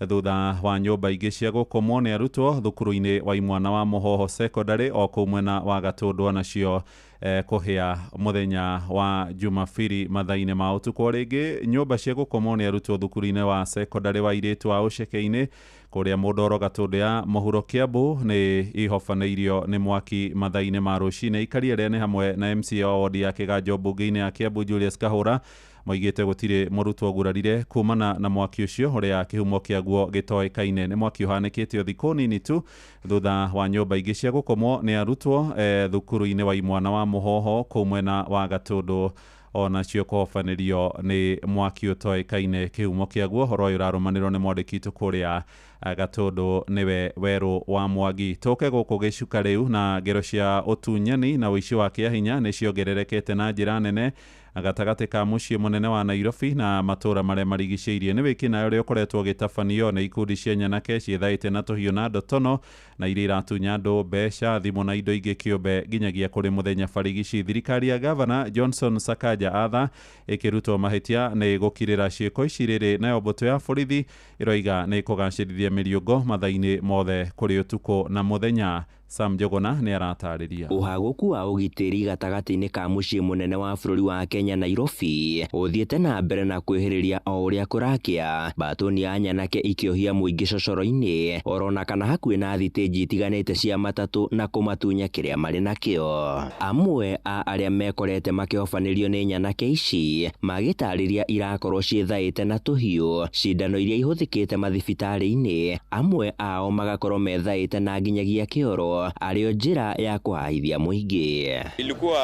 thutha wa nyũmba ingĩ cia gũkomwo nĩ arutwo thukuru-inĩ wa Imwana wa Mũhoho Secondary o kũu mwena wa Gatũndũ nacio kũhĩa mũthenya wa Jumapili mathaa-inĩ ma ũtukũ. Rĩngĩ nyũmba cia gũkomwo nĩ arutwo thukuru-inĩ wa secondary wa airĩtu wa Ũceke-inĩ kũrĩa Mũndoro, Gatũndũ ya mũhuro Kiambu nĩ ihobanĩirio nĩ mwaki mathaa-inĩ ma rũcinĩ. Aikari arĩa nĩ hamwe na MCA wa wodi ya Kĩganjo mbunge-inĩ ya Kiambu Julius Kahũra moigĩte gũtirĩ mũrutwo ũgurarire kumana na mwaki ũcio ũrĩa kĩhumo kĩaguo gĩtoĩkaine. Nĩ mwaki ũhanĩkĩte thikũ nini tu thutha wa nyũmba ingĩ cia gũkomwo nĩ arutwo thukuru-inĩ wa Imwana wa Mũhoho kũu mwena wa Gatũndũ onacio kũhobanĩrio nĩ mwaki ũtoĩkaine kĩhumo kĩaguo. Ũhoro ũyũ ũrarũmanĩrĩrwo nĩ mwandĩkitwo kũrĩa Gatũndũ nĩwe Werũ wa Mwangi. Tũke gũkũ gĩcuka rĩu na ngero cia ũtunyani na ũici wa kĩahinya nĩ ciongererekete na njĩra nene gatagatĩ ka mũciĩ mũnene wa Nairobi na matũũra marĩa marigicĩirie. Nĩ wĩkinaĩ ũrĩa ũkoretwo ũgĩtabanio nĩ ikundi cia nyanake ciethaĩte na tũhiũ na ndotono na iria iratunya andũ mbeca, thimũ na indo ingĩ kĩũmbe nginyagia kũrĩ mũthenya barigici. Thirikari ya Gavana Johnson Sakaja atha ĩkĩrutwo mahĩtia nĩ gũkirĩra ciĩko ici rĩrĩ, nayo mbũtũ ya borithi ĩroiga nĩ kũgacĩrithia mĩriũngo mathaa-inĩ mothe kũrĩ ũtukũ na mũthenya. Sam Jogona nĩ aratarĩria. Ũhaguku wa ũgitĩri gatagatĩ-inĩ ka mũciĩ mũnene wa bũrũri wa Kenya Nairobi ũthiĩte na mbere na kwĩhĩrĩria o ũrĩa kũrakĩa, mbatoni ya nyanake ikĩohia mũingĩ cocoro-inĩ orona kana hakuhĩ na thitĩnji itiganĩte cia matatũ na kũmatunya kĩrĩa marĩ nakĩo. Amwe a arĩa mekorete makĩhobanĩrio nĩ nyanake ici magĩtarĩria irakorwo ciĩthaĩte na tũhiũ, cindano iria ihũthĩkĩte mathibitarĩ-inĩ, amwe ao magakorwo methaĩte na nginyagia kĩoro arĩo njĩra ya kũhahithia mũingĩ. Ilikuwa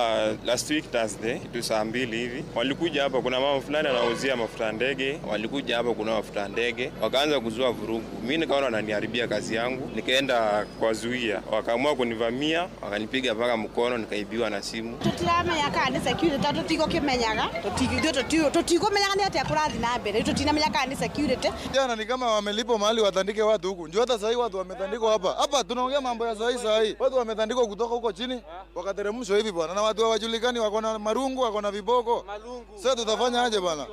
last week Thursday kitu saa 2 hivi walikuja hapa, kuna mama fulani anauzia mafuta ndege, walikuja hapa kuna mafuta ndege wakaanza kuzua vurugu. Mimi nikaona wananiharibia kazi yangu, nikaenda kwa zuia, wakaamua kunivamia, wakanipiga mpaka mkono, nikaibiwa na simu. Tutiramenya kana security tutiko kimenyaga tutiko menyaga ni ati akurathi na mbere tutinamenya kana security. Jana ni kama wamelipo mahali watandike watu huku. Njoo hata sasa watu wametandikwa hapa. Hapa tunaongea mambo ya sasa hii. Watu wametandikwa kutoka huko chini wakateremshwa hivi bwana, na watu hawajulikani, wako na marungu, wako na viboko. Sasa tutafanya aje bwana?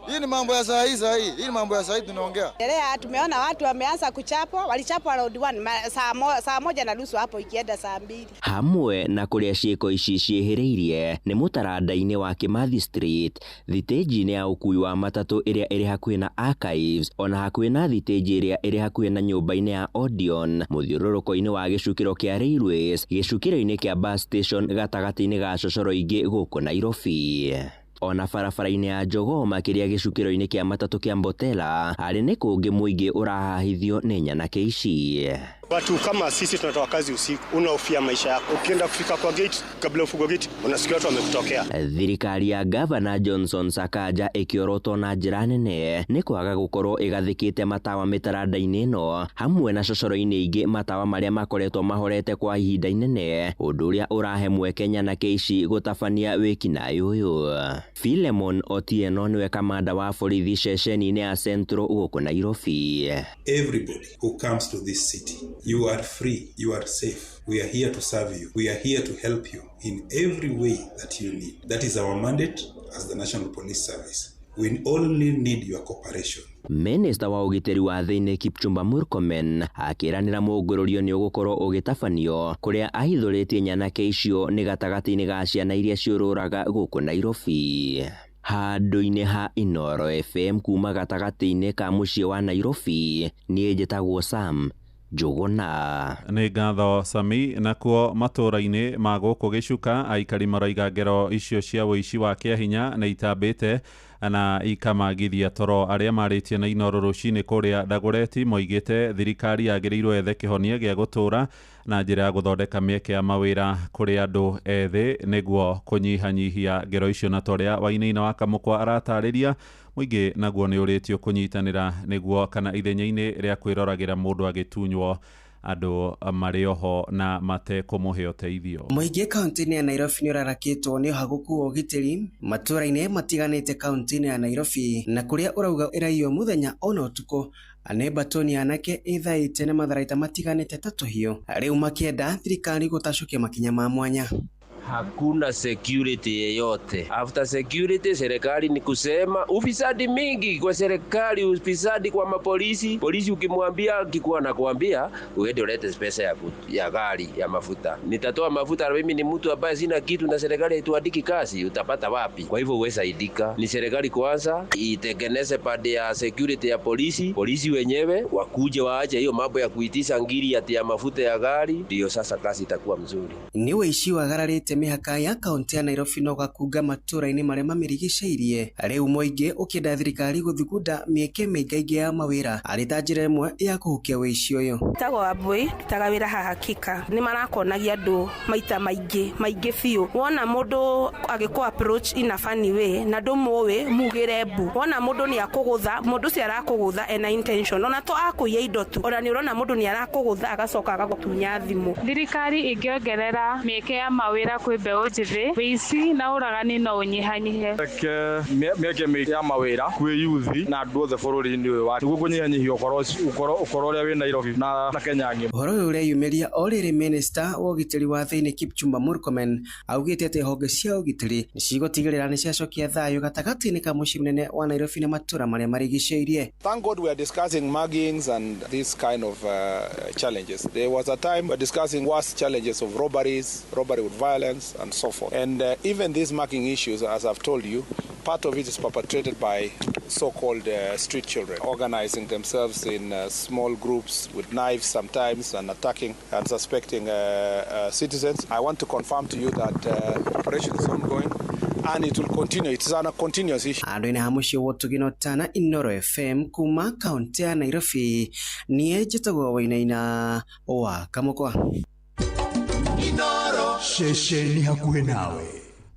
Hii ni mambo ya sasa hii. Hii ni mambo ya sasa tunaongea. Leo tumeona watu wameanza kuchapwa, walichapwa round 1 saa 1:30 hapo ikienda saa 2. Hamwe na kũrĩa ciĩko ici ciĩhĩrĩirie nĩ mũtaranda-inĩ wa Kimathi Street, thitĩnji-inĩ ya ũkui wa matatũ ĩrĩa ĩrĩ hakuhĩ na Archives, ona hakuhĩ na thitĩnji ĩrĩa ĩrĩ hakuhĩ na nyũmba-inĩ ya Odeon, mũthiũrũrũko-inĩ wa gĩcukĩro kĩa Railways, gĩcukĩro-inĩ kĩa bus station gatagatĩ-inĩ ga cocoro ingĩ gũkũ Nairobi. Ona barabara-inĩ ya Jogoo makĩria gĩcukĩro-inĩ kĩa matatũ kĩa Mbotela arĩ nĩ kũngĩ mũingĩ ũrahahithio nĩ nyanake ici. Watu kama sisi tunatoa kazi usiku, unaofia maisha yako. Ukienda kufika kwa gate, kabla ufungue gate, unasikia watu wamekutokea. Thirikari ya Gavana Johnson Sakaja ĩkĩorotwo na njĩra nene nĩ kwaga gũkorwo ĩgathĩkĩte matawa mĩtaranda-inĩ ĩno, hamwe na cocoro-inĩ ingĩ matawa marĩa makoretwo mahorete kwa ihinda inene, ũndũ ũrĩa ũrahe mweke nyanake ici gũtabania wĩkinaĩ ũyũ. Philemon Otieno nĩwe kamanda wa borithi ceceni-inĩ ya Central gũkũ Nairobi. Everybody who comes to this city, you are free, you are safe. We are here to serve you. We are here to help you in every way that you need. That is our mandate as the National Police Service. We only need your cooperation. Minister wa ũgitĩri wa thĩinĩ Kipchumba Murkomen akĩranĩra mũngũrũrio nĩ ũgũkorwo ũgĩtabanio kũrĩa ahithũrĩtie nyanake icio nĩ gatagatĩ-inĩ ga ciana iria ciũrũraga gũkũ Nairobi. Handũ-inĩ ha Inoro FM kuma gatagatĩ-inĩ ka mũciĩ wa Nairobi, niĩ njĩtagwo Sam Jogona. Nĩ ngatho Sami. Nakuo matũra-inĩ ma gũkũ Gĩcuka aikari maroiga ngero icio cia ũici wa kĩahinya na itambĩte na ikamagithia toro arĩa marĩtie na Inoro rũcinĩ kũrĩa Dagoretti, moigĩte thirikari yagĩrĩirwo ethe kĩhonia gĩa gũtũra na njĩra ya gũthondeka mĩeke ya mawĩra kũrĩ andũ ethĩ nĩguo kũnyihanyihia ngero icio, na torĩa Wainaina wa Kamũkwa aratarĩria mũingĩ naguo nĩ ũrĩtio kũnyitanĩra nĩguo kana ithenya-inĩ rĩa kwĩroragĩra mũndũ agĩtunywo andũ marĩ oho na matekũmũhe ũteithio. Mũingĩ kaunti-inĩ ya Nairobi nĩ ũrarakĩtwo nĩ ũhaguku wa ũgitĩri matũra-inĩ matiganĩte kaunti-inĩ ya Nairobi, na kũrĩa ũrauga ĩraiywo mũthenya ona ũtukũ nĩ mbatoni yanake ĩthaĩte na matharaita matiganĩte ta tũhiũ, rĩu makĩenda thirikari gũtacũkia makinya ma mwanya. Hakuna security yeyote. After security, serikali ni kusema ufisadi mingi kwa serikali, ufisadi kwa mapolisi. Polisi ukimwambia akikuwa na kuambia uende ulete pesa ya gari ya mafuta. Nitatoa mafuta, mimi ni mtu ambaye sina kitu na serikali haituandiki kazi, utapata wapi? Kwa hivyo uwe saidika. Ni serikali kwanza itengeneze pande ya security ya polisi. Polisi wenyewe wakuje waache hiyo mambo ya kuitisha ngiri ya mafuta ya gari, ndio sasa kazi itakuwa mzuri. Ni wĩici wagararĩte mĩhaka ya kaunti ya Nairobi no gakunga matũra-inĩ marĩa mamĩrigicĩirie, rĩu mũingĩ ũkĩenda thirikari gũthugunda mĩeke mĩingaingĩ ya mawĩra arĩ ta njĩra ĩmwe ya kũhukia wĩici ũyũ. Tagwo Abui tutaga wĩra haha Kika, nĩ marakonagia andũ maita maingĩ biũ. Wona mũndũ agĩkũ approach in a funny way na ndũmũĩ mugĩre mbu, wona mũndũ nĩ akũgũtha, mũndũ ũcio arakũgũtha ena intention, ona to akũiya indo tu, ona nĩ ũrona mũndũ nĩ arakũgũtha agacoka agagũtunya thimũ. Thirikari ĩngĩongerera mĩeke ya mawĩra kwĩ mbeũ njĩthĩ, wĩici na ũragani no ũnyihanyihe. Mĩeke mĩingĩ ya mawĩra kwĩ yuthi na andũ othe bũrũri-inĩ ũyũ wa nĩguo kũnyihanyihia ũkoro ũrĩa wĩ Nairobi na Kenya ng'ima. Ũhoro ũyũ ũreyumĩria o rĩrĩ Minista wa ũgitĩri wa thĩinĩ Kipchumba Murkomen augĩte atĩ honge cia ũgitĩri nĩcigũtigĩrĩra nĩciacokia thayũ gatagatĩ-inĩ ka mũciĩ mũnene wa Nairobi na matũra marĩa marigicĩirie. Thank God we are discussing muggings and these kind of challenges. There was a time we were discussing worse challenges of robbery with violence and so forth. And even these mugging issues, as I've told you, part of it is perpetrated by so-called street children, organizing themselves in small groups with knives sometimes and attacking and suspecting citizens. I want to confirm to you that operation is ongoing and it will continue. It's a continuous issue. Andũ ina hamushi wotu ginotana Inoro FM kuma kaunti ya Nairobi niye njĩtagwo Wainaina wa Kamũkwa. Inoro shesheni hakuhĩ nawe.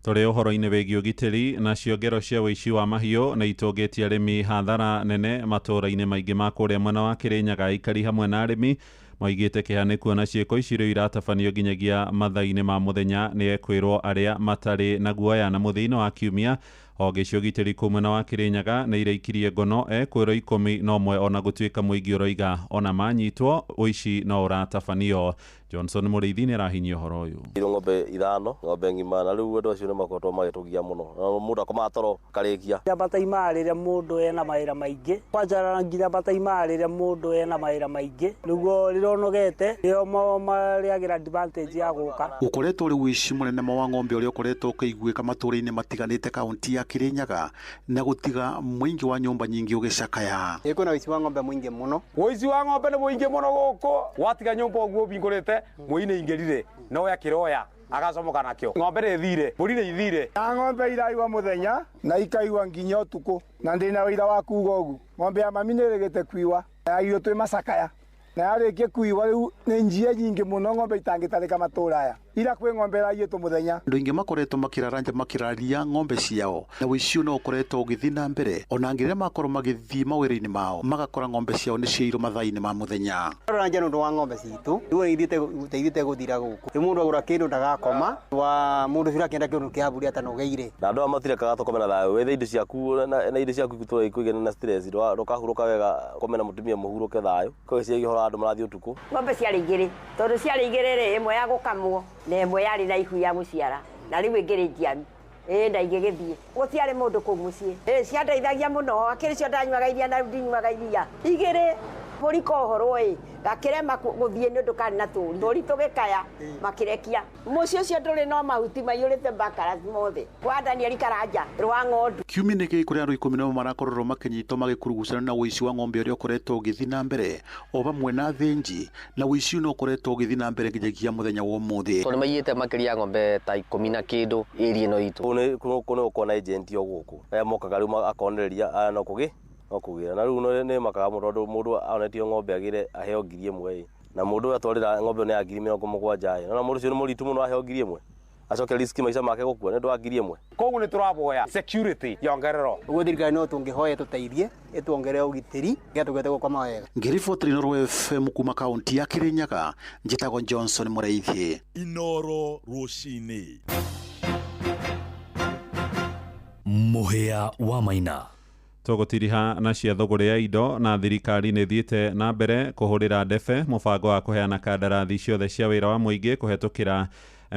Tũrĩ ũhoro-inĩ wĩgiĩ ũgitĩri na ciongero cia wĩici wa mahiũ na itũngĩtie arĩmi hathara nene matũũra-inĩ maingĩ ma kũrĩa mwena wa Kĩrĩnyaga. Aikari hamwe na arĩmi moigĩte kĩhane kuona ciĩko ici rĩu iratabanio nginyagia mathaa-inĩ ma mũthenya nĩ ekwĩrwo arĩa matarĩ na guoya na mũthia-inĩ wa kiumia honge cia ũgitĩri kũu mwena wa Kĩrĩnyaga nĩ ireikirie ngono ekwĩrwo 11 ona gũtuĩka mũingĩ ũroiga ona manyitwo ũici no ũratabanio. Johnson Mũrĩithi nĩ arahinyia ũhoro ũyũ. Ng'ombe 5 ng'ombe ng'ima na rĩu andũ acio nĩ makoretwo magĩtũgia mũno na mũndũ akomaga toro karĩkia. Bataima rĩrĩa mũndũ ena mawĩra maingĩ kwanja nginya bataima rĩrĩa mũndũ ena mawĩra maingĩ nĩguo rĩronogete rĩo marĩagĩra advantage ya gũka. Ũkoretwo rĩ ũici mũnene wa ng'ombe ũrĩa ũkoretwo ũkĩiguĩka matũũra-inĩ matiganĩte kaunti ya Kĩrĩnyaga na gũtiga mũingĩ wa nyũmba nyingĩ ũgĩcakaya. Kwĩna ũici wa ng'ombe mũingĩ mũno. Ũici wa ng'ombe nĩ mũingĩ mũno gũkũ. Watiga nyũmba ũguo bingũrĩte mũini ingĩrire no yakiroya agacomoka nakio. Ng'ombe nĩ thire, mbũri nĩ ithire. Na ng'ombe iraigwa mũthenya na ikaigwa nginya ũtukũ na ndĩna wĩra wa kuuga ũguo. Ng'ombe ya mami nĩ ĩrĩgĩte kuiwa na irio twĩ macakaya na yarĩkia kuiwa rĩu nĩ njia nyingĩ mũno ng'ombe itangĩtarĩka matũũra aya. Ira kwĩ ng'ombe ĩraiyĩtwo mũthenya. Andũ aingĩ makoretwo makĩraria ng'ombe ciao na ũici no ũkoretwo ũgĩthiĩ na mbere ona ngĩrĩa makorwo magĩthiĩ mawĩra-inĩ mao magakora ng'ombe ciao nĩ ciairwo mathaa-inĩ ma mũthenya. Roranja nĩ ũndũ wa ng'ombe citũ rĩu ĩteithĩte gũthira gũkũ. Nĩ mũndũ agũra kĩndũ ndagakoma wa mũndũ ũcio akĩenda kĩndũ kĩa mbũri atanogeire. Na andũ matirekaga tũkome na thayũ wethe indo ciaku na indo ciaku itũra ikũigana na stress ndũkahurũka wega komena mũtumia mũhurũke thayũ koguo ciagĩhora andũ marathiĩ ũtukũ. Ng'ombe ciarĩ igĩrĩ tondũ ciarĩ igĩrĩ rĩ ĩmwe ya gũkamwo na ĩmwe yarĩ na ihu ya mũciara na rĩu ĩngĩrĩ njiaru ndaigĩgĩthiĩ gũtiarĩ mũndũ kũu mũciĩ ciandeithagia mũno akĩrĩ cio ndanyuaga iria na ndinyuaga iria igĩrĩ mbũri kohorwo gakĩrema gũthiĩ nĩ ũndũ karĩ na tũri tũri tũgĩkaya makĩrekia mũciĩ ũcio ndũrĩ no mahuti maiyũrĩte mbakara mothe kwa Daniel Karanja rwa ng'ondu. Kiumia nĩ kũrĩ andũ 11 marakorwo makĩnyitwo magĩkurugucana na ũici wa ng'ombe ũrĩa ũkoretwo ũgĩthiĩ na mbere o hamwe na thĩnji na ũici no ũkoretwo ũgĩthiĩ na mbere nginyagia mũthenya wa ũmũthĩ. Tondũ maiyĩte makĩria ng'ombe ta 10 na kĩndũ area ĩno itũ. Kũnĩ ũkona agent o gũkũ aya mokaga rĩu akonereria no kũgĩra na rĩu nĩ makaga mũndũ onetio ng'ombe agĩre aheo 1,000 na mũndũ atwarĩra ng'ombe nĩ ya 70,000 na mũndũ ũcio nĩ mũritũ mũno aheo 1,000 acoke risk maica make gũkua nĩ ũndũ wa 1,000. Koguo nĩ tũraboya security yongererwo. Ũguo thirikari no tũngĩhoya tũteithie ĩtuongerere ũgitĩri nĩgetha tũgete gũkoma wega. Ngĩriboti Inoro FM kuma kaunti ya Kĩrĩnyaga njĩtagwo Johnson Mũrĩithi. Inoro rũcinĩ. Mũhĩa wa Maina. Tũgũtiriha na cia thũgũrĩ ya indo na thirikari nĩ thiĩte na mbere kũhũrĩra ndebe mũbango wa kũheana kandarathi ciothe cia wĩra wa mũingĩ kũhetũkĩra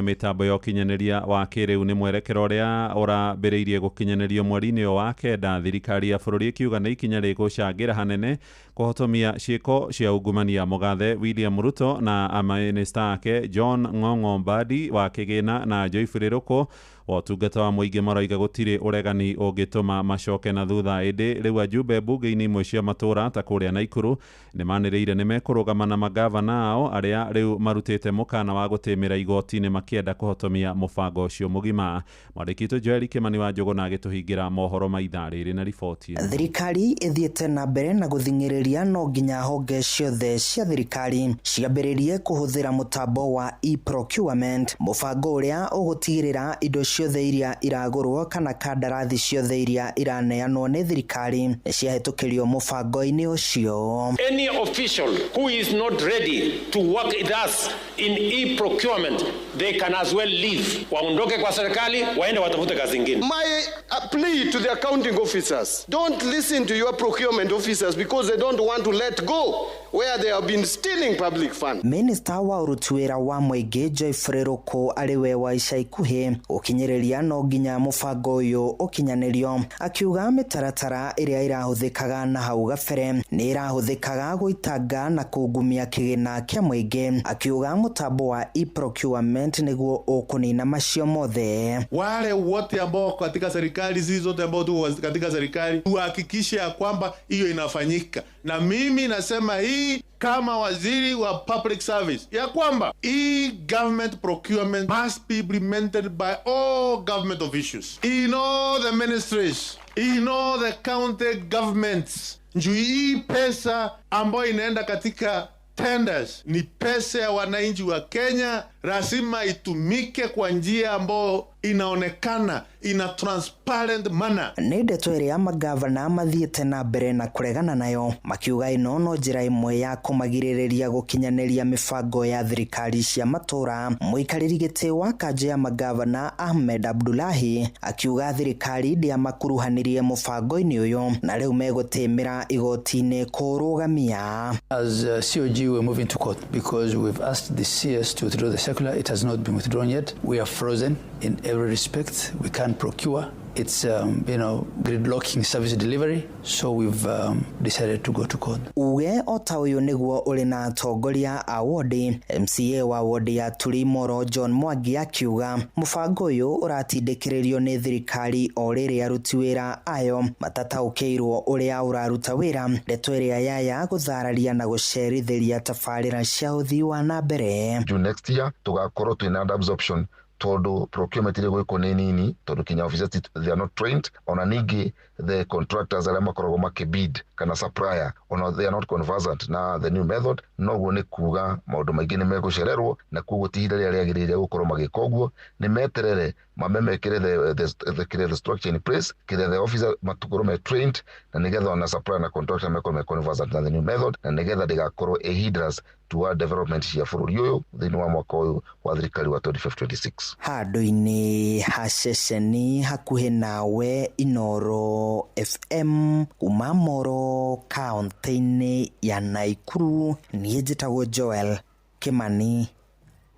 mitambo ya ũkinyanĩria wa kĩrĩu nĩ mwerekero ũrĩa ũrambĩrĩirie gũkinyanĩrio mweri-inĩ wa kenda. Thirikari ya bũrũri ĩkiuga nĩ ikinya rĩgũcangĩra hanene kũhotomia ciĩko cia ungumania. Mũgathe William Ruto na aminista ake John Ng'ong'o Mbadi wa kĩgĩna na Joyfrey Ruku wa ũtungata wa mũingĩ maroiga gũtirĩ ũregani ũngĩtũma macoke na thutha. Ĩndĩ rĩu ajumbe mbunge-inĩ imwe cia matũũra ta kũrĩa Naikuru nĩ manĩrĩire nĩ mekũrũgama na magavana ao arĩa rĩu marutĩte mũkana wa gũtĩmĩra igoti-inĩ makĩenda kũhotomia mũbango ũcio mũgima. Mwandĩki Joel Kĩmani wa Njogo na agĩtũhingĩra mohoro ma ithaa rĩrĩ na riboti. Thirikari ĩthiĩte na mbere na gũthing'ĩrĩria no nginya honge ciothe cia thirikari ciambĩrĩrie kũhũthĩra mũtambo wa e-procurement, mũbango ũrĩa ũgũtigĩrĩra indo ciothe iria iragũrwo kana kandarathi ciothe iria iraneanwo nĩ thirikari ciahĩtũkĩrio mũbango-inĩ ũcio. Any official who is not ready to work with us in e-procurement, they can as well leave. Waondoke kwa serikali, waende watafute kazi nyingine. My plea to the accounting officers, don't listen to your procurement officers because they don't want to let go where they have been stealing public funds. Minister wa urutuwira wa Mwege Joy Freroko ariwe wa ica ikuhi ukinyereria no nginya mubango uyu ukinyanirio, akiuga mitaratara iria irahuthikaga na hau gabere ni irahuthikaga guitanga na kugumia kigina kia Mwege, akiuga mutambo wa e-procurement niguo ukunina macio mothe. Wale wote ambao katika serikali hizi zote ambao tu katika serikali tuhakikishe ya kwamba hiyo inafanyika, na mimi nasema hii kama waziri wa public service ya kwamba government procurement must be implemented by all government officials in all the ministries, in all the county governments. Njuu hii pesa ambayo inaenda katika tenders ni pesa ya wananchi wa Kenya, lazima itumike kwa njia ambayo inaonekana ina transparent manner. Ni ndeto iria magavana mathiete na mbere na kuregana nayo, makiuga ino no njira imwe ya kumagiriria gukinyaniria mibango ya thirikari cia matura. Muikariri giti wa kanje ya magavana Ahmed Abdullahi akiuga thirikari ndia makuruhanirie mubango-ini uyu na riu megutimira igoti-ini kurugamia. As COG we're moving to court because we've asked the CS to withdraw the circular. It has not been withdrawn yet. We are frozen in every respect. We can't procure. It's gridlocking service delivery, so we've decided to go to court. Uge ota uyu niguo uri na atongoria a wodi. MCA wa wodi ya Tulimoro John Mwangi akiuga mubango uyu uratindikiririo ni thirikari o riri aruti wira ayo matataukiirwo uria uraruta wira. Ndeto iria yaya guthararia na gucerithiria tabarira cia uthii wa na mbere. Next year tugakorwo twina absorption todo procurement ile gwiko nini todo kinya officers they are not trained on anigi the contractors ala makorogo makebid kana supplier they are not conversant na the new method no gone kuga maundu maingine megushererwo na kugutihira ria riagirire gukorwo magikoguo ni meterere mamemekire the structure in place kire the officer matukoro me trained na nigetha na supplier na contractor me conversant na the new method na nigetha digakorwo a hindrance to our development ya bururi uyu thini wa mwaka uyu wa thirikari wa 2026 handu-ini haceceni hakuhi nawe Inoro FM kuma Moro kaunti-ini ya Naikuru. Niĩ njĩtagwo Joel Kimani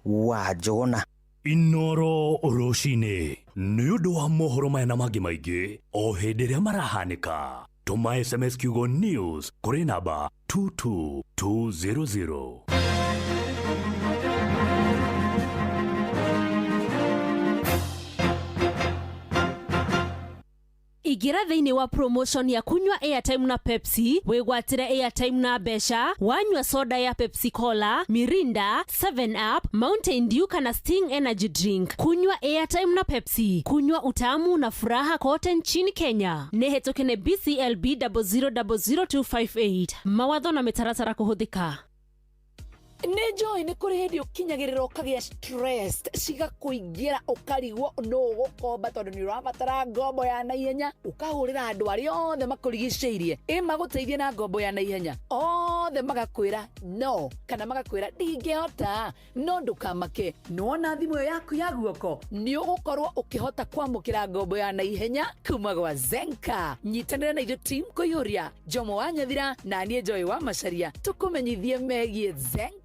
wa Njuguna. Inoro rucini nĩ ũndũ wa mohoro maya na mangĩ maingĩ o hĩndĩ ĩrĩa marahanĩka. Tũma SMS kiugo news kũrĩ namba 22200. Igira thĩinĩ wa promotion ya kunywa airtime na Pepsi, wĩgwatĩre airtime na mbeca, wanyua soda ya Pepsi Cola, Mirinda, 7up, Mountain Dew kana Sting Energy Drink. Kunywa airtime na Pepsi, kunywa utamu na furaha kote nchini Kenya. Nĩhetũkene BCLB 0000258. Mawatho na mĩtaratara kũhũthĩka. Nejoy ni kuri hindi ukinyagirira ukagia stressed cigakuingira ukarigwo no gukomba tondu ni urabatara ngombo ya naihenya ukahurira andu aria othe makurigiceirie maguteithie na ngombo ya naihenya othe magakwira no kana magakwira ndingehota no ndukamake nona thimu yaku ya guoko ni ugukorwo ukihota kwamukira ngombo ya naihenya kuma gwa Zenka. Nyitanira na ithu team kuyuria Jomo wa Nyathira na nie Joy wa Macharia tukumenyithie megie Zenka.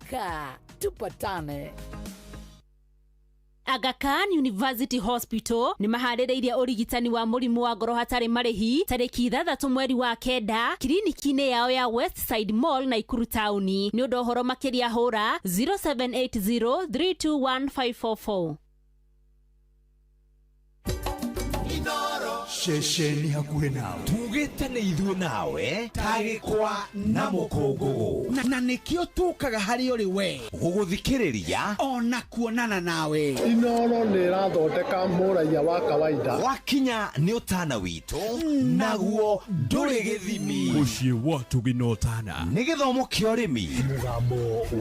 Tupatane. Aga Khan University Hospital ni maharĩrĩirie urigitani wa mũrimũ wa ngoro hatarĩ marĩhi tarĩki 6 mweri wa kenda kliniki-inĩ yao ya Westside Mall Naikuru Town. Nĩ ũndũ ũhoro makĩria hũra 0780321544. Shesheni hakuhe nawe tugite ni ithuĩ nawe tagĩkwa na mũkũngũgũ na nĩkĩo tũkaga harĩ ũrĩ we gũgũthikĩrĩria ona kuonana nawe. Inoro nĩ ĩrathondeka mũraia wa kawaida wakinya nĩ ũtana witũ naguo ndũrĩ gĩthimi mũciĩ watu ginotana nĩ gĩthomo kĩa ũrĩmi mũgambo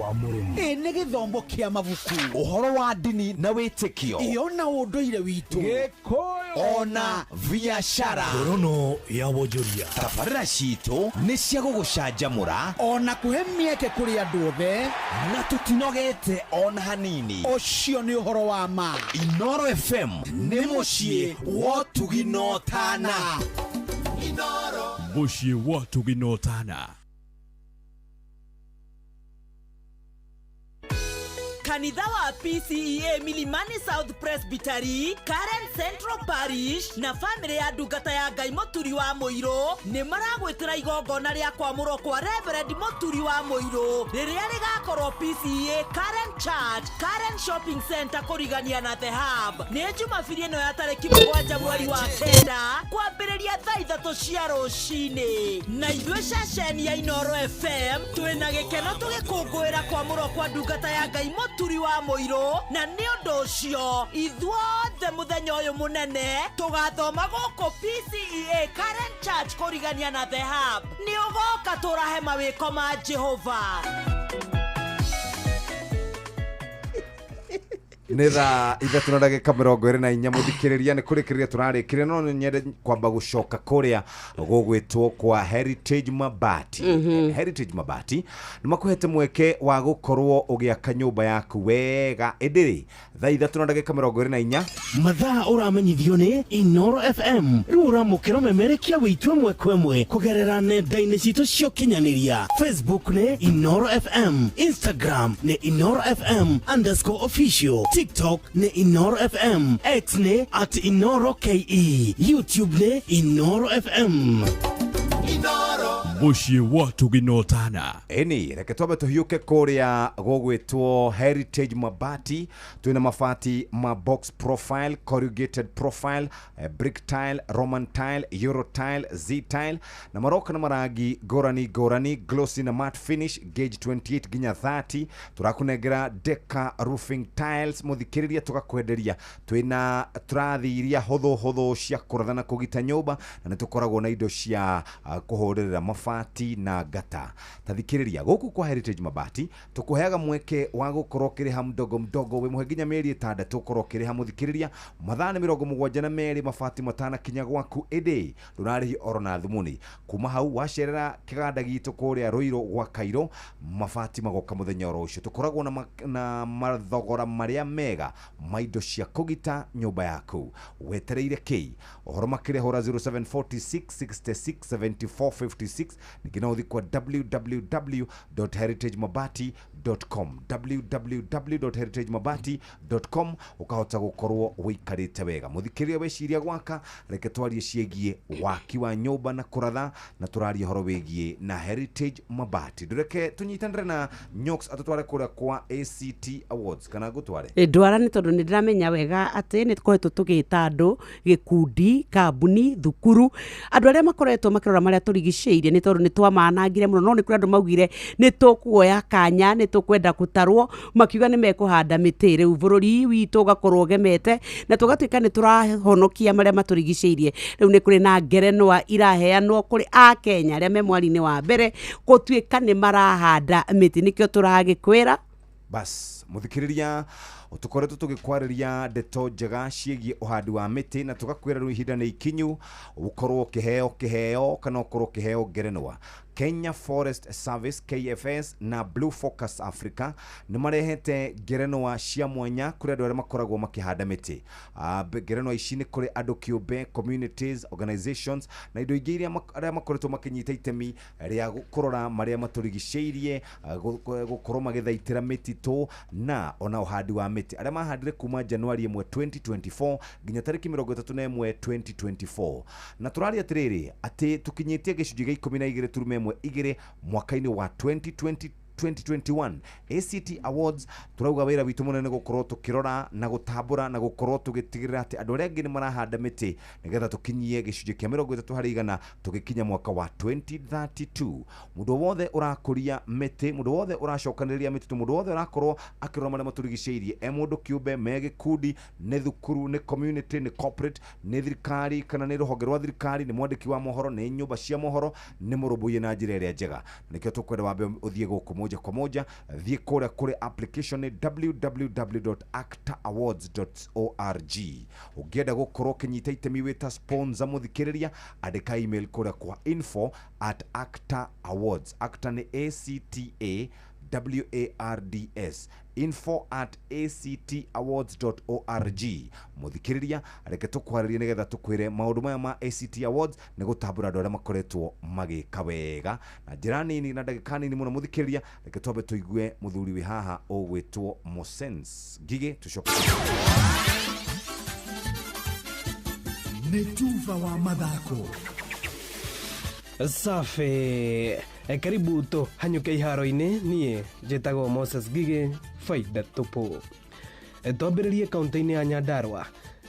wa mũrĩmi nĩ gĩthomo kĩa mabuku ũhoro wa ndini na wĩtĩkio ona ũndũire witũ gĩkũyũ ona via biashara ngorono ya wonjoria tabarĩra citũ nĩ cia gũgũcanjamũra ona kũhe mĩeke kũrĩ andũ othe na tũtinogete ona hanini. Ũcio nĩ ũhoro wa ma. Inoro FM nĩ mũciĩ wa ũtugi na ũtana. Inoro mũciĩ wa ũtugi na ũtana. Kanitha wa PCEA Milimani South Presbytery, Karen Central Parish na family ya ndungata ya Ngai Mũturi wa Mũirũ nĩ maragwĩtĩra igongona rĩa kwamũrwo kwa Reverend Mũturi wa Mũirũ rĩrĩa rĩgakorwo PCEA Karen Church, Karen Shopping Center kũrigania na The Hub. Nĩ Jumapili ĩno ya tarĩki 7 mweri wa 9 kwambĩrĩria thaa 3 cia rũcinĩ. Na ithuĩ ceceni ya Inoro FM twĩna gĩkeno tũgĩkũngũĩra kwamũrwo kwa ndungata ya Ngai Mũturi wa Mũirũ, na nĩ ũndũ ũcio ithuothe mũthenya ũyũ mũnene tũgathoma gũkũ PCEA Karen Church kũrigania na The Hub. Nĩ ũgoka tũrahe mawĩko ma Jehova. nĩ thaa 3:24 mũthikĩrĩria nĩ kũrĩkĩrĩria tũrarĩkĩrĩria no nyende kwamba gũcoka kũrĩa gũgwĩtwo kwa Heritage Mabati. Heritage Mabati nĩ makũhete mweke wa gũkorwo ũgĩaka nyũmba yaku wega ĩndĩ thaa 3:24 mathaa ũramenyithio nĩ Inoro FM rĩu ũramũkĩra ũmemerekia wĩitue mwekwe kũgerera nenda-inĩ citũ cia ũkinyanĩria. Facebook nĩ Inoro FM, Instagram nĩ Inoro FM_official, TikTok nĩ Inoro FM, X nĩ @InoroKE, YouTube nĩ Inoro FM. Inoro mũciĩ wa ũtugi na ũtana. Eni reke twambe tũhiũke kũrĩa gũgwĩtwo Heritage Mabati. Twĩna mabati ma box profile, corrugated profile, brick tile, Roman tile, Euro tile, Z tile na maroka na marangi ngũrani glossy na matte finish gauge 28 ginya 30. Tũrakunengera Deca roofing tiles mũthikĩrĩria tũgakwenderia twĩna turathi iria hũthũ cia kũrathana kũgita nyũmba na nĩtũkoragwo na indo cia kuhorera mabati na gata. Tathikĩrĩria gũkũ kwa Heritage Mabati tũkũheaga mweke wa gũkorwo kĩrĩha mdogo we mũhe nginya mĩeri 6 tũkorwo kĩrĩha mũthikĩrĩria mathaa 72 mabati matana kinya gwaku ĩndĩ ndũrarĩhi oro na thumuni. Kuma hau wacerera kĩganda gitũ kũrĩa Ruiru gwa Kairo mabati magoka mũthenya oro ũcio. Tũkoragwo na mathogora marĩa mega ma indo cia kũgita nyũmba yaku. Wetereire kĩ ũhoro makĩria hora 0746667456 ningĩ uthi kwa www.heritagemabati.com www.heritagemabati.com ukahota gukorwo wikarite wega. Muthikĩria weciria gwaka reke twarie ciĩgie waki wa nyũmba na kũratha na tũrarie horo wĩgie na Heritage Mabati. Ndureke tunyitanire na Nyox atutware kũrĩa kwa ACT Awards kana gũtware ndwara nĩ tondũ nĩ ndĩramenya wega atĩ nĩ tũkoretwo tũgĩta andũ gĩkundi kambuni thukuru andũ arĩa makoretwo makĩrora marĩa tũrigicĩirie nĩ tondũ nĩ twamanangire mũno no nĩ kũrĩ andũ maugire nĩ tũkuoya kanya nĩ tũkwenda gũtarwo makiuga nĩ mekũhanda mĩtĩ rĩu bũrũri witũ ũgakorwo ũgemete na tũgatuĩka nĩ tũrahonokia marĩa matũrigicĩirie. Rĩu nĩ kũrĩ na ngerenwa iraheanwo kũrĩ a Kenya arĩa me mwari-inĩ wa mbere gũtuĩka nĩ marahanda mĩtĩ nĩkĩo tũragĩkwĩra bas muthikĩrĩria tukoretwo tugikwarĩria ndeto njega ciĩgie uhandi wa mĩtĩ na tugakwĩra rĩu ihinda nĩ ikinyu ukorwo kĩheo kana ukorwo kĩheo ngerenwa. Kenya Forest Service KFS na Blue Focus Africa nĩ marehete ngerenwa cia mwanya kũrĩ andũ arĩa makoragwo makĩhanda mĩtĩ. Ngerenwa ici nĩ kũrĩ andũ kĩũmbe, communities, organizations na indo ingĩ iria arĩa makoretwo makĩnyita itemi rĩa kũrora marĩa matũrigicĩirie, gũkorwo magĩthaitĩra mĩtitũ na ona uhandi wa mĩtĩ arĩa mahandire kuma Januari 1 2024 nginya tarĩki 31 2024. Na tũraria atĩrĩrĩ atĩ tũkinyĩtie gĩcunjĩ gĩa 12 mwaka-inĩ wa 2021 ACT Awards turauga wĩra witũ mũnene gũkorwo tũkĩrora na gũtambũra na gũkorwo tũgĩtigĩrĩra atĩ andũ arĩa angĩ nĩ marahanda mĩtĩ nĩgetha tũkinyie gĩcunjĩ kĩa 30% tũgĩkinya mwaka wa 2032. Mũndũ wothe ũrakũria mĩtĩ, mũndũ wothe ũracokanĩrĩria mĩtitũ, mũndũ wothe ũrakorwo akĩrora marĩa matũrigicĩirie, mũndũ kĩũmbe, gĩkundi, nĩ thukuru, nĩ community, nĩ corporate, nĩ thirikari kana nĩ rũhonge rwa thirikari, nĩ mwandĩki wa mohoro, nĩ nyũmba cia mohoro, nĩ mũrũmbũiye na njĩra ĩrĩa njega. Nĩkĩo tũkwenda wambe ũthiĩ gũkũ moja kwa moja thiĩ kũrĩa kũrĩ application nĩ www.actaawards.org. ũngĩenda gũkorwo ũkĩnyita itemi wĩta sponsor mũthikĩrĩria, andĩka email kũrĩa kwa info@actaawards. acta nĩ ACTAWARDS, info@actawards.org. muthikiriria reke tukwarĩrie nigetha tukwire maundu maya ma ACT Awards ni gutambura andu aria makoretwo magika wega na njira nini na ndagika nini muno. Muthikiriria reke twambe tuigue muthuri wi haha ugwitwo Mosens Ngige. Tucoke ni tuva wa mathako safi. Karibu to hanyuke iharo-ini. Nie njĩtagwo Moses Ngige, faida tupu. Twambĩrĩrie kaunti-inĩ ya Nyandarua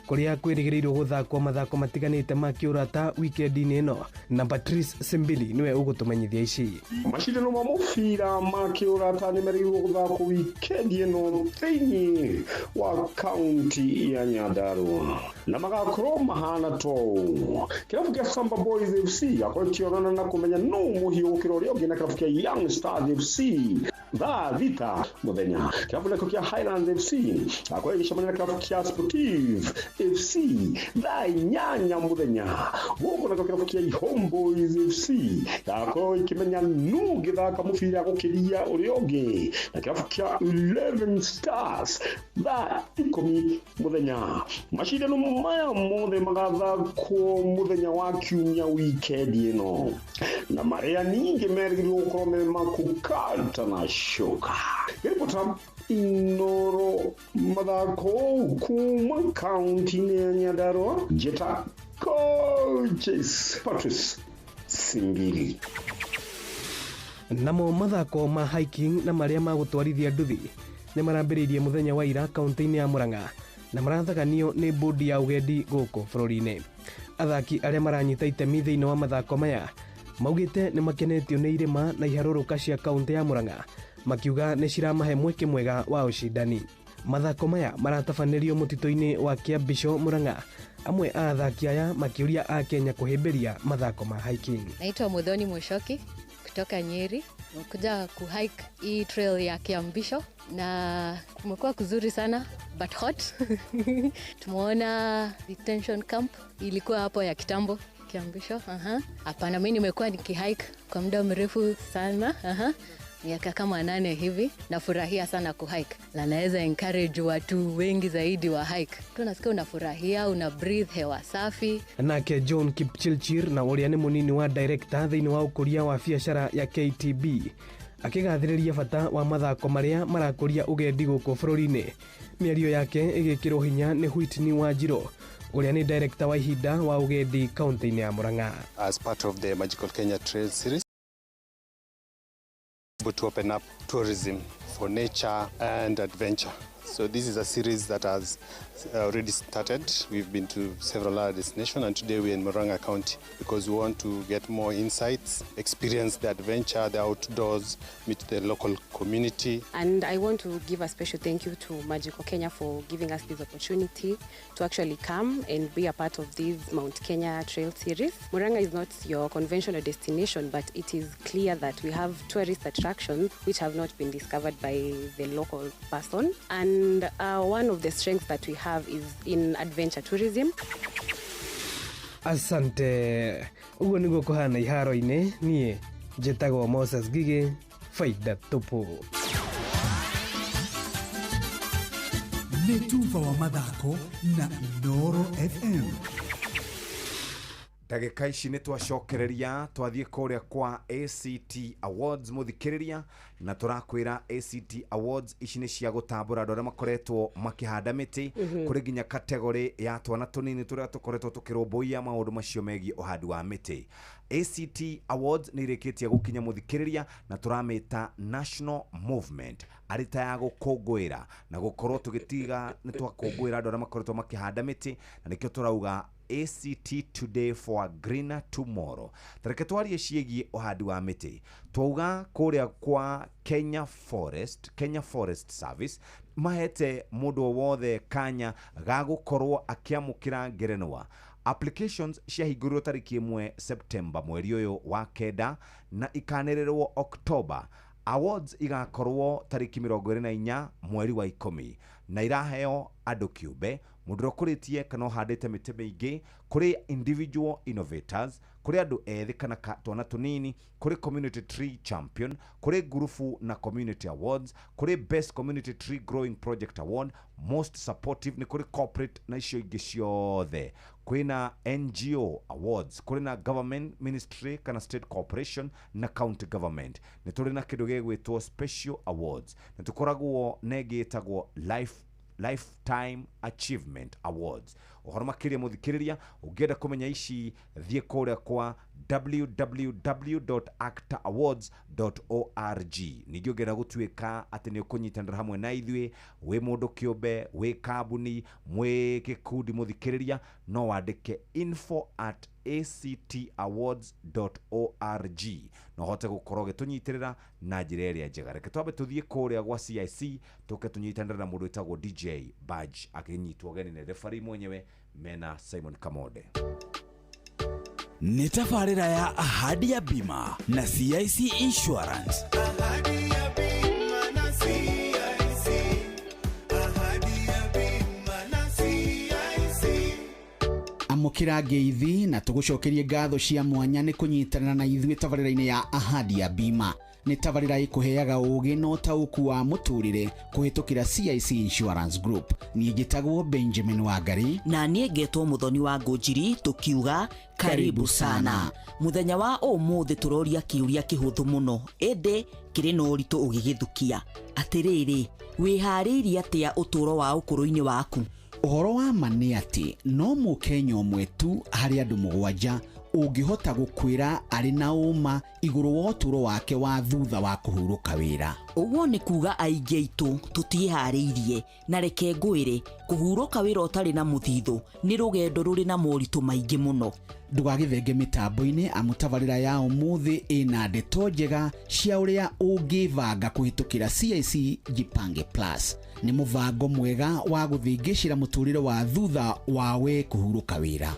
kuria kwĩrĩgĩrĩirwo gũthakwo mathako matiganĩte ma kĩũrata wikendi-inĩ ĩno, na Patrice Simbili niwe ũgũtũmenyithia ici. Macindano ma mũbira ma kĩũrata nĩ merĩgĩrĩirwo gũthakwo wikendi ĩno thĩinĩ wa kaunti ya Nyandarua na magakorwo mahana to kĩrabu kĩa Samba Boys FC gakorwo kĩonana na kũmenya nũ mũhiũ gũkĩra ũrĩa ũngĩ na kĩrabu kĩa Young Stars FC thaa thita mũthenya. Kĩrabu nakĩo kĩa Highlands FC gakorwo gĩcemania na kĩrabu kĩa Sportive FC thaa inyanya mũthenya. Gũkũ nakĩo kĩrabu kĩa Homeboys FC gakorwo ikĩmenya nũ gĩthaka mũbira gũkĩria ũrĩa ũngĩ na kĩrabu kĩa 11 Stars thaa 10 mũthenya. Macindano maya mothe magathakwo mũthenya wa kiumia wikendi ĩno na marĩa ningĩ merĩgĩrĩirwo gũkorwo me makukata na shoka. Rĩpota Inoro mathako kuma kaunti-inĩ ya Nyandarua, njĩta coaches Patrice Simbili. Namo mathako ma hiking na marĩa magũtwarithia nduthi nĩ marambĩrĩirie mũthenya wa ira kaunti-inĩ ya Murang'a na marathaganio nĩ bodi ya ugendi gũkũ bũrũri-inĩ. Athaki arĩa maranyita itemi thĩinĩ wa mathako maya maugĩte nĩ makenetio nĩ irĩma na iharũrũka cia kaunti ya Murang'a, makiuga nĩ ciramahe mweke mwega wa ũcindani. Mathako maya maratabanĩrio mũtitũ-inĩ wa Kĩambisho Murang'a, amwe a athaki aya makĩũria a Kenya kũhĩmbĩria mathako ma hiking. Naitwa Muthoni Mushoki kutoka Nyeri, kuja kuhike hii trail ya Kiambisho na kumekuwa kuzuri sana but hot. Tumeona detention camp ilikuwa hapo ya kitambo Kiambisho. Hapana, mimi nimekuwa nikihike kwa muda mrefu sana. Miaka kama 8 hivi. Nafurahia sana kuhike na naweza encourage watu wengi zaidi wa hike. Tunasikia unafurahia, una breathe hewa safi. Nake John Kipchilchir na ũrĩa nĩ mũnini wa director thĩinĩ wa ũkũria wa biacara ya KTB akĩgathĩrĩria bata wa mathako marĩa marakũria ũgendi gũkũ bũrũri-inĩ. Mĩario yake ĩgĩkĩrwo hinya nĩ Whitney Wanjiro ũrĩa nĩ director wa ihinda wa ũgendi kaunti-inĩ ya Murang'a. As part of the Magical Kenya Trail Series, to open up tourism for nature and adventure. So this is a series that has already started. We've been to several other destinations and today we're in Murang'a County because we want to get more insights, experience the adventure, the outdoors, meet the local community. And I want to give a special thank you to Magical Kenya for giving us this opportunity to actually come and be a part of this Mount Kenya Trail Series. Murang'a is not your conventional destination, but it is clear that we have tourist attractions which have not been discovered by the local person. And one of the strengths that we have is in adventure tourism. Asante. Ugo niguo kuhana iharo-inĩ. Nie njĩtagwo Moses Ngige, faida tupu. Nĩ tuva wa mathako na Inoro FM. Ndagĩka ici nĩ twacokereria twathiĩ kũrĩa kwa ACT Awards muthikĩrĩria na tũrakwĩra ACT Awards ici nĩ cia gũtambũra andũ arĩa makoretwo makĩhanda mĩtĩ kũrĩ nginya kategori ya twana tũnini tũrĩa tũkoretwo tũkĩrũmbũiya maũndũ macio megiĩ ũhandi wa mĩtĩ. ACT Awards nĩ ĩrĩkĩtie gũkinya muthikĩrĩria na tũramĩta national movement arĩ ta ya gũkũngũĩra na gũkorwo tũgĩtiga nĩ twakũngũĩra andũ arĩa makoretwo makĩhanda mĩtĩ na nĩkĩo tũrauga ACT Today for a Greener Tomorrow. Tareke twarie ciĩgiĩ ũhandi wa mĩtĩ. Twauga kũrĩa kwa Kenya Forest Service mahete mũndũ wothe kanya ga gũkorwo akĩamũkĩra ngerenwa. Applications ciahingũrirwo tarĩki 1 September mweri ũyũ wa kenda na ikanĩrĩrwo October. awards igakorwo tariki 24 mweri wa 10 na iraheo andũ kĩũmbe mũndũ ũkũrĩtie kana ũhandĩte mĩtĩ mĩingĩ, kũrĩ individual innovators, kũrĩ andũ ethĩ kana twana tũnini, kũrĩ community tree champion, kũrĩ ngurubu na community awards, kũrĩ best community tree growing project award, most supportive, nĩ kũrĩ corporate na icio ingĩ ciothe. Kwĩna NGO awards, kũrĩ na government ministry kana state corporation na county government. Nĩ tũrĩ na kĩndũ gĩgwĩtwo special awards, nĩ tũkoragwo na ĩngĩ ĩtagwo Lifetime Achievement Awards. Ũhoro makĩria mũthikĩrĩria, ũngĩenda kũmenya ici thiĩ kũrĩa kwa www.actaawards.org. Ningĩ ũngĩenda gũtuĩka atĩ nĩ ũkũnyitanĩra hamwe na ithuĩ, wĩ mũndũ kĩũmbe, wĩ kambuni, mwĩ gĩkundi mũthikĩrĩria, no wandĩke info@actawards.org no hote gũkorwo gĩtũnyitĩrĩra na njĩra ĩrĩa njega. Reke twambe tũthiĩ kũrĩa gwa CIC tũke tũnyitanĩre na mũndũ wĩtagwo DJ Badge akĩnyitwo ũgeni nĩ referee mwenyewe mena Simon Kamode. Nĩ tabarĩra ya Ahadi ya Bima na CIC Insurance. Ahadi ya Bima na CIC. Ahadi ya Bima na CIC. Amũkĩra ngeithi na tũgũcokerie ngatho cia mwanya nĩ kũnyitanĩra na ithuĩ tabarĩra-inĩ ya Ahadi ya Bima. Nĩ tabarĩra ĩkũheaga ũũgĩ na ũtaũku wa mũtũrĩre kũhĩtũkĩra CIC Insurance Group. Niĩ njĩtagwo Benjamin Wangari na niĩ ngetwo Mũthoni wa Ngũnjiri, tũkiuga karibu sana. Mũthenya wa ũmũthĩ tũroria kĩũria kĩhũthũ mũno, ĩndĩ kĩrĩ na ũritũ ũgĩgĩthukia. Atĩrĩrĩ, wĩharĩirie atĩa ũtũũro wa ũkũrũ-inĩ waku? Ũhoro wa ma nĩ atĩ no Mũkenya ũmwe tu harĩ andũ 7 ũngĩhota gũkwĩra arĩ na ũma igũrũ wa ũtũũro wake wa thutha wa kũhurũka wĩra. Ũguo nĩ kuuga aingĩ aitũ tũtiĩharĩirie, na reke ngwĩre kũhurũka wĩra ũtarĩ na mũthithũ nĩ rũgendo rũrĩ na moritũ maingĩ mũno. Ndũgagĩthenge mĩtambo-inĩ amu tabarĩra ya ũmũthĩ ĩna ndeto njega cia ũrĩa ũngĩbanga kũhĩtũkĩra CIC Jipange Plus. Nĩ mũbango mwega wa gũthingĩcĩra mũtũũrĩre wa thutha wawe kũhurũka wĩra.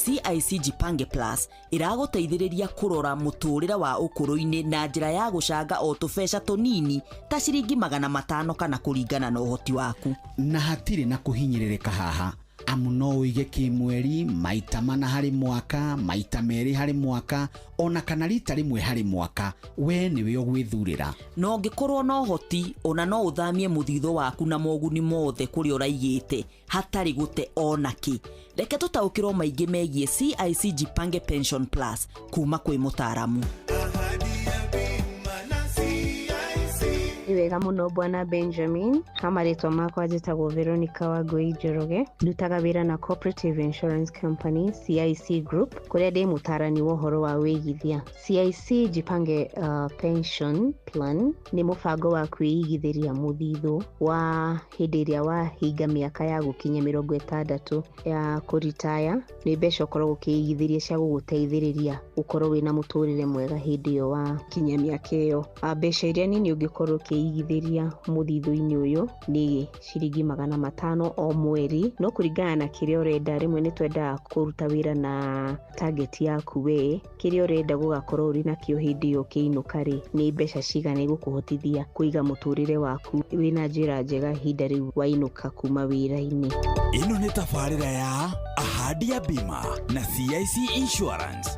CIC Jipange Plus ĩragũteithĩrĩria kũrora mũtũũrĩre wa ũkũrũ-inĩ na njĩra ya gũcanga o tũbeca tũnini ta ciringi 500 kana kũringana na ũhoti waku. Na hatirĩ na kũhinyĩrĩrĩka haha, amu no ũige kĩmweri, maita 4 harĩ mwaka, maita 2 harĩ mwaka, ona kana rita rĩmwe harĩ mwaka. We nĩwe ũgwĩthurĩra. Na ũngĩkorwo na ũhoti, ona no ũthamie mũthithũ waku na moguni mothe kũrĩa ũraigĩte hatarĩ gũte onakĩ. Reke tũtaũkĩrwo maingĩ megiĩ CIC Jipange Pension Plus kuma kwĩ mũtaaramu. Nĩ wega mũno bwana Benjamin. Hamarĩtwa makwa njĩtagwo Veronica Wangui Njoroge. Ndutaga wĩra na Cooperative Insurance Company CIC Group, kũrĩa ndĩ mũtaarani wa ũhoro wa wĩigithia. CIC Jipange Pension Plan nĩ mũbango wa kwĩigithĩria mũthithũ wa hĩndĩ ĩrĩa wahinga mĩaka ya gũkinya 60 ya kũritaya. Nĩ mbeca ũkoragwo ũkĩigithĩria cia gũgũteithĩrĩria ũkorwo wĩna mũtũũrĩre mwega hĩndĩ ĩyo wakinya mĩaka ĩyo. Mbeca iria nini ũngĩkorwo ũkĩigithĩria mũthithũ-inĩ ũyũ nĩ ciringi 500 o mweri, no kũringana na kĩrĩa ũrenda. Rĩmwe nĩ twendaga kũruta wĩra na target yaku we, kĩrĩa ũrenda gũgakorwo ũrĩ nakĩo hĩndĩ ĩyo ũkĩinũka-rĩ, nĩ mbeca cigana igũkũhotithia kũiga mũtũũrĩre waku wĩna njĩra njega ihinda rĩu wainũka kuma wĩra-inĩ. Ĩno nĩ tabarĩra ya Ahadi ya Bima na CIC Insurance.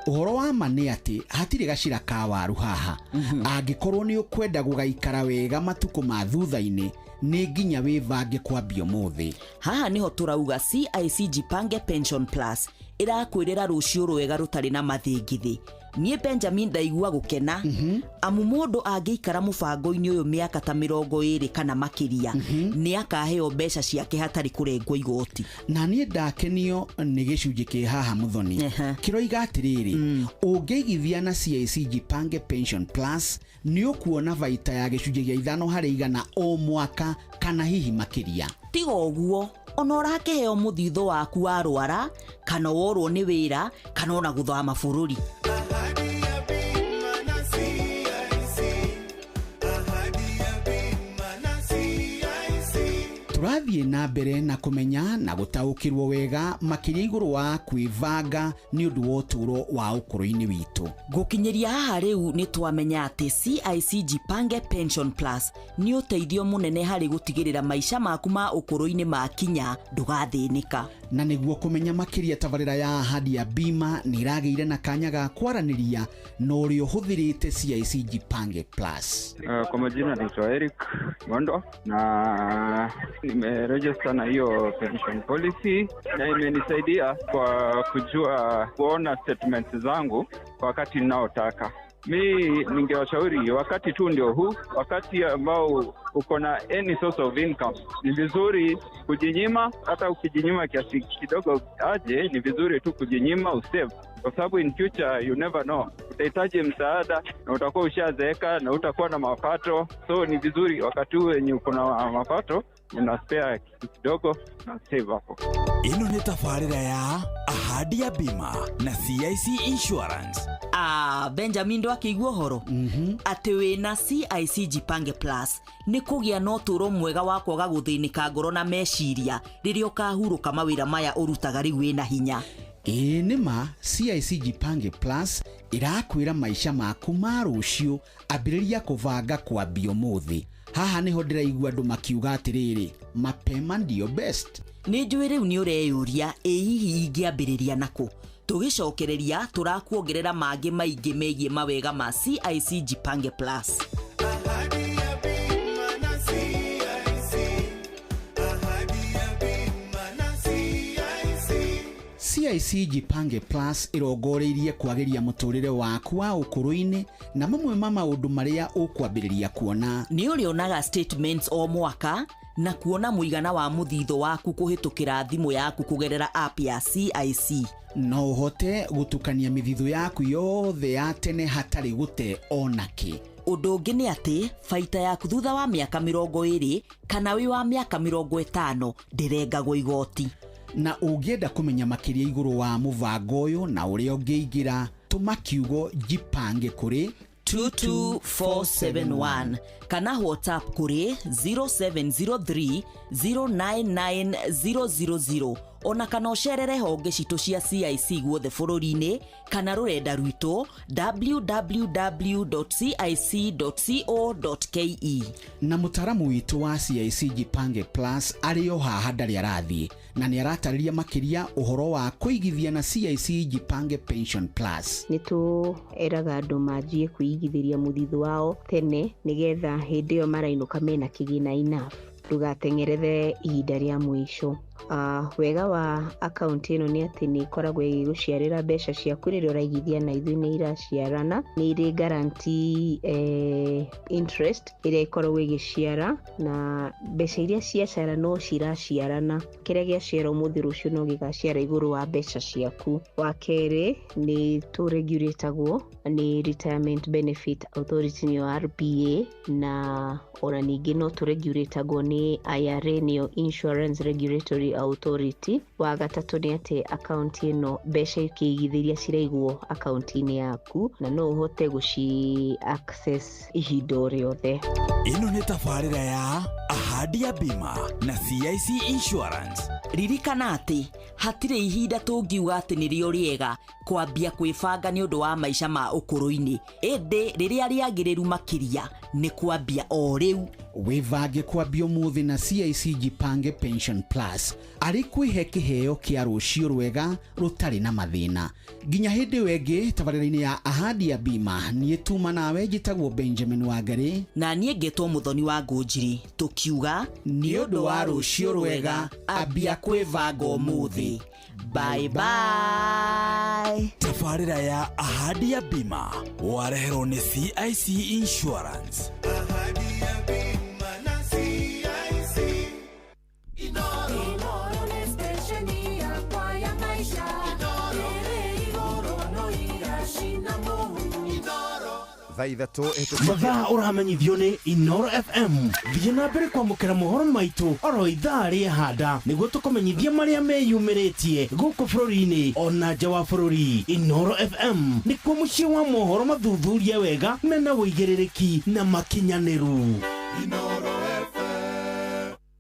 Ũhoro wa ma nĩ atĩ hatirĩ gacira ka waru haha. Angĩkorwo nĩ ũkwenda gũgaikara wega matukũ ma thutha-inĩ, nĩ nginya wĩbange kwambia ũmũthĩ. Haha nĩho tũrauga CIC Jipange Pension Plus ĩrakwĩrĩra rũciũ rwega rũtarĩ na mathĩngithĩ. Niĩ Benjamin ndaigua gũkena amu mũndũ angĩikara mũbango-inĩ ũyũ mĩaka ta 20 kana makĩria nĩ akaheo mbeca ciake hatarĩ kũrengwo igoti. Na niĩ ndakenio nĩ gĩcunjĩ kĩ haha Mũthoni. Kĩroiga atĩrĩrĩ, ũngĩigithia na CIC Jipange Pension Plus nĩ ũkuona baita ya gĩcunjĩ gĩa 5 harĩ 100 o mwaka kana hihi makĩria. Tiga ũguo, ona ũrakĩheo mũthithũ waku warwara kana worwo nĩ wĩra kana ona gũthama bũrũri. turathie na mbere na kumenya na gutaukirwo wega makiria iguru wa kwivanga ni undu wa uturo wa ukuru-ini witu. Gukinyiria haha riu ni twamenya ati CIC Jipange Pension Plus ni uteithio munene hari gutigirira maisha maku ma ukuru-ini makinya ndugathinika. Na niguo kumenya makiria tabarira ya ahadi ya bima ni irageire na kanya ga kwaraniria no uri uhuthirite CIC Jipange Plus. Kwa majina naitwa Eric Mondo na nimeregister na hiyo pension policy na imenisaidia kwa kujua kuona statements zangu kwa wakati ninaotaka. Mi ningewashauri wakati tu ndio huu, wakati ambao uko na any source of income, ni vizuri kujinyima. Hata ukijinyima kiasi kidogo aje, ni vizuri tu kujinyima usave, kwa sababu in future you never know, utahitaji msaada na utakuwa ushazeeka na utakuwa na mapato. So ni vizuri wakati huu wenye uko na mapato una spare kidogo na save hapo. Ino ni tafarira ya ahadi ya bima na CIC Insurance. Benjamin ndo akigwo horo ati wina CIC Jipange Plus ni kugia no turo mwega wa kwaga guthinika ngoro na meciria riria ukahuruka mawira maya urutaga riu wina hinya. Nima CIC Jipange Plus irakwira maisha maku ma rucio ambiriria kuvanga kwa biomuthi. Haha niho ndiraigua andu makiuga atiriri mapema ndio best. Ni njui riu ni ureyuria hihi ingiambiriria nako. Tugicokereria turakuongerera mangi maingi megie mawega ma CIC Jipange Plus. CIC Jipange Plus irongoreirie kwageria muturire waku wa ukuru-ini na mamwe ma maundu maria ukwambiriria kuona. Ni urionaga statements o mwaka na kuona muigana wa muthitho waku kuhitukira thimu yaku kugerera app ya CIC. No uhote gutukania mithitho yaku yothe ya tene hatari gute onaki. Undu ungi ni ati faita yaku thutha wa miaka 20 kana wi wa miaka 50 ndirengagwo igoti. Na ungienda kumenya makiria iguru wa muvango uyu na uria ungiingira tuma kiugo Jipange kuri 22471 kana WhatsApp kuri 0703 099000 ona kana ucerere honge citu cia CIC guothe bururi-ini kana rurenda rwitu www.cic.co.ke. Na mutaramu witu wa CIC Jipange Plus ari o haha ndari arathi na ni aratariria makiria uhoro wa kuigithia na CIC Jipange Pension Plus. Nitu eraga andu manjie kuigithiria muthithu wao tene nigetha hindi yo marainuka mena kigina enough ndugatengerethe ihinda ria mwisho. Wega wa account ino ni ati ni koragwo iguciarira mbeca ciaku riria uraigithia na ithui ni iraciarana, ni iri guarantee interest iria ikoragwo igiciara na mbeca iria ciaciara no ciraciarana. Kiria giaciara umuthi rucio no gigaciara iguru wa mbeca ciaku. Wa keri ni turegulatagwo ni Retirement Benefit Authority ni RBA na ona ningi no turegulatagwo ni IRA ni Insurance Regulatory Authority. Wa gatatu ni ati account ino mbeca ikigithiria ciraigwo account-ini yaku na no uhote guci access ihinda riothe. Ino ni tafarira ya ahadi ya bima na CIC Insurance. Ririkana ati hatire ihinda tungiuga ati nirio riega kwambia kwibanga ni undu wa maisha ma ukuru-ini. Ende riria riagiriru makiria ni kwambia o riu. Wivange kwambia umuthi na CIC Jipange Pension Plus ari kwihe kiheo kia rucio rwega rutari na mathina. Ginya hindi wengi tabarira-ini ya ahadi ya bima nie tuma nawe njitagwo Benjamin Wangari na nie ngetwo Muthoni wa Ngunjiri tukiuga ni undu wa rucio rwega ambia kwivanga umuthi. Bye bye. Tafarira ya ahadi ya bima wareherwo ni CIC Insurance. Ahadi ya bima na CIC. mathaa uramenyithio ni Inoro FM. Thiĩ na mbere kwamũkĩra mohoro maitũ oro ithaa rĩa handa nĩguo tũkũmenyithia marĩa meyumĩrĩtie gũkũ bũrũri-inĩ ona nja wa bũrũri. Inoro FM nĩkuo mũciĩ wa mohoro mathuthurie wega mena wũigĩrĩrĩki na makinyanĩru.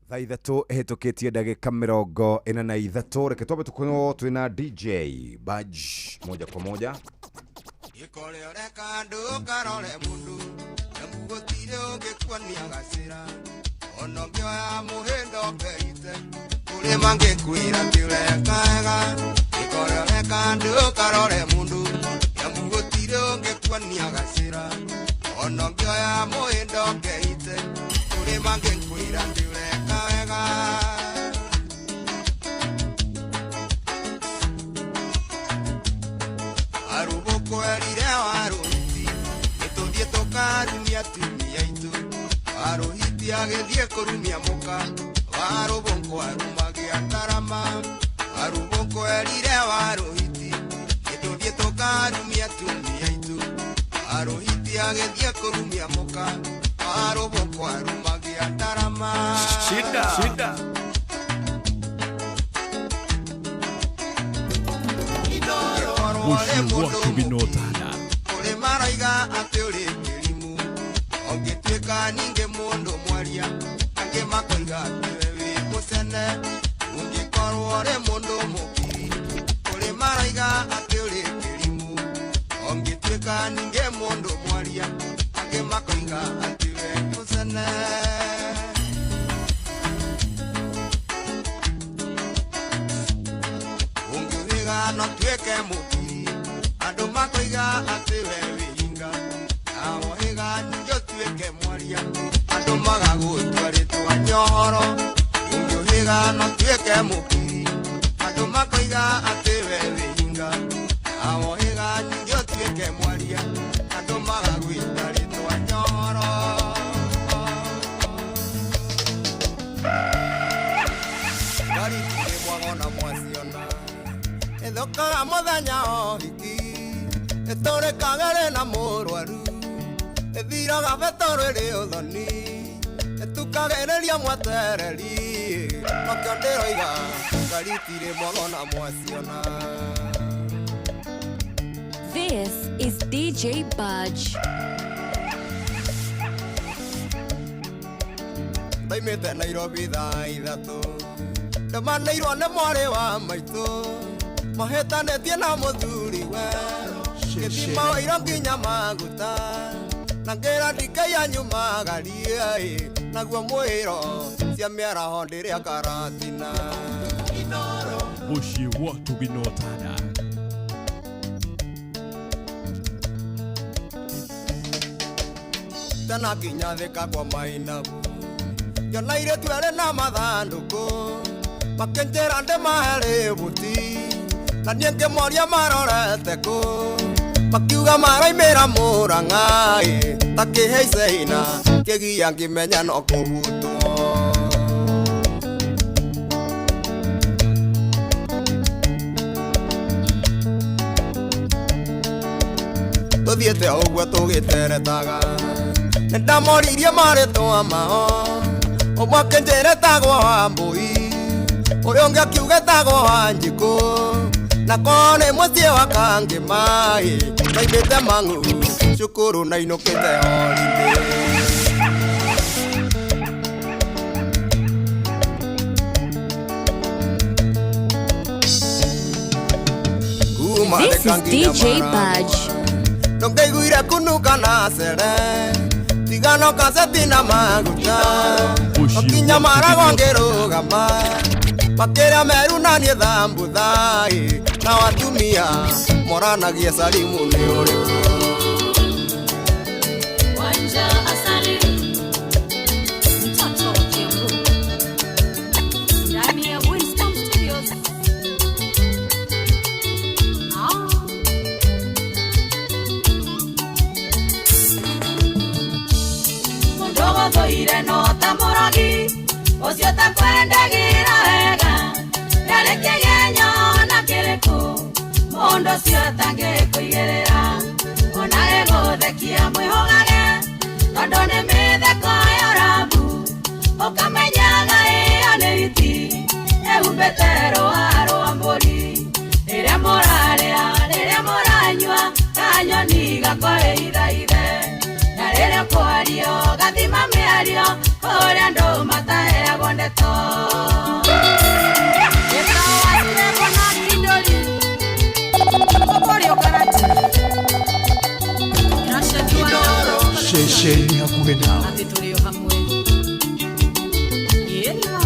thaa ithatũ ĩhĩtũkĩtie ndagĩka 43 reke twambe tukorwo twĩna DJ Baj moja kwa moja. Ikoreka ndukarore mundu namugotire ungekuania gacira onogyo ya muhindo keite kuri mangekwira kirekega. Ikoreka ndukarore mundu namugotire ungekuania gacira onogyo ya muhindo keite kuri mangekwira kirekega. Kwerire waruhiti nituthie tukarumia tumia itu waruhiti agithie kurumia muka warubonko arumagia tarama warubonko erire waruhiti nituthie tukarumia tumia itu waruhiti agithie kurumia muka warubonko arumagia tarama. Shida Watu binotana ule maraiga ate ule kelimu ongetweka ninge mundu mwaria ange makoiga wewe kusene ungikorwo ule mundu mukiri ule maraiga ate ule kelimu ongetweka ninge mundu mwaria ange makoiga ate wewe kusene. Ungiwiga no tweke mukiri ando makoiga ati wewe hinga awo higa njo tweke mwaria ando magagutware twanyoro. Ungiwiga no tweke mukiri ando makoiga ati wewe hinga awo higa njo tweke mwaria ando magagutware twanyoro. Gari tire mwagona mwasiona edoka muthenya ohiki etore kagere na murwaru ethira gabetoro ri uthoni etukagereria mwatereri makandero iga garitire mwagona mwasiona. This is DJ Baj. Daimete Nairobi thaa ithatu ndamanairwo nĩ mwarĩ wa maitũ mahĩtanĩtie na mũthuri we gĩthima wairo nginya maguta na ngĩra ndike yanyu magarie naguo mwĩro cia mĩaraho ndĩrĩa karatina. Bushi watu binotana tena nginya thĩka kwa mainabu yona airĩtu erĩ na mathandũkũ makĩnjĩra ndĩmahe buti na niĩ ngĩmoria marorete kũ makiuga maraimĩra Mũrang'a ta kĩhĩicaina kĩgia ngĩmenya no kũhutwo. Tũthiĩte ũguo tũgĩteretaga nĩndamoririe marĩtwa mao ũmwe akĩnjĩra etagwo Wambũi ũyũ ũngĩ akiuga etagwo Wanjikũ na korwo nĩ mũciĩ wa Kangĩma maimĩte Mang'u cukuru na inũkĩte holiday. This is DJ Baj. Ndũngĩiguire kunuka na cere tigano kaseti na maguta okinya marago ngĩrũgama makĩrĩa meru na niĩ thambutha na watumia moranagia Salimu nĩ ũrĩkũ. Wanja Asali mtoto wa Kiambu ndani ya Winston Studios. Ndogo thoire no tamoragi ocio ta kwendagira wega nareke genyo na kiriku mondo cio tange kuigerera ona egothekia mwihogage tondo nĩ mĩtheko ya rabu ukamenyaga ĩyo nĩ biti ehumbĩte rũa rwa mbũri rĩrĩa mũrarĩa rĩrĩa mũranyua kanyoni gakore ithaithe na rĩrĩa kwario gathima mĩario ũrĩa andũ mataheagwo ndeto ati turi o hamwe yela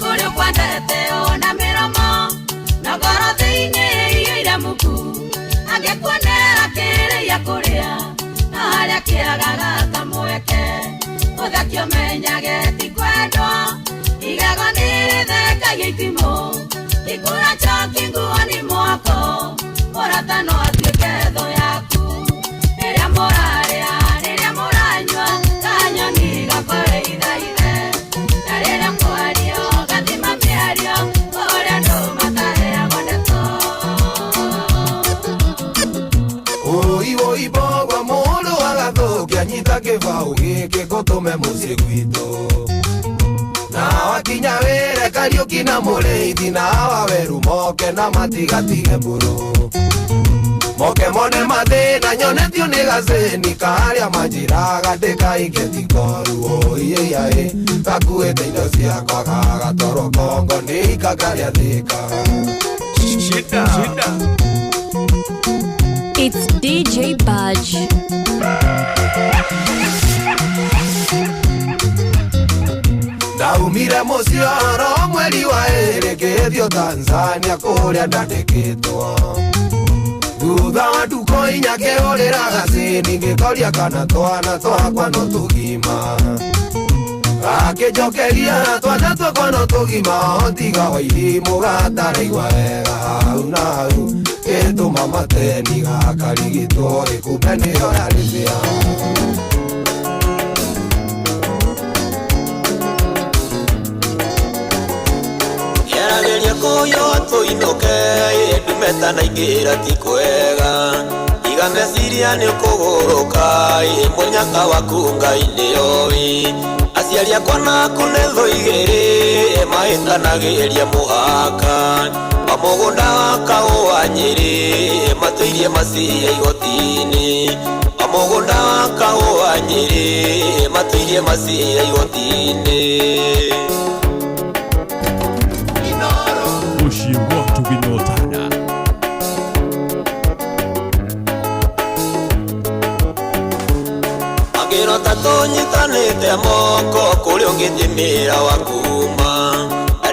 kore kwandete ona miromo na goro thiini ira muku angekuonera kĩrĩ ya kũrĩa na harĩa kĩagaga kamweke ũthaki ũmenyage ti kwendwo igego nĩrĩthekagia itimũ ikũra njoki nguoni mwako mũrata no atuĩke thũ yaku rĩrĩa mũrarĩa rĩrĩa mũranyua kanyoni gakũrĩithaithe na rĩrĩa mwario gathima mĩario ũrĩa andũ mataheagwo ndeto Oi bogwa mũndũ agathukia nyita kĩbaũ gĩkĩ gũtũme mũciĩ gwitũ na wakinya wĩre Kariũki na Mũrĩithi na Waweru moke na matigatige mbũrũ moke mone mathĩna nyonetio nĩ gacĩni karĩa manjĩraga ndĩkaige tikoru oiĩiaĩ gakuĩte indo ciakwa gagatoro Kongo nĩ ikakarĩa thĩka Shida. It's DJ Budge. Ndaumire mũcioro mweri wa ĩrĩ ngĩthio Tanzania kũrĩa ndandĩkĩtwo thutha wa nduko inya kĩhũrĩra gacĩni ngĩkoria kana twana twakwa no tũgima gakĩnjokeria twana twakwa no tũgima tiga wa irimũ gataraigua wega hau na hau gĩtũma mateni gakarigitwo gĩkumbe nĩyo yarĩthĩa Yarageria kuyo tuinoke ndumeta na ingira ti kwega iga meciria ni kuguruka munyaka waku Ngai oi aciari akwa naku nĩ thũ igĩrĩ mahĩtanageria mũhaka amũgũnda wa kahũa Nyĩrĩ matuirie maciya igoti-inĩ amũgũnda wa kahũa Nyĩrĩ matuirie maciya igoti-inĩ Muciĩ wa Tũgĩnotana. Angĩrota tũnyitanĩte moko kũrĩa ũngĩthimĩra wa kuma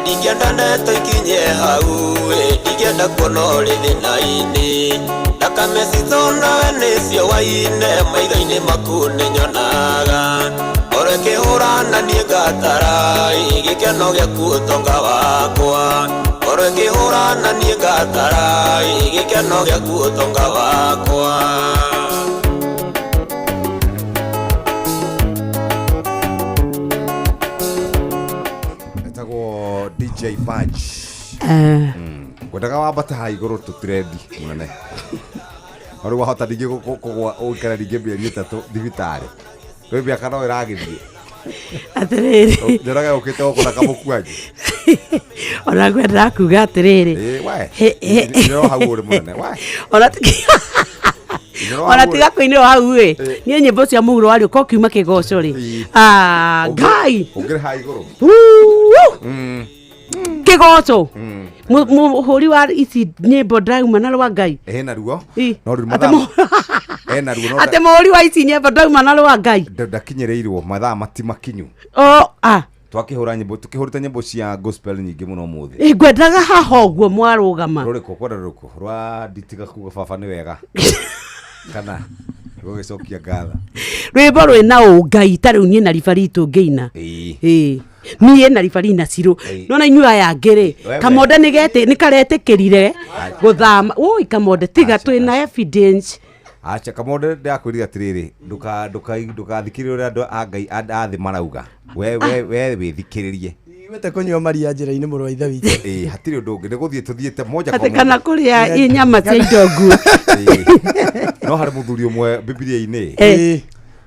ndingĩenda ndeto ikinye hau ndingĩenda kuona ũrĩ thĩna-inĩ thakame citũ nawe nĩcio waine maitho-inĩ maku nĩnyonaga oro ĩkĩhũrana niĩ ngatara gĩkeno gĩaku ũtonga wakwa oro ĩkĩhũrana niĩ ngatara gĩkeno gĩaku ũtonga wakwa DJ Budge. Kwendaga wambata ha igũrũ tũtirendi mũnene. Wari wahota ningĩ gũikara ningĩ mĩeri ĩtatũ thibitarĩ. Rĩu mĩaka no ĩragĩthiĩ. Atĩrĩrĩ. Nyonaga ũkĩte gũkũra kamũkwanji. Ona ngwenda kuga atĩrĩrĩ. Nyo hau ũrĩ mũnene. Ona tiga kũinĩrwo hau niĩ nyĩmbo cia mũhuro warĩ ũko kiuma kĩgoco Ngai. Ũngĩrĩ ha igũrũ. Kĩgoco. Mũhũri wa ici nyĩmbo ndauma na rwa Ngai. Hena ruo. No rĩu mathaa. Hena ruo no. Ate mũhũri wa ici nyĩmbo ndauma na rwa Ngai. Ndakinyĩrĩirwo mathaa matimakinyu. Twakĩhũra nyĩmbo tukĩhũrĩte nyĩmbo cia gospel nyingĩ mũno mũthĩ. Ngwendaga haha ũguo mwarũgama. Rũrĩkũ kwenda rũrĩkũ rwa nditiga kuga baba nĩ wega. Kana gũgĩcokia ngatha. Rwĩmbo rwĩna ũngai ta rĩu niĩ na ribari tũngĩina. Niĩ na ribari na Cirũ. Nona inyuĩ aya ngĩrĩ. Kamonde nĩ karetĩkĩrire gũthama. Ũi Kamonde tiga twĩna evidence. Acha Kamonde ndakwĩrire atĩrĩrĩ ndũkathikĩrĩrie ũrĩa andũ a Ngai athĩ marauga. We wĩthikĩrĩrie. Wete kũnyua maria njĩra-inĩ mũrũ wa ithe witũ. Hatirĩ ũndũ ũngĩ nĩgũthiĩ tũthiĩte moja kwa moja. Kana kũrĩa nyama cia indo nguo. No harĩ mũthuri ũmwe Bibilia-inĩ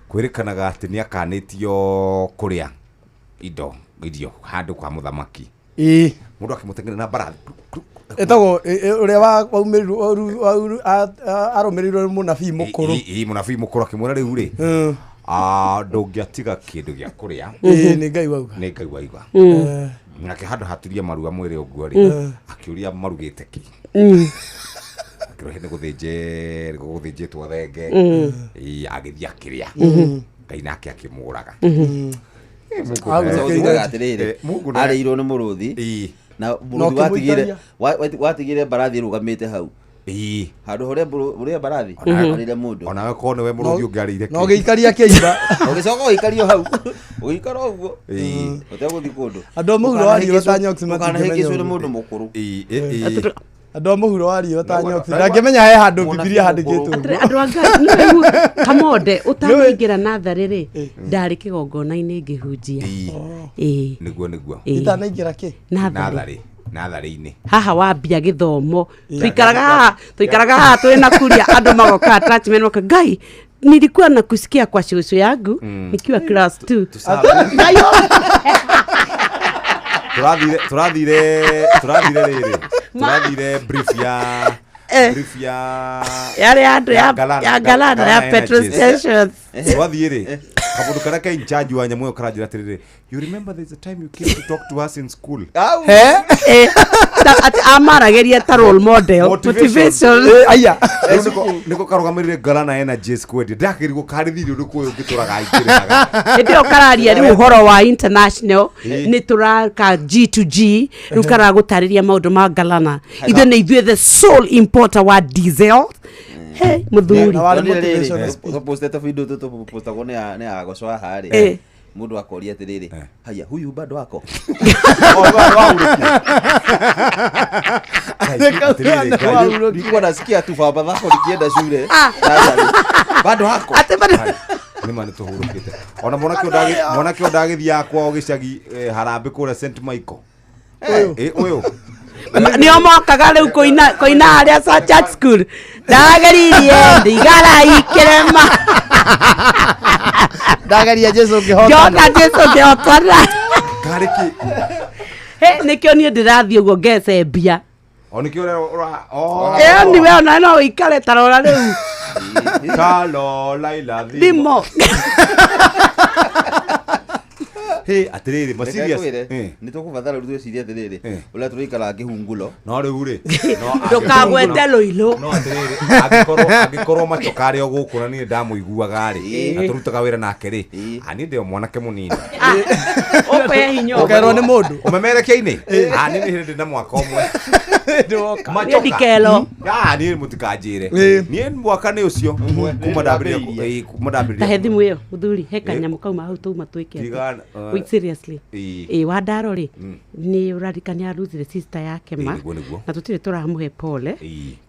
kwĩrĩkanaga atĩ nĩ akanĩtio kũrĩa irio handũ kwa mũthamaki. Mũndũ akĩmũteng'eria na mbarathi. Etagwo ũrĩa waumĩrirwo arũmĩrĩirwo mũnabii mũkũrũ. Mũnabii mũkũrũ akĩmwĩra rĩu rĩ ndũngĩatiga kĩndũ gĩa kũrĩa. Nĩ Ngai wauga. Nĩ Ngai wauga. ngake handu hatiria maruga mwire uguo ri akiuria marugite ki akirohene guthinjitwo thenge agithia kiria Ngai nake akimuraga areirwo nĩ mũrũthi na mũrũthi watigire mbarathi rũgamĩte hau handũ hũrĩa mbarathi arĩire mũndũ onawe korwo nĩwe mũrũthi ũngĩarĩire no gĩikaria kĩimba ũgĩcoka ũgĩikario hau ũgĩikara ũguo ũtegũthiĩ kũndũ andũ a mũhuro wa riũa ta nyoksi matingĩhĩngĩcwo nĩ mũndũ mũkũrũ andũ a mũhuro wa riũa ta nyoksi ndangĩmenya he handũ Bibilia handĩkĩtwo andũ a Ngai Kamonde ũtanaingĩra natharĩ rĩ ndarĩ kĩgongona-inĩ ngĩhunjia nĩguo itanaingĩra kĩ natharĩ-inĩ haha wambia gĩthomo tuikaraga haha twĩ na kuria andũ magoka attachment waka Ngai nilikuwa nakusikia kwa shosho yangu nikiwa class 2 turathire brief ya yale andũ ya Galana ya petrol stations twathire ri kabundu karia ke in charge wa nyamu yo karanjira atiriri you remember there's a time you came to talk to us in school amarageria ta role model motivation aya niko karugamirire Galana Energy Squad ndakirigwo karithiri undu kuyo ngituraga aikiraga ndio kararia ri uhoro wa international ni turaka G2G rukara gutariria maundu ma Galana ithe ni ithuĩ the sole importer wa diesel hey muthuri postete video tutapostagwo nĩ agocwa harĩ mundu akoria atiriri haya huyu bado wako nilikuwa nasikia tu baba zako nikienda shule bado wako nima nĩ tũhurũkĩte ona mwanake ndagĩthia kwao gĩcagi Harambĩ kũrĩa St Michael ũyũ nĩo mokaga rĩu kũina harĩa church school ndageririe ndigara ikĩrema ndageria Jesu ngĩhotana kariki nĩkĩo niĩ ndĩrathiĩ ũguo ngecembia o nĩkĩo niwe ona no ũikare tarora rĩu Kalola ila thimo he atiriri ma serious ni tukubatara rutwe ciria atiriri ula turikara ngihungulo no riu ri ndukagwete loilo no atiriri agikorwo macokari o guku na ni ndamuiguaga ri na turutaga wira nake ri ani ndio mwanake munini ope hinyo ukerwo ni mundu umemerekeine ani ni hindi na mwaka omwe machoka dikelo ni mutikanjire ni mwaka ni ucio kuma ndambire ta hedhimu iyo muthuri he kanyamu kauma hau tuma twike wait seriously wadaro ri ni urarikania aruzire sister yake ma na tutire turamuhe pole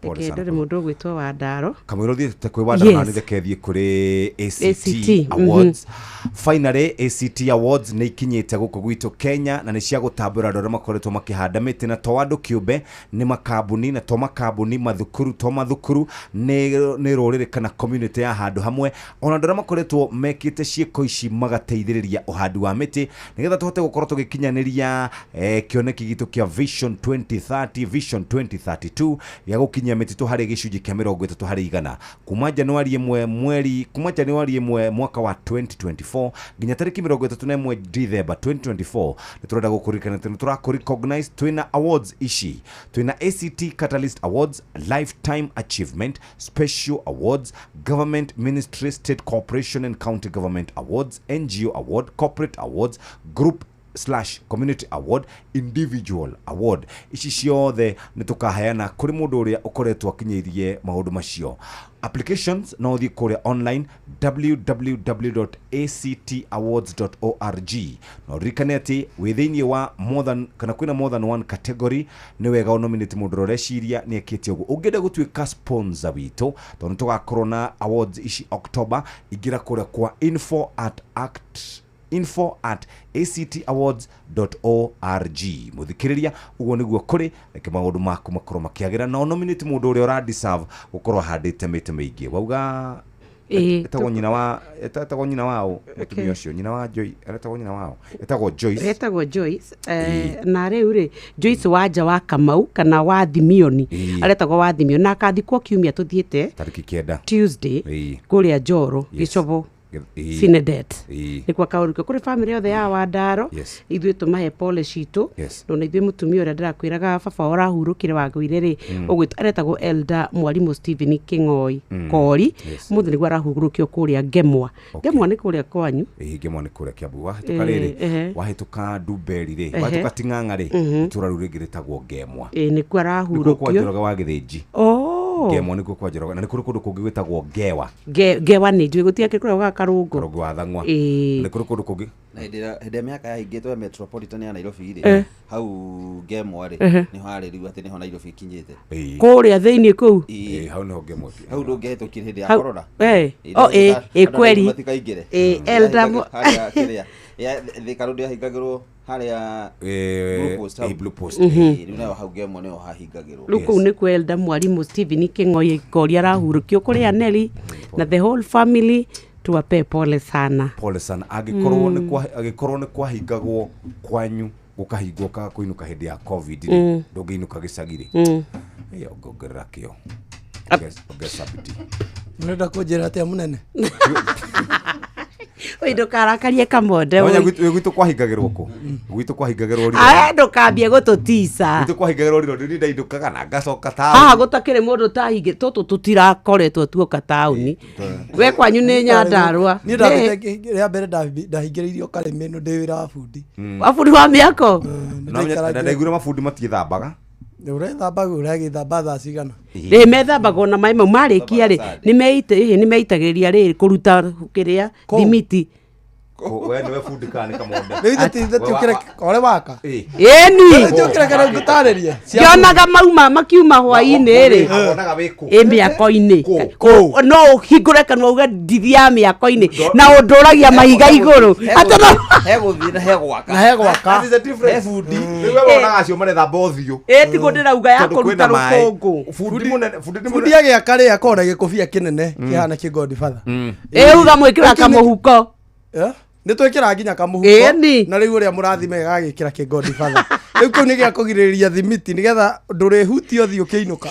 tekendo ri mundu gwitwa Wadaro kamwiro thiete kwi Wadaro na nithekethie kuri ACT Awards finally ACT Awards ni ikinyite guku gwitu Kenya na ni cia gutambura andũ arĩa makoretwo makihanda mĩtĩ na to andũ kĩũmbe ni makambuni na to makambuni mathukuru ni rũrĩrĩ kana community ya handũ hamwe ona andũ arĩa makoretwo mekĩte ciĩko ici magateithĩrĩria ũhandi wa mĩtĩ nigetha tuhote gukorwo tugikinyanĩria kĩoneki gitu kĩa Vision 2030 Vision 2032 ya gukinyia mĩtitũ harĩ gĩcunjĩ kĩa 30 harĩ 100 kuma Januari 1 mwaka wa 2024 nginya tariki 31 December 2024 niturenda gukurikana turakurirecognize twina awards ici twina ACT Catalyst Awards, Lifetime Achievement, Special Awards, Government Ministry, State Corporation and County Government Awards, NGO Award, Corporate Awards, Group/Community Award, Individual Award. Ici ciothe nitukaheana kuri mundu uria ukoretwo akinyirie maundu macio. Applications no thi kuri online www.actawards.org. No rikaneti within wa kwina more than one category ni wega o nominate mundu roreciria ni ekite ugu ungenda gutwika sponsor witu tondu tugakorwo na awards ici October igira kuri kwa info@actawards.org. muthikiriria uguo niguo kuri reke maundu maku makorwo makiagira no nominate mundu uria ura deserve gukorwo handite mite maingi wauga etagwo nyina wao mutumia ucio nyina wa Joy etagwo nyina wao etagwo Joyce na riu ri Joyce wanja wa Kamau kana wa Thimioni aretagwo wa Thimioni na akathikwo kiumia tuthiete tariki 9 Tuesday kuria Njoro Gicobo Sinedet nä kwa kaå kå rä bamä yothe ya Wandaro ithuä tå mahe pole citå na ithuä må tumia å rä a ndä rakwä raga baba orahurå kä re wangå ire rä aretagwo Elda Mwarimå Stephen Kĩng'oi Kori må thä nä guo arahurå kä o kå rä a Ngemwa nä kå rä a kwanyu Ngemwa nä kå rä a kä ambu wahätå ka rä rä wahätå ka Ndumberi rä wahätå ka Ting'ang'a rä itå ra rä u rä ngä rä tagwo Ngemwa nä kuo arahurå kwa Njoroge wa Gĩthĩnji Ngemwa nä kuo kwa Njoroge na nä kå rä kå ndå kå ngä gwä tagwo Ngewa Ngewa nä njå gå tiakä kå rä a Karungu wa Thang'wa nä kå rä kå ndå kå ngä na hĩndĩ ya mĩaka yahingä two Metropolitan ya Nairobi rĩ hau Ngemwa rĩ nĩ ho harĩ rĩu atĩ nĩ ho Nairobi ikinyĩte kå rĩ a thĩinĩ kũu hau nĩ ho Ngemwa hau ndũngĩhĩtũkire hĩndĩ ya korona kweri Elda kĩrĩa Thika Road yahingagĩrwo harĩa Blue Post rĩu nayo hau Ngemwa nĩho hahingagĩrwo rĩu kũu nĩ kuo Elda Mwarimũ Stephen Kĩng'oi Kori arahurũkio kũrĩ Aneli na the whole family tuwape pole sana agĩkorwo nĩ kwahingagwo kwanyu gũkahingwo ka kũinũka hĩndĩ ya covid rĩ ndũngĩinũka gĩcagi rĩ ongerera kĩo ongesabiti mũrenda kũnjĩra atĩa mũnene Oi ndukarakarie Kamonde gwitũ kwahingagĩrwo kũ gwitũ kwahingagĩrwo rĩo ndũkambie gũtũtica gwitũ kwahingagĩrwo rĩo nĩ ndainũkaga na ngacoka taũni haha gũtakĩrĩ mũndũ tahingĩ tũtũ tũtirakoretwo tuoka taũni we kwanyu nĩ Nyandarũa niĩ rĩa mbere ndahingĩrĩirio Karĩmĩ no ndĩ wĩra wa bundi wa mĩako na ndaiguire mabundi matiĩthambaga ũrethambaga ũragĩthamba thaa cigana methambagwo na maĩ mau marĩkia rĩ nĩ meitagĩrĩria rĩrĩ kũruta kĩrĩa thimiti we nĩwe bundi kana nĩ Kamonde rĩu tũtiũkĩre ore waka ĩni tũtiũkĩre kana ngũtarĩrie kĩonaga makiuma hwainĩ rĩ mĩako-inĩ no ũhingũre kanua uge ndithi ya mĩako-inĩ na ũndũragia mahiga igũrũ hegũthiĩ na hegwaka he bundi rĩu wonaga acio marethamba ũthiũ tiguo ndĩrauga ya kũruta rũkũngũ bundi agĩaka rĩ akorwo na gĩkũbia kĩnene kĩhana kĩ Godfather uga mwĩkĩra kamũhuko nĩ twĩkĩra nginya kamũhuko na rĩu ũrĩa mũrathime gagĩkĩra kĩ Godfather rĩu kũu nĩ gĩa kũgirĩrĩria thimiti nĩgetha ndũrĩhutie ũthiũ kĩinũka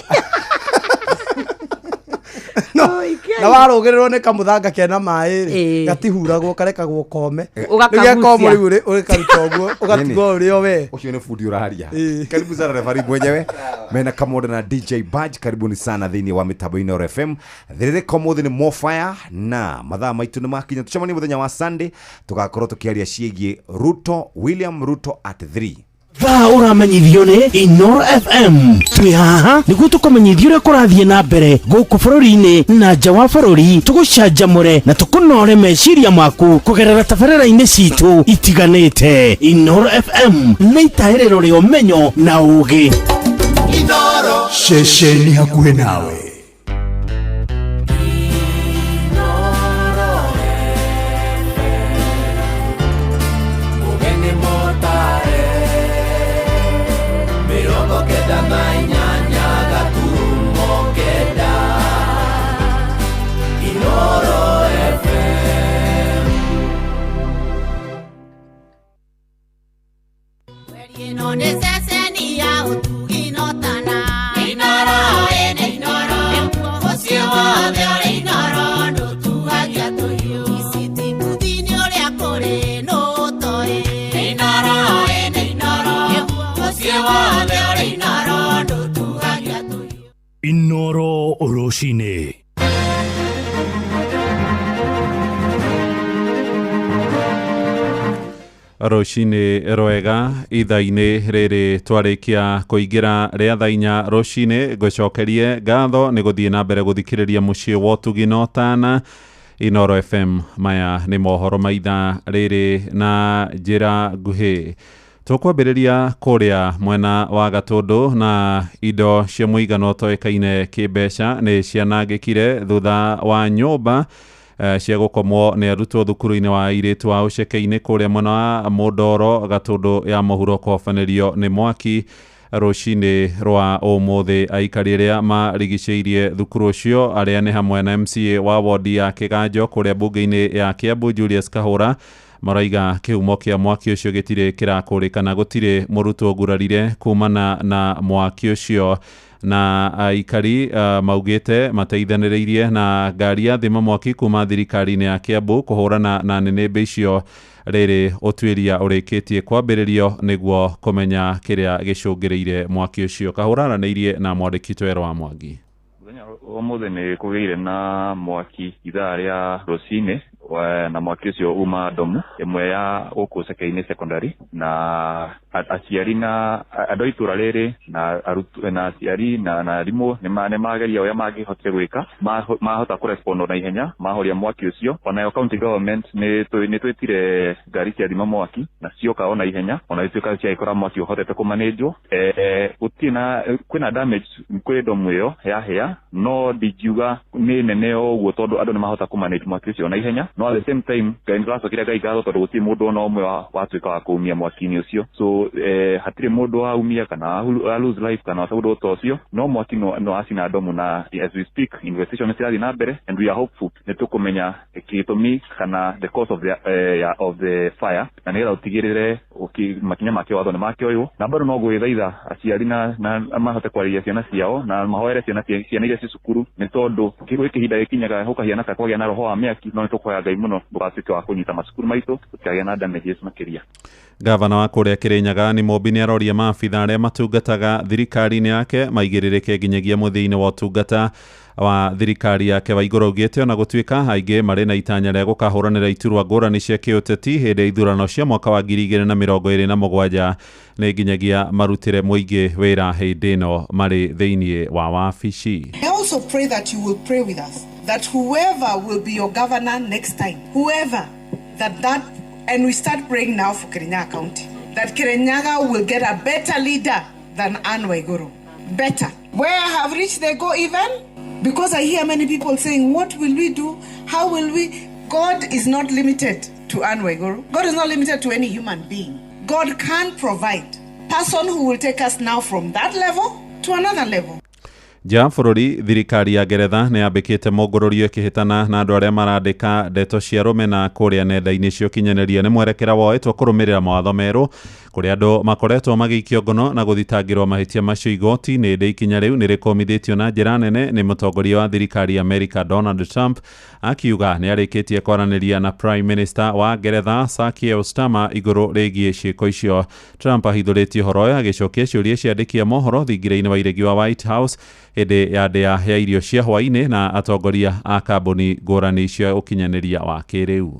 na warũgĩrĩrwo nĩ kamũthanga kena maĩ rĩ gatihuragwo karekagwo kome rĩu komũ rĩu ũrĩkaruta ũguo ũgatigwo ũrĩ o we ũcio nĩ bundi ũraharia karibu sana referee mwenyewe mena Kamonde na DJ Badge karibuni sana thĩinĩ wa mĩtambo Inooro FM thĩrĩ Kamonde nĩ Mofire na mathaa maitũ nĩ makinya tucemanie mũthenya wa Sunday tugakorwo tukiaria ciĩgiĩ Ruto William Ruto at 3 thaa ũramenyithio nĩ Inooro FM twĩ haha nĩguo tũkũmenyithia ũrĩa kũrathiĩ na mbere gũkũ bũrũri-inĩ na nja wa bũrũri tũgũcanjamũre na tũkũnore meciria maku kũgerera tabarĩra-inĩ citũ itiganĩte Inooro FM nĩ itaĩrĩro rĩa ũmenyo na ũũgĩ Inooro ceceni hakuhĩ nawe Inooro Oroshine Roshine rwega itha-inĩ rĩrĩ twarĩkia kũingĩra rĩa thaa 4 rũcinĩ ngũcokerie ngatho nĩ gũthiĩ na mbere gũthikĩrĩria mũciĩ wa ũtugi na ũtana Inooro FM maya nĩ mohoro ma ithaa rĩrĩ na njĩra nguhĩ tũkwambĩrĩria kũrĩa mwena wa Gatũndũ na indo cia mũigana ũtoĩkaine kĩmbeca nĩ cianangĩkire thutha wa nyũmba cia gũkomwo nĩ arutwo thukuru-inĩ wa airĩtu wa ũceke-inĩ kũrĩa mwena wa Mũndoro Gatũndũ ya mũhuro kũhobanĩrio nĩ mwaki rũcinĩ rwa ũmũthĩ aikari arĩa marigicĩirie thukuru ũcio arĩa nĩ hamwe na MCA wa wodi ya Kĩganjo kũrĩa mbunge-inĩ ya Kiambu Julius Kahũra maraiga kihumo kia mwaki ucio gitire kirakũrĩkana gũtirĩ mũrutwo ngurarire kumana na mwaki ucio na aikari maugite mateithanĩrĩirie na ngari ya thima mwaki kuma thirikari-inĩ ya Kiambu kũhũrana na nĩnĩmbĩ icio rĩrĩ ũtuĩria ũrĩkĩtie kwambĩrĩrio nĩguo kũmenya kĩrĩa gĩcũngĩrĩire mwaki ũcio. Kahũranĩirie na mwandĩki Twero wa Mwangi. Ũmũthĩ nĩ kũgĩire na mwaki ithaa rĩa rũcinĩ na mwaki ũcio uma Domu ĩmwe ya gũkũ Cekei-inĩ secondary na aciari na andũ a itũra rĩrĩ na aciari na arimũ nĩ mageria ũrĩa mangĩhotire gwĩka mahota kũrespond na ihenya mahoria mwaki ũcio. Onayo county government nĩ twĩtire ngari cia thima mwaki na cioka ona ihenya ona ituĩka ciagĩkora mwaki ũhotete kũmanĩnjwo. Kwĩna damage kwĩ Domu ĩyo yahĩa no ndingiuga nĩ nene ũguo tondũ andũ nĩ mahota kũmanage mwaki ũcio na ihenya. No at the same time Ngai nĩtũracokire Ngai ngatho tondũ gũtirĩ mũndũ ona ũmwe watuĩka wa kũumia mwaki-inĩ ũcio. So hatirĩ mũndũ waumia kana lose life kana ũndũ ta ũcio no mwaki no acina Domu na as we speak investigation cirathiĩ na mbere and we are hopeful nĩ tũkũmenya gĩtũmi kana the cause of the fire na nĩgetha ũtigĩrĩre makinya make watho nĩ makĩoywo na bado no gwĩthaitha aciari na mahote kwarĩria ciana ciao na mahoere ciana iria ci cukuru nĩ tondũ kĩhinda gĩkinyaga gũkahiana ta kwagĩa na roho wa mĩaki no nĩ tũkũhoya Ngai mũno ndũgatuĩke wa kũnyita macukuru maitũ tũkagĩa na damages makĩria. Gavana wa kũrĩa Kĩrĩnyaga nĩ Mũmbi nĩ aroria maabitha arĩa matungataga thirikari-inĩ yake maigĩrĩrĩke nginyagia mũthia-inĩ wa ũtungata wa thirikari yake Waigũrũ augĩte ona gũtuĩka aingĩ marĩ na itanya rĩa gũkahũranĩra iturwa ngũrani cia kĩũteti hĩndĩ ya ithurano cia mwaka wa 2027 nĩ nginyagia marutĩre mũingĩ wĩra hĩndĩ ĩno marĩ thĩinĩ wa wabici. I also pray that you will pray with us that whoever will be your governor next time, whoever that and we start praying now for Kirinyaga County, that Kirinyaga will get a better leader than Anne Waiguru. Better. Where I have reached they go even? Because I hear many people saying, what will we do? How will we? God is not limited to Anne Waiguru. God is not limited to any human being. God can provide a person who will take us now from that level to another level. Ja bũrũri thirikari ya Ngeretha nĩ yambĩkĩte mongororio ĩkĩhĩtana na andũ arĩa marandĩka ndeto cia rũmena kũrĩa nenda-inĩ cia ũkinyanĩria nĩ mwerekera woetwo kũrũmĩrĩra mawatho merũ kũrĩa andũ makoretwo magĩikio ngono na gũthitangĩrwo mahĩtia macio igoti-inĩ hĩndĩ ikinya rĩu nĩ rĩkomithĩtio na njĩra nene nĩ mũtongoria wa thirikari ya Amerika Donald Trump akiuga nĩ arĩkĩtie kwaranĩria na Prime Minister wa Ngeretha Sir Keir Starmer igũrũ rĩgiĩ ciĩko icio. Trump ahithũrĩtie ũhoro ũyũ agĩcokia ciũria ciandĩki a mohoro thingira-inĩ wa iregi wa White House hĩndĩ ya ndĩa ya irio cia hwaĩ-inĩ na atongoria a kambuni ngũrani cia ũkinyanĩria wa kĩrĩu.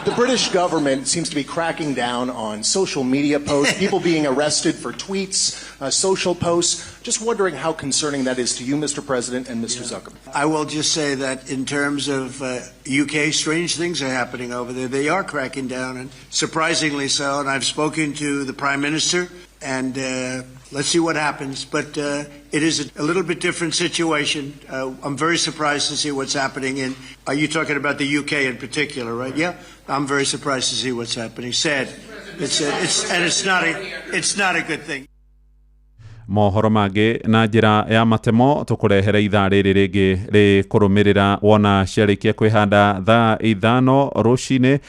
The British government seems to be cracking down on social media posts, people being arrested for tweets, social posts. Just wondering how concerning that is to you, Mr. President, and Mr. Zuckerberg. I will just say that in terms of UK, strange things are happening over there. They are cracking down, and surprisingly so. And I've spoken to the Prime Minister, and let's see what happens. But it is a little bit different situation. I'm very surprised to see what's happening in. Are you talking about the UK in particular, right? Yeah, I'm very surprised to see what's happening. Sad. It's not a good thing. Mohoro mangĩ na njĩra ya matemo tũkũrehere ithaa rĩrĩ rĩngĩ rĩkũrũmĩrĩra wona ciarĩkia kwĩhanda thaa 5 rũcinĩ.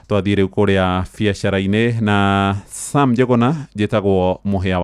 Twathiĩ rĩu kũrĩa biacara-inĩ na Sam Njuguna njĩtagwo mũhĩa.